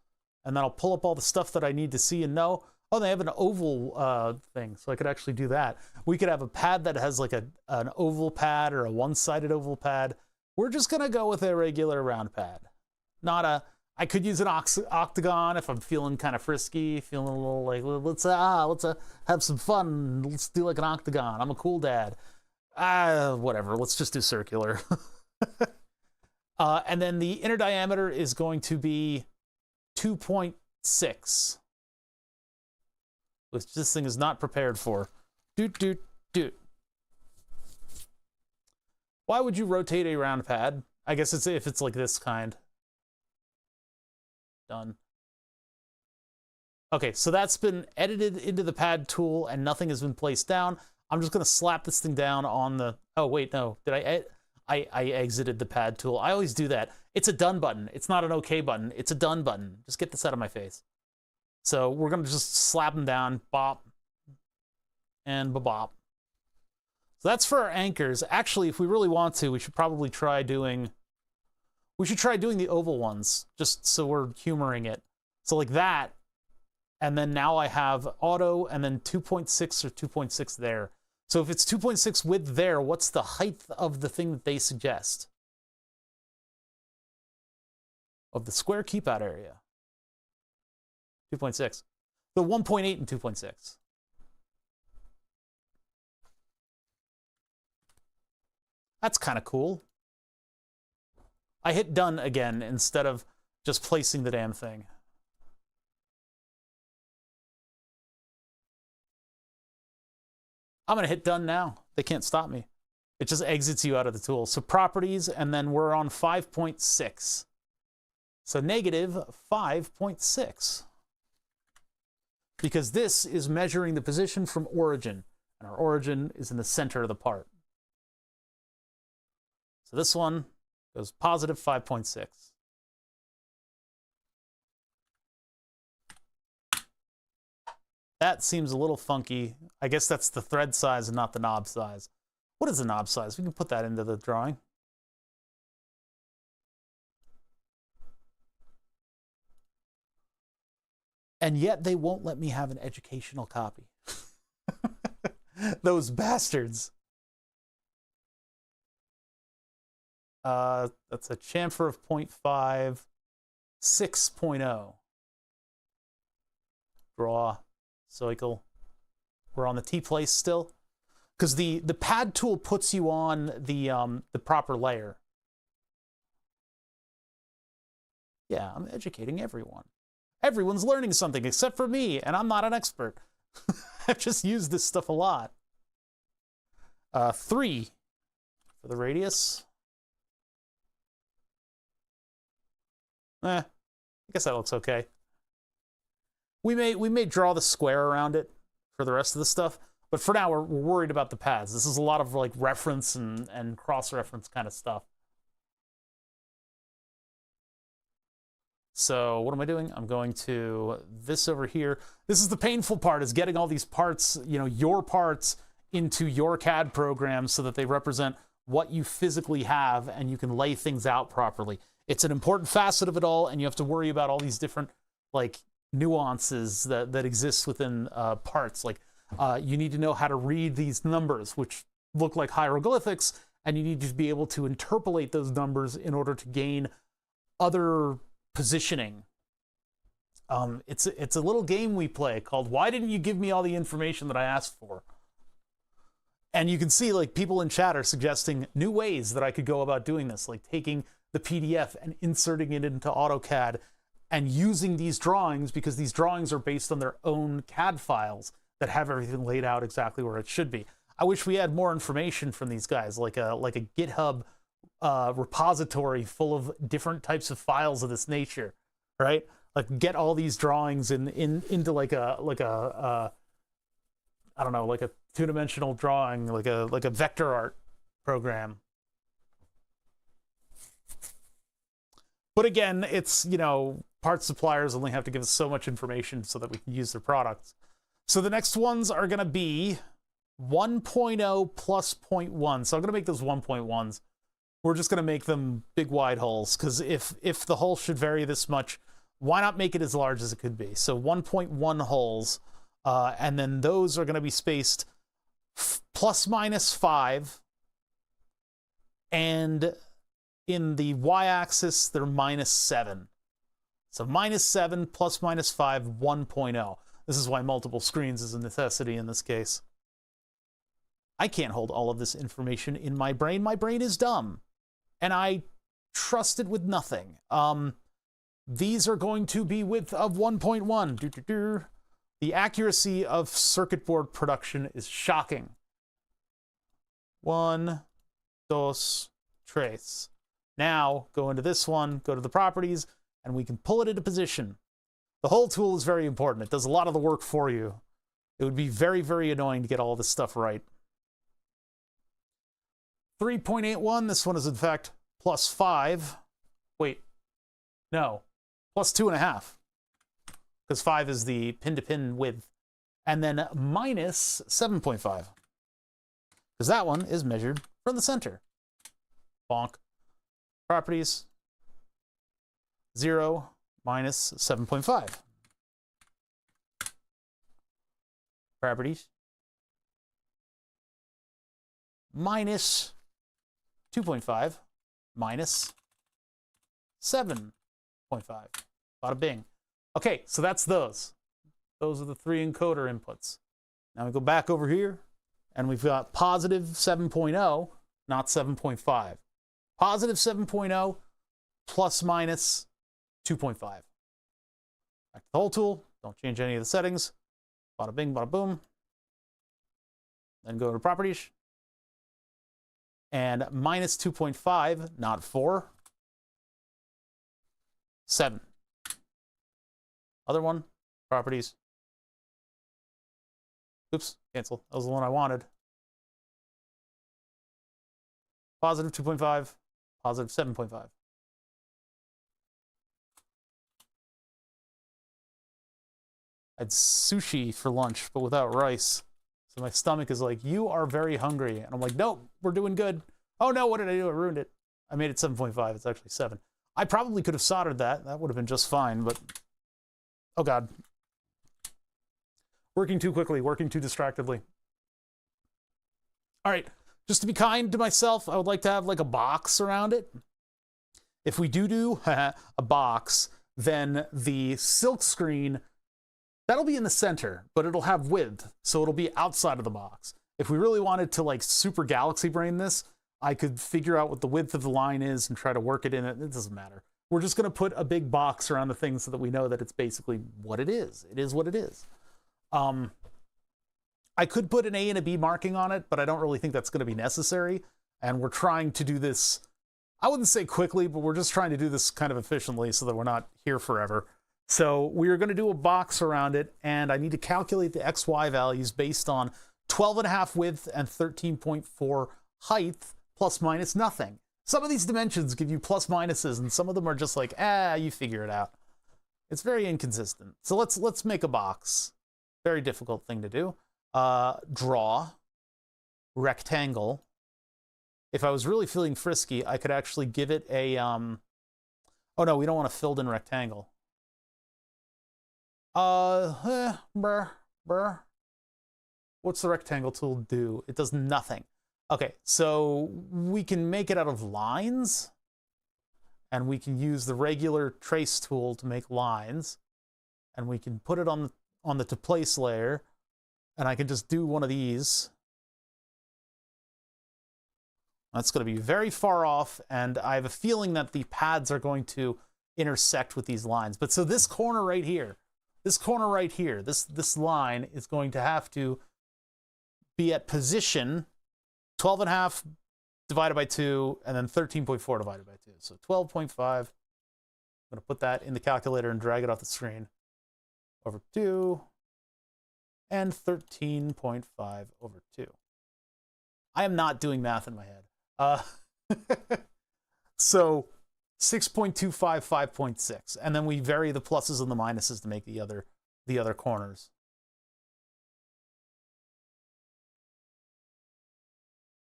S1: and then I'll pull up all the stuff that I need to see and know. Oh, they have an oval thing, so I could actually do that. We could have a pad that has like an oval pad or a one-sided oval pad. We're just going to go with a regular round pad. Not a, I could use an octagon if I'm feeling kind of frisky, feeling a little like, let's have some fun. Let's do like an octagon. I'm a cool dad. Whatever, let's just do circular. And then the inner diameter is going to be 2.6, which this thing is not prepared for. Doot. Why would you rotate a round pad? I guess it's if it's like this kind. Done. Okay, so that's been edited into the pad tool and nothing has been placed down. I'm just going to slap this thing down on the... Oh, wait, no. Did I exited the pad tool. I always do that. It's a done button. It's not an okay button. It's a done button. Just get this out of my face. So we're going to just slap them down. Bop. And bop. So that's for our anchors. Actually, if we really want to, we should probably try doing... We should try doing the oval ones, just so we're humoring it. So like that, and then now I have auto, and then 2.6 or 2.6 there. So if it's 2.6 width there, what's the height of the thing that they suggest? Of the square keypad area. 2.6. The 1.8 and 2.6. That's kind of cool. I hit done again instead of just placing the damn thing. I'm going to hit done now. They can't stop me. It just exits you out of the tool. So properties, and then we're on 5.6. So negative 5.6. Because this is measuring the position from origin, and our origin is in the center of the part. So this one goes positive 5.6. That seems a little funky. I guess that's the thread size and not the knob size. What is the knob size? We can put that into the drawing. And yet they won't let me have an educational copy. Those bastards. That's a chamfer of 0.5, 6.0. Draw, cycle. We're on the T place still.
S2: because the pad tool puts you on the proper layer. Yeah, I'm educating everyone. Everyone's learning something except for me, and I'm not an expert. I've just used this stuff a lot. 3 for the radius. I guess that looks okay. We may draw the square around it for the rest of the stuff, but for now we're worried about the pads. This is a lot of like reference and cross-reference kind of stuff. So what am I doing? I'm going to this over here. This is the painful part, is getting all these parts, you know, your parts into your CAD program so that they represent what you physically have and you can lay things out properly. It's an important facet of it all, and you have to worry about all these different like nuances that exist within parts. Like you need to know how to read these numbers, which look like hieroglyphics, and you need to be able to interpolate those numbers in order to gain other positioning. It's a little game we play called "Why didn't you give me all the information that I asked for?" And you can see like people in chat are suggesting new ways that I could go about doing this, like taking the PDF and inserting it into AutoCAD and using these drawings, because these drawings are based on their own CAD files that have everything laid out exactly where it should be. I wish we had more information from these guys, like a GitHub repository full of different types of files of this nature, right? Like get all these drawings into like a I don't know, like a two-dimensional drawing, like a vector art program. But again, it's, you know, parts suppliers only have to give us so much information so that we can use their products. So the next ones are going to be 1.0 plus 0.1. So I'm going to make those 1.1s. We're just going to make them big wide holes, because if the hole should vary this much, why not make it as large as it could be? So 1.1 holes, and then those are going to be spaced plus minus 5, and in the y-axis they're minus 7. So minus 7 plus minus 5, 1.0. This is why multiple screens is a necessity in this case. I can't hold all of this information in my brain. My brain is dumb, and I trust it with nothing. These are going to be width of 1.1. The accuracy of circuit board production is shocking. 1, 2, 3. Now, go into this one, go to the properties, and we can pull it into position. The hole tool is very important. It does a lot of the work for you. It would be very, very annoying to get all this stuff right. 3.81, this one is in fact plus 5. Wait, no, plus 2.5. Because 5 is the pin-to-pin width. And then minus 7.5. Because that one is measured from the center. Bonk. Properties. 0 minus 7.5. Properties. Minus 2.5 minus 7.5. Bada bing. Okay, so that's those. Those are the 3 encoder inputs. Now we go back over here, and we've got positive 7.0, not 7.5. Positive 7.0 plus minus 2.5. Back to the hole tool. Don't change any of the settings. Bada bing, bada boom. Then go to properties. And minus 2.5, not 4. 7. Other one, properties. Oops, cancel. That was the one I wanted. Positive 2.5, positive 7.5. I had sushi for lunch, but without rice. So my stomach is like, you are very hungry. And I'm like, nope, we're doing good. Oh no, what did I do? I ruined it. I made it 7.5. It's actually 7. I probably could have soldered that. That would have been just fine, but oh God. Working too quickly, working too distractedly. All right, just to be kind to myself, I would like to have like a box around it. If we do a box, then the silk screen, that'll be in the center, but it'll have width, so it'll be outside of the box. If we really wanted to like super galaxy brain this, I could figure out what the width of the line is and try to work it in it. It doesn't matter. We're just going to put a big box around the thing so that we know that it's basically what it is. It is what it is. I could put an A and a B marking on it, but I don't really think that's going to be necessary. And we're trying to do this, I wouldn't say quickly, but we're just trying to do this kind of efficiently so that we're not here forever. So we're going to do a box around it, and I need to calculate the XY values based on 12.5 width and 13.4 height, plus minus nothing. Some of these dimensions give you plus minuses, and some of them are just like, you figure it out. It's very inconsistent. So let's make a box. Very difficult thing to do. Draw, rectangle. If I was really feeling frisky, I could actually give it a, oh no, we don't want a filled in rectangle. What's the rectangle tool do? It does nothing. Okay, so we can make it out of lines, and we can use the regular trace tool to make lines, and we can put it on the to place layer, and I can just do one of these. That's going to be very far off, and I have a feeling that the pads are going to intersect with these lines. But so this corner right here, this line is going to have to be at position 12.5 divided by 2, and then 13.4 divided by 2. So 12.5. I'm going to put that in the calculator and drag it off the screen. Over 2, and 13.5 over 2. I am not doing math in my head. So 6.25, 5.6, and then we vary the pluses and the minuses to make the other corners.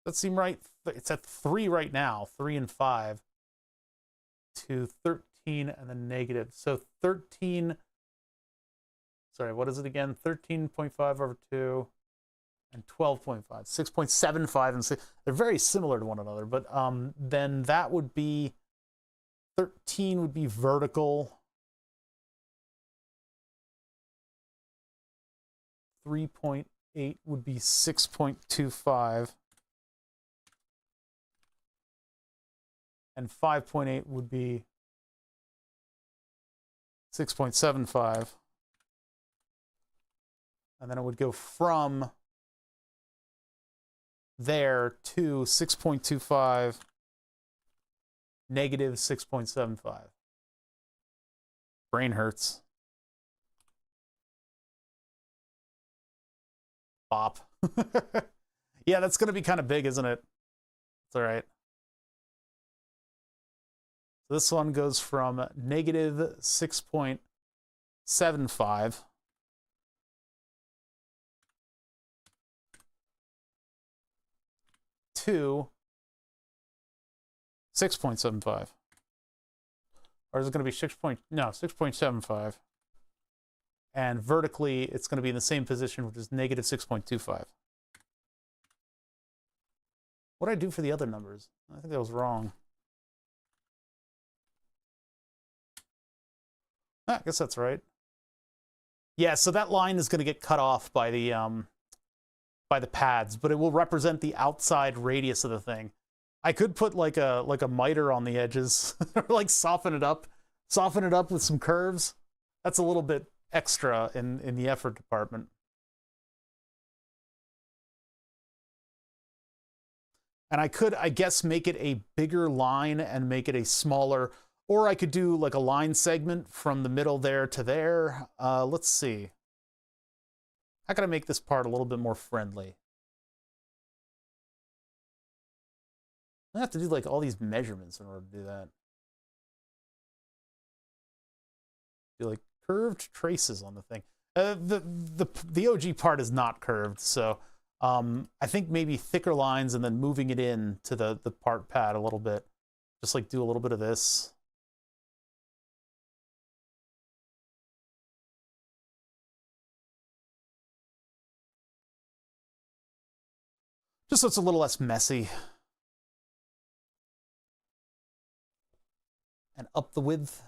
S2: That seem right? It's at 3 right now, 3 and 5 to 13 and then negative. So 13, sorry, what is it again? 13.5 over 2 and 12.5, 6.75 and 6. They're very similar to one another, but then that would be 13 would be vertical. 3.8 would be 6.25. And 5.8 would be 6.75. And then it would go from there to 6.25, negative 6.75. Brain hurts. Bop. Yeah, that's going to be kind of big, isn't it? It's all right. So this one goes from negative 6.75 to 6.75. Or is it going to be 6.75. And vertically, it's going to be in the same position, which is negative 6.25. What did I do for the other numbers? I think that was wrong. I guess that's right. Yeah, so that line is going to get cut off by the pads, but it will represent the outside radius of the thing. I could put like a miter on the edges, or like soften it up with some curves. That's a little bit extra in the effort department. And I could, I guess, make it a bigger line and make it a smaller, or I could do like a line segment from the middle there to there. Let's see. How can I make this part a little bit more friendly? I have to do like all these measurements in order to do that. Do like curved traces on the thing. The OG part is not curved, so I think maybe thicker lines and then moving it in to the part pad a little bit. Just like do a little bit of this. Just so it's a little less messy. And up the width.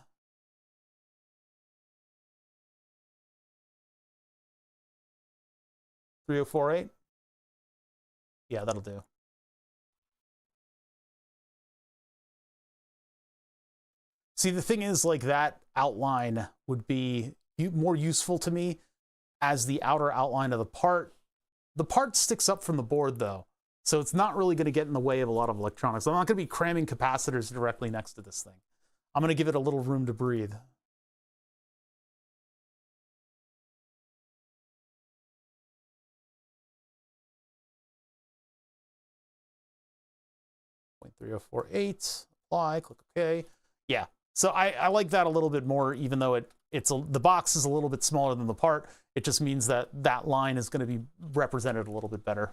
S2: .3048. Yeah, that'll do. See, the thing is, like, that outline would be more useful to me as the outer outline of the part. The part sticks up from the board, though, so it's not really going to get in the way of a lot of electronics. I'm not going to be cramming capacitors directly next to this thing. I'm going to give it a little room to breathe. .3048, apply, click OK. Yeah, so I like that a little bit more, even though the box is a little bit smaller than the part. It just means that that line is going to be represented a little bit better.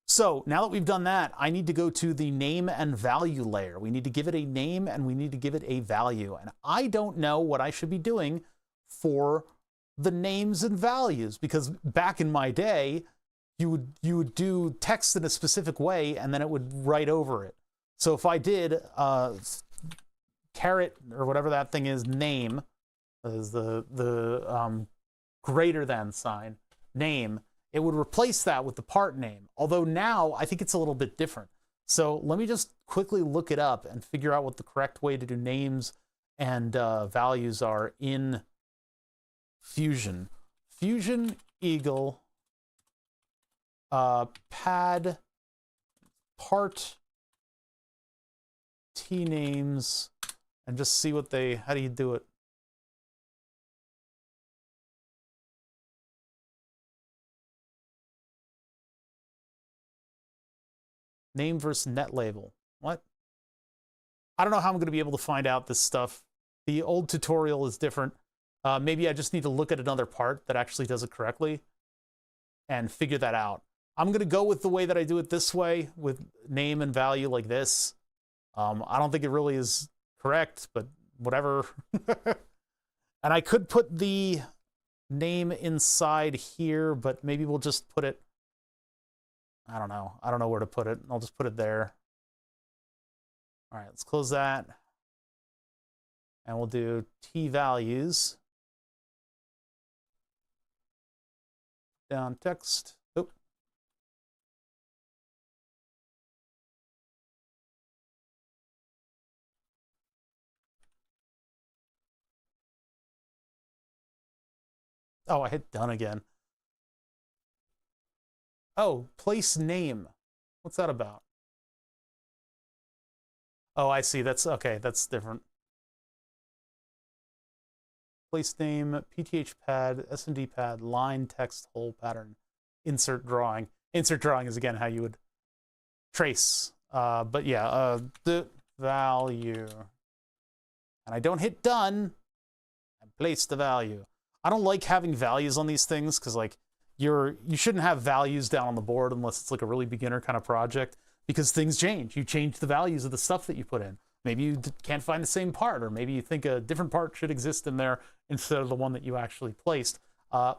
S2: So now that we've done that, I need to go to the name and value layer. We need to give it a name and we need to give it a value. And I don't know what I should be doing for the names and values, because back in my day, you would do text in a specific way and then it would write over it. So if I did caret or whatever that thing is, name, is the greater than sign, name, it would replace that with the part name. Although now I think it's a little bit different. So let me just quickly look it up and figure out what the correct way to do names and values are in Fusion. Fusion Eagle pad part T names and just see what how do you do it? Name versus net label. What? I don't know how I'm going to be able to find out this stuff. The old tutorial is different. Maybe I just need to look at another part that actually does it correctly and figure that out. I'm going to go with the way that I do it this way, with name and value like this. I don't think it really is correct, but whatever. And I could put the name inside here, but maybe we'll just put it, I don't know. I don't know where to put it. I'll just put it there. All right, let's close that. And we'll do T values. Down text. Oop. Oh, I hit done again. Oh, place name. What's that about? Oh, I see. That's okay. That's different. Place name, PTH pad, S&D pad, line, text, hole pattern, insert drawing. Insert drawing is again how you would trace. But yeah, the value. And I don't hit done. I place the value. I don't like having values on these things because, like, you shouldn't have values down on the board unless it's like a really beginner kind of project, because things change. You change the values of the stuff that you put in. Maybe you can't find the same part, or maybe you think a different part should exist in there instead of the one that you actually placed.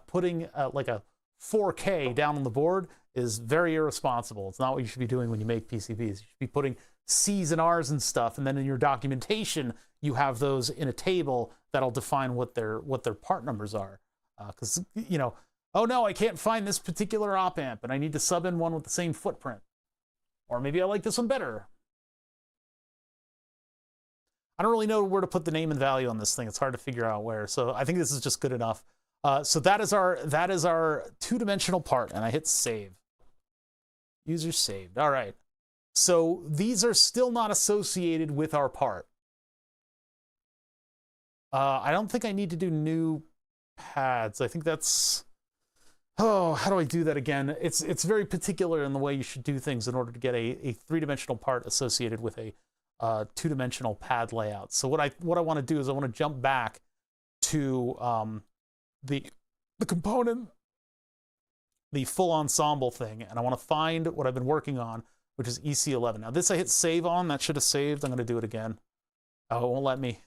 S2: Putting like a 4K down on the board is very irresponsible. It's not what you should be doing when you make PCBs. You should be putting C's and R's and stuff, and then in your documentation, you have those in a table that'll define what their part numbers are. Because, you know, oh no, I can't find this particular op amp, and I need to sub in one with the same footprint. Or maybe I like this one better. I don't really know where to put the name and value on this thing. It's hard to figure out where. So I think this is just good enough. So that is our two-dimensional part, and I hit save. User saved. All right. So these are still not associated with our part. I don't think I need to do new pads. I think that's... Oh, how do I do that again? It's very particular in the way you should do things in order to get a three-dimensional part associated with a two-dimensional pad layout. So what I want to do is I want to jump back to the component, the full ensemble thing, and I want to find what I've been working on, which is EC11. Now this I hit save on. That should have saved. I'm going to do it again. Oh, it won't let me.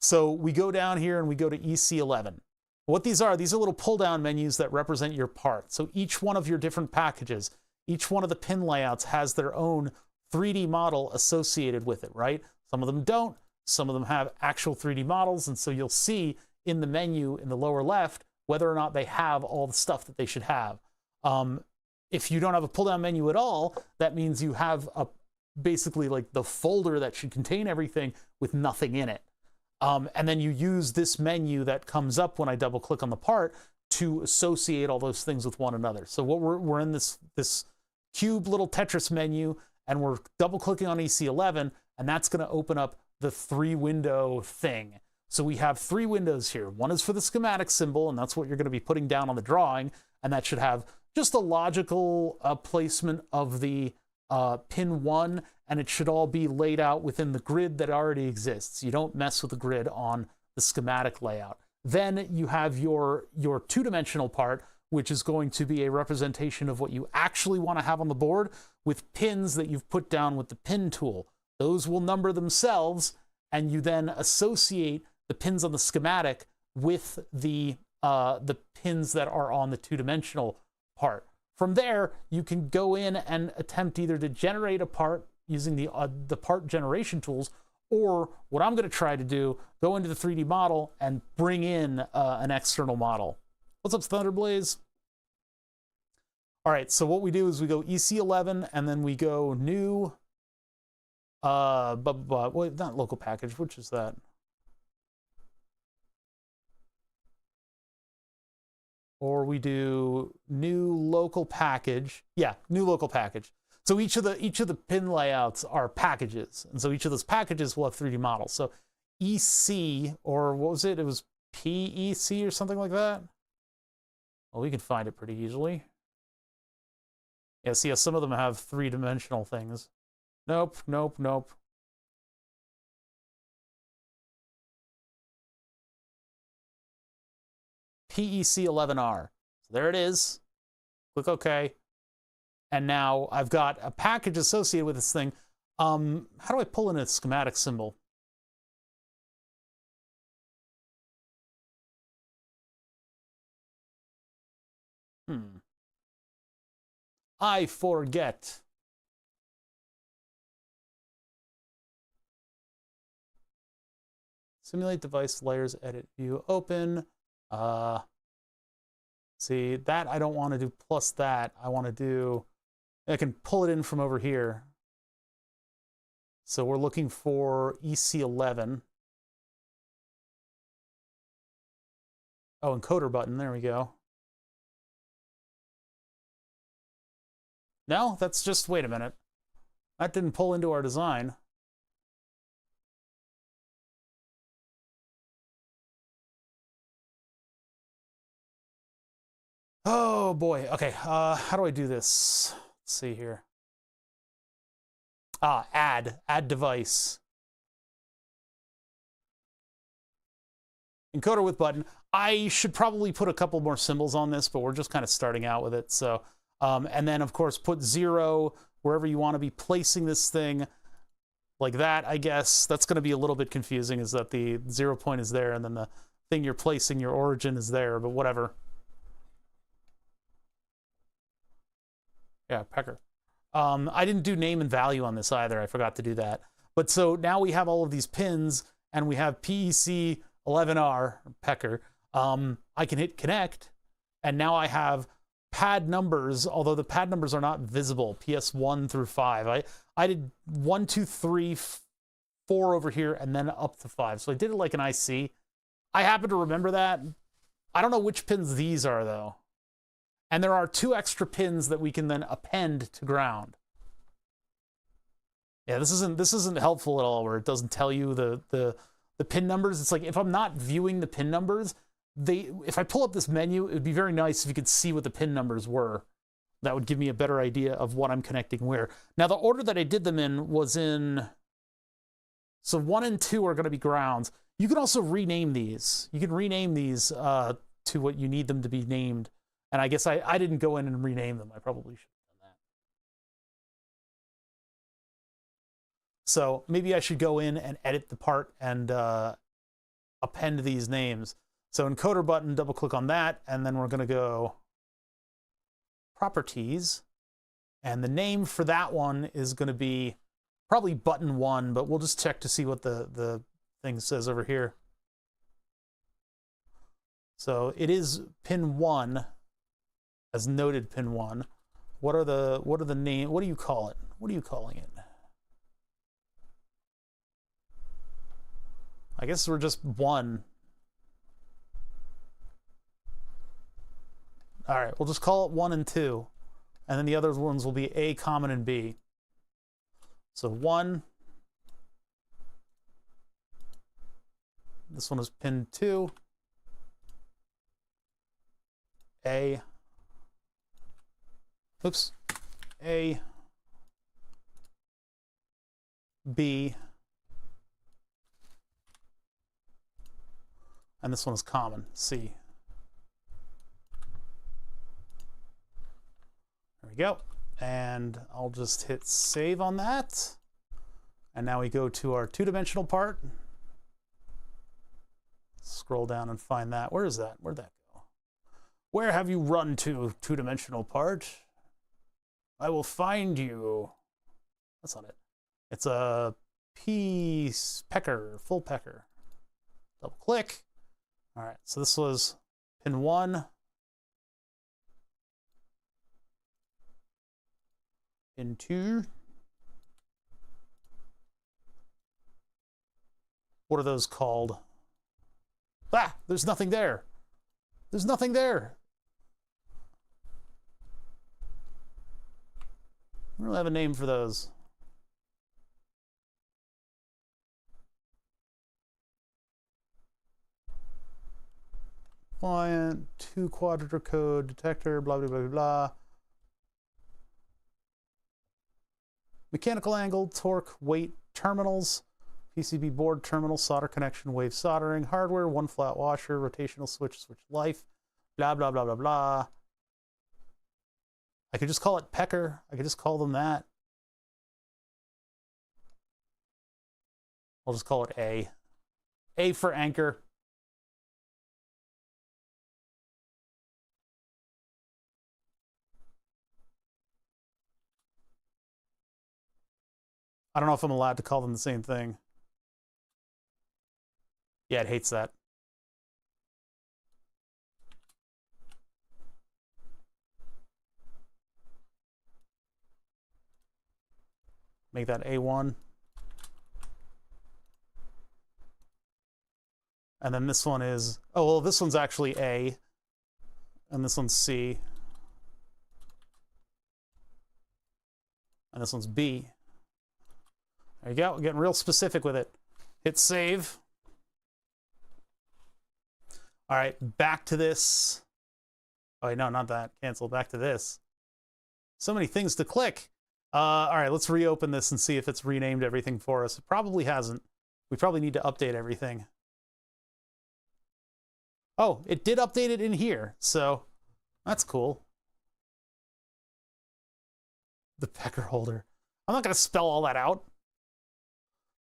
S2: So we go down here and we go to EC11. What these are little pull-down menus that represent your part. So each one of your different packages, each one of the pin layouts has their own 3D model associated with it, right? Some of them don't. Some of them have actual 3D models, and so you'll see in the menu in the lower left whether or not they have all the stuff that they should have. If you don't have a pull-down menu at all, that means you have basically like the folder that should contain everything with nothing in it. And then you use this menu that comes up when I double click on the part to associate all those things with one another. So what we're in this cube little Tetris menu, and we're double clicking on EC11, and that's going to open up the 3-window thing. So we have 3 windows here. One is for the schematic symbol, and that's what you're going to be putting down on the drawing, and that should have just a logical placement of the pin 1, and it should all be laid out within the grid that already exists. You don't mess with the grid on the schematic layout. Then you have your 2-dimensional part, which is going to be a representation of what you actually want to have on the board with pins that you've put down with the pin tool. Those will number themselves, and you then associate the pins on the schematic with the pins that are on the 2-dimensional part. From there, you can go in and attempt either to generate a part using the part generation tools, or what I'm going to try to do, go into the 3D model and bring in an external model. What's up, Thunderblaze? All right, so what we do is we go EC11, and then we go new, wait, not local package, which is that? Or we do new local package. Yeah, new local package. So each of the pin layouts are packages, and so each of those packages will have 3D models. So EC, or what was it? It was PEC or something like that. Well, we can find it pretty easily. Yeah, see how some of them have 3-dimensional things. Nope, nope, nope. PEC11R. So there it is. Click OK. And now I've got a package associated with this thing. How do I pull in a schematic symbol? I forget. Simulate device layers, edit view, open. See, that I don't want to do plus that. I want to do, I can pull it in from over here. So we're looking for EC11. Oh, encoder button, there we go. No, that's just, wait a minute. That didn't pull into our design. Oh boy, okay, how do I do this? Let's see here. Add device. Encoder with button. I should probably put a couple more symbols on this, but we're just kind of starting out with it. So, and then of course put 0 wherever you want to be placing this thing, like that, I guess. That's going to be a little bit confusing, is that the 0 point is there and then the thing you're placing, your origin, is there, but whatever. Yeah, Pecker. I didn't do name and value on this either. I forgot to do that. But so now we have all of these pins, and we have PEC11R, Pecker. I can hit connect, and now I have pad numbers, although the pad numbers are not visible, PS1 through 5. I did 1, 2, 3, 4 over here, and then up to 5. So I did it like an IC. I happen to remember that. I don't know which pins these are, though. And there are 2 extra pins that we can then append to ground. Yeah, this isn't helpful at all, where it doesn't tell you the pin numbers. It's like, if I'm not viewing the pin numbers, if I pull up this menu, it would be very nice if you could see what the pin numbers were. That would give me a better idea of what I'm connecting where. Now, the order that I did them in was in... So 1 and 2 are going to be grounds. You can also rename these. You can rename these to what you need them to be named. And I guess I didn't go in and rename them. I probably should have done that. So maybe I should go in and edit the part and append these names. So encoder button, double click on that, and then we're going to go properties. And the name for that one is going to be probably button 1, but we'll just check to see what the thing says over here. So it is pin 1. as noted pin 1. What are the name? What do you call it? What are you calling it? I guess we're just 1. All right, we'll just call it 1 and 2. And then the other ones will be A, common, and B. So 1. This one is pin 2. A. Oops. A. B. And this one is common, C. There we go. And I'll just hit save on that. And now we go to our two-dimensional part. Scroll down and find that. Where is that? Where'd that go? Where have you run to, two-dimensional part? I will find you. That's not it. It's a pecker, full pecker. Double click. All right, so this was pin 1. Pin 2. What are those called? Ah, there's nothing there. There's nothing there. I don't really have a name for those. Client, 2 quadrature code, detector, blah, blah, blah, blah, blah. Mechanical angle, torque, weight, terminals, PCB board, terminal, solder connection, wave soldering, hardware, 1 flat washer, rotational switch, switch life, blah, blah, blah, blah, blah. I could just call it pecker. I could just call them that. I'll just call it A. A for anchor. I don't know if I'm allowed to call them the same thing. Yeah, it hates that. Make that A1. And then this one is, oh, well, this one's actually A. And this one's C. And this one's B. There you go, we're getting real specific with it. Hit save. All right, back to this. Oh, wait, no, not that. Cancel, back to this. So many things to click. All right, let's reopen this and see if it's renamed everything for us. It probably hasn't. We probably need to update everything. Oh, it did update it in here, so that's cool. The pecker holder. I'm not going to spell all that out.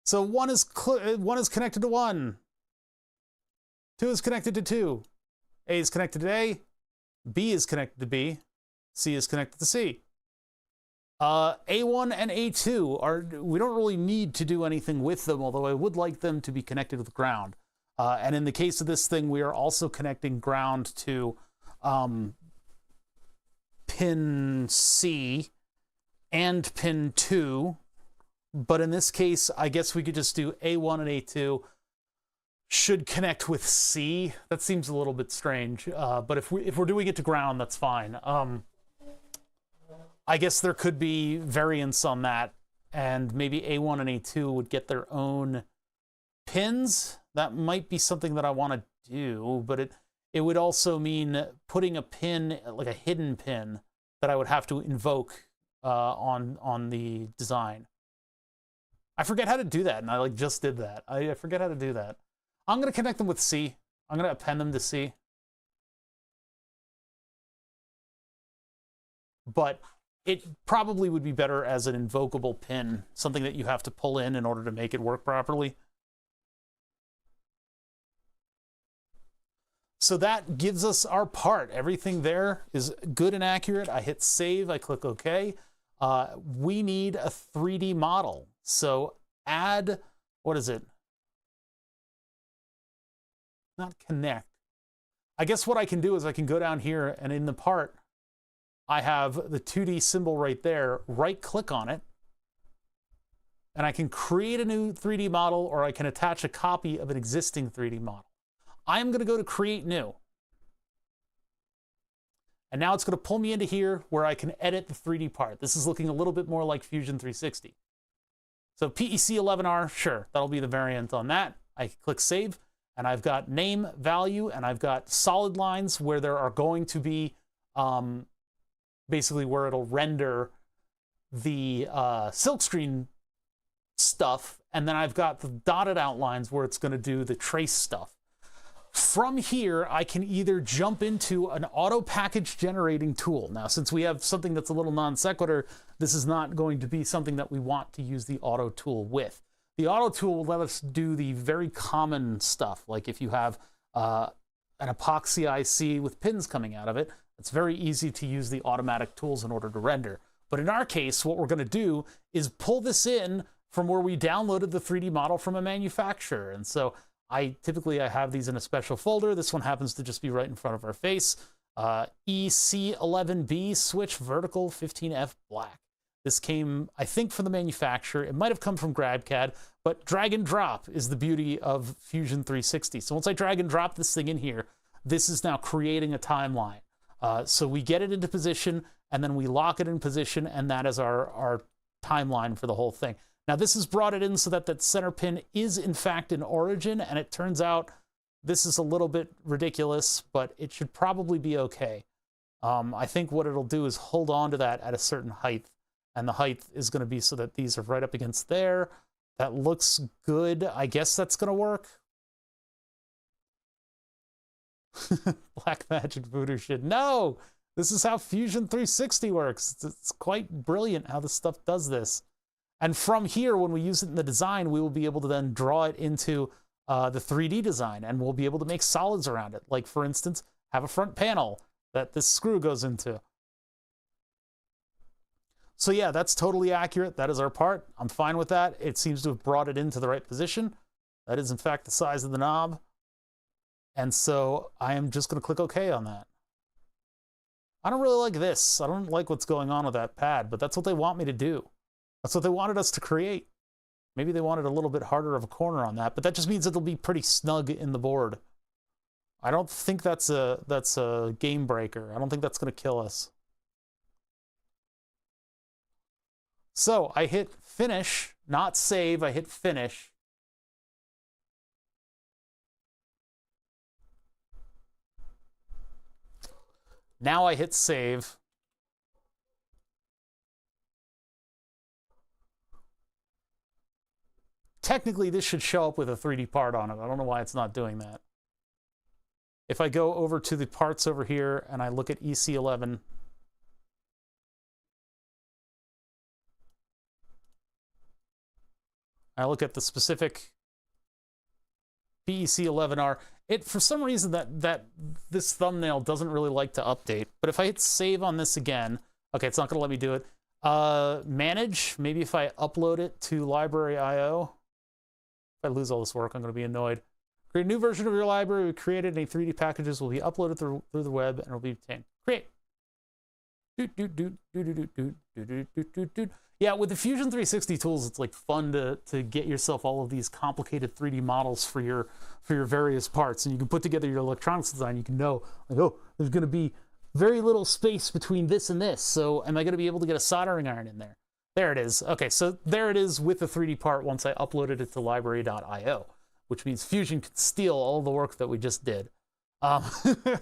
S2: So 1 is connected to 1. 2 is connected to 2. A is connected to A. B is connected to B. C is connected to C. A1 and A2 are, we don't really need to do anything with them, although I would like them to be connected with ground. And in the case of this thing, we are also connecting ground to pin C and pin 2. But in this case, I guess we could just do A1 and A2 should connect with C. That seems a little bit strange, but if we're doing it to ground, that's fine. I guess there could be variants on that, and maybe A1 and A2 would get their own pins. That might be something that I want to do, but it would also mean putting a pin, like a hidden pin, that I would have to invoke on the design. I forget how to do that, and I just did that. I forget how to do that. I'm going to connect them with C. I'm going to append them to C. But it probably would be better as an invocable pin, something that you have to pull in order to make it work properly. So that gives us our part. Everything there is good and accurate. I hit save, I click OK. We need a 3D model. So add, what is it? Not connect. I guess what I can do is I can go down here and in the part, I have the 2D symbol right there, right click on it, and I can create a new 3D model, or I can attach a copy of an existing 3D model. I'm going to go to create new. And now it's going to pull me into here where I can edit the 3D part. This is looking a little bit more like Fusion 360. So PEC11R, sure, that'll be the variant on that. I click save, and I've got name, value, and I've got solid lines where there are going to be basically where it'll render the silkscreen stuff, and then I've got the dotted outlines where it's going to do the trace stuff. From here, I can either jump into an auto package generating tool. Now, since we have something that's a little non sequitur, this is not going to be something that we want to use the auto tool with. The auto tool will let us do the very common stuff, like if you have an epoxy IC with pins coming out of it, it's very easy to use the automatic tools in order to render. But in our case, what we're going to do is pull this in from where we downloaded the 3D model from a manufacturer. And so typically I have these in a special folder. This one happens to just be right in front of our face. EC11B switch vertical 15F black. This came, I think, from the manufacturer. It might have come from GrabCAD, but drag and drop is the beauty of Fusion 360. So once I drag and drop this thing in here, this is now creating a timeline. So we get it into position, and then we lock it in position, and that is our timeline for the whole thing. Now, this has brought it in so that that center pin is, in fact, an origin, and it turns out this is a little bit ridiculous, but it should probably be okay. I think what it'll do is hold on to that at a certain height, and the height is going to be so that these are right up against there. That looks good. I guess that's going to work. Black magic voodoo shit. No! This is how Fusion 360 works. It's quite brilliant how this stuff does this. And from here, when we use it in the design, we will be able to then draw it into the 3D design, and we'll be able to make solids around it. Like, for instance, have a front panel that this screw goes into. So yeah, that's totally accurate. That is our part. I'm fine with that. It seems to have brought it into the right position. That is, in fact, the size of the knob. And so I am just going to click OK on that. I don't really like this. I don't like what's going on with that pad, but that's what they want me to do. That's what they wanted us to create. Maybe they wanted a little bit harder of a corner on that, but that just means it'll be pretty snug in the board. I don't think that's a game breaker. I don't think that's going to kill us. So I hit finish, not save. I hit finish. Now I hit save. Technically, this should show up with a 3D part on it. I don't know why it's not doing that. If I go over to the parts over here and I look at EC11, I look at the specific PEC11R, for some reason that this thumbnail doesn't really like to update. But if I hit save on this again, okay, it's not going to let me do it. Manage, maybe if I upload it to library IO. If I lose all this work, I'm going to be annoyed. Create a new version of your library we created. Any 3D packages will be uploaded through the web and will be obtained. Create. Yeah, with the Fusion 360 tools, it's like fun to get yourself all of these complicated 3D models for your various parts, and you can put together your electronics design. You can know, like, oh, there's going to be very little space between this and this, so am I going to be able to get a soldering iron in there? There it is. Okay, so there it is with the 3D part once I uploaded it to library.io, which means Fusion can steal all the work that we just did. Okay,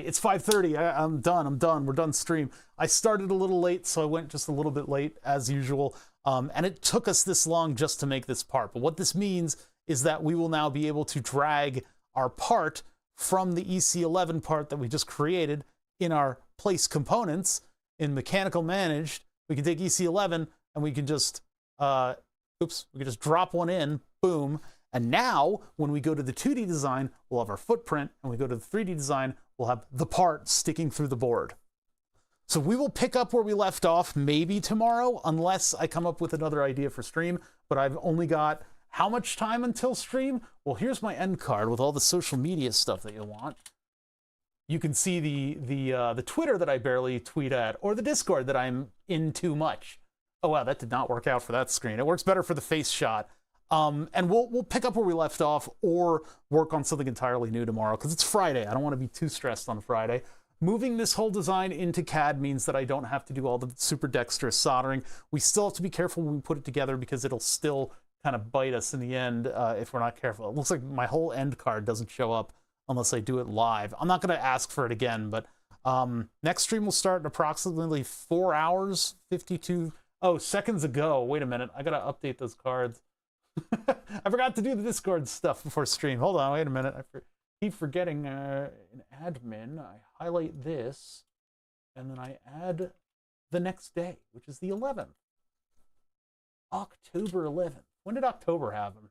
S2: it's 5:30. I'm done. We're done stream. I started a little late, so I went just a little bit late, as usual. And it took us this long just to make this part. But what this means is that we will now be able to drag our part from the EC11 part that we just created in our place components in mechanical managed. We can take EC11 and we can just, we can just drop one in, boom. And now, when we go to the 2D design, we'll have our footprint, and we go to the 3D design, we'll have the part sticking through the board. So we will pick up where we left off maybe tomorrow, unless I come up with another idea for stream, but I've only got how much time until stream? Well, here's my end card with all the social media stuff that you'll want.
S1: you can see the Twitter that I barely tweet at, or the Discord that I'm in too much. Oh wow, that did not work out for that screen. It works better for the face shot. And we'll pick up where we left off, or work on something entirely new tomorrow, because it's Friday. I don't want to be too stressed on Friday. Moving this whole design into CAD means that I don't have to do all the super dexterous soldering. We still have to be careful when we put it together, because it'll still kind of bite us in the end if we're not careful. It looks like my whole end card doesn't show up unless I do it live. I'm not going to ask for it again, but next stream will start in approximately 4 hours, 52 seconds ago. Wait a minute, I got to update those cards. I forgot to do the Discord stuff before stream. Hold on, wait a minute. I keep forgetting an admin. I highlight this, and then I add the next day, which is the 11th. October 11th. When did October have them?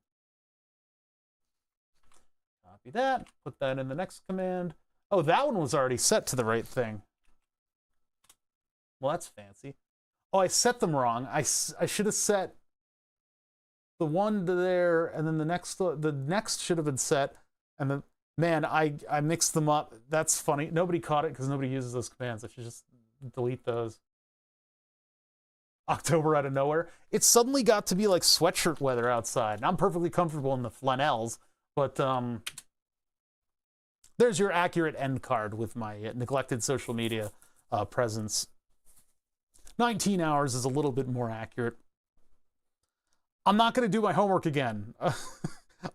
S1: Copy that, put that in the next command. Oh, that one was already set to the right thing. Well, that's fancy. Oh, I set them wrong. I should have set the one to there, and then the next should have been set, and then, man, I mixed them up. That's funny. Nobody caught it because nobody uses those commands. I should just delete those. October out of nowhere. It suddenly got to be like sweatshirt weather outside. I'm perfectly comfortable in the flannels, but there's your accurate end card with my neglected social media presence. 19 hours is a little bit more accurate. I'm not going to do my homework again.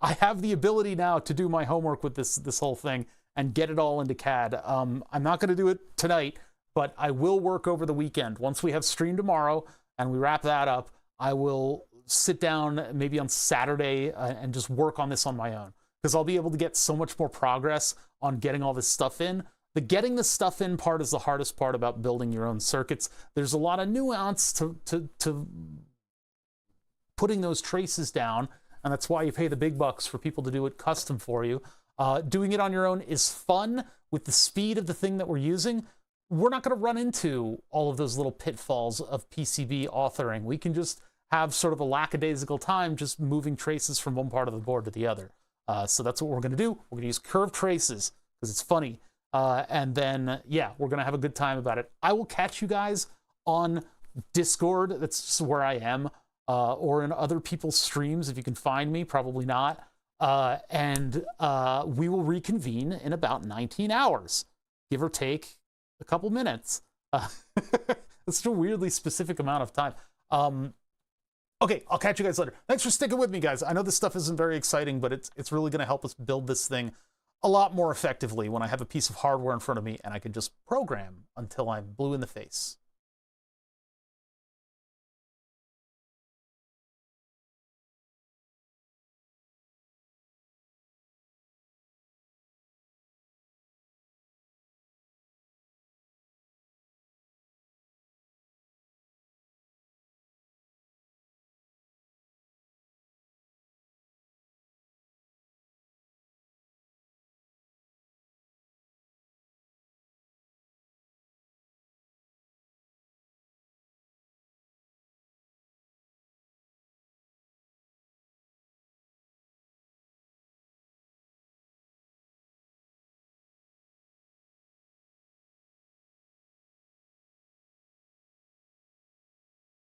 S1: I have the ability now to do my homework with this whole thing and get it all into CAD. I'm not going to do it tonight, but I will work over the weekend. Once we have stream tomorrow and we wrap that up, I will sit down maybe on Saturday and just work on this on my own, because I'll be able to get so much more progress on getting all this stuff in. The getting the stuff in part is the hardest part about building your own circuits. There's a lot of nuance to putting those traces down, and that's why you pay the big bucks for people to do it custom for you. Doing it on your own is fun. With the speed of the thing that we're using, we're not going to run into all of those little pitfalls of PCB authoring. We can just have sort of a lackadaisical time just moving traces from one part of the board to the other. So that's what we're going to do. We're going to use curved traces because it's funny. And then, yeah, we're going to have a good time about it. I will catch you guys on Discord. That's just where I am. Or in other people's streams if you can find me. Probably not. And we will reconvene in about 19 hours, give or take a couple minutes. It's a weirdly specific amount of time. Okay, I'll catch you guys later. Thanks for sticking with me, guys. I know this stuff isn't very exciting, but it's really going to help us build this thing a lot more effectively when I have a piece of hardware in front of me and I can just program until I'm blue in the face.